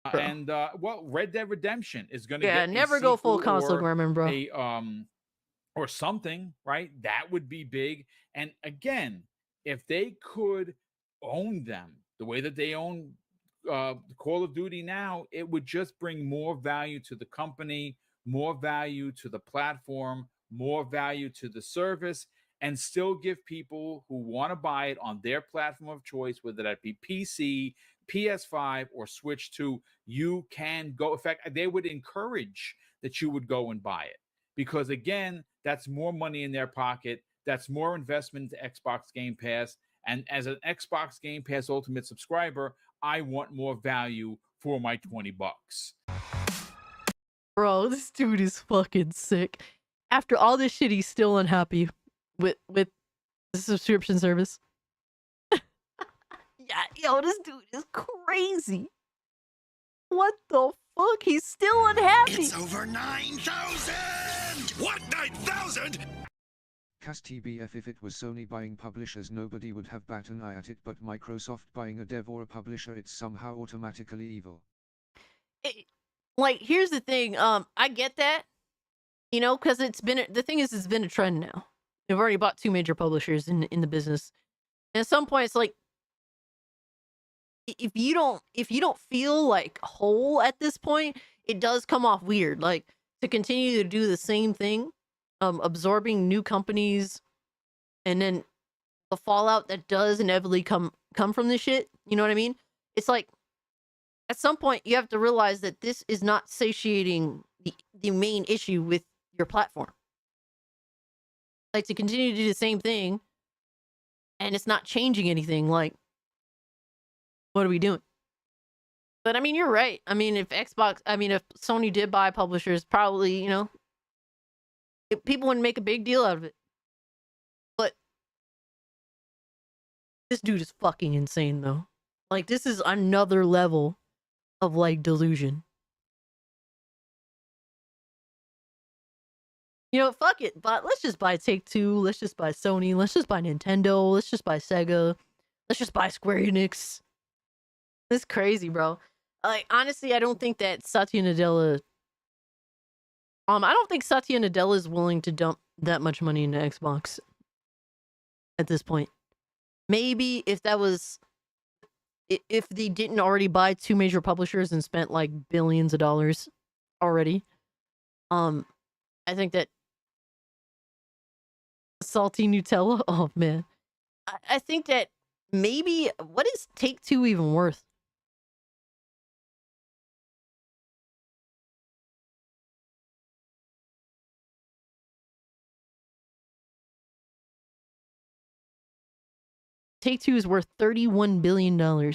And well, Red Dead Redemption is going to Yeah, get never a go full sequel console or gremlin, bro. or something, right? That would be big. And again, if they could own them the way that they own Call of Duty now, it would just bring more value to the company, more value to the platform, more value to the service, and still give people who want to buy it on their platform of choice, whether that be PC, PS5, or Switch 2, you can go. In fact, they would encourage that you would go and buy it because, again, that's more money in their pocket. That's more investment into Xbox Game Pass. And as an Xbox Game Pass Ultimate subscriber, I want more value for my $20. Bro, this dude is fucking sick. After all this shit, he's still unhappy with the subscription service. Yeah, yo, this dude is crazy. What the fuck? He's still unhappy. It's over 9,000! What, 9,000? Cast TBF, if it was Sony buying publishers, nobody would have bat an eye at it, but Microsoft buying a dev or a publisher, it's somehow automatically evil. Like, here's the thing. I get that, you know, because it's been a trend now. They've already bought 2 major publishers in the business, and at some point, it's like, if you don't feel like whole at this point, it does come off weird. Like, to continue to do the same thing, absorbing new companies, and then the fallout that does inevitably come from this shit. You know what I mean? It's like, at some point, you have to realize that this is not satiating the main issue with your platform. Like, to continue to do the same thing, and it's not changing anything, like, what are we doing? But I mean, you're right. I mean, if Sony did buy publishers, probably, you know, people wouldn't make a big deal out of it. But this dude is fucking insane, though. Like, this is another level of, like, delusion. You know, fuck it. But let's just buy Take-Two. Let's just buy Sony. Let's just buy Nintendo. Let's just buy Sega. Let's just buy Square Enix. It's crazy, bro. Like, honestly, I don't think that Satya Nadella... I don't think Satya Nadella is willing to dump that much money into Xbox at this point. Maybe if they didn't already buy 2 major publishers and spent like billions of dollars already, I think that salty Nutella. Oh man, I think that maybe, what is Take-Two even worth? Take-Two is worth $31 billion. Like,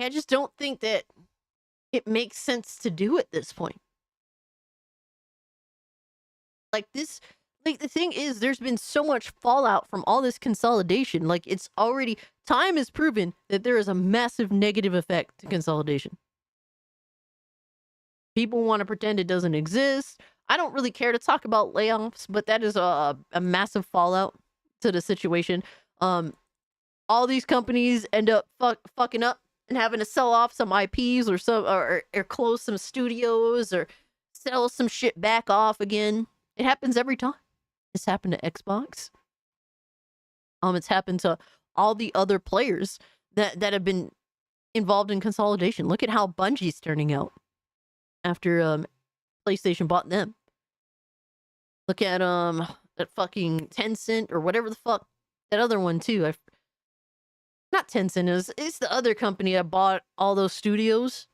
I just don't think that it makes sense to do at this point. Like, the thing is, there's been so much fallout from all this consolidation. Like, it's already, time has proven that there is a massive negative effect to consolidation. People want to pretend it doesn't exist. I don't really care to talk about layoffs, but that is a massive fallout to the situation. All these companies end up fucking up and having to sell off some IPs or close some studios or sell some shit back off again. It happens every time. It's happened to Xbox. It's happened to all the other players that have been involved in consolidation. Look at how Bungie's turning out after PlayStation bought them. Look at that fucking Tencent or whatever the fuck, that other one too. Not Tencent, it's the other company that bought all those studios,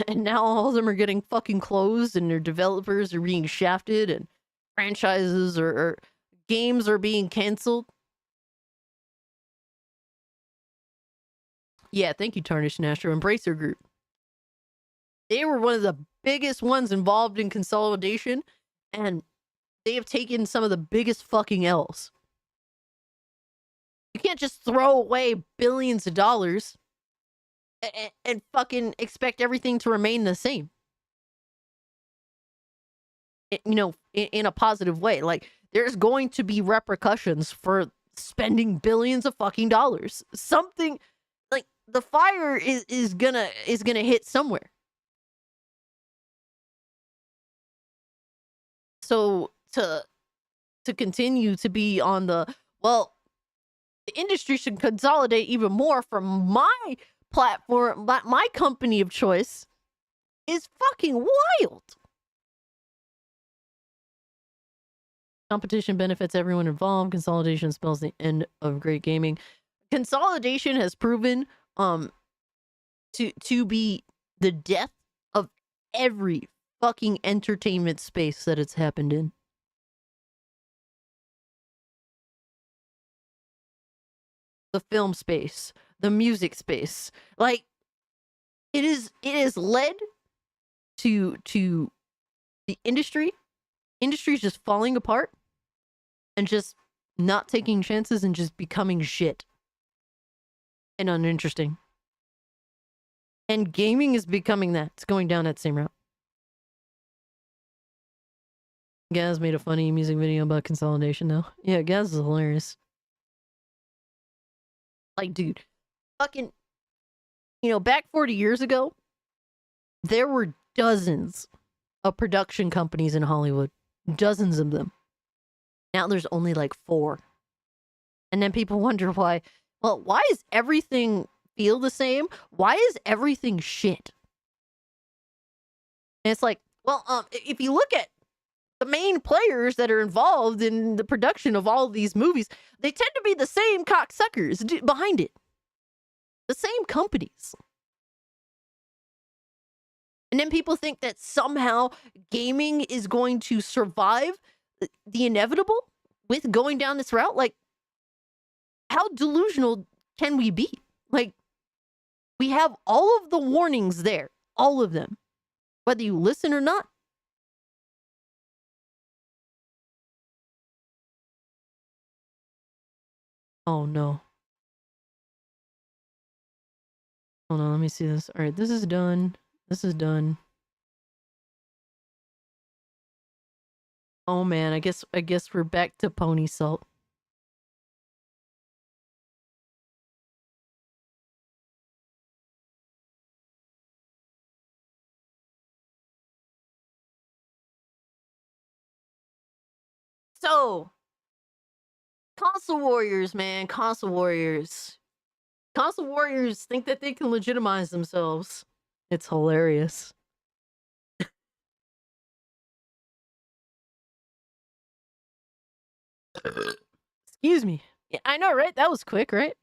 and now all of them are getting fucking closed, and their developers are being shafted, and franchises or games are being canceled. Yeah, thank you, Tarnished Nastro. Embracer Group. They were one of the biggest ones involved in consolidation, and they have taken some of the biggest fucking L's. You can't just throw away billions of dollars and fucking expect everything to remain the same. In a positive way. Like, there's going to be repercussions for spending billions of fucking dollars. Something like the fire is gonna hit somewhere. So to continue to be on the industry should consolidate even more from my platform, my company of choice is fucking wild. Competition benefits everyone involved. Consolidation spells the end of great gaming. Consolidation has proven to be the death of every fucking entertainment space that it's happened in. The film space, the music space. Like, it is led to the industry. Industry's just falling apart and just not taking chances and just becoming shit and uninteresting. And gaming is becoming that. It's going down that same route. Gaz made a funny music video about consolidation though. Yeah, Gaz is hilarious. Like, dude, fucking, back 40 years ago, there were dozens of production companies in Hollywood. Dozens of them. Now there's only like 4. And then people wonder why. Well, why does everything feel the same? Why is everything shit? And it's like, well, if you look at the main players that are involved in the production of all of these movies, they tend to be the same cocksuckers behind it. The same companies. And then people think that somehow gaming is going to survive the inevitable with going down this route. Like, how delusional can we be? Like, we have all of the warnings there. All of them. Whether you listen or not. Oh, no. Hold on, let me see this. All right, this is done. This is done. Oh man, I guess we're back to pony salt. So, console warriors, man, console warriors. Console warriors think that they can legitimize themselves. It's hilarious. Excuse me. Yeah, I know, right? That was quick, right?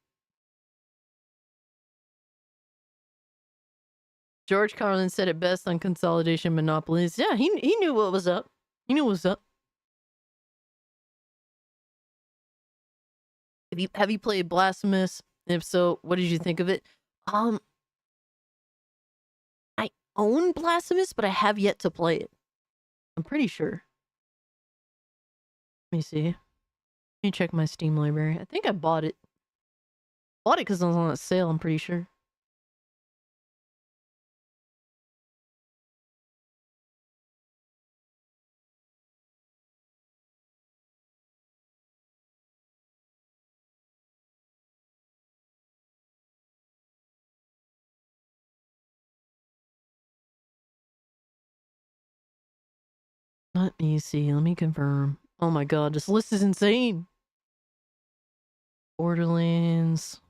George Carlin said it best on consolidation monopolies. Yeah, he knew what was up. He knew what was up. Have you played Blasphemous? If so, what did you think of it? I own Blasphemous, but I have yet to play it. I'm pretty sure. Let me see. Let me check my Steam library. I think I bought it. Bought it because it was on a sale, I'm pretty sure. Let me see. Let me confirm. Oh my god, this list is insane. Borderlands.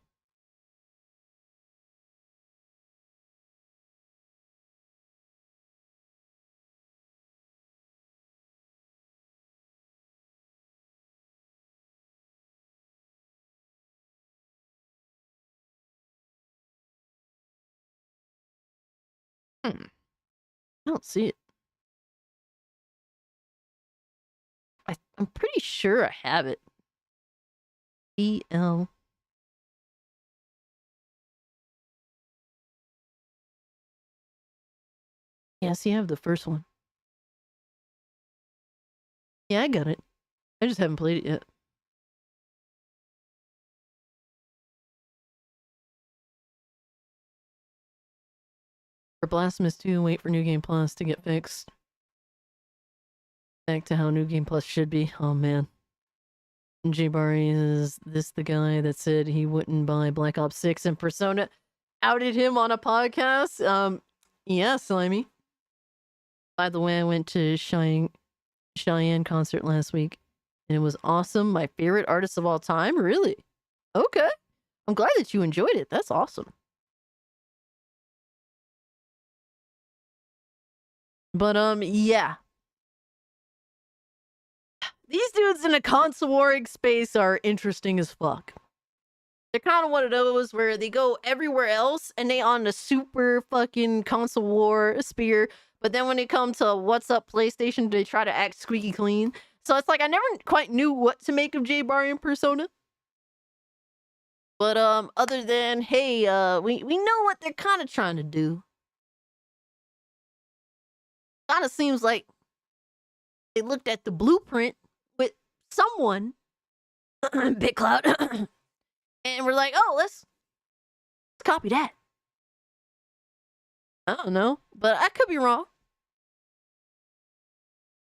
I don't see it. I'm pretty sure I have it. EL. Yeah, see, I have the first one. Yeah, I got it. I just haven't played it yet. For Blasphemous 2 and wait for New Game Plus to get fixed. Back to how New Game Plus should be. Oh man. J-Barry, is this the guy that said he wouldn't buy Black Ops 6 and Persona? Outed him on a podcast? Yeah, Slimy. By the way, I went to Cheyenne concert last week, and it was awesome. My favorite artist of all time? Really? Okay. I'm glad that you enjoyed it. That's awesome. But, yeah. These dudes in a console warring space are interesting as fuck. They're kind of one of those where they go everywhere else and they on the super fucking console war spear, but then when it comes to what's up PlayStation, they try to act squeaky clean. So it's like I never quite knew what to make of J-Barry and Persona. But other than, hey, we know what they're kind of trying to do. Kind of seems like they looked at the blueprint with someone, Big Cloud, and we're like, oh, let's copy that. I don't know, but I could be wrong.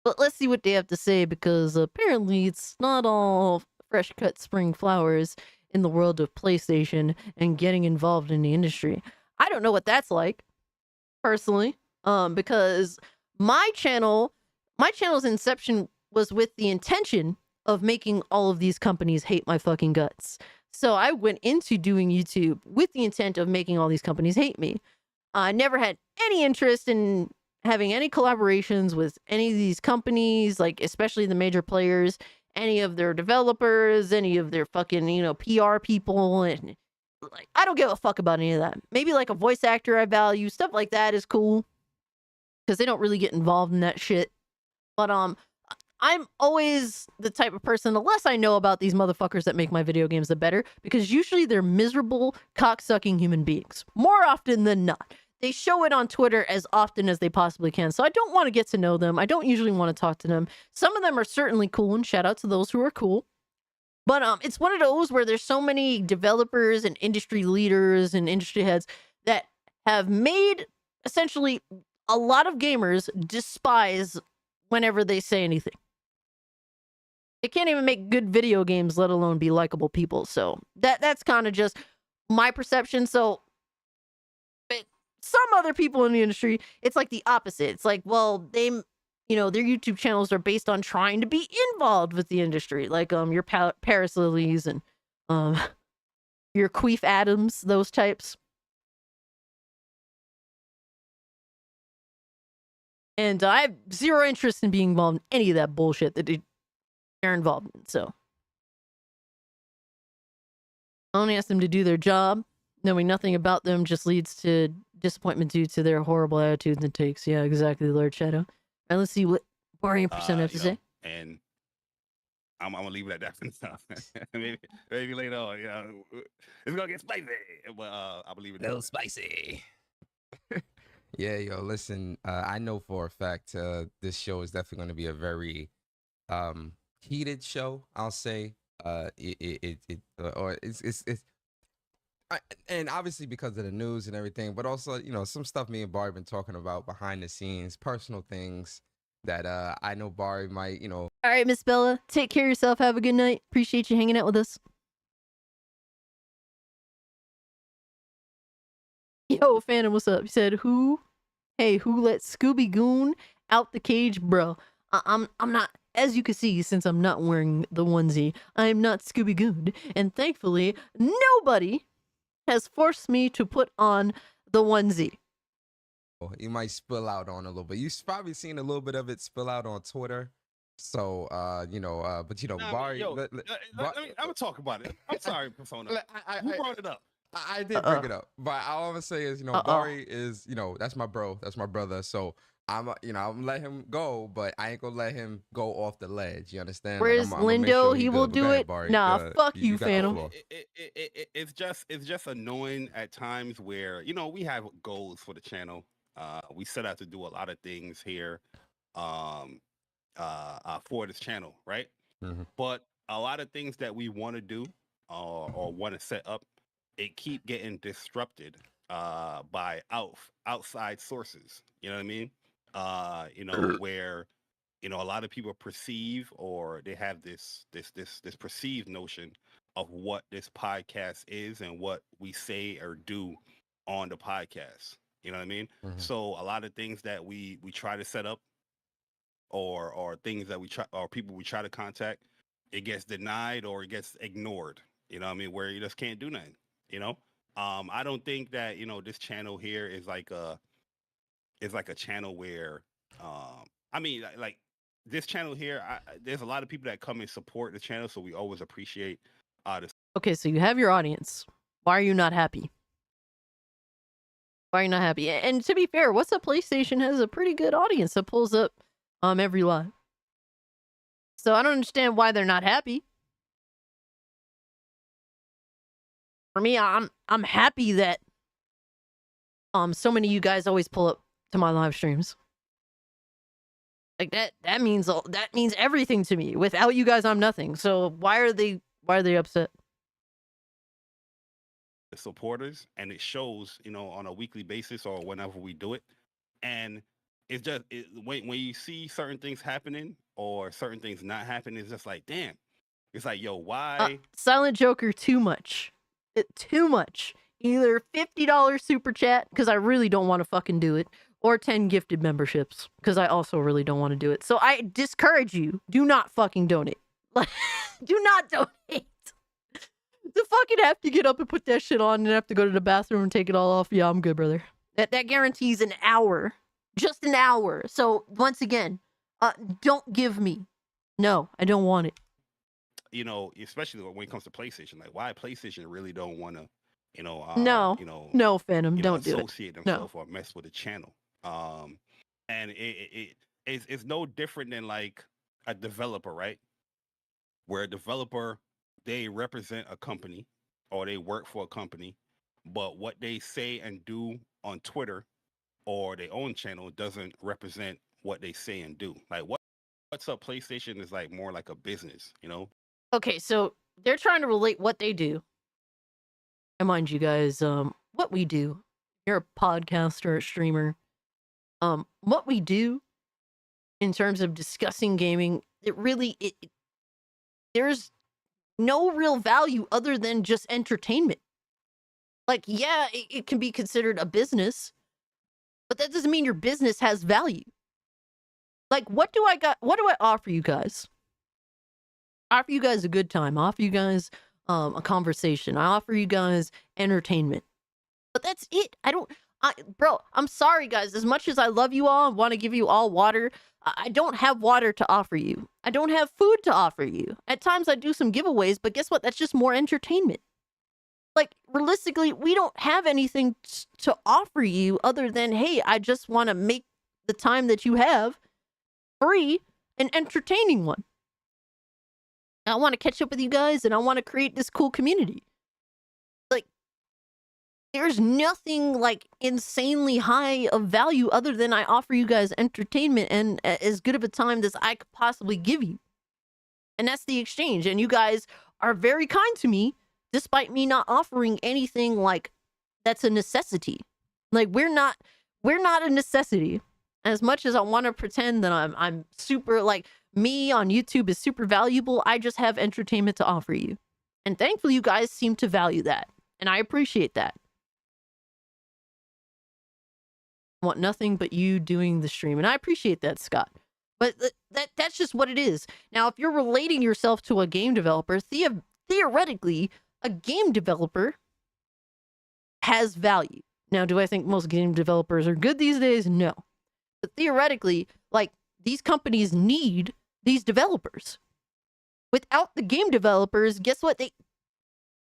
But let's see what they have to say, because apparently it's not all fresh cut spring flowers in the world of PlayStation and getting involved in the industry. I don't know what that's like, personally, because my channel's inception was with the intention of making all of these companies hate my fucking guts. So I went into doing YouTube with the intent of making all these companies hate me. I never had any interest in having any collaborations with any of these companies, like especially the major players, any of their developers, any of their fucking, PR people, and like I don't give a fuck about any of that. Maybe like a voice actor I value, stuff like that is cool, because they don't really get involved in that shit. But I'm always the type of person, the less I know about these motherfuckers that make my video games, the better, because usually they're miserable, cocksucking human beings. More often than not. They show it on Twitter as often as they possibly can, so I don't want to get to know them. I don't usually want to talk to them. Some of them are certainly cool, and shout out to those who are cool. But it's one of those where there's so many developers and industry leaders and industry heads that have made, essentially, a lot of gamers despise whenever they say anything. They can't even make good video games, let alone be likable people. So that's kind of just my perception. So but some other people in the industry, it's like the opposite. It's like, well, they, their YouTube channels are based on trying to be involved with the industry, like your Paris Lilies and your Queef Adams, those types. And I have zero interest in being involved in any of that bullshit that they're involved in. So I only ask them to do their job. Knowing nothing about them just leads to disappointment due to their horrible attitudes and takes. Yeah, exactly, Lord Shadow. All right, let's see what Barry and Percent have to say. And I'm gonna leave it at that for now. maybe later on, it's gonna get spicy. But I believe it. A little spicy. Yeah, listen, I know for a fact this show is definitely going to be a very heated show, I'll say. And obviously because of the news and everything, but also, some stuff me and Barry been talking about behind the scenes, personal things that I know Barry might, All right, Miss Bella, take care of yourself. Have a good night. Appreciate you hanging out with us. Yo, Phantom, what's up? You said who? Hey, who let Scooby Goon out the cage, bro? I'm not. As you can see, since I'm not wearing the onesie, I'm not Scooby Goon, and thankfully, nobody has forced me to put on the onesie. You might spill out on a little bit. You've probably seen a little bit of it spill out on Twitter. So, Barry. I'm gonna talk about it. I'm sorry, Persona. You brought it up. I did bring it up, but all I'm gonna say is, Barry is, that's my bro, that's my brother. So I'm gonna let him go, but I ain't gonna let him go off the ledge. You understand? Where's Lindo? He will do it. Nah, fuck you, Phantom. It's just annoying at times where we have goals for the channel. We set out to do a lot of things here, for this channel, right? Mm-hmm. But a lot of things that we want to do or want to set up, it keep getting disrupted by outside sources. You know what I mean? You know, where a lot of people perceive, or they have this perceived notion of what this podcast is and what we say or do on the podcast. You know what I mean? So a lot of things that we try to set up, or things that we try, or people we try to contact, it gets denied or it gets ignored. You know what I mean? Where you just can't do nothing. You know? I don't think that, this channel here is like a channel where I mean, like this channel here, there's a lot of people that come and support the channel, so we always appreciate this. Okay, so you have your audience. Why are you not happy? Why are you not happy? And to be fair, What's Up PlayStation has a pretty good audience that pulls up every live. So I don't understand why they're not happy. For me, I'm happy that so many of you guys always pull up to my live streams. Like that means everything to me. Without you guys, I'm nothing. So why are they upset? The supporters, and it shows, on a weekly basis or whenever we do it. And it's just when you see certain things happening or certain things not happening, it's just like, damn. It's like, yo, why? Silent Joker, too much. Too much. Either $50 super chat, because I really don't want to fucking do it, or 10 gifted memberships, because I also really don't want to do it. So I discourage you, do not fucking donate. Do not donate. To fucking have to get up and put that shit on and have to go to the bathroom and take it all off. Yeah, I'm good, brother. That guarantees an hour. Just an hour. So once again, don't give me. No, I don't want it. Especially when it comes to PlayStation, like why PlayStation really don't want to, no, Phantom, don't do it. Associate themselves or mess with the channel. And it's no different than like a developer, right? Where a developer, they represent a company or they work for a company, but what they say and do on Twitter or their own channel doesn't represent what they say and do. Like What's Up PlayStation is like more like a business, Okay, so they're trying to relate what they do. And mind you guys, what we do. You're a podcaster, a streamer. What we do in terms of discussing gaming, there's no real value other than just entertainment. Like, yeah, it can be considered a business, but that doesn't mean your business has value. Like, what do I offer you guys? I offer you guys a good time. I offer you guys a conversation. I offer you guys entertainment. But that's it. Bro, I'm sorry, guys. As much as I love you all and want to give you all water, I don't have water to offer you. I don't have food to offer you. At times I do some giveaways, but guess what? That's just more entertainment. Like, realistically, we don't have anything to offer you other than, hey, I just want to make the time that you have free and entertaining one. I want to catch up with you guys and I want to create this cool community. Like, there's nothing like insanely high of value other than I offer you guys entertainment and as good of a time as I could possibly give you. And that's the exchange. And you guys are very kind to me, despite me not offering anything like that's a necessity. Like, we're not a necessity. As much as I want to pretend that I'm super, like, me on YouTube is super valuable, I just have entertainment to offer you. And thankfully, you guys seem to value that. And I appreciate that. I want nothing but you doing the stream. And I appreciate that, Scott. But that's just what it is. Now, if you're relating yourself to a game developer, theoretically, a game developer has value. Now, do I think most game developers are good these days? No. But theoretically, like, these companies need these developers. Without the game developers, guess what?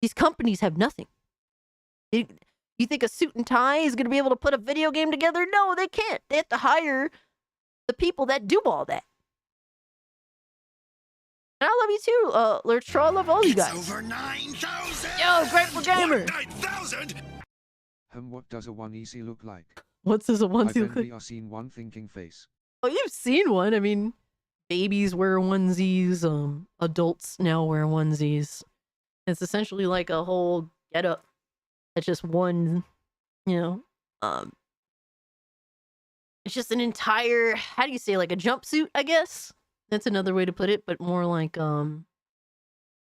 These companies have nothing. You think a suit and tie is going to be able to put a video game together? No, they can't. They have to hire the people that do all that. And I love you too, Lurch Troll. I love all you guys. Over 9,000! Yo, Grateful Gamer! 9,000! What does a onesie look like? What does a onesie look like? I've seen one thinking face. Oh, you've seen one. I mean, babies wear onesies. Adults now wear onesies. It's essentially like a whole get-up. It's just one you know, it's just an entire, how do you say, like a jumpsuit, I guess. That's another way to put it, but more like, I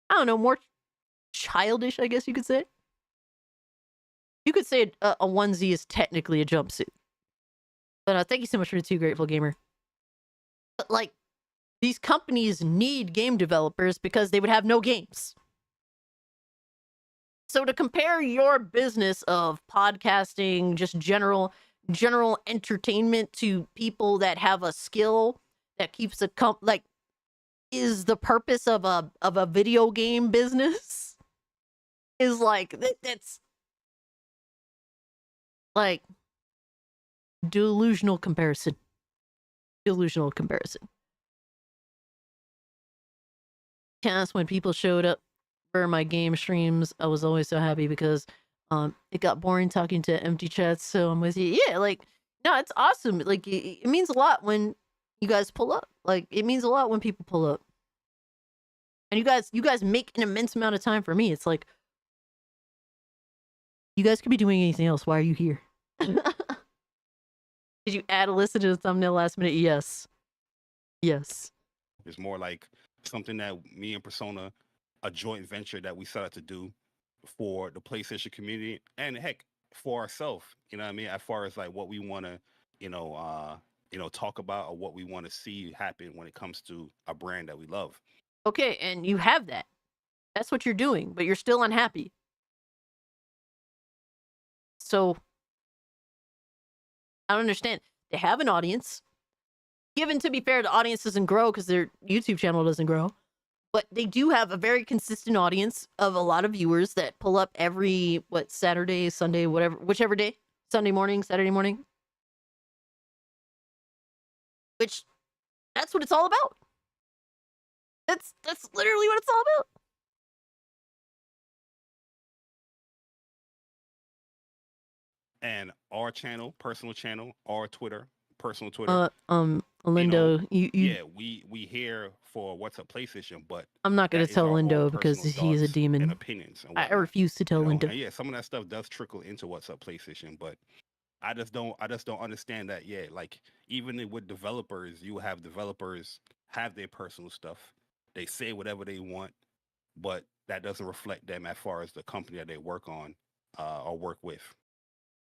don't know, more childish, I guess you could say. You could say a onesie is technically a jumpsuit. But thank you so much for the 2 Grateful Gamer. But like, these companies need game developers because they would have no games. So to compare your business of podcasting, just general entertainment to people that have a skill that keeps is the purpose of a video game business is like that's like delusional comparison. Cast when people showed up for my game streams, I was always so happy because it got boring talking to empty chats. So I'm with you. Yeah, like no, it's awesome. Like it means a lot when you guys pull up. Like it means a lot when people pull up. And you guys make an immense amount of time for me. It's like you guys could be doing anything else. Why are you here? Did you add Alyssa to the thumbnail last minute? Yes. Yes. It's more like something that me and Persona, a joint venture that we set out to do for the PlayStation community and heck, for ourselves. You know what I mean? As far as like what we want to, talk about or what we want to see happen when it comes to a brand that we love. Okay, and you have that. That's what you're doing, but you're still unhappy. So I don't understand. They have an audience. Given to be fair, the audience doesn't grow because their YouTube channel doesn't grow. But they do have a very consistent audience of a lot of viewers that pull up every, Saturday, Sunday, whatever, whichever day. Sunday morning, Saturday morning. Which, that's what it's all about. That's literally what it's all about. And our channel, personal channel, our Twitter, personal Twitter. Lindo, Yeah, we here for What's Up PlayStation, but I'm not going to tell Lindo because he's a demon. And opinions. And I refuse to tell Lindo. And yeah, some of that stuff does trickle into What's Up PlayStation, but I just don't understand that. Yeah, like even with developers, you have developers have their personal stuff. They say whatever they want, but that doesn't reflect them as far as the company that they work on or work with.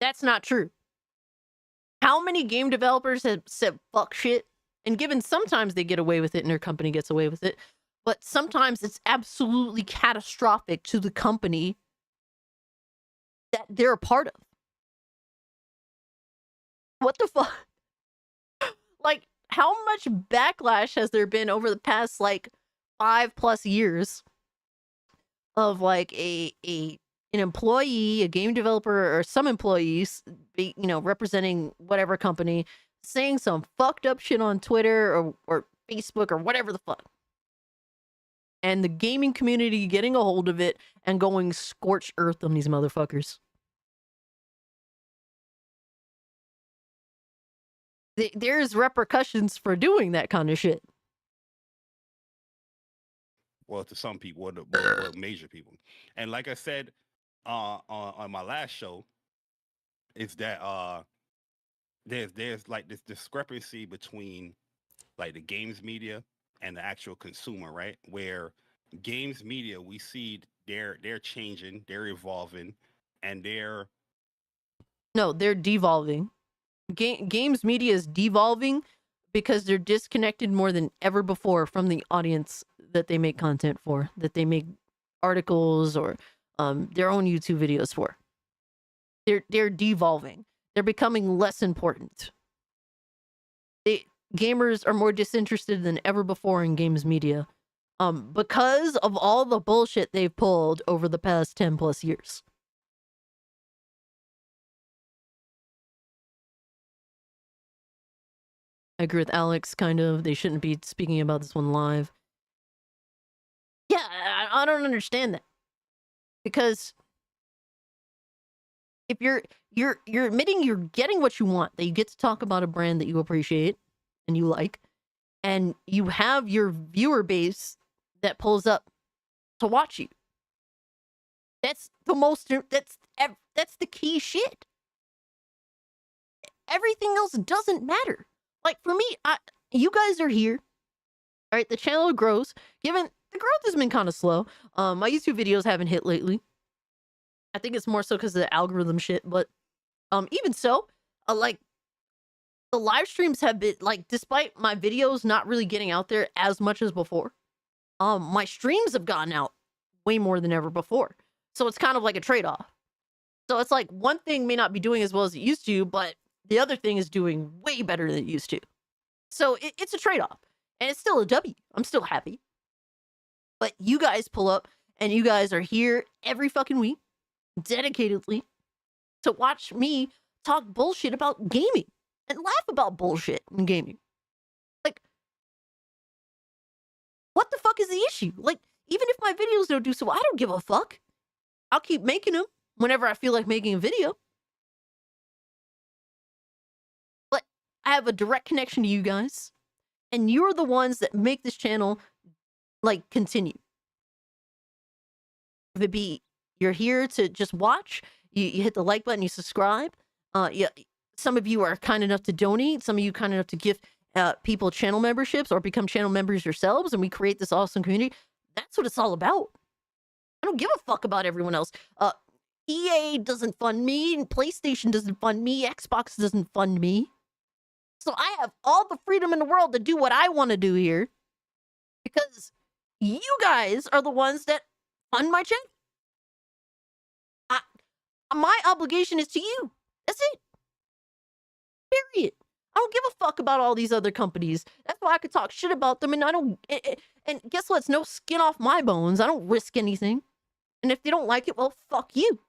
That's not true. How many game developers have said fuck shit? And given sometimes they get away with it and their company gets away with it, but sometimes it's absolutely catastrophic to the company that they're a part of. What the fuck? Like, how much backlash has there been over the past, 5+ years of, an employee, a game developer, or some employees, representing whatever company, saying some fucked up shit on Twitter or Facebook or whatever the fuck. And the gaming community getting a hold of it and going scorched earth on these motherfuckers. There's repercussions for doing that kind of shit. Well, to some people, or major people. And like I said on my last show, is that there's like this discrepancy between like the games media and the actual consumer, right? Where games media, we see they're changing, they're evolving, and they're devolving. Games media is devolving because they're disconnected more than ever before from the audience that they make content for, that they make articles or their own YouTube videos for. They're devolving. They're becoming less important. Gamers are more disinterested than ever before in games media because of all the bullshit they've pulled over the past 10+ years. I agree with Alex, kind of. They shouldn't be speaking about this one live. Yeah, I don't understand that. Because if you're admitting you're getting what you want, that you get to talk about a brand that you appreciate and you like, and you have your viewer base that pulls up to watch you. That's the key shit. everything else doesn't matter. Like for me, you guys are here. All right, the channel grows. Given the growth has been kind of slow. My YouTube videos haven't hit lately. I think it's more so because of the algorithm shit. But even so, like the live streams have been like, despite my videos not really getting out there as much as before, my streams have gotten out way more than ever before. So it's kind of like a trade-off. So it's like one thing may not be doing as well as it used to, but the other thing is doing way better than it used to. So it's a trade-off. And it's still a W. I'm still happy. But you guys pull up and you guys are here every fucking week, dedicatedly, to watch me talk bullshit about gaming and laugh about bullshit in gaming. Like, what the fuck is the issue? Like, even if my videos don't do so, I don't give a fuck. I'll keep making them whenever I feel like making a video. But I have a direct connection to you guys. And you're the ones that make this channel, like, continue. If it be you're here to just watch, you hit the like button, you subscribe. Yeah, some of you are kind enough to donate. Some of you kind enough to give people channel memberships or become channel members yourselves, and we create this awesome community. That's what it's all about. I don't give a fuck about everyone else. EA doesn't fund me, and PlayStation doesn't fund me, Xbox doesn't fund me. So I have all the freedom in the world to do what I want to do here because you guys are the ones that fund my channel. My obligation is to you. That's it. Period. I don't give a fuck about all these other companies. That's why I could talk shit about them, and I don't. And guess what? It's no skin off my bones. I don't risk anything. And if they don't like it, well, fuck you.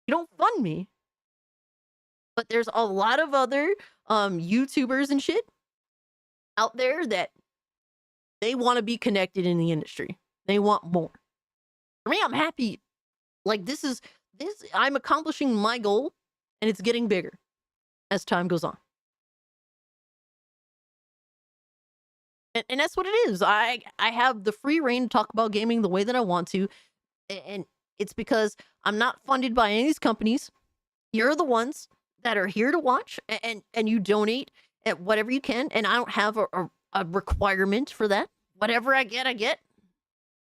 You don't fund me. But there's a lot of other YouTubers and shit out there that they want to be connected in the industry. They want more. For me, I'm happy. Like this, I'm accomplishing my goal, and it's getting bigger as time goes on. And that's what it is. I have the free reign to talk about gaming the way that I want to. And it's because I'm not funded by any of these companies. You're the ones that are here to watch, and you donate at whatever you can. And I don't have a requirement for that. Whatever I get, I get.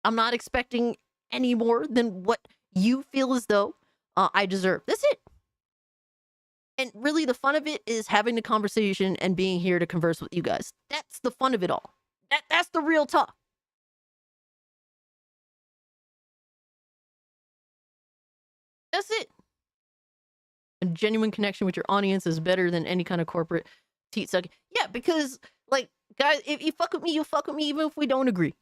I'm not expecting any more than what you feel as though I deserve. That's it. And really, the fun of it is having the conversation and being here to converse with you guys. That's the fun of it all. That's the real talk. That's it. A genuine connection with your audience is better than any kind of corporate teat sucking. Yeah, because, like, guys, if you fuck with me, you'll fuck with me even if we don't agree.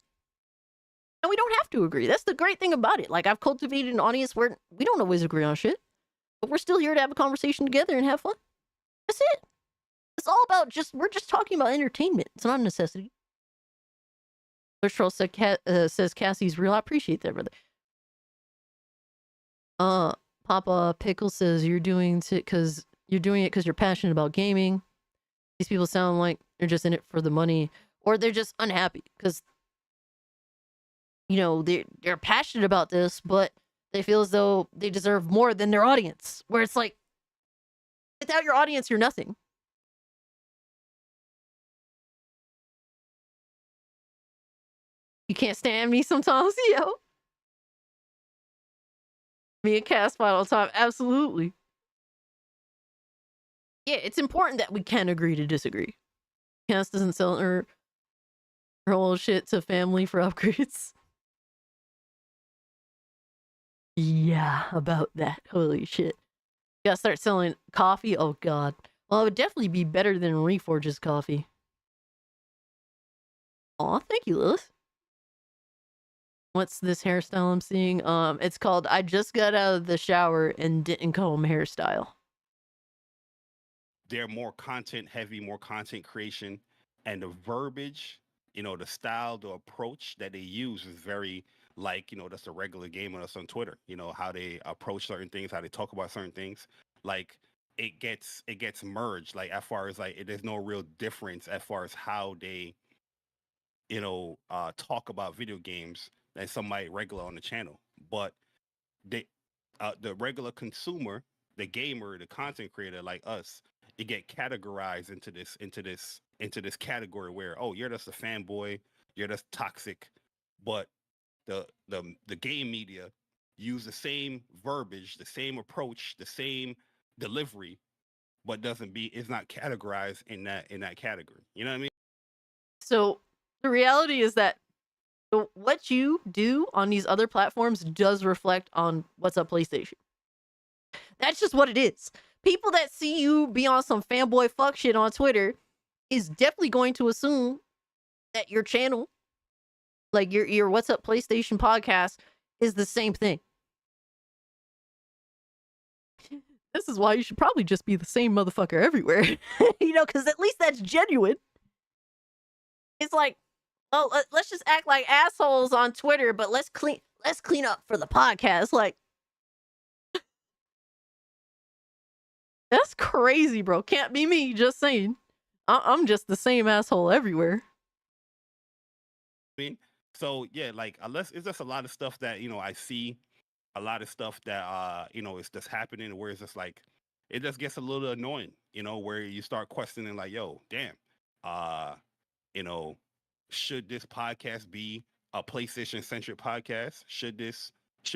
And we don't have to agree. That's the great thing about it. Like, I've cultivated an audience where we don't always agree on shit. But we're still here to have a conversation together and have fun. That's it. It's all about we're just talking about entertainment. It's not a necessity. There's Troll says Cassie's real. I appreciate that, brother. Papa Pickle says you're doing it because you're passionate about gaming. These people sound like they're just in it for the money, or they're just unhappy because they're passionate about this, but they feel as though they deserve more than their audience. Where it's like, without your audience, you're nothing. You can't stand me sometimes, yo. Me and Cass fight all the time. Absolutely. Yeah, it's important that we can agree to disagree. Cass doesn't sell her whole shit to family for upgrades. Yeah, about that. Holy shit. You gotta start selling coffee? Oh, God. Well, it would definitely be better than Reforge's coffee. Aw, thank you, Lilith. What's this hairstyle I'm seeing? It's called I just got out of the shower and didn't comb hairstyle. They're more content heavy, more content creation, and the verbiage, the style, the approach that they use is very like, that's a regular gamer that's on Twitter, how they approach certain things, how they talk about certain things. Like it gets merged, like as far as like there's no real difference as far as how they, talk about video games than somebody regular on the channel. But they, the regular consumer the gamer, the content creator like us, it get categorized into this category where, oh, you're just a fanboy, you're just toxic, but the game media use the same verbiage, the same approach, the same delivery, but is not categorized in that category. You know what I mean? So the reality is that what you do on these other platforms does reflect on what's up PlayStation. That's just what it is. People that see you be on some fanboy fuck shit on Twitter is definitely going to assume that your channel, like your What's Up PlayStation podcast, is the same thing. This is why you should probably just be the same motherfucker everywhere. You know, because at least that's genuine. It's like, oh, let's just act like assholes on Twitter, but let's clean up for the podcast. Like, that's crazy, bro. Can't be me. Just saying. I'm just the same asshole everywhere. I mean, so yeah, like unless it's just a lot of stuff that I see, a lot of stuff that is just happening where it's just like it just gets a little annoying, where you start questioning like, yo, damn, should this podcast be a PlayStation centric podcast? Should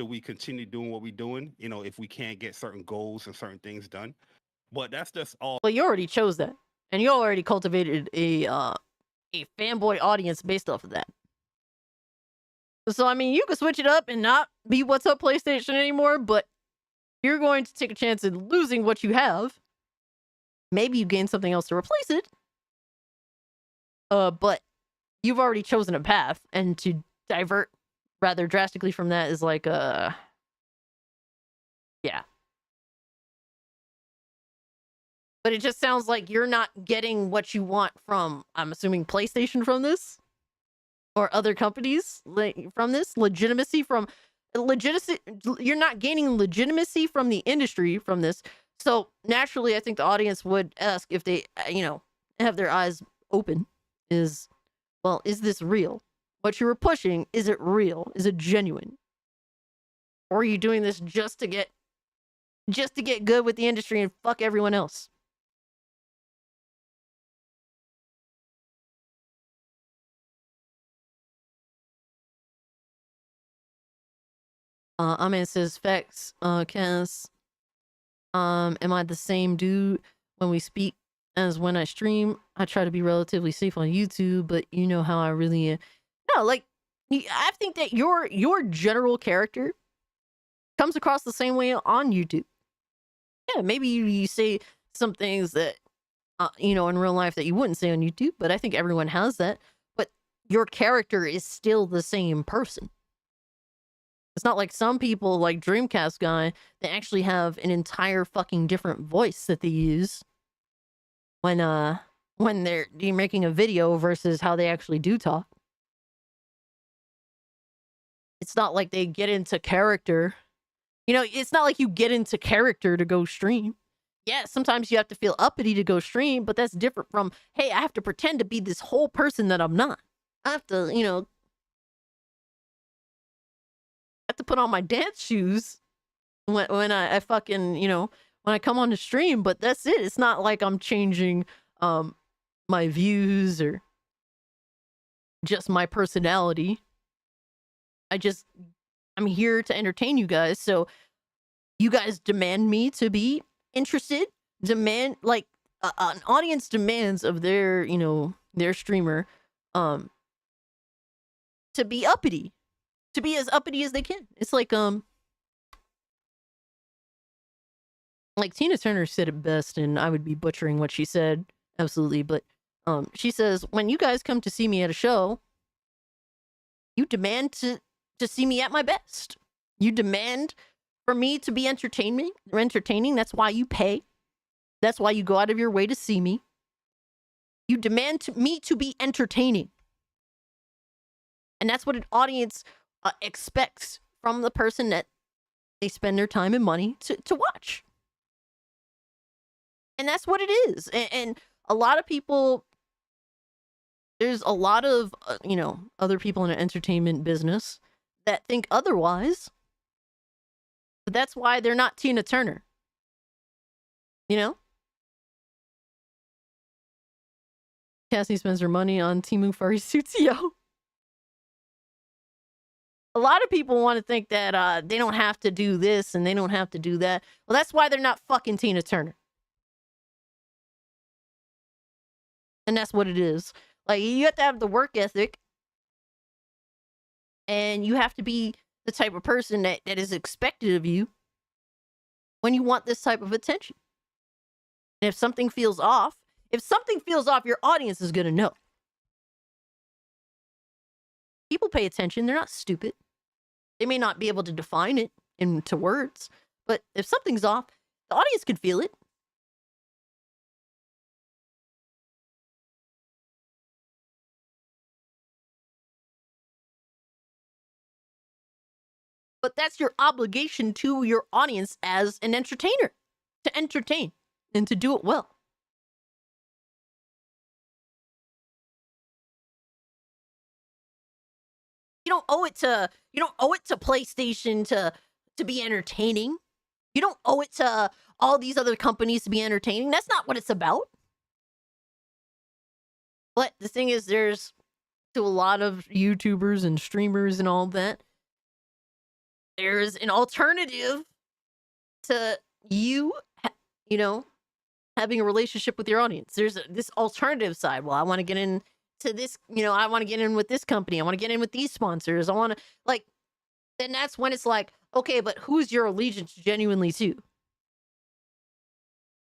we continue doing what we're doing? If we can't get certain goals and certain things done. But that's just all. Well, you already chose that, and you already cultivated a fanboy audience based off of that. So I mean, you can switch it up and not be What's Up PlayStation anymore, but you're going to take a chance in losing what you have. Maybe you gain something else to replace it. But you've already chosen a path, and to divert rather drastically from that is like yeah. But it just sounds like you're not getting what you want from, I'm assuming, PlayStation from this? Or other companies from this? Legitimacy. You're not gaining legitimacy from the industry from this. So naturally, I think the audience would ask if they, have their eyes open. Is this real? What you were pushing, is it real? Is it genuine? Or are you doing this just to get good with the industry and fuck everyone else? Amen says facts. Cass. Am I the same dude when we speak as when I stream? I try to be relatively safe on YouTube, but you know how I really am. No, like I think that your general character comes across the same way on YouTube. Yeah, maybe you say some things that in real life that you wouldn't say on YouTube, but I think everyone has that. But your character is still the same person. It's not like some people, like Dreamcast guy, they actually have an entire fucking different voice that they use when they're making a video versus how they actually do talk. It's not like they get into character. It's not like you get into character to go stream. Yeah, sometimes you have to feel uppity to go stream, but that's different from, hey, I have to pretend to be this whole person that I'm not. I have to, put on my dance shoes when I fucking, when I come on the stream, but that's it. It's not like I'm changing my views or just my personality. I'm here to entertain you guys. So you guys demand me to be interested, an audience demands of their, their streamer to be uppity. To be as uppity as they can. It's like Tina Turner said it best, and I would be butchering what she said, absolutely, but she says, when you guys come to see me at a show, you demand to see me at my best. You demand for me to be entertaining. That's why you pay. That's why you go out of your way to see me. You demand me to be entertaining. And that's what an audience expects from the person that they spend their time and money to watch. And that's what it is. And a lot of people, there's a lot of, other people in the entertainment business that think otherwise. But that's why they're not Tina Turner. You know? Cassie spends her money on Temu furry suits, yo. A lot of people want to think that they don't have to do this and they don't have to do that. Well, that's why they're not fucking Tina Turner. And that's what it is. Like, you have to have the work ethic. And you have to be the type of person that is expected of you when you want this type of attention. And if something feels off, your audience is going to know. People pay attention. They're not stupid. They may not be able to define it into words, but if something's off, the audience could feel it. But that's your obligation to your audience as an entertainer, to entertain and to do it well. You don't owe it to PlayStation to be entertaining. You don't owe it to all these other companies to be entertaining. That's not what it's about. But the thing is, there's to a lot of YouTubers and streamers and all that, there's an alternative to you know, having a relationship with your audience. There's this alternative side. Well, I want to get into this, I want to get in with this company. I want to get in with these sponsors. I want to, like, then that's when it's like, okay, but who's your allegiance genuinely to?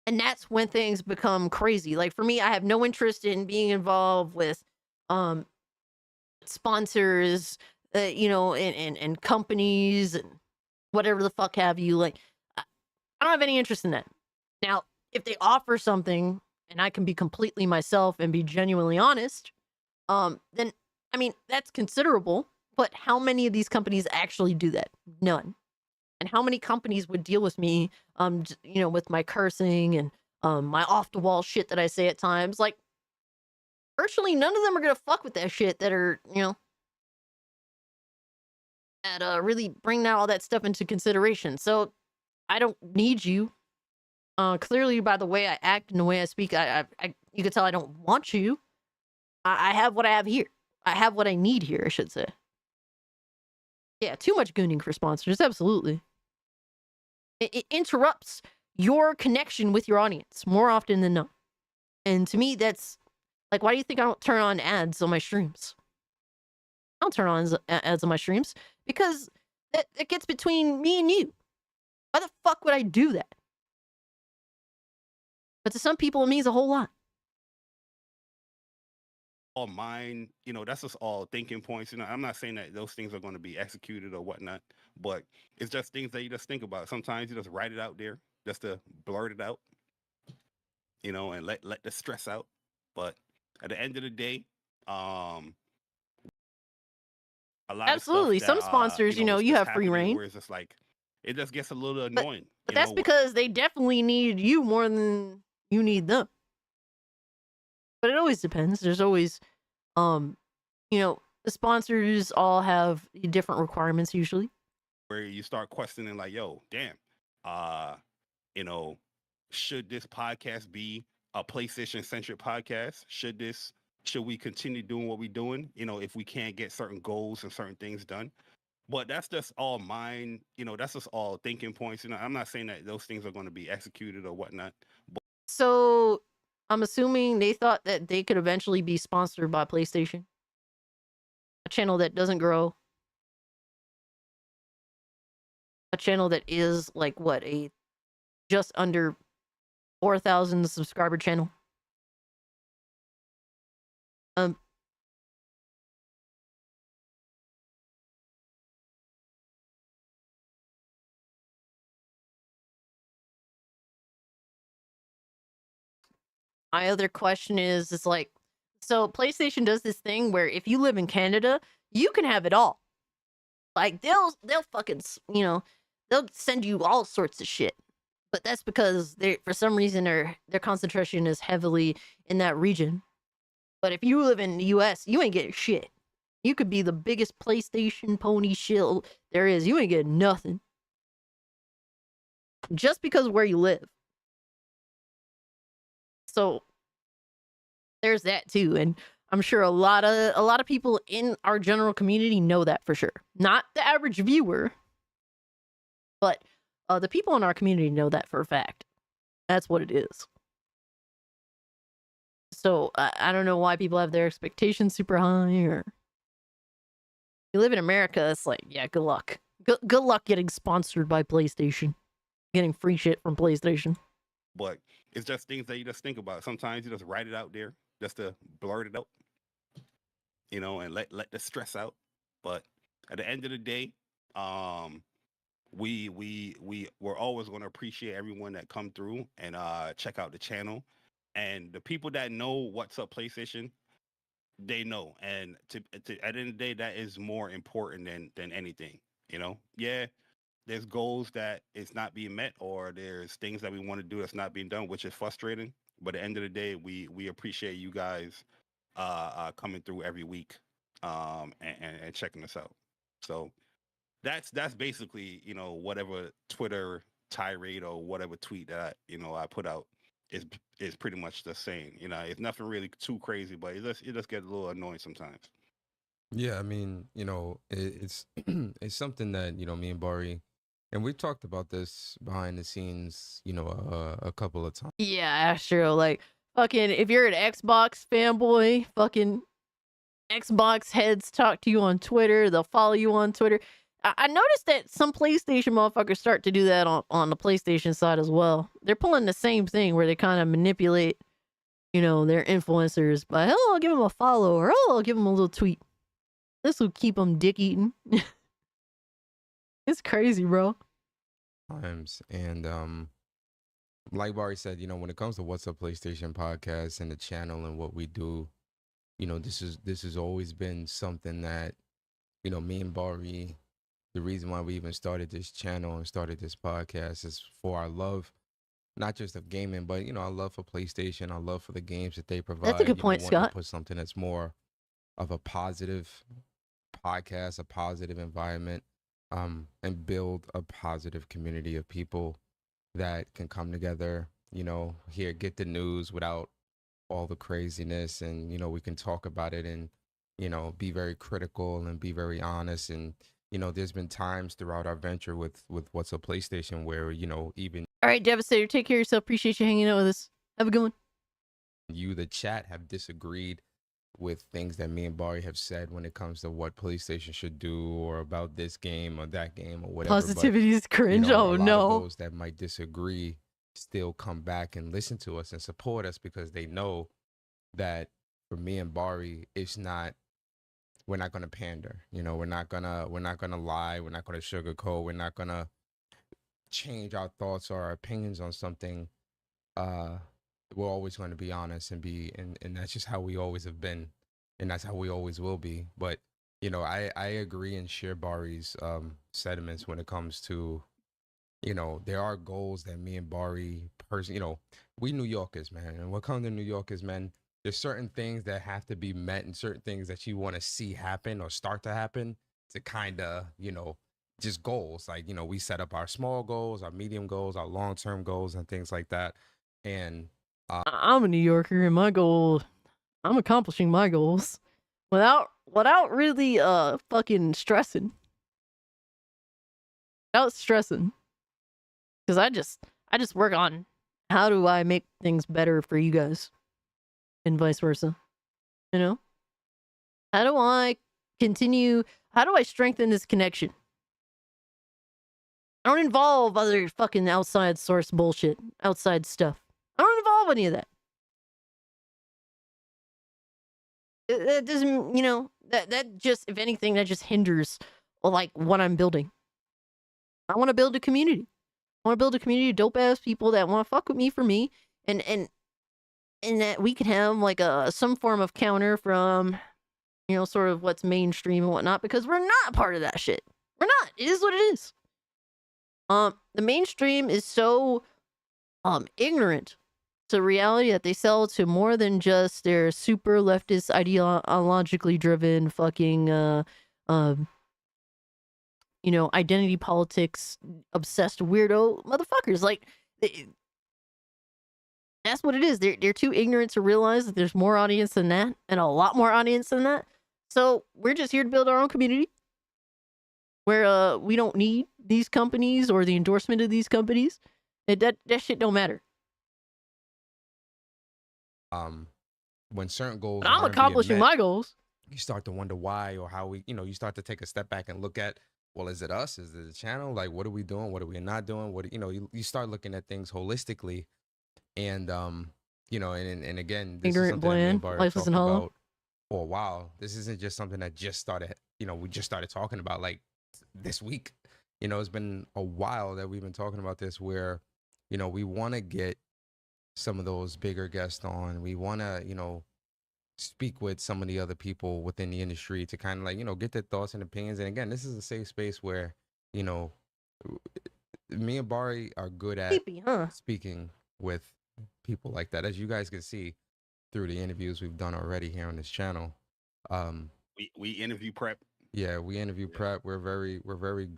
And that's when things become crazy. Like, for me, I have no interest in being involved with sponsors, and companies and whatever the fuck have you. Like, I don't have any interest in that. Now, if they offer something and I can be completely myself and be genuinely honest, then, I mean, that's considerable. But how many of these companies actually do that? None. And how many companies would deal with me, with my cursing and my off-the-wall shit that I say at times? Like, virtually none of them are going to fuck with that shit that are, that really bring all that stuff into consideration. So I don't need you. Clearly, by the way I act and the way I speak, I you can tell I don't want you. I have what I have here. I have what I need here, I should say. Yeah, too much gooning for sponsors, absolutely. It interrupts your connection with your audience more often than not. And to me, that's like, why do you think I don't turn on ads on my streams? I don't turn on ads on my streams because it gets between me and you. Why the fuck would I do that? But to some people, it means a whole lot. All mine, that's just all thinking points. I'm not saying that those things are going to be executed or whatnot, but it's just things that you just think about. Sometimes you just write it out there just to blurt it out, and let the stress out. But at the end of the day, a lot absolutely. of stuff Some sponsors, you have free reign. Where it's just like, it just gets a little annoying. But that's because they definitely need you more than you need them. But it always depends. There's always, the sponsors all have different requirements usually. Where you start questioning like, yo, damn, should this podcast be a PlayStation-centric podcast? Should we continue doing what we're doing? If we can't get certain goals and certain things done. But that's just all mine. That's just all thinking points. I'm not saying that those things are going to be executed or whatnot. But so I'm assuming they thought that they could eventually be sponsored by PlayStation. A channel that doesn't grow. A channel that is like what, a just under 4,000 subscriber channel. My other question is like, so PlayStation does this thing where if you live in Canada, you can have it all. Like they'll fucking, they'll send you all sorts of shit. But that's because for some reason their concentration is heavily in that region. But if you live in the US, you ain't getting shit. You could be the biggest PlayStation pony shill there is. You ain't getting nothing. Just because of where you live. So there's that too, and I'm sure a lot of people in our general community know that for sure. Not the average viewer, but the people in our community know that for a fact. That's what it is. So I don't know why people have their expectations super high. Or you live in America, it's like, yeah, good luck. Good luck getting sponsored by PlayStation, getting free shit from PlayStation. But it's just things that you just think about. Sometimes you just write it out there just to blurt it out, you know, and let the stress out. But at the end of the day, we're always going to appreciate everyone that come through and check out the channel. And the people that know what's up PlayStation, they know. And at the end of the day, that is more important than anything, you know? Yeah, there's goals that it's not being met, or there's things that we want to do that's not being done, which is frustrating. But at the end of the day, we appreciate you guys coming through every week and checking us out. So that's basically, you know, whatever Twitter tirade or whatever tweet that I put out is pretty much the same. You know, it's nothing really too crazy, but it just gets a little annoying sometimes. Yeah, I mean, it's it's something that, me and Bari, and we've talked about this behind the scenes, a couple of times. Yeah, Astro, like, fucking, if you're an Xbox fanboy, fucking Xbox heads talk to you on Twitter, they'll follow you on Twitter. I noticed that some PlayStation motherfuckers start to do that on the PlayStation side as well. They're pulling the same thing where they kind of manipulate, their influencers by, oh, I'll give them a follow, or oh, I'll give them a little tweet. This will keep them dick eating. It's crazy, bro. Times. And like Bari said, when it comes to What's Up PlayStation podcast and the channel and what we do, this has always been something that, me and Bari, the reason why we even started this channel and started this podcast is for our love, not just of gaming, but our love for PlayStation, our love for the games that they provide. That's a good point, wanting Scott. To put something that's more of a positive podcast, a positive environment, and build a positive community of people that can come together, here, get the news without all the craziness, and we can talk about it and be very critical and be very honest. And there's been times throughout our venture with What's Up PlayStation where even all right, Devastator, take care of yourself. Appreciate you hanging out with us. Have a good one. You, the chat, have disagreed with things that me and Bari have said when it comes to what PlayStation should do, or about this game or that game or whatever. Positivity is cringe. A Oh lot no. of those that might disagree still come back and listen to us and support us, because they know that for me and Bari, it's not, we're not going to pander. We're not going to lie. We're not going to sugarcoat. We're not going to change our thoughts or our opinions on something. We're always going to be honest and that's just how we always have been, and that's how we always will be. But I agree and share Bari's sentiments when it comes to there are goals that me and Bari we New Yorkers, man, and when it comes to New Yorkers, man, there's certain things that have to be met and certain things that you want to see happen or start to happen to kind of just goals. Like we set up our small goals, our medium goals, our long-term goals, and things like that. And I'm a New Yorker, and my goal, I'm accomplishing my goals without really fucking stressing. Without stressing. Because I just work on how do I make things better for you guys, and vice versa. How do I strengthen this connection? I don't involve other fucking outside source bullshit, outside stuff. I don't involve any of that. That doesn't, that just, if anything, that just hinders, like, what I'm building. I want to build a community. I want to build a community of dope-ass people that want to fuck with me for me, and that we can have, like, some form of counter from, sort of what's mainstream and whatnot, because we're not part of that shit. We're not. It is what it is. The mainstream is so, ignorant to reality that they sell to more than just their super leftist, ideologically driven fucking identity politics obsessed weirdo motherfuckers. Like That's what it is. They're too ignorant to realize that there's more audience than that, and a lot more audience than that. So we're just here to build our own community where we don't need these companies or the endorsement of these companies. That shit don't matter. When certain goals But I'm aren't being accomplishing met, my goals. you start to wonder why or how we, you start to take a step back and look at, well, is it us? Is it the channel? Like, what are we doing? What are we not doing? What, you start looking at things holistically. And, and again, this Ignorant, is something that me and bland, Barry life talked isn't hollow. about for a while. This isn't just something that just started, we just started talking about like this week. It's been a while that we've been talking about this where, we want to get some of those bigger guests on. We want to, speak with some of the other people within the industry to kind of like, get their thoughts and opinions. And again, this is a safe space where, me and Barry are good at speaking with people like that, as you guys can see through the interviews we've done already here on this channel. We interview prep. Yeah, we interview prep. We're very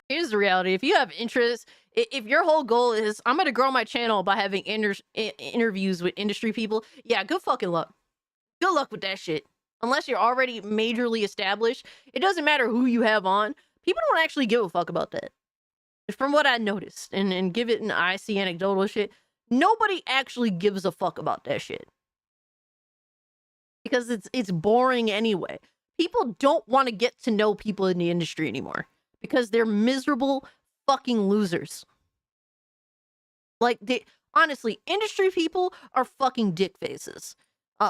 Here's the reality. If you have interest, if your whole goal is, I'm going to grow my channel by having interviews with industry people, yeah, good fucking luck. Good luck with that shit. Unless you're already majorly established, it doesn't matter who you have on. People don't actually give a fuck about that. From what I noticed, and give it an IC anecdotal shit, nobody actually gives a fuck about that shit. Because it's boring anyway. People don't want to get to know people in the industry anymore. Because they're miserable fucking losers. Like, honestly, industry people are fucking dick faces.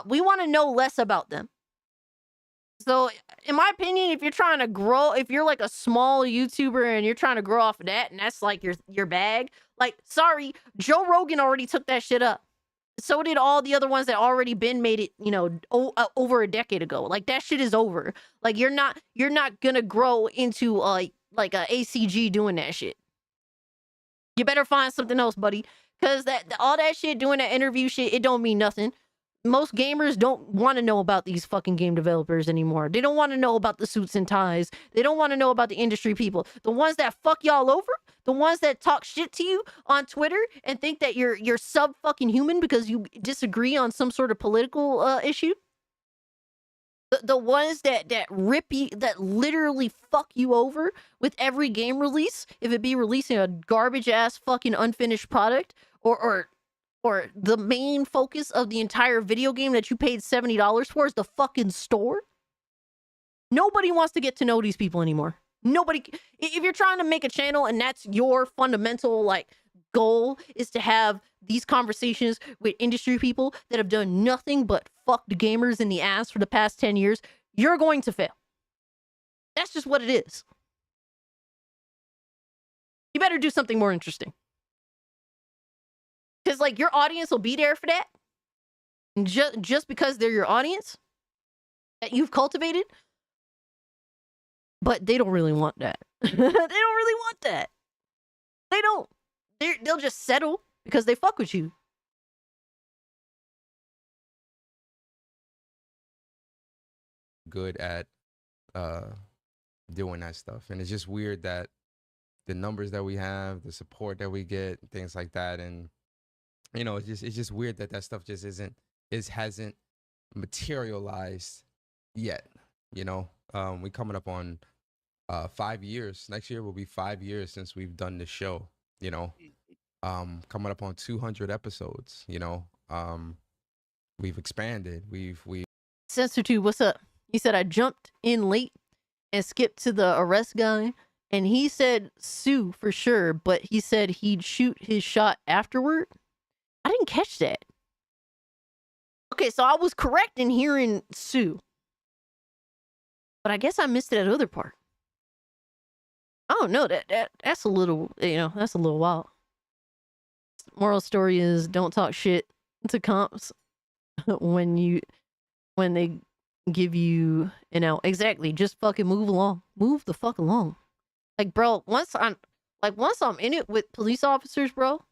We want to know less about them. So, in my opinion, if you're trying to grow, if you're like a small YouTuber and you're trying to grow off of that, and that's like your bag, like, sorry, Joe Rogan already took that shit up. So did all the other ones that already been made it, over a decade ago. Like, that shit is over. Like, you're not gonna grow into like a ACG doing that shit. You better find something else, buddy, because all that shit doing that interview shit, it don't mean nothing. Most gamers don't want to know about these fucking game developers anymore. They don't want to know about the suits and ties. They don't want to know about the industry people. The ones that fuck y'all over, the ones that talk shit to you on Twitter and think that you're sub fucking human because you disagree on some sort of political issue. The ones that rip you, that literally fuck you over with every game release, if it be releasing a garbage ass fucking unfinished product or the main focus of the entire video game that you paid $70 for is the fucking store. Nobody wants to get to know these people anymore. Nobody. If you're trying to make a channel and that's your fundamental goal is to have these conversations with industry people that have done nothing but fuck the gamers in the ass for the past 10 years, you're going to fail. That's just what it is. You better do something more interesting. Because, your audience will be there for that. Just because they're your audience that you've cultivated. But they don't really want that. They don't really want that. They don't. They'll just settle because they fuck with you. good at doing that stuff. And it's just weird that the numbers that we have, the support that we get, things like that, and it's just weird that that stuff just hasn't materialized yet. We coming up on 5 years. Next year will be 5 years since we've done this show. Coming up on 200 episodes. We've expanded. We Censortude, what's up? He said I jumped in late and skipped to the arrest guy, and he said sue for sure, but he said he'd shoot his shot afterward. I didn't catch that. Okay, so I was correct in hearing sue, but I guess I missed that other part. I don't know, that's a little, that's a little wild. Moral story is don't talk shit to comps when they give you exactly, just fucking move along. Move the fuck along. Bro, once I'm in it with police officers, bro,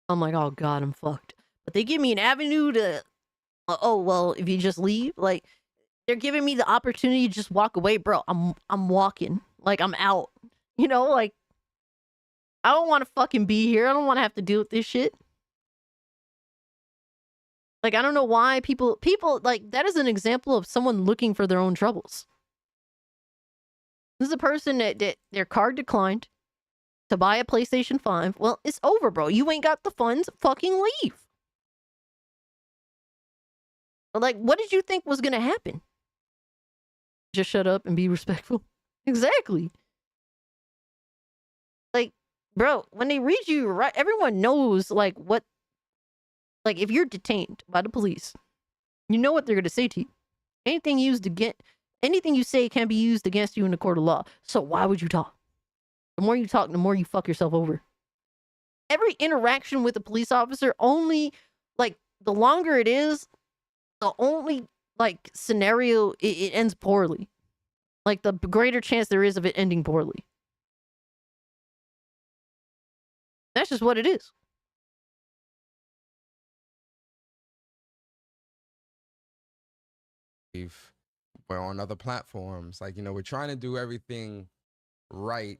I'm like, oh god, I'm fucked. But they give me an avenue to if you just leave, they're giving me the opportunity to just walk away, bro. I'm walking. I'm out. I don't want to fucking be here. I don't want to have to deal with this shit. Like, I don't know why people like that is an example of someone looking for their own troubles. This is a person that their card declined to buy a PlayStation 5. Well, it's over, bro. You ain't got the funds. Fucking leave. Like, what did you think was gonna happen? Just shut up and be respectful. Exactly. Like, bro, when they read you, right, everyone knows like what. Like, if you're detained by the police, you know what they're gonna say to you. Anything you say can be used against you in the court of law. So why would you talk? The more you talk, the more you fuck yourself over. Every interaction with a police officer, only like the longer it is, the only like scenario it ends poorly. Like the greater chance there is of it ending poorly. That's just what it is. We're on other platforms. Like, we're trying to do everything right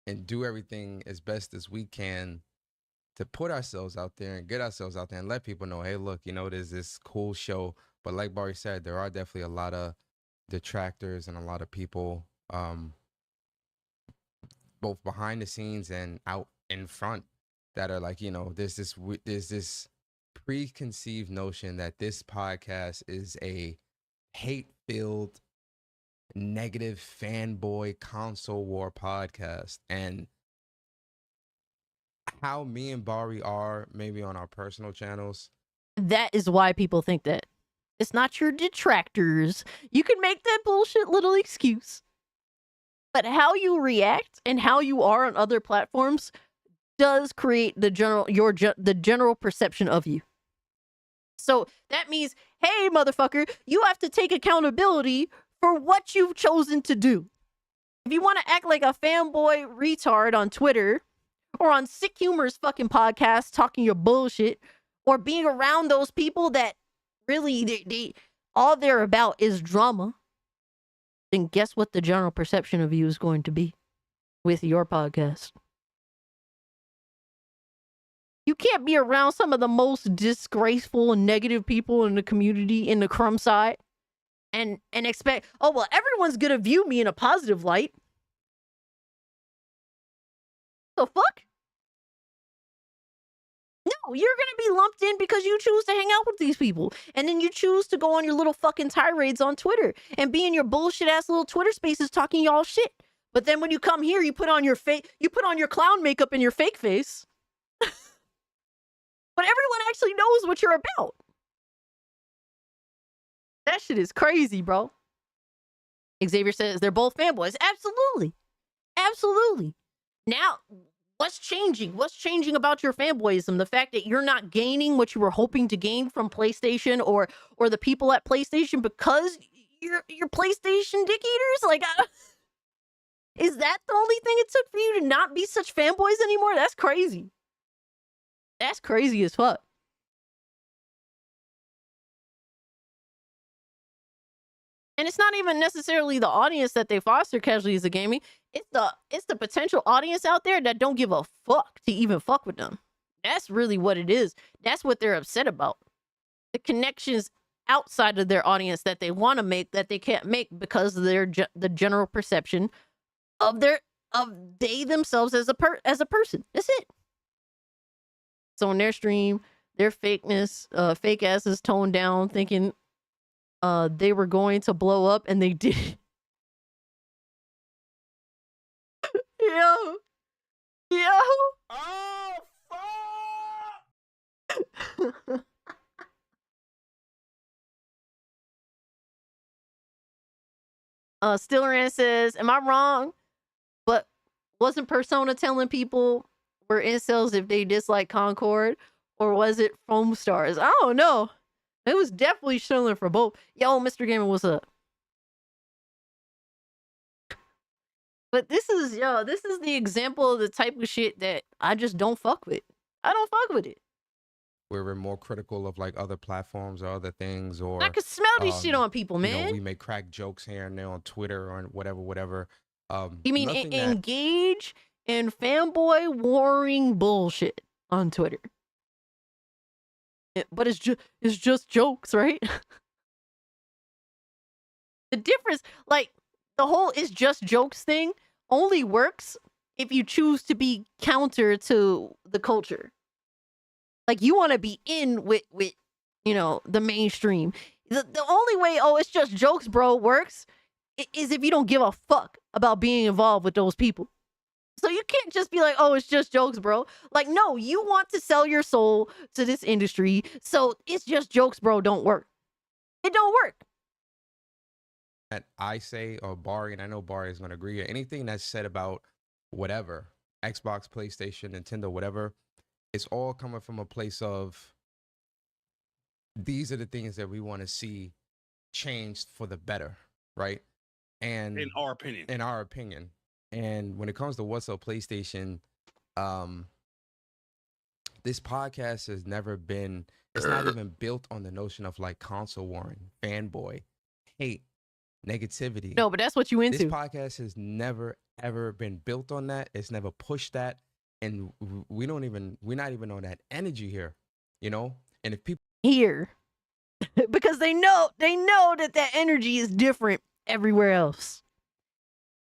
and do everything as best as we can to put ourselves out there and get ourselves out there and let people know, hey, look, there's this cool show. But like Barry said, there are definitely a lot of detractors and a lot of people both behind the scenes and out in front that are like, there's this preconceived notion that this podcast is a hate-filled, negative fanboy console war podcast. And how me and Bari are maybe on our personal channels, that is why people think that. It's not your detractors. You can make that bullshit little excuse. But how you react and how you are on other platforms does create the general perception of you. So that means, hey, motherfucker, you have to take accountability for what you've chosen to do. If you want to act like a fanboy retard on Twitter or on Sick Humor's fucking podcast talking your bullshit or being around those people that really they all they're about is drama, then guess what the general perception of you is going to be with your podcast. You can't be around some of the most disgraceful and negative people in the community in the crumb side and expect, oh, well, everyone's going to view me in a positive light. The fuck? No, you're going to be lumped in because you choose to hang out with these people. And then you choose to go on your little fucking tirades on Twitter and be in your bullshit ass little Twitter spaces talking y'all shit. But then when you come here, you put on your clown makeup and your fake face. But everyone actually knows what you're about. That shit is crazy, bro. Xavier says they're both fanboys. Absolutely. Absolutely. Now, what's changing? What's changing about your fanboyism? The fact that you're not gaining what you were hoping to gain from PlayStation or the people at PlayStation because you're PlayStation dick eaters? Like, is that the only thing it took for you to not be such fanboys anymore? That's crazy. That's crazy as fuck. And it's not even necessarily the audience that they foster casually as a gaming. It's the potential audience out there that don't give a fuck to even fuck with them. That's really what it is. That's what they're upset about. The connections outside of their audience that they want to make that they can't make because of the general perception of they themselves as a person. That's it. So on their stream, their fakeness, fake asses toned down, thinking they were going to blow up, and they did. Yo. Oh, fuck! Stilleran says, am I wrong? But wasn't Persona telling people were incels if they dislike Concord, or was it Foam Stars? I don't know. It was definitely shilling for both. Yo, Mr. Gamer, what's up? But this is the example of the type of shit that I just don't fuck with. I don't fuck with it. Where we're more critical of like other platforms or other things, or I can smell this shit on people, man. We may crack jokes here and there on Twitter or whatever. You mean engage in fanboy warring bullshit on Twitter? but it's just jokes, right? The difference, like the whole "is just jokes" thing, only works if you choose to be counter to the culture. Like you want to be in with the mainstream. The only way it's just jokes, bro, works is if you don't give a fuck about being involved with those people. So you can't just be like, oh, it's just jokes, bro. Like, no, you want to sell your soul to this industry. So it's just jokes, bro. Don't work. It don't work. That I say, or Barry, and I know Barry is going to agree, anything that's said about whatever, Xbox, PlayStation, Nintendo, whatever, it's all coming from a place of these are the things that we want to see changed for the better, right? And in our opinion. And when it comes to what's up PlayStation, this podcast has never been, it's not even built on the notion of like console warring, fanboy, hate, negativity. No, but that's what you into. This podcast has never, ever been built on that. It's never pushed that. And we're not even on that energy here, you know? And if people here, because they know that energy is different everywhere else.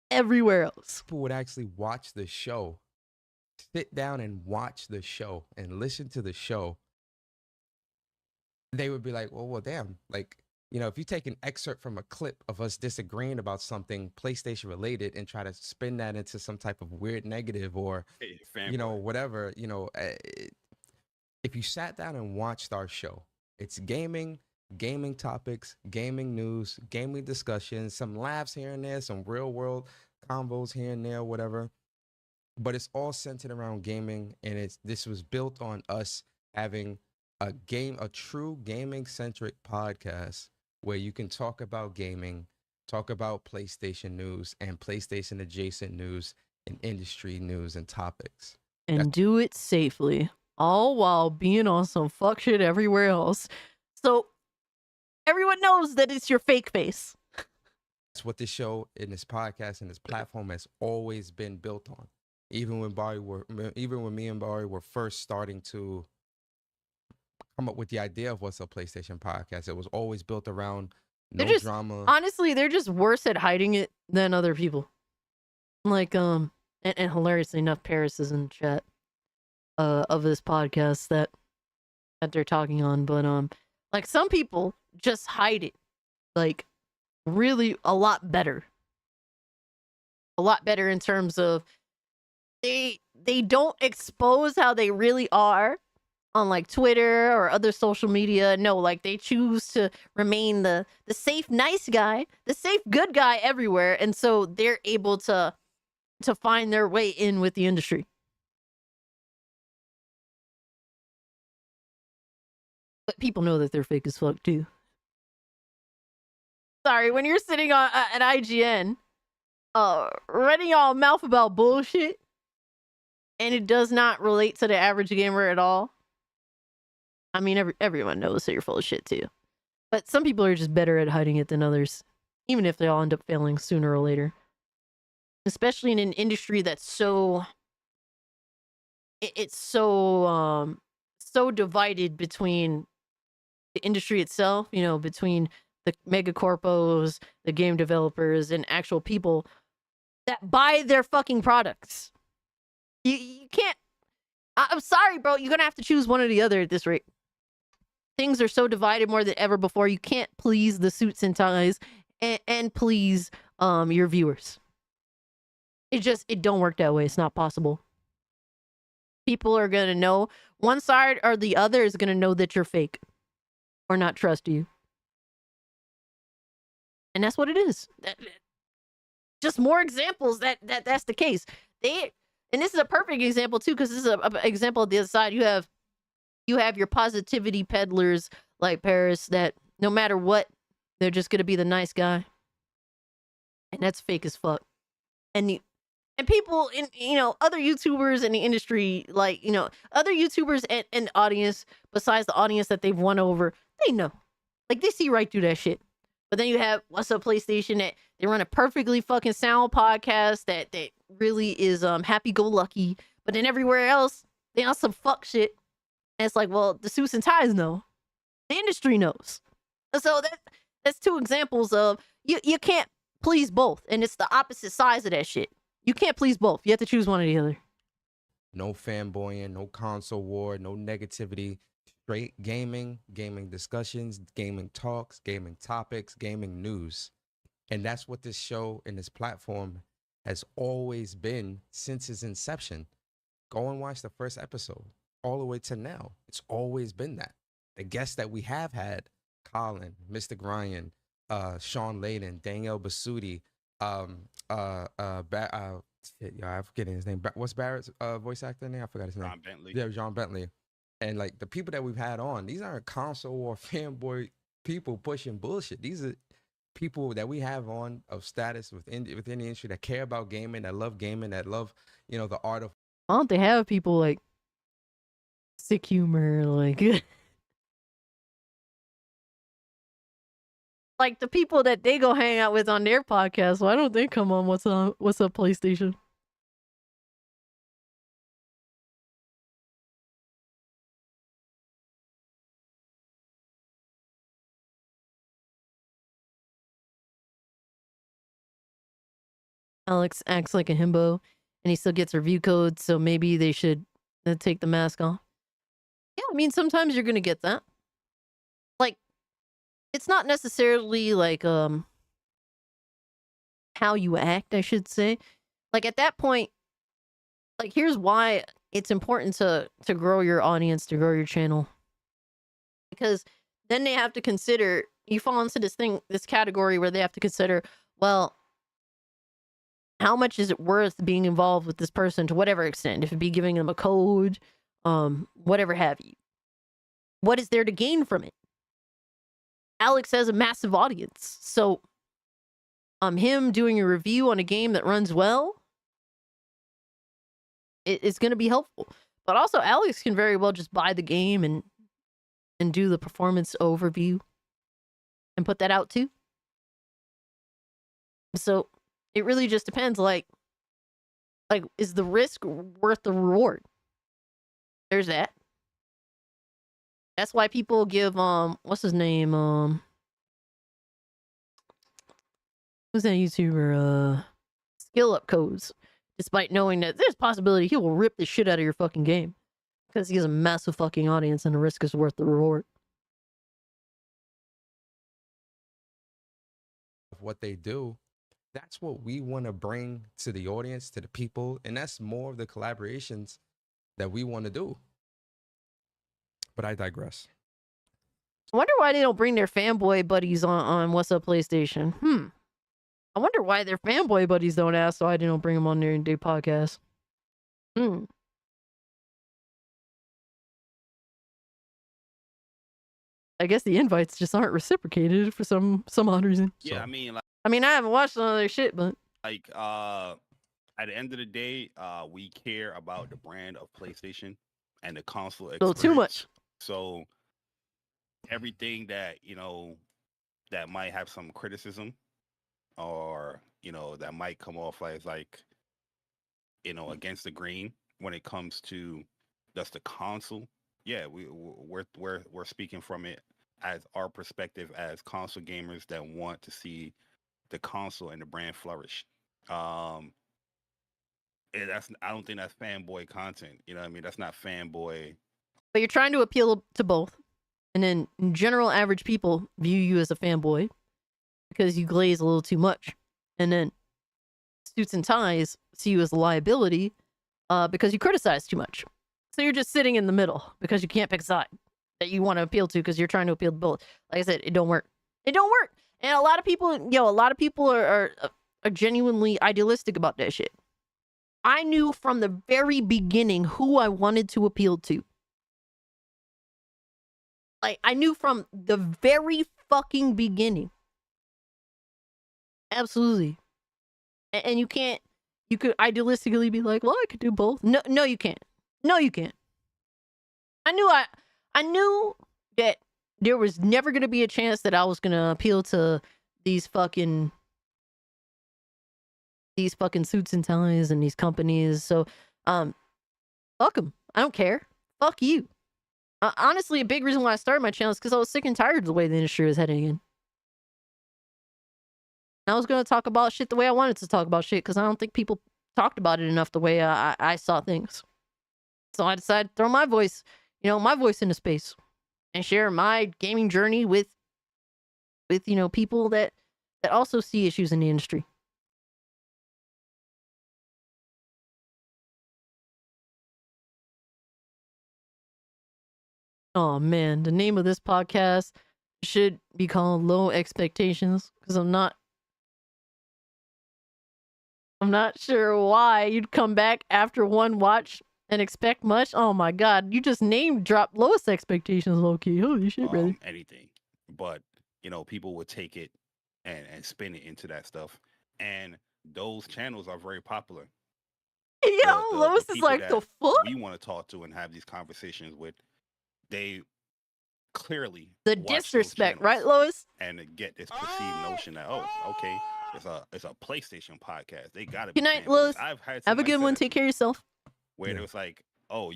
Everywhere else. People would actually watch the show, sit down and watch the show and listen to the show, they would be like, well, damn. Like, you know, if you take an excerpt from a clip of us disagreeing about something PlayStation related and try to spin that into some type of weird negative or, whatever, if you sat down and watched our show, it's gaming topics, gaming news, gaming discussions, some laughs here and there, some real world combos here and there, whatever. But it's all centered around gaming, and this was built on us having a true gaming centric podcast where you can talk about gaming, talk about PlayStation news and PlayStation adjacent news and industry news and topics. And do it safely, all while being on some fuck shit everywhere else. So everyone knows that it's your fake face. That's what this show and this podcast and this platform has always been built on. Even when me and Barry were first starting to come up with the idea of what's a PlayStation podcast, it was always built around drama. Honestly, they're just worse at hiding it than other people. Like, and hilariously enough, Paris is in chat of this podcast that they're talking on, but like some people just hide it, like really a lot better in terms of they don't expose how they really are on like Twitter or other social media. No, like they choose to remain the safe nice guy, the safe good guy everywhere, and so they're able to find their way in with the industry. But people know that they're fake as fuck too. Sorry, when you're sitting on an IGN, running y'all mouth about bullshit, and it does not relate to the average gamer at all. I mean, everyone knows that you're full of shit too. But some people are just better at hiding it than others, even if they all end up failing sooner or later. Especially in an industry that's so divided between the industry itself, between the mega corpos, the game developers, and actual people that buy their fucking products. You can't. I'm sorry, bro. You're gonna have to choose one or the other at this rate. Things are so divided more than ever before. You can't please the suits and ties and please your viewers. It don't work that way. It's not possible. People are gonna know one side or the other is gonna know that you're fake or not trust you. And that's what it is. Just more examples that's the case. And this is a perfect example too, because this is an example of the other side. You have your positivity peddlers like Paris that no matter what, they're just gonna be the nice guy, and that's fake as fuck. And people in other YouTubers in the industry, like other YouTubers and audience besides the audience that they've won over, they know, like they see right through that shit. But then you have What's Up PlayStation, that they run a perfectly fucking sound podcast that really is happy go lucky. But then everywhere else, they on some fuck shit. And it's like, well, the suits and ties know. The industry knows. And so that's two examples of you can't please both. And it's the opposite sides of that shit. You can't please both. You have to choose one or the other. No fanboying, no console war, no negativity. Straight gaming, gaming discussions, gaming talks, gaming topics, gaming news. And that's what this show and this platform has always been since its inception. Go and watch the first episode all the way to now. It's always been that. The guests that we have had, Colin, Mr. Ryan, Sean Layden, Danielle Basutti, I'm forgetting his name. What's Barrett's voice actor name? I forgot his name. John Bentley. Yeah, John Bentley. And like the people that we've had on, these aren't console or fanboy people pushing bullshit. These are people that we have on of status within the industry that care about gaming, that love, the art of. Why don't they have people like sick humor, like like the people that they go hang out with on their podcast? Why don't they come on What's Up PlayStation? Alex acts like a himbo and he still gets review codes, so maybe they should take the mask off. Yeah, I mean, sometimes you're gonna get that. Like, it's not necessarily like how you act, I should say. Like at that point, like here's why it's important to grow your audience, to grow your channel. Because then they have to consider, you fall into this category where they have to consider, well, how much is it worth being involved with this person to whatever extent? If it be giving them a code, whatever have you. What is there to gain from it? Alex has a massive audience. So him doing a review on a game that runs well, it's going to be helpful. But also Alex can very well just buy the game and do the performance overview and put that out too. So it really just depends, like is the risk worth the reward? There's that. That's why people give what's his name? Who's that YouTuber? Skill up codes, despite knowing that there's a possibility he will rip the shit out of your fucking game. Because he has a massive fucking audience and the risk is worth the reward. What they do, that's what we want to bring to the audience, to the people, and that's more of the collaborations that we want to do. But I digress. I wonder why they don't bring their fanboy buddies on What's Up PlayStation. I wonder why their fanboy buddies don't ask why they don't bring them on their podcast. I guess the invites just aren't reciprocated for some odd reason. Yeah, So. I mean, I haven't watched none of their shit, but at the end of the day, we care about the brand of PlayStation and the console experience. too much. So everything that that might have some criticism, or that might come off as against the grain when it comes to just the console. Yeah, we're speaking from it as our perspective as console gamers that want to see the console and the brand flourish. I don't think that's fanboy content. You know what I mean? That's not fanboy. But you're trying to appeal to both. And then general average people view you as a fanboy because you glaze a little too much. And then suits and ties see you as a liability because you criticize too much. So you're just sitting in the middle because you can't pick a side that you want to appeal to because you're trying to appeal to both. Like I said, it don't work. It don't work. And a lot of people, are genuinely idealistic about that shit. I knew from the very beginning who I wanted to appeal to. Like, I knew from the very fucking beginning. Absolutely. And you could idealistically be like, well, I could do both. No, you can't. No, you can't. I knew that there was never going to be a chance that I was going to appeal to these fucking suits and ties and these companies. So, fuck them. I don't care. Fuck you. Honestly, a big reason why I started my channel is because I was sick and tired of the way the industry was heading in. I was going to talk about shit the way I wanted to talk about shit because I don't think people talked about it enough the way I saw things. So I decided to throw my voice, my voice into space and share my gaming journey with people that also see issues in the industry. Oh man, the name of this podcast should be called Low Expectations because I'm not sure why you'd come back after one watch and expect much. Oh my god, you just name dropped Lowest Expectations, low-key. Holy shit, brother. Anything. But, people would take it and spin it into that stuff. And those channels are very popular. Yo, Lowest is like, the fuck? We want to talk to and have these conversations with, they clearly the disrespect, right, Lois? And get this perceived notion that, oh, okay, it's a PlayStation podcast. They gotta be. Good night, Lois. I've had have a good one. Take care of yourself. Where it was like, oh,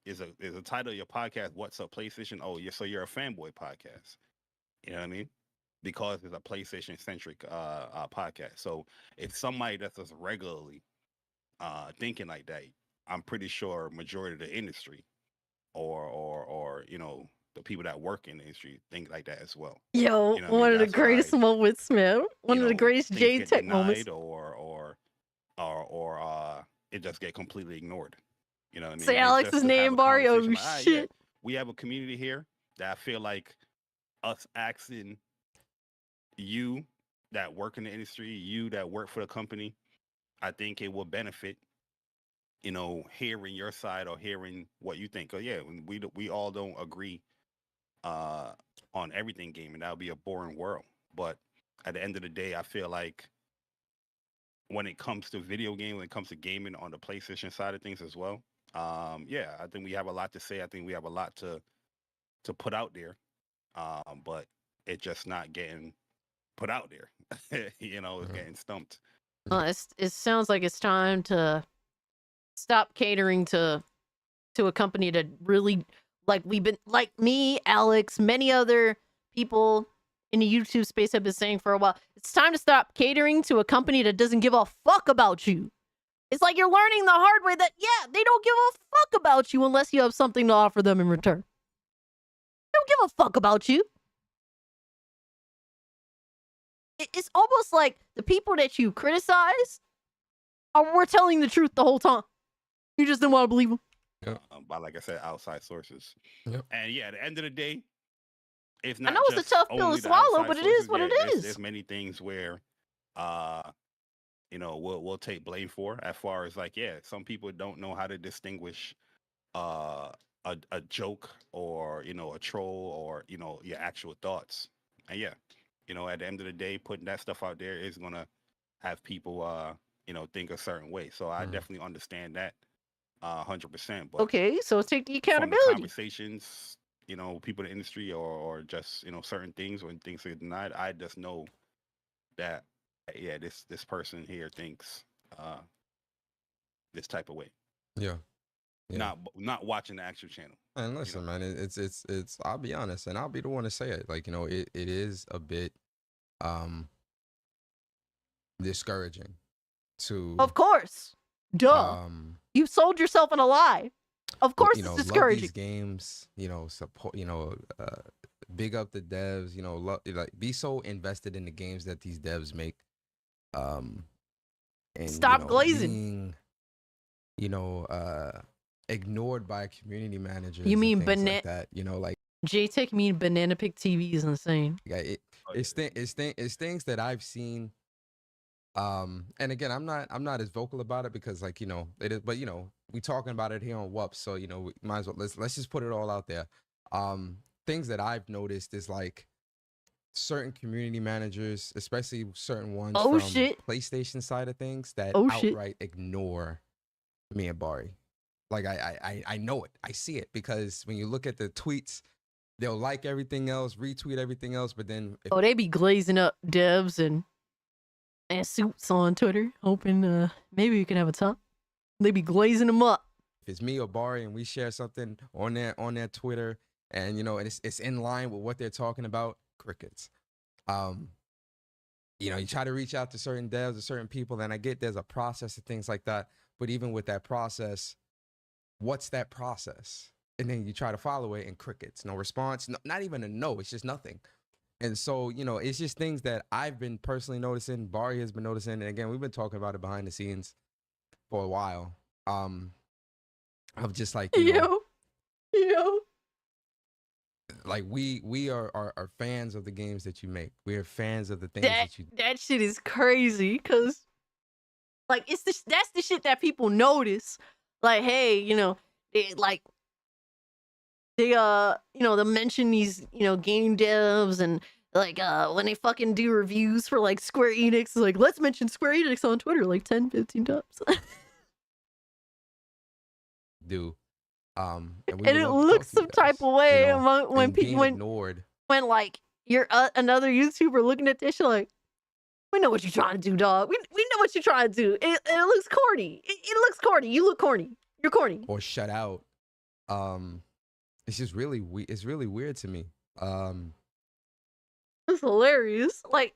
is a title of your podcast? What's up, PlayStation? Oh, so you're a fanboy podcast. You know what I mean? Because it's a PlayStation centric podcast. So if somebody that's just regularly thinking like that, I'm pretty sure majority of the industry or the people that work in the industry think like that as well. Yo, one of the greatest moments, man. One of the greatest J Tech moments. Or it just get completely ignored. You know what I mean? Say Alex's name, Barry. Oh shit. Yeah, we have a community here that I feel like us asking you that work in the industry, you that work for the company, I think it will benefit, hearing your side or hearing what you think. Cause yeah, we all don't agree on everything gaming. That would be a boring world. But at the end of the day, I feel like when it comes to video game, when it comes to gaming on the PlayStation side of things as well, I think we have a lot to say. I think we have a lot to put out there, but it's just not getting put out there. It's getting stumped. It sounds like it's time to stop catering to a company that really, like me, Alex, many other people in the YouTube space have been saying for a while. It's time to stop catering to a company that doesn't give a fuck about you. It's like you're learning the hard way that, they don't give a fuck about you unless you have something to offer them in return. They don't give a fuck about you. It's almost like the people that you criticize were telling the truth the whole time. You just didn't want to believe them. But like I said, outside sources. Yep. And at the end of the day, it's not. I know it's a tough pill to swallow, but it is what it is. There's many things where, we'll take blame for. As far as some people don't know how to distinguish a joke or a troll or your actual thoughts. And at the end of the day, putting that stuff out there is gonna have people think a certain way. So I definitely understand that 100%. But okay, so take the accountability. From the conversations, people in the industry or just certain things when things are denied, I just know that this person here thinks this type of way. Yeah. Not watching the actual channel. And listen, man, it's I'll be honest, and I'll be the one to say it. It is a bit discouraging to. Of course. Duh. You sold yourself in a lie. Of course it's discouraging. Love these games, support, big up the devs, be so invested in the games that these devs make. And stop glazing. Ignored by community managers. You mean like that? JTech mean Banana Pick TV is insane. Yeah, it's things that I've seen. And again, I'm not as vocal about it because it is, but we talking about it here on WUP, so we might as well let's just put it all out there. Things that I've noticed is certain community managers, especially certain ones from PlayStation side of things, that outright ignore me and Bari. I know it. I see it because when you look at the tweets, they'll like everything else, retweet everything else, but then they be glazing up devs and suits on Twitter, hoping maybe we can have a talk. They be glazing them up. it's me or Bari and we share something on their Twitter, and you know, and it's in line with what they're talking about, crickets. You know, you try to reach out to certain devs or certain people, and I get there's a process and things like that. But even with that process, what's that process? And then you try to follow it, and crickets, no response, not even a no. It's just nothing. And so, you know, it's just things that I've been personally noticing. Bari has been noticing, and again, we've been talking about it behind the scenes for a while. Of just like, you know, like we are fans of the games that you make. We are fans of the things that you. That shit is crazy, cause like that's the shit that people notice. Like, hey, you know, they they'll mention these, you know, game devs, and like when they fucking do reviews for like Square Enix, like let's mention Square Enix on Twitter like 10-15 times. And it looks some type of way, you know, when people ignored. When like you're another YouTuber looking at this shit like, we know what you're trying to do, dog. We know what you're trying to do. It looks corny. It looks corny. You look corny. You're corny. Or shut out. It's just really it's really weird to me. It's hilarious. Like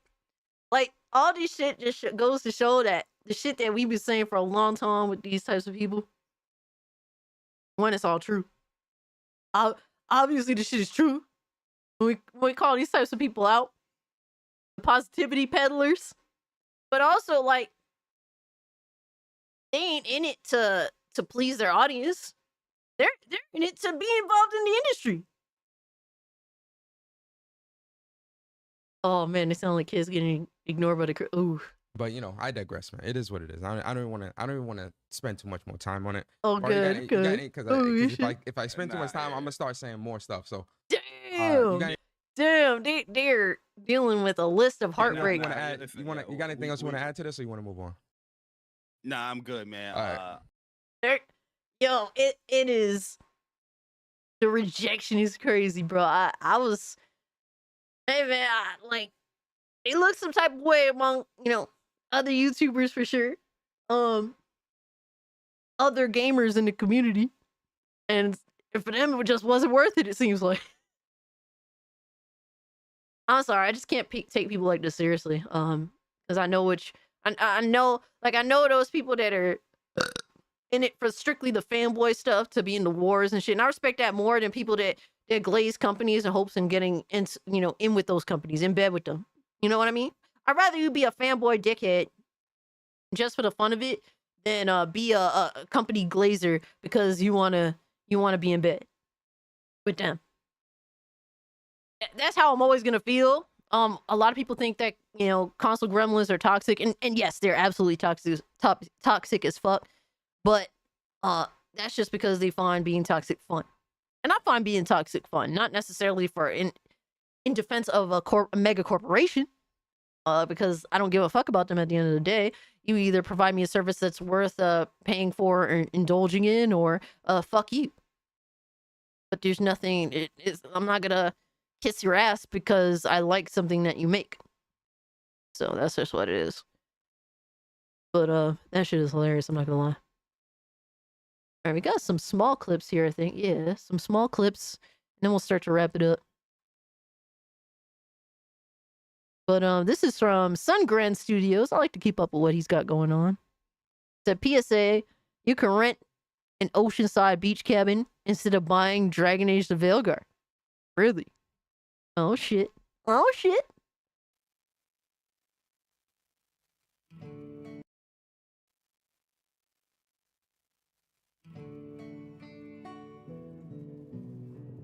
all this shit just goes to show that the shit that we've been saying for a long time with these types of people, when it's all true. Obviously, the shit is true. When we call these types of people out, positivity peddlers, but also like they ain't in it to please their audience. They're in it to be involved in the industry. Oh man, they sound like kids getting ignored by the ooh. But you know, I digress, man. It is what it is. I don't even want to spend too much more time on it. Oh, good. Because if I spend too much time, I'm gonna start saying more stuff. So damn, they're dealing with a list of heartbreak. You got anything else you want to add to this, or you want to move on? Nah, I'm good, man. All right. Yo, it is. The rejection is crazy, bro. I was, hey man, it looks some type of way among, you know, other YouTubers for sure, other gamers in the community, and for them it just wasn't worth it. It seems like. I'm sorry, I just can't take people like this seriously. Because I know I know those people that are in it for strictly the fanboy stuff, to be in the wars and shit. And I respect that more than people that glaze companies and hopes in getting in, you know, in with those companies, in bed with them. You know what I mean? I'd rather you be a fanboy dickhead just for the fun of it than be a company glazer because you wanna be in bed with them. That's how I'm always gonna feel. A lot of people think that, you know, console gremlins are toxic, and yes, they're absolutely toxic as fuck. But that's just because they find being toxic fun, and I find being toxic fun, not necessarily for in defense of a mega corporation, because I don't give a fuck about them at the end of the day. You either provide me a service that's worth paying for or indulging in, or fuck you. But there's nothing. I'm not gonna kiss your ass because I like something that you make. So that's just what it is. But that shit is hilarious. I'm not gonna lie. All right, we got some small clips here, I think. Yeah, some small clips, and then we'll start to wrap it up. But this is from Sungrand Studios. I like to keep up with what he's got going on. It's a PSA. You can rent an oceanside beach cabin instead of buying Dragon Age the Veilguard. Really? Oh shit. Oh shit.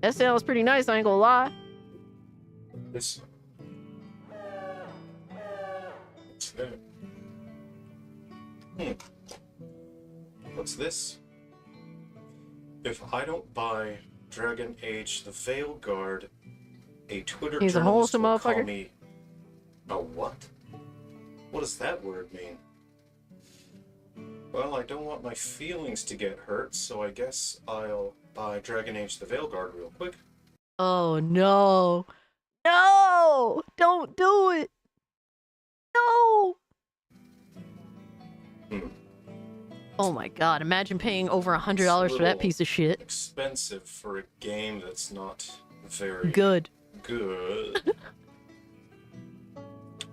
That sounds pretty nice, I ain't gonna lie. This. What's this? If I don't buy Dragon Age the Veilguard, a Twitter He's a journalist wholesome will call motherfucker. me a what? What does that word mean? Well, I don't want my feelings to get hurt, so I guess I'll buy Dragon Age the Veilguard real quick. Oh no. No! Don't do it! No! Oh my god, imagine paying over $100 for that piece of shit. Expensive for a game that's not very Good. Good.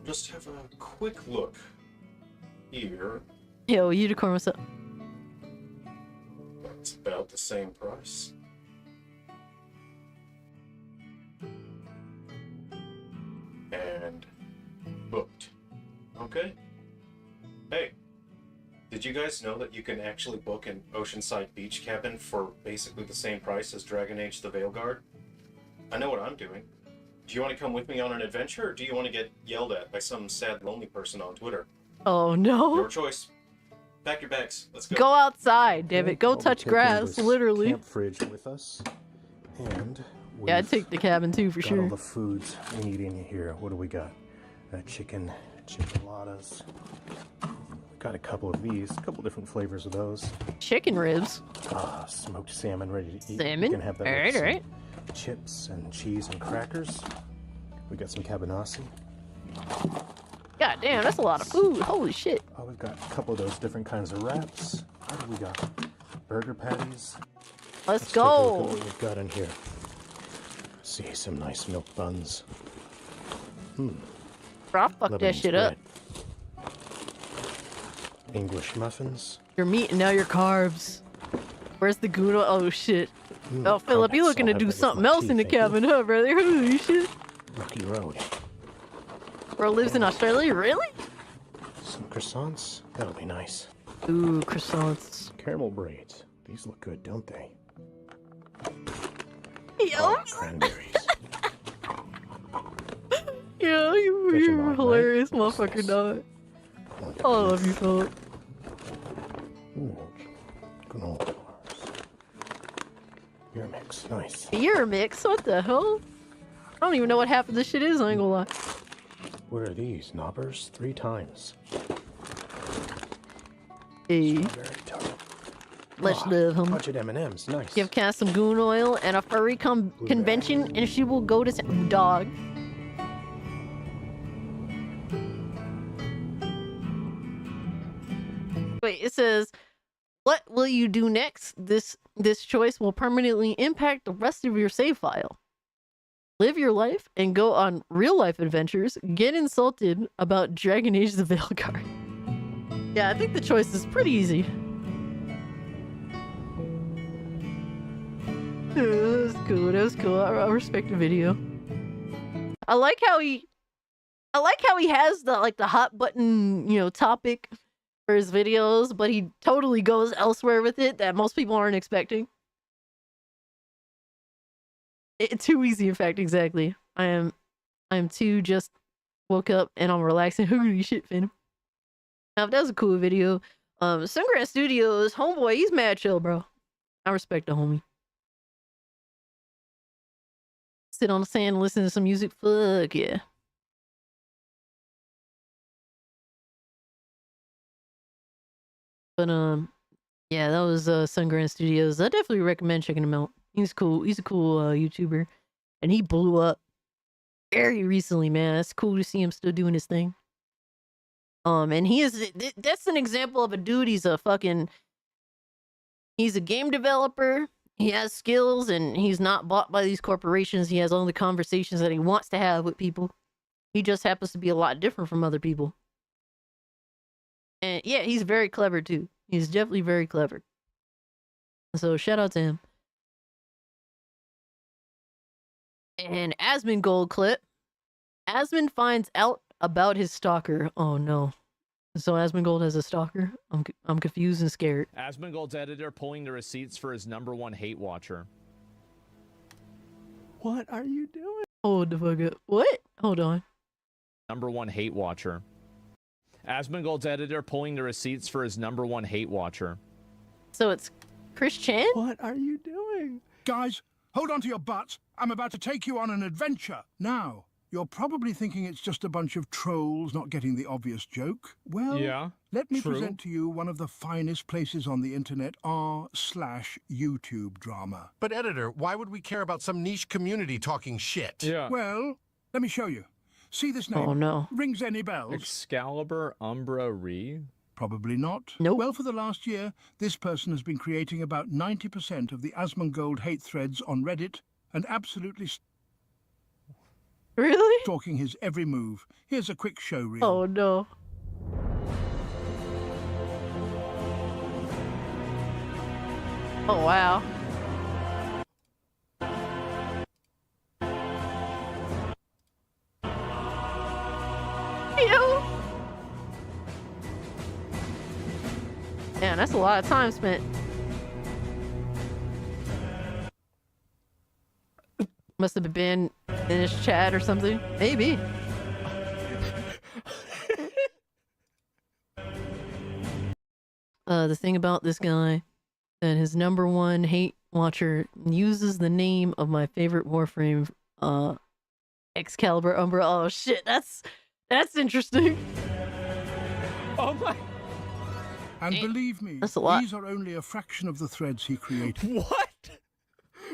Just have a quick look here. Yo, Unicorn, what's up? It's about the same price. And booked. Okay. Hey, did you guys know that you can actually book an oceanside beach cabin for basically the same price as Dragon Age the Veilguard? I know what I'm doing. Do you want to come with me on an adventure, or do you want to get yelled at by some sad, lonely person on Twitter? Oh no. Your choice. Pack your bags. Let's go. Go outside, damn it. Go I'll be touch taking grass, this literally. Camp fridge with us, and Yeah, I'd take the cabin too, for got sure. all the foods we need in here. What do we got? Chicken chipolatas. Got a couple of these, a couple different flavors of those. Chicken ribs. Smoked salmon ready to eat. Salmon? You can have that Alright, with some alright. chips and cheese and crackers. We got some cabanassi. God damn, that's a lot of food. Holy shit. Oh, we've got a couple of those different kinds of wraps. What do we got? Burger patties. Let's take a look at go. what we've got in here. See, some nice milk buns. Bro, fuck that Lebanese shit up. bread. English muffins. Your meat and now your carbs. Where's the Gouda? Oh shit. Oh, Philip, you looking to do something else in the cabin, huh, brother? Holy shit. Rocky Road. Bro lives in Australia? Really? Some croissants. That'll be nice. Ooh, croissants. Caramel braids. These look good, don't they? Yo. Cranberries. Yo, you're a hilarious motherfucker, dog. I love you, Philip. Ooh, good old bars. Beer mix, nice. Beer mix? What the hell? I don't even know what half of this shit is, I ain't gonna lie. What are these? Knobbers? 3 times. Hey. Let's live, him. Bunch of M&Ms, nice. Give Cass some goon oil and a furry convention, and she will go to dog. Wait, it says, what will you do next? This choice will permanently impact the rest of your save file. Live your life and go on real life adventures. Get insulted about Dragon Age the Veilguard. Yeah, I think the choice is pretty easy. That was cool. That was cool. I respect the video. I like how he has the the hot button, topic for his videos, but he totally goes elsewhere with it that most people aren't expecting. Too easy, in fact, exactly. I am too just woke up and I'm relaxing. Holy shit, Phantom. Now, that was a cool video. Sungrass Studios, homeboy, he's mad chill, bro. I respect the homie. Sit on the sand and listen to some music. Fuck yeah. But yeah, that was Sungrass Studios. I definitely recommend checking him out. He's cool. He's a cool YouTuber, and he blew up very recently, man. It's cool to see him still doing his thing. And that's an example of a dude. He's a game developer. He has skills, and he's not bought by these corporations. He has all the conversations that he wants to have with people. He just happens to be a lot different from other people. And yeah, he's very clever too. He's definitely very clever. So shout out to him. And Asmongold clip. Asmon finds out about his stalker. Oh no. So Asmongold has a stalker? I'm confused and scared. Asmongold's editor pulling the receipts for his #1 hate watcher. What are you doing? Hold the fuck up. What? Hold on. #1 hate watcher. Asmongold's editor pulling the receipts for his #1 hate watcher. So it's Chris Chan? What are you doing? Guys, hold on to your butts. I'm about to take you on an adventure. Now, you're probably thinking it's just a bunch of trolls not getting the obvious joke. Well, yeah, let me true. present to you one of the finest places on the internet, r/YouTube drama. But editor, why would we care about some niche community talking shit? Yeah. Well, let me show you. See this name? Oh no. Rings any bells? Excalibur Umbra Re? Probably not. Nope. Well, for the last year, this person has been creating about 90% of the Asmongold hate threads on Reddit and absolutely really stalking his every move. Here's a quick show reel. Oh no. Oh wow. Ew. Man, that's a lot of time spent. Must have been in his chat or something. Maybe. The thing about this guy, that his #1 hate watcher uses the name of my favorite Warframe, Excalibur Umbra. Oh shit, that's interesting. Oh my! And believe me, That's a lot. these are only a fraction of the threads he created. What?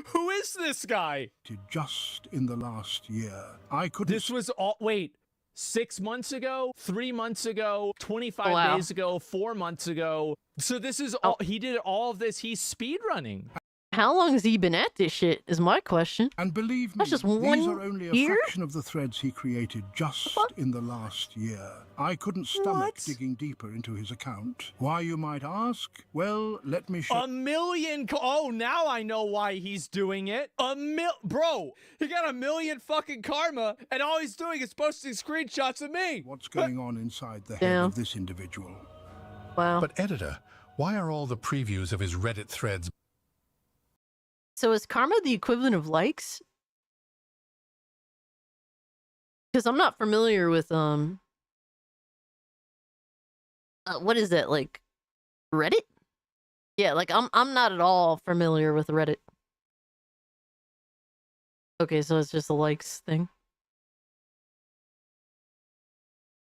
Who is this guy? Just in the last year. I couldn't... This was all... Wait. 6 months ago? 3 months ago? 25 wow. days ago? 4 months ago? So this is all... He did all of this. He's speedrunning. How long has he been at this shit is my question. And believe me, That's just these one are only a year? fraction of the threads he created just in the last year. I couldn't stomach digging deeper into his account. Why, you might ask? Well, let me show... A million... Oh, now I know why he's doing it. Bro, he got 1 million fucking karma, and all he's doing is posting screenshots of me. What's going on inside the head of this individual? Wow. But editor, why are all the previews of his Reddit threads... So is karma the equivalent of likes? Because I'm not familiar with what is that, like Reddit? Yeah, like I'm not at all familiar with Reddit. Okay, so it's just a likes thing.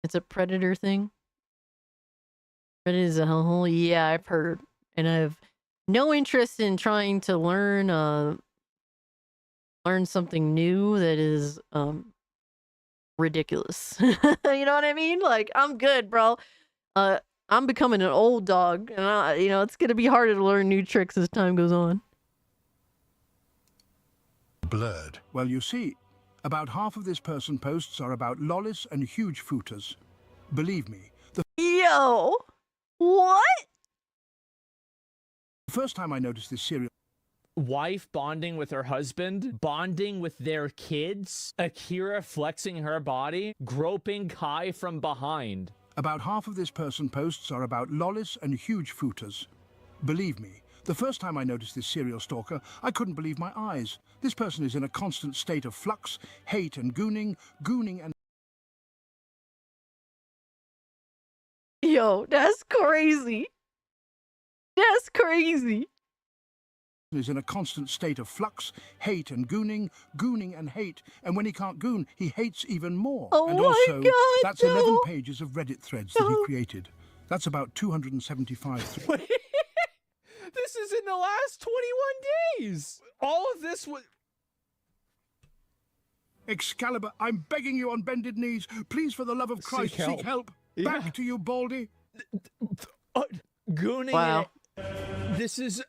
It's a predator thing. Reddit is a hellhole. Yeah, I've heard, and I've no interest in trying to learn something new that is ridiculous. You know what I mean? Like, I'm good, bro. I'm becoming an old dog, and it's gonna be harder to learn new tricks as time goes on. Blurred. Well, you see, about half of this person's posts are about lollis and huge footers. Believe me, the what? The first time I noticed this serial... Wife bonding with her husband, bonding with their kids, Akira flexing her body, groping Kai from behind. About half of this person's posts are about lollis and huge footers. Believe me, the first time I noticed this serial stalker, I couldn't believe my eyes. This person is in a constant state of flux, hate and gooning and... Yo, that's crazy. That's crazy. Is in a constant state of flux, hate and gooning and hate, and when he can't goon, he hates even more. Oh and my also, God, that's 11 pages of Reddit threads that he created. That's about 275. Wait, this is in the last 21 days. All of this was... Excalibur, I'm begging you on bended knees. Please, for the love of Christ, seek help. Yeah. Back to you, Baldy. Gooning. Wow. This is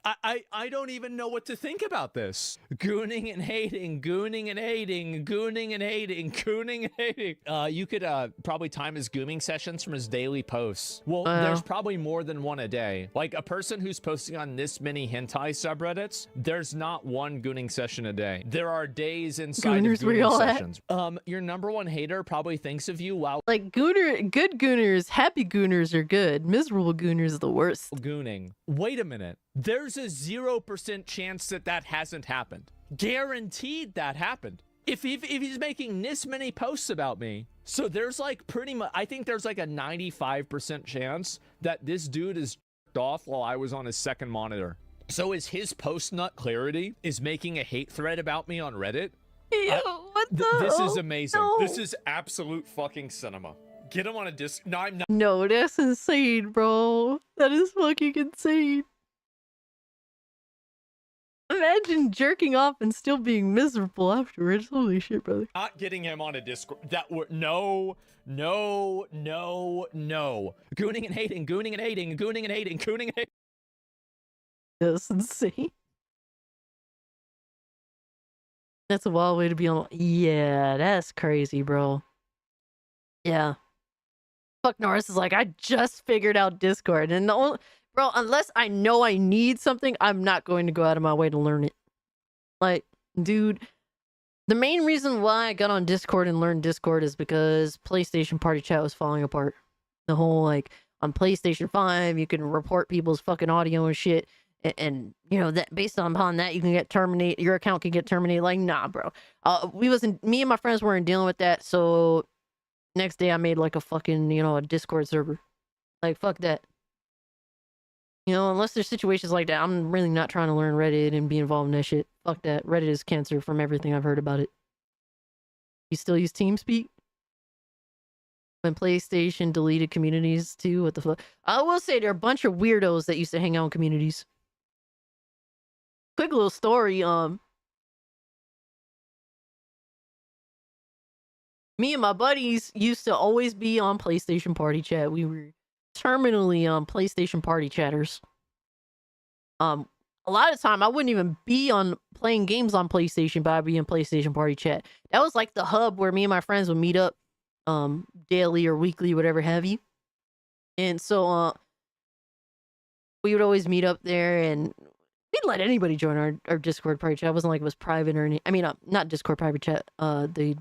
I don't even know what to think about this. Gooning and hating, gooning and hating, gooning and hating, gooning and hating. You could probably time his gooming sessions from his daily posts. Well, there's probably more than one a day. Like a person who's posting on this many hentai subreddits, there's not one gooning session a day. There are days inside Gooners, of where gooning y'all at? sessions. Your #1 hater probably thinks of you while Like good gooners, happy gooners are good. Miserable gooners are the worst. gooning. Wait a minute. There's a 0% chance that hasn't happened. Guaranteed that happened. If he's making this many posts about me, so there's like pretty much, I think there's like a 95% chance that this dude is off while I was on his second monitor. So is his post nut clarity is making a hate thread about me on Reddit? Ew, what the This hell? is amazing. No. This is absolute fucking cinema. Get him on a disc. No, I'm not. No, that's insane, bro. That is fucking insane. Imagine jerking off and still being miserable afterwards. Holy shit, brother. Not getting him on a Discord. That were no. Gooning and hating, gooning and hating, gooning and hating, gooning and hating. That's insane. That's a wild way to be on. Yeah, that's crazy, bro. Yeah. Fuck Norris is like, I just figured out Discord. And the only, bro, unless I know I need something, I'm not going to go out of my way to learn it. Like, dude, the main reason why I got on Discord and learned Discord is because PlayStation Party Chat was falling apart. The whole, like, on PlayStation 5, you can report people's fucking audio and shit. And you know, that based upon that, you can get terminated. Your account can get terminated. Like, nah, bro. Me and my friends weren't dealing with that. So next day I made like a fucking, you know, a Discord server. Like, fuck that. You know, unless there's situations like that, I'm really not trying to learn Reddit and be involved in that shit. Fuck that. Reddit is cancer from everything I've heard about it. You still use TeamSpeak? When PlayStation deleted communities too? What the fuck? I will say there are a bunch of weirdos that used to hang out in communities. Quick little story, me and my buddies used to always be on PlayStation Party Chat. We were terminally PlayStation Party Chatters. A lot of time I wouldn't even be on playing games on PlayStation, but I'd be in PlayStation Party Chat. That was like the hub where me and my friends would meet up daily or weekly, whatever have you. And so we would always meet up there, and we'd let anybody join our Discord party chat. It wasn't like it was private or any. I mean, not Discord private chat. The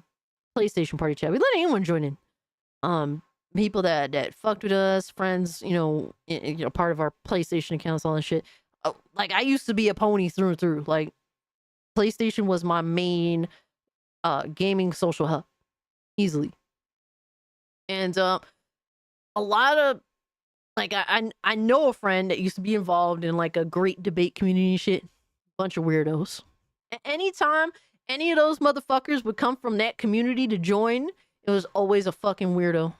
PlayStation party chat. We let anyone join in. People that fucked with us, friends. You know, part of our PlayStation accounts, all that shit. Like, I used to be a pony through and through. Like, PlayStation was my main gaming social hub, easily. And a lot of, like, I know a friend that used to be involved in like a great debate community shit. Bunch of weirdos. Anytime any of those motherfuckers would come from that community to join, it was always a fucking weirdo.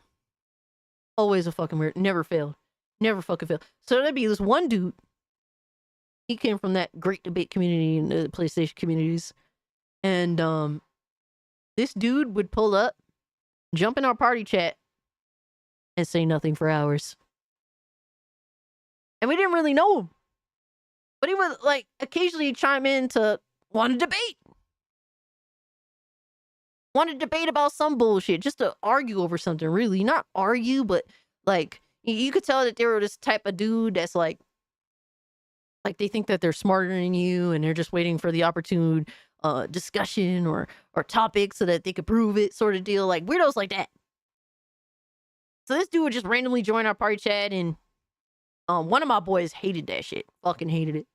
Always a fucking weirdo. Never failed. Never fucking failed. So there'd be this one dude. He came from that great debate community and the PlayStation communities. And this dude would pull up, jump in our party chat, and say nothing for hours. And we didn't really know him. But he would, like, occasionally chime in to want to debate. Want to debate about some bullshit. Just to argue over something, really. Not argue, but, like, you could tell that they were this type of dude that's, like they think that they're smarter than you, and they're just waiting for the opportune discussion or topic so that they could prove it, sort of deal. Like, weirdos like that. So this dude would just randomly join our party chat, and one of my boys hated that shit. Fucking hated it.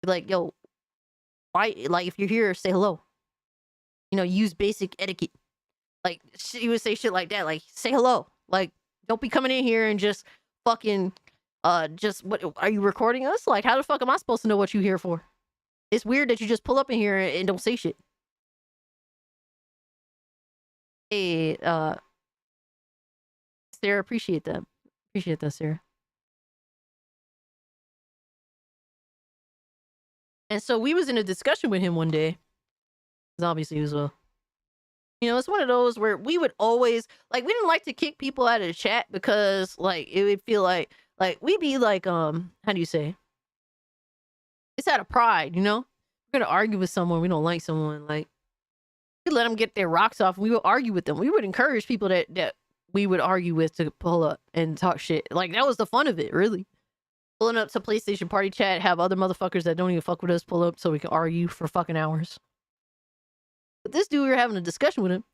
Like, yo, why? Like, if you're here, say hello. You know, use basic etiquette. Like, he would say shit like that. Like, say hello. Like, don't be coming in here and just fucking, what, are you recording us? Like, how the fuck am I supposed to know what you're here for? It's weird that you just pull up in here and don't say shit. Hey, Sarah, appreciate that. Appreciate that, Sarah. And so we was in a discussion with him one day. Because obviously he was it's one of those where we would always, like, we didn't like to kick people out of the chat because, like, it would feel like we'd be like, how do you say? It's out of pride, you know? We're gonna argue with someone, we don't like someone, like, we let them get their rocks off and we would argue with them. We would encourage people that we would argue with to pull up and talk shit. Like, that was the fun of it, really. Pulling up to PlayStation Party Chat, have other motherfuckers that don't even fuck with us pull up so we can argue for fucking hours. But this dude, we were having a discussion with him,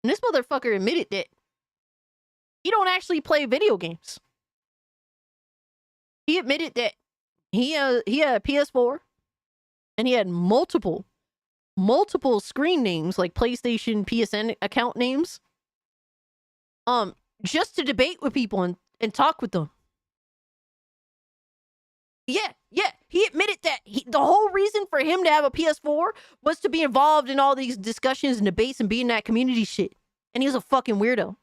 and this motherfucker admitted that he don't actually play video games. He admitted that he had a PS4, and he had multiple screen names, like PlayStation, PSN account names, just to debate with people and talk with them. Yeah, he admitted that the whole reason for him to have a PS4 was to be involved in all these discussions and debates and be in that community shit. And he was a fucking weirdo.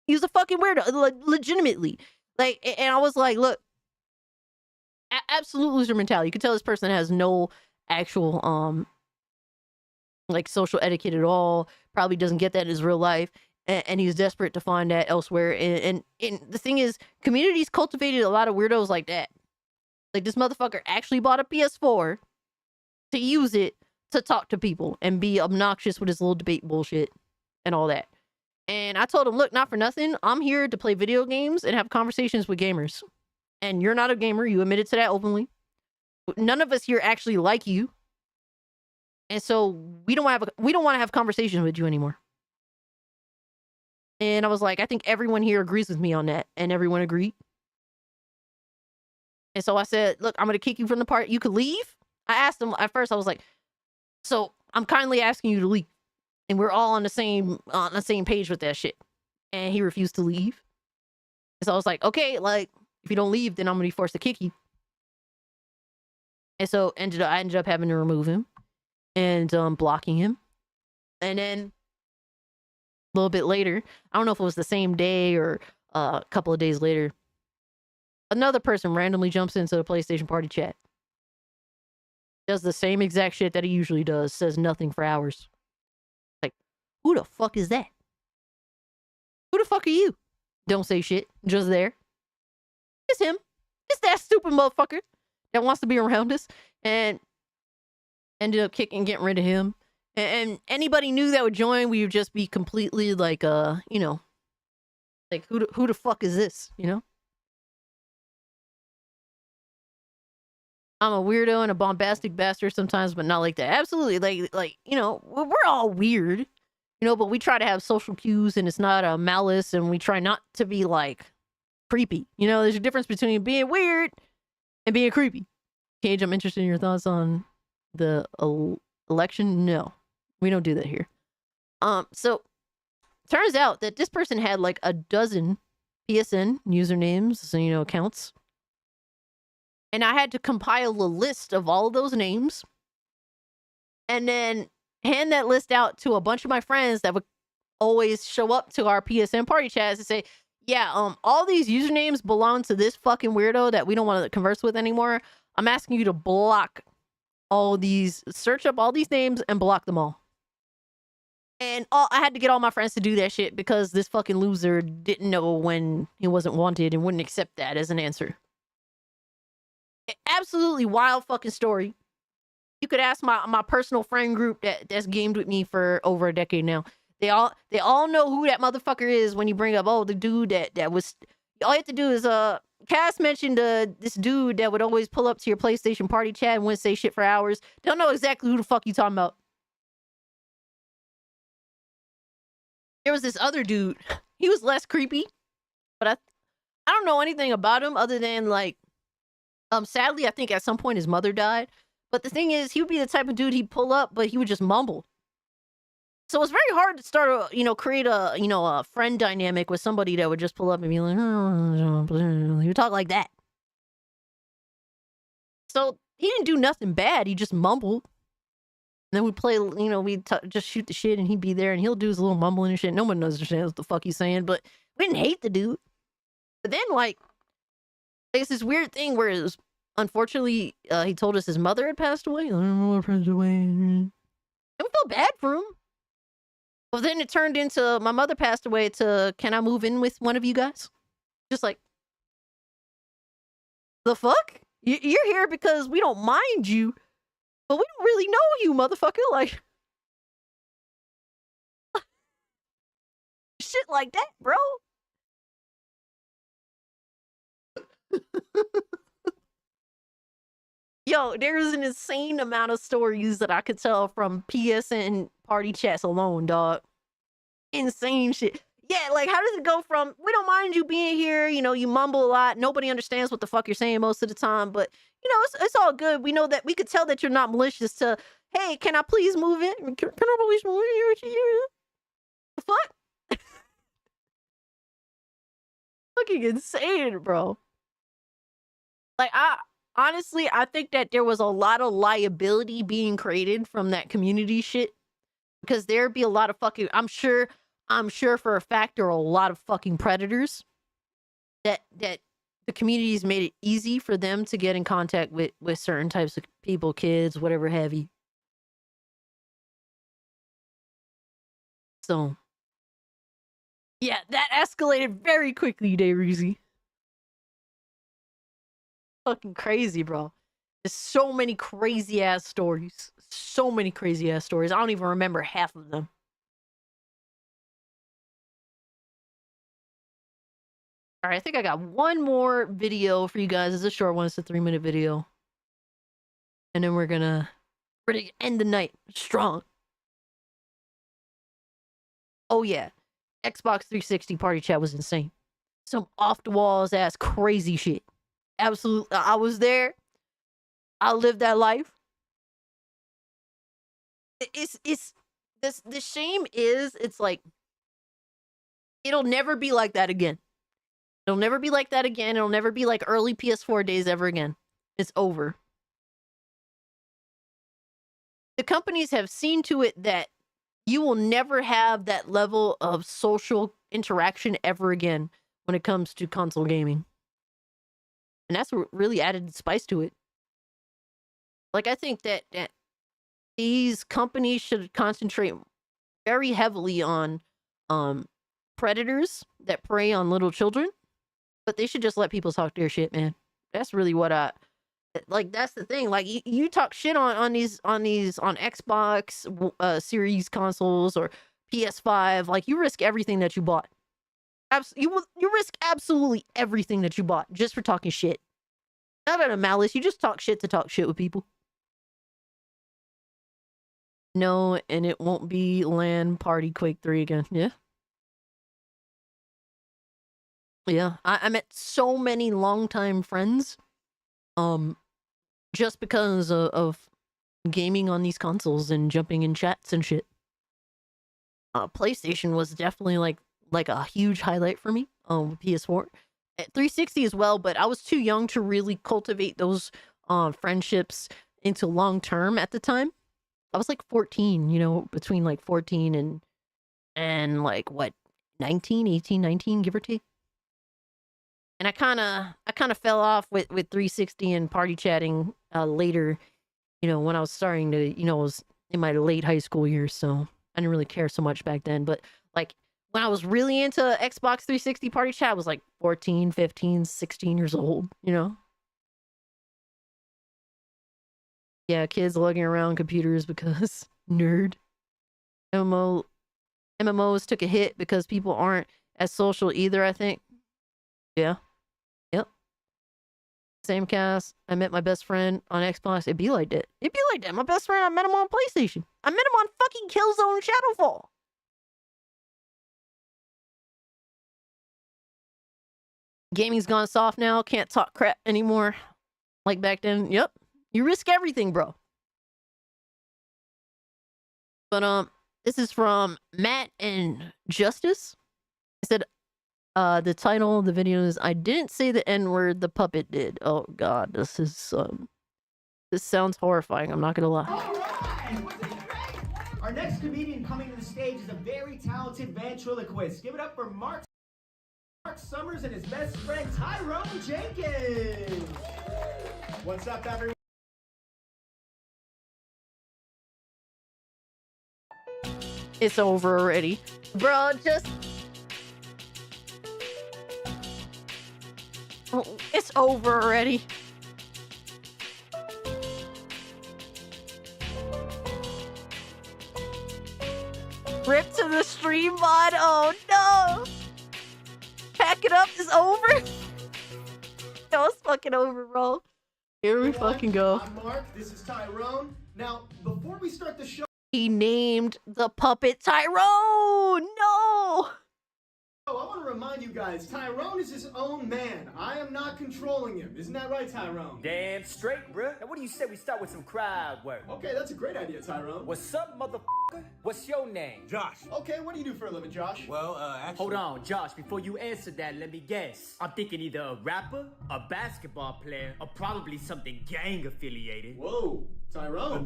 He was a fucking weirdo, legitimately. Like, and I was like, look, absolute loser mentality. You could tell this person has no actual like social etiquette at all. Probably doesn't get that in his real life, and he's desperate to find that elsewhere. And the thing is, communities cultivated a lot of weirdos like that. Like this motherfucker actually bought a PS4 to use it to talk to people and be obnoxious with his little debate bullshit and all that. And I told him, look, not for nothing, I'm here to play video games and have conversations with gamers. And you're not a gamer. You admitted to that openly. None of us here actually like you. And so we don't want to have conversations with you anymore. And I was like, I think everyone here agrees with me on that. And everyone agreed. And so I said, look, I'm going to kick you from the party. You could leave. I asked him at first, I was like, so I'm kindly asking you to leave. And we're all on the same page with that shit. And he refused to leave. And so I was like, okay, like, if you don't leave, then I'm going to be forced to kick you. And so I ended up having to remove him and blocking him. And then a little bit later, I don't know if it was the same day or a couple of days later, another person randomly jumps into the PlayStation party chat. Does the same exact shit that he usually does. Says nothing for hours. Like, who the fuck is that? Who the fuck are you? Don't say shit. Just there. It's him. It's that stupid motherfucker that wants to be around us. And ended up getting rid of him. And anybody new that would join, we would just be completely like, you know, like who the fuck is this? You know? I'm a weirdo and a bombastic bastard sometimes, but not like that. Absolutely. Like, you know, we're all weird, you know, but we try to have social cues and it's not a malice and we try not to be like creepy. You know, there's a difference between being weird and being creepy. Cage, I'm interested in your thoughts on the election. No, we don't do that here. So turns out that this person had like a dozen PSN usernames, so, you know, accounts. And I had to compile a list of all of those names and then hand that list out to a bunch of my friends that would always show up to our PSN party chats and say, yeah, all these usernames belong to this fucking weirdo that we don't want to converse with anymore. I'm asking you to block all these, search up all these names and block them all. And I had to get all my friends to do that shit because this fucking loser didn't know when he wasn't wanted and wouldn't accept that as an answer. Absolutely wild fucking story. You could ask my personal friend group that's gamed with me for over a decade now. They all know who that motherfucker is when you bring up, oh, the dude that was. All you have to do is Cass mentioned this dude that would always pull up to your PlayStation party chat and wouldn't say shit for hours. Don't know exactly who the fuck you talking about. There was this other dude. He was less creepy, but I don't know anything about him other than like. Sadly, I think at some point his mother died. But the thing is, he would be the type of dude he'd pull up, but he would just mumble. So it's very hard to start create a friend dynamic with somebody that would just pull up and be like, he would talk like that. So he didn't do nothing bad. He just mumbled. And then we'd play, we'd just shoot the shit and he'd be there and he'll do his little mumbling and shit. No one understands what the fuck he's saying, but we didn't hate the dude. But then, like, it's this weird thing where it was, unfortunately, he told us his mother had passed away. I don't know what passed away. And we felt bad for him. But then it turned into my mother passed away to, can I move in with one of you guys? Just like, the fuck? You're here because we don't mind you, but we don't really know you, motherfucker. Like, shit like that, bro. Yo, there's an insane amount of stories that I could tell from PSN party chats alone, dog. Insane shit. Yeah, like, how does it go from, we don't mind you being here, you mumble a lot, nobody understands what the fuck you're saying most of the time, but, it's all good. We know that, we could tell that you're not malicious to, hey, can I please move in? Can I please move in here? The fuck? Fucking insane, bro. Like, honestly, I think that there was a lot of liability being created from that community shit. Because there'd be a lot of fucking, I'm sure for a fact there are a lot of fucking predators that the community's made it easy for them to get in contact with certain types of people, kids, whatever have you. So, yeah, that escalated very quickly, Dayreezy. Fucking crazy, bro. There's so many crazy ass stories. So many crazy ass stories. I don't even remember half of them. All right, I think I got one more video for you guys. It's a short one. It's a 3-minute video. And then we're gonna end the night strong. Oh yeah. Xbox 360 party chat was insane. Some off the walls ass crazy shit. Absolutely. I was there. I lived that life. It's this the shame is it's like it'll never be like that again. It'll never be like that again. It'll never be like early PS4 days ever again. It's over. The companies have seen to it that you will never have that level of social interaction ever again when it comes to console gaming. And that's what really added spice to it. Like, I think that these companies should concentrate very heavily on predators that prey on little children, but they should just let people talk their shit, man. That's really what that's the thing. Like, you talk shit on Xbox Series consoles or PS5, like, you risk everything that you bought. You risk absolutely everything that you bought just for talking shit. Not out of malice, you just talk shit to talk shit with people. No, and it won't be LAN Party Quake 3 again. Yeah. Yeah, I met so many longtime friends, just because of gaming on these consoles and jumping in chats and shit. PlayStation was definitely like a huge highlight for me. PS4, at 360 as well, but I was too young to really cultivate those friendships into long term at the time. I was like 14, you know, between like 14 and like what 18, 19, give or take. And I kind of fell off with 360 and party chatting later, you know, when I was starting to, you know, I was in my late high school years, so I didn't really care so much back then. But like when I was really into Xbox 360 party chat, I was like 14, 15, 16 years old, you know? Yeah, kids lugging around computers because nerd. MMOs took a hit because people aren't as social either, I think. Yeah. Yep. Same cast. I met my best friend on Xbox. It'd be like that. It'd be like that. My best friend, I met him on PlayStation. I met him on fucking Killzone Shadowfall. Gaming's gone soft now. Can't talk crap anymore. Like back then. Yep. You risk everything, bro. But this is from Matt and Justice. He said, the title of the video is "I didn't say the N-word, the puppet did." Oh god, this sounds horrifying, I'm not gonna lie. Our next comedian coming to the stage is a very talented ventriloquist. Give it up for Mark Summers and his best friend Tyrone Jenkins. What's up, everyone? It's over already. Bro, just... Oh, it's over already. Rip to the stream mod. Oh no! Pack it up is over. No, it's fucking over, bro. Here we fucking go. I'm Mark. This is Tyrone. Now, before we start the show, he named the puppet Tyrone. No. I want to remind you guys, Tyrone is his own man. I am not controlling him. Isn't that right, Tyrone? Damn straight, bruh. Now what do you say we start with some crowd work? Okay, that's a great idea, Tyrone. What's up, motherfucker? What's your name? Josh. Okay, what do you do for a living, Josh? Well, actually... Hold on, Josh. Before you answer that, let me guess. I'm thinking either a rapper, a basketball player, or probably something gang-affiliated. Whoa, Tyrone.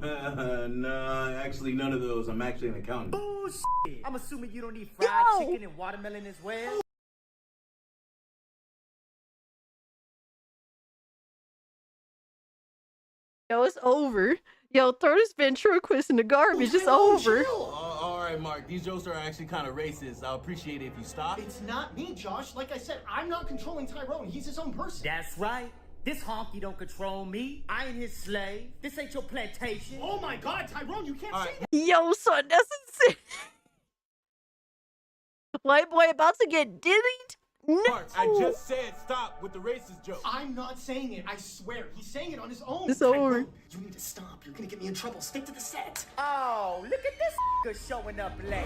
Nah, actually none of those. I'm actually an accountant. Bullshit. I'm assuming you don't eat fried chicken and watermelon as well? Yo, it's over. Yo, throw this ventriloquist in the garbage. It's over. All right, Mark. These jokes are actually kind of racist. I'll appreciate it if you stop. It's not me, Josh. Like I said, I'm not controlling Tyrone. He's his own person. That's right. This honky don't control me. I ain't his slave. This ain't your plantation. Oh my God, Tyrone, you can't say that. Yo, son, that's insane. White boy about to get diddied? No. Mark, I just said stop with the racist joke. I'm not saying it. I swear. He's saying it on his own. It's over. Tyrone, you need to stop. You're gonna get me in trouble. Stick to the set. Oh, look at this showing up late.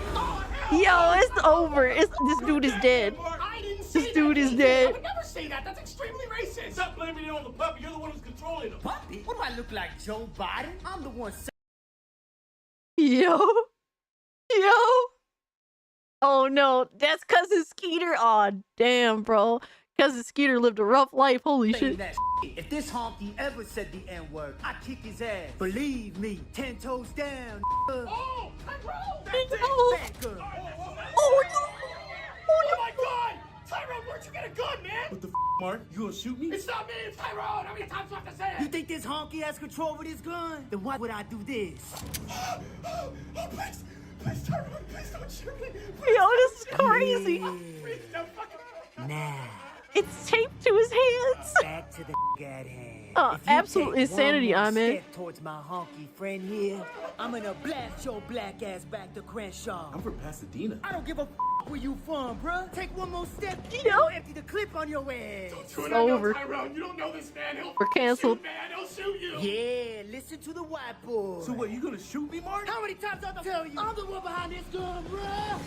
Yo, it's over. This dude is dead. I didn't say This dude is I dead. would never say that. That's extremely racist. Stop blaming it on the puppy. You're the one who's controlling him. Puppy? What do I look like, Joe Biden? I'm the one. Yo. Oh no, that's cousin Skeeter. Aw, damn, bro. Cousin Skeeter lived a rough life. Holy shit. That if this honky ever said the N-word, I'd kick his ass. Believe me, 10 toes down. Oh, Tyrone! That's it. Oh. Bad girl. Oh my God! Tyrone, where'd you get a gun, man? What the Mark? You gonna shoot me? It's not me, it's Tyrone! How many times do I have to say it? You think this honky has control over this gun? Then why would I do this? Oh, please, Tyrone, please don't shoot me. Yo, this is crazy. Please don't fucking... Nah. It's taped to his hands. Back to the at hand. Oh, If you absolute take insanity, one more I'm in. step towards my honky friend here, I'm gonna blast your black ass back to Crenshaw. I'm from Pasadena. I don't give a where you from, bruh. Take one more step, Yo. I'll empty the clip on your ass. Don't do it, It's I know over. Tyrone, you don't know this man. We're canceled. Shoot, man, he'll shoot you. Yeah, listen to the white boy. So what, you gonna shoot me, Mark? How many times I have to tell you? I'm the one behind this gun, bruh.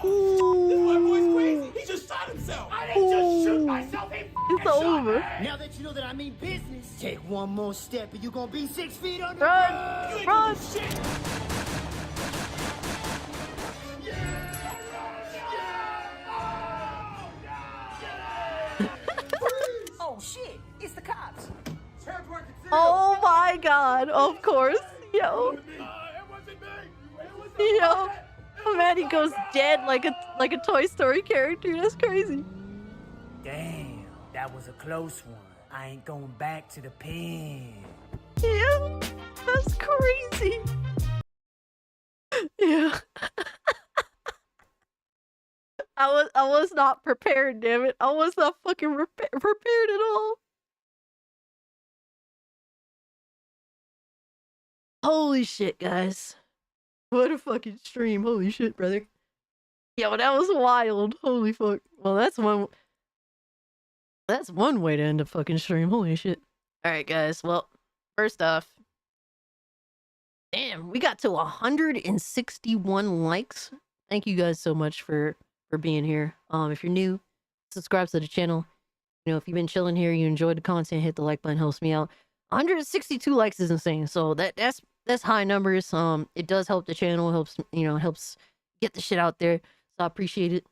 This white boy's crazy. He just shot himself. I didn't just shoot myself. It's over. Now that you know that I mean business, take one more step and you're gonna be 6 feet under. Run! Run! Oh shit, it's the cops. Oh my God! Of course, yo. Yo, oh man, he goes dead like a Toy Story character. That's crazy. Damn, that was a close one. I ain't going back to the pen. Yeah, that's crazy. Yeah. I was not prepared, damn it. I was not fucking prepared at all. Holy shit, guys. What a fucking stream. Holy shit, brother. Yo, that was wild. Holy fuck. Well, that's one way to end a fucking stream. Holy shit. Alright, guys. Well, first off, damn, we got to 161 likes. Thank you guys so much for being here. If you're new, subscribe to the channel. You know, if you've been chilling here, you enjoyed the content, hit the like button, helps me out. 162 likes is insane. So that's high numbers. It does help the channel, helps get the shit out there. So I appreciate it.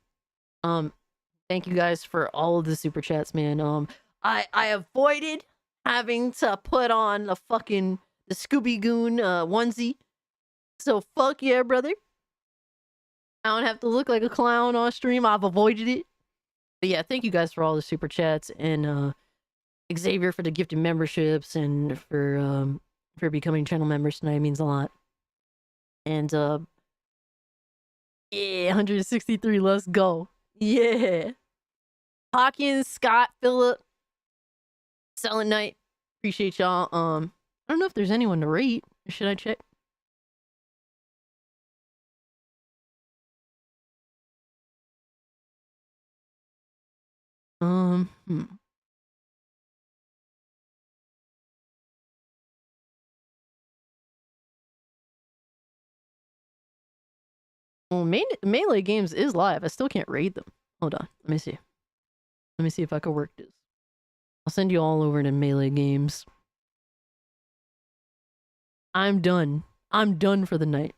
Thank you guys for all of the super chats, man. I avoided having to put on the Scooby Goon onesie. So fuck yeah, brother. I don't have to look like a clown on stream. I've avoided it. But yeah, thank you guys for all the super chats, and Xavier for the gifted memberships, and for becoming channel members tonight. It means a lot. And yeah, 163. Let's go. Yeah. Hawkins, Scott, Phillip, Selling Night. Appreciate y'all. I don't know if there's anyone to rate. Should I check? Well, Melee Games is live. I still can't raid them. Hold on. Let me see. Let me see if I can work this. I'll send you all over to Melee Games. I'm done. I'm done for the night.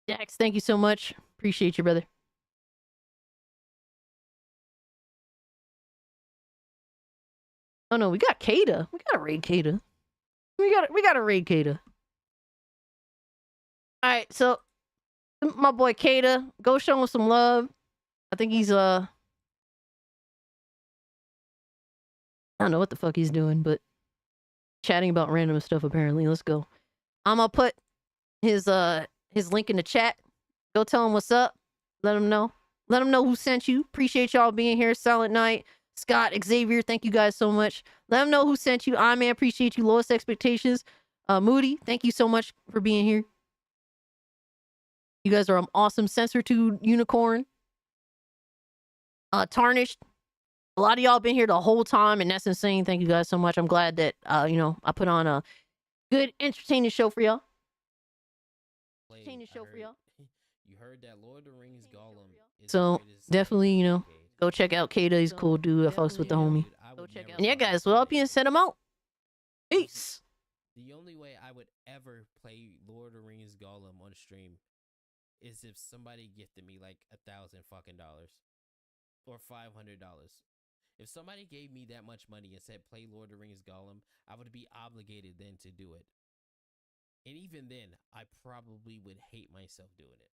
Jax, thank you so much. Appreciate you, brother. Oh no, we got Kata. We gotta raid Kata. We gotta raid Kata. Alright, so my boy Kata, go show him some love. I think he's I don't know what the fuck he's doing, but chatting about random stuff apparently. Let's go. I'm gonna put his link in the chat. Go tell him what's up. Let him know. Let him know who sent you. Appreciate y'all being here. Silent Night, Scott, Xavier, thank you guys so much. Let him know who sent you. I man, appreciate you. Lowest expectations. Moody, thank you so much for being here. You guys are awesome. Censortude Unicorn. Tarnished. A lot of y'all been here the whole time, and that's insane. Thank you guys so much. I'm glad that I put on a good, entertaining show for y'all. Entertaining show for y'all. You heard that Lord of the Rings Gollum is So definitely, go check out Kata. He's a cool dude. I fucks with the homie. And yeah, guys, well, up and set him out. Peace. The only way I would ever play Lord of the Rings Gollum on stream is if somebody gifted me like $1,000 fucking dollars or $500. If somebody gave me that much money and said play Lord of the Rings Gollum, I would be obligated then to do it. And even then, I probably would hate myself doing it.